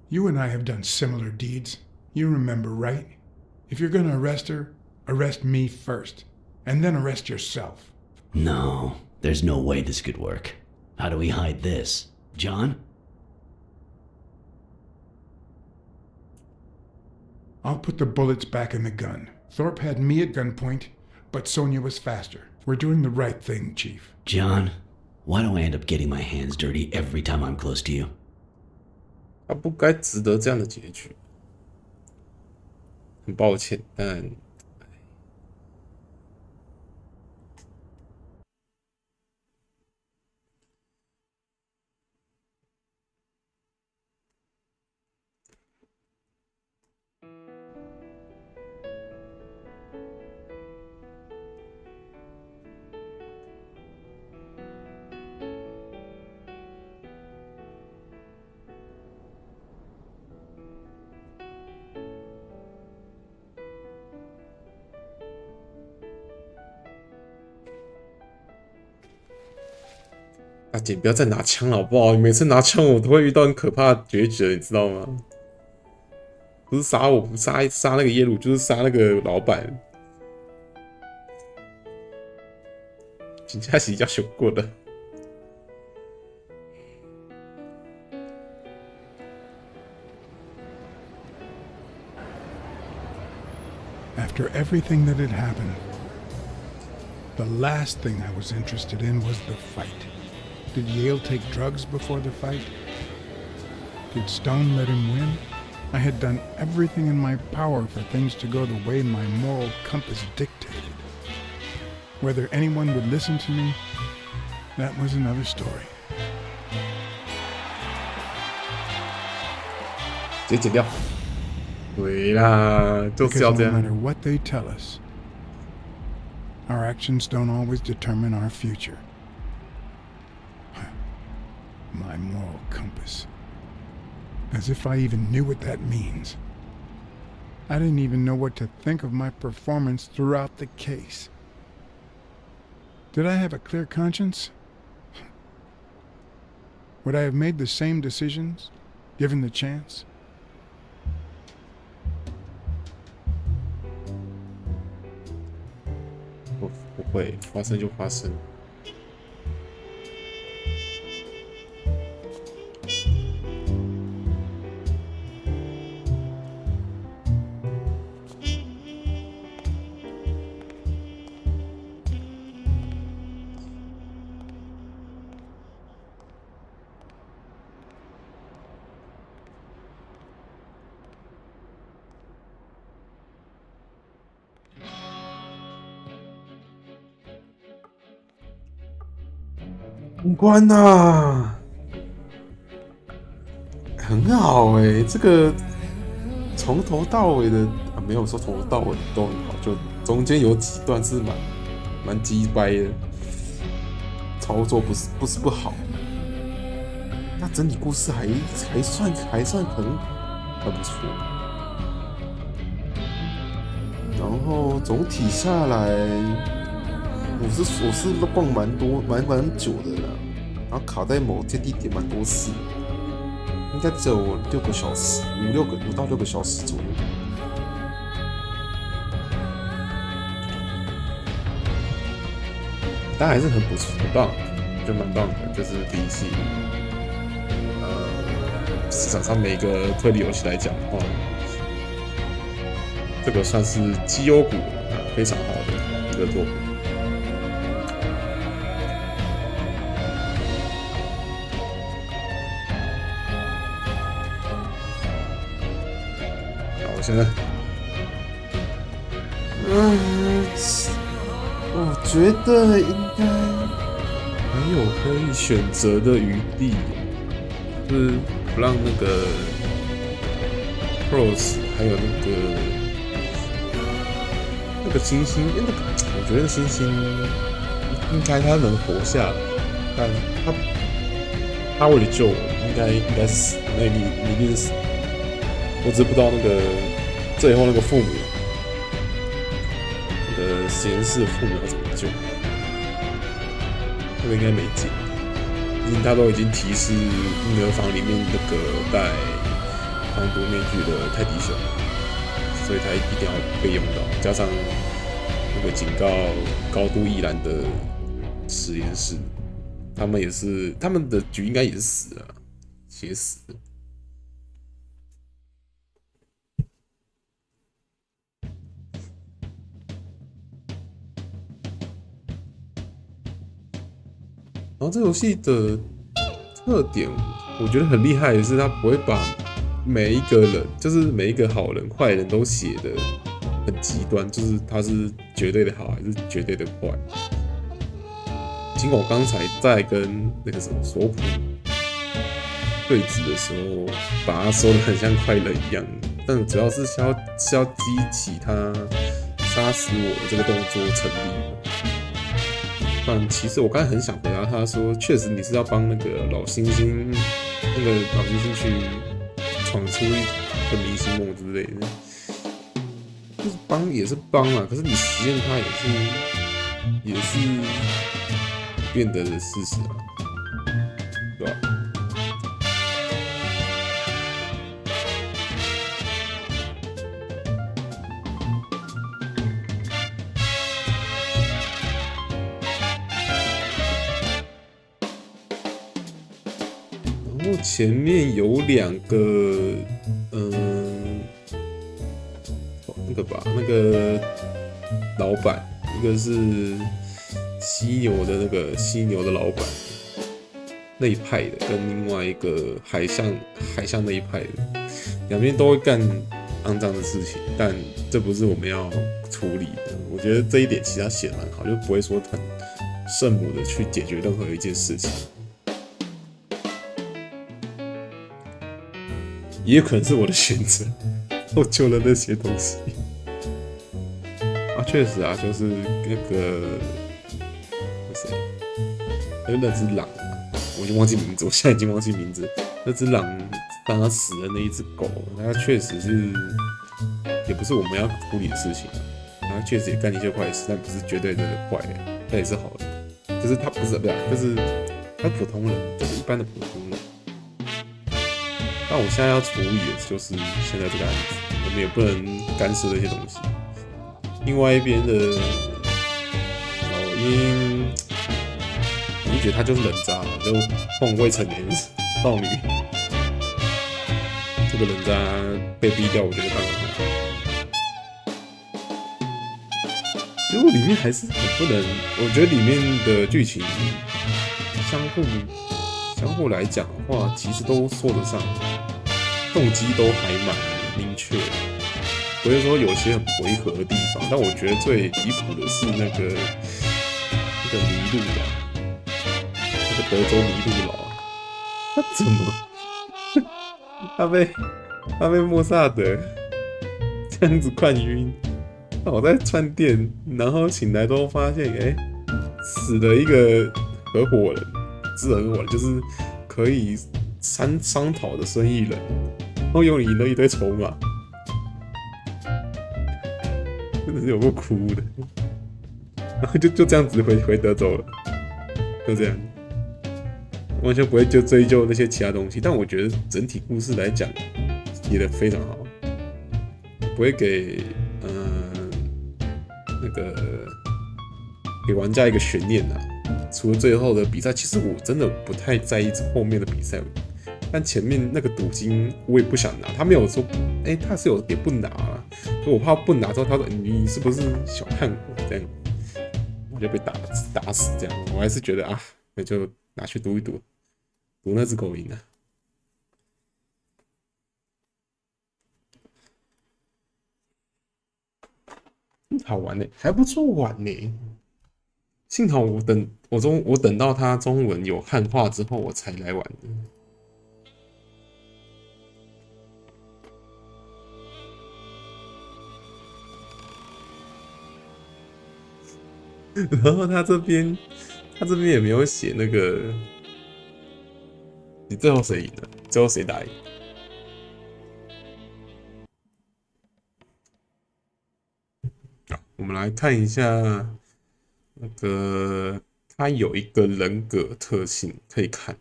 You and I have done similar deeds. You remember, right? If you're gonna arrest her, arrest me first, and then arrest yourself. No, there's no way this could work. How do we hide this? John? I'll put the bullets back in the gun. Thorpe had me at gunpoint, but Sonia was faster. We're doing the right thing, Chief. John, why do I end up getting my hands dirty every time I'm close to you? 他不该值得这样的结局。很抱歉，但。大姐，不要再拿枪了好不好？你每次拿枪，我都会遇到很可怕的抉择，你知道吗？不是杀我，不杀那个耶鲁，就是杀那个老板。真正是要修过的。After everything that had happened, the last thing I was interested in was the fight. Did Yale take drugs before the fight? Did Stone let him win? I had done everything in my power for things to go the way my moral compass dictated. Whether anyone would listen to me, that was another story. 直接剪掉。对啦，就是要这样。 Because no matter what they tell us, our actions don't always determine our future. My moral compass. As if I even knew what that means. I didn't even know what to think of my performance throughout the case. Did I have a clear conscience? Would I have made the same decisions, given the chance? 不会，发生就发生。公关呐，很好哎，这个从头到尾的没有说从头到尾都很好，就中间有几段是蛮鸡掰的，操作不是不好，那整体故事还算很不错，然后总体下来。我是逛蛮久的啦，然后卡在某些地点蛮多次，应该只有6个小时，5到6个小时左右。但还是很不错，很棒，就蛮棒的。就是比起市场上每个推理游戏来讲的话，这个算是绩优股非常好的一个作品。现在，我觉得应该还有可以选择的余地，就是不让那个 Rose 还有那个星星，我觉得星星应该他能活下来，但他为了救我，应该是死，那一定是死。我只是不知道那个最后那个父母，那个实验室的父母要怎么救，那个应该没救，毕竟他都已经提示婴儿房里面那个戴防毒面具的泰迪熊，所以他一定要被用到，加上那个警告高度易燃的实验室，他们的局应该也是死了，写死了。后这游戏的特点，我觉得很厉害的是，它不会把每一个人，就是每一个好人、坏人都写的很极端，就是他是绝对的好还是绝对的坏。尽管我刚才在跟那个什么索普对峙的时候，把他说的很像坏人一样，但主要是要激起他杀死我的这个动作成立。但其实我刚才很想回答他说，确实你是要帮那个老猩猩去闯出一个明星梦之类的，就是帮也是帮啊，可是你实验它也是不变得的事实啊，对吧？然后前面有2个，那个老板，一个是犀牛的老板那一派的，跟另外一个海象那一派的，两边都会干肮脏的事情，但这不是我们要处理的。我觉得这一点其实他写得蛮好，就不会说很圣母的去解决任何一件事情。也有可能是我的选择造就了那些东西啊，确实啊，就是那个谁，那只狼啊，我已经忘记名字，我现在已经忘记名字。那只狼让他死的那一只狗，它确实是也不是我们要处理的事情啊。它确实也干一些坏事，但不是绝对的坏人，它也是好人，就是他不是就是他普通人，就是一般的普通人。那我现在要处理的就是现在这个案子，我们也不能干涉这些东西。另外一边的老鹰，我就觉得他就是人渣，就碰未成年少女，这个人渣被逼掉，我觉得当然好。结果里面还是很不能，我觉得里面的剧情相互来讲的话，其实都说得上。动机都还蛮明确的，不会说有些很违和的地方，但我觉得最离谱的是那个麋鹿啊，那个德州麋鹿佬，他怎么他被莫萨德这样子灌晕，我在串电，然后醒来之后发现，死了一个合伙人，不是合伙人，就是可以商讨的生意人。然后又赢了一堆筹码，真的是有够哭的。然后就这样子回德州了，就这样，完全不会就追究那些其他东西。但我觉得整体故事来讲，写得非常好，不会给给玩家一个悬念啊。除了最后的比赛，其实我真的不太在意后面的比赛。但前面那个赌金我也不想拿，他没有说，他是有也不拿啊，我怕不拿之后他说你是不是小看我这样，我就被打死这样，我还是觉得啊，那就拿去赌一赌，赌那只狗赢啊。好玩呢，还不错玩呢。幸好我等到它中文有汉化之后，我才来玩的。然后他这边也没有写那个，你最后谁赢了？最后谁打赢？我们来看一下那个，他有一个人格特性可以看。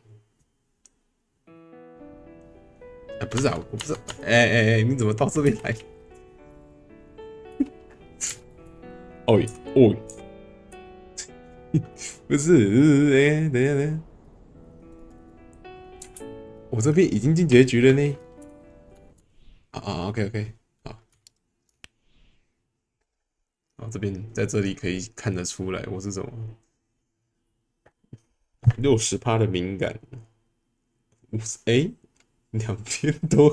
不是啊，我不是，你怎么到这边来？哦。不是，等一下，我这边已经进结局了呢。OK， 好，这边在这里可以看得出来我是怎么60%的敏感，50两边都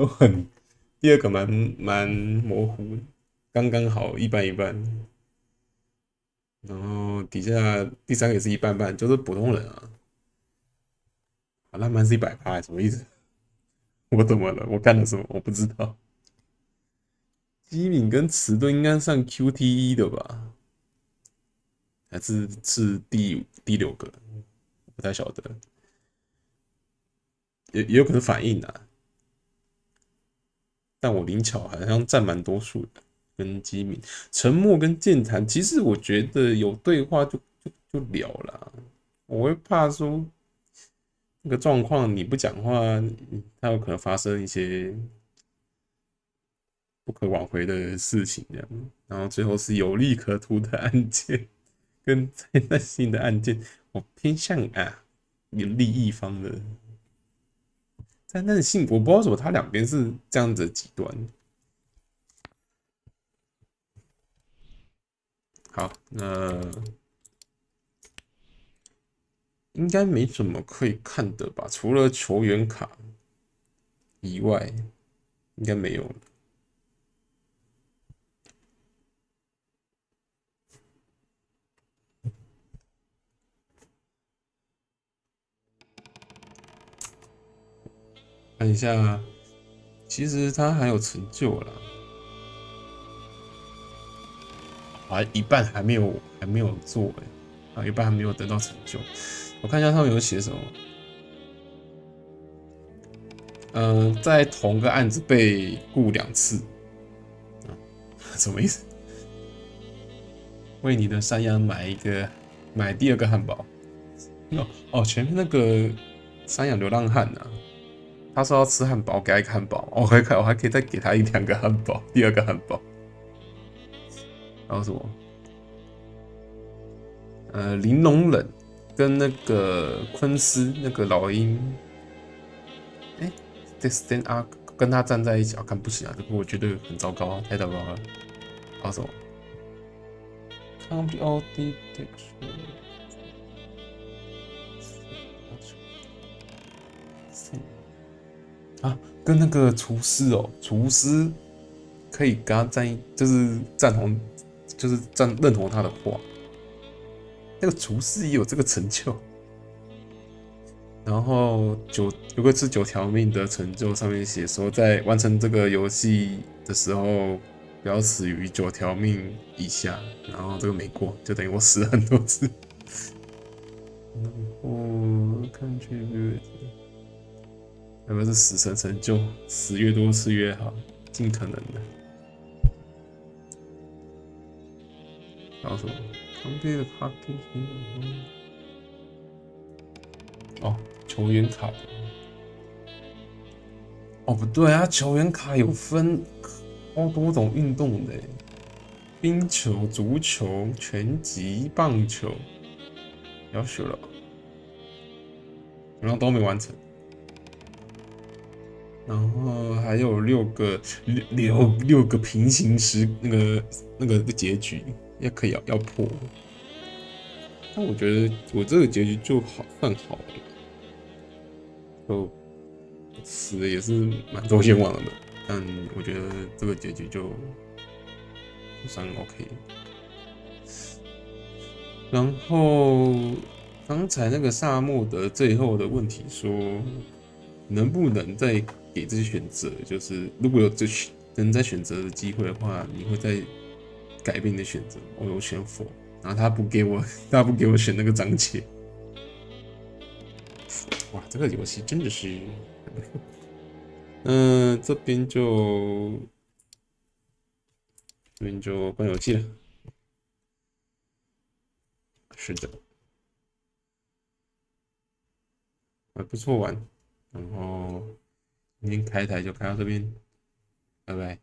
很，第二个蛮模糊，刚刚好一半一半，然后底下第三个也是一半半，就是普通人啊。浪漫是100%，什么意思？我怎么了？我干了什么？我不知道。机敏跟迟钝应该算 QTE 的吧？还是第6个？不太晓得，也有可能反应啊。但我灵巧好像占蛮多数的，跟机敏、沉默跟健谈，其实我觉得有对话就聊啦。我会怕说那个状况你不讲话，它有可能发生一些不可挽回的事情，这样，然后最后是有利可图的案件跟灾难性的案件，我偏向有利益方的灾难性，我不知道为什么他两边是这样子的极端。好，那应该没什么可以看的吧？除了球员卡以外，应该没有了。看一下，其实他还有成就啦，一半还没有做一半还没有得到成就。我看一下他们有写什么，在同个案子被雇2次，什么意思？为你的山羊买第2个汉堡。前面那个山羊流浪汉啊。他说要吃汉堡，给他1个汉堡，我还可以再给他2个汉堡，第2个汉堡。然后什么？玲珑忍跟那个昆斯那个老鹰，这 stand up 跟他站在一起，看不行啊，这个我觉得很糟糕啊，太糟糕了。然后什么 ？Complete all detection。跟那个厨师可以跟他就是认同他的话。那个厨师也有这个成就。然后有个是9条命的成就，上面写说在完成这个游戏的时候，不要死于9条命以下。然后这个没过，就等于我死了很多次。然后 contribute。有没有是死神成就？死越多次越好，尽可能的。然后什么 ？Complete hockey hero。球员卡的。不对啊，球员卡有分好多种运动的，冰球、足球、拳击、棒球，要学了，然后都没完成。然后还有6个平行时那个结局要破，但我觉得我这个结局就算好了，就死的也是蛮多冤枉的，但我觉得这个结局就算 OK。然后刚才那个萨默德最后的问题说，能不能再给这些选择？就是如果有能再选择的机会的话，你会再改变你的选择？我选否，然后他不给我选那个章节。哇，这个游戏真的是，这边就关游戏了。是的，还不错玩。然后今天开台就开到这边，拜拜。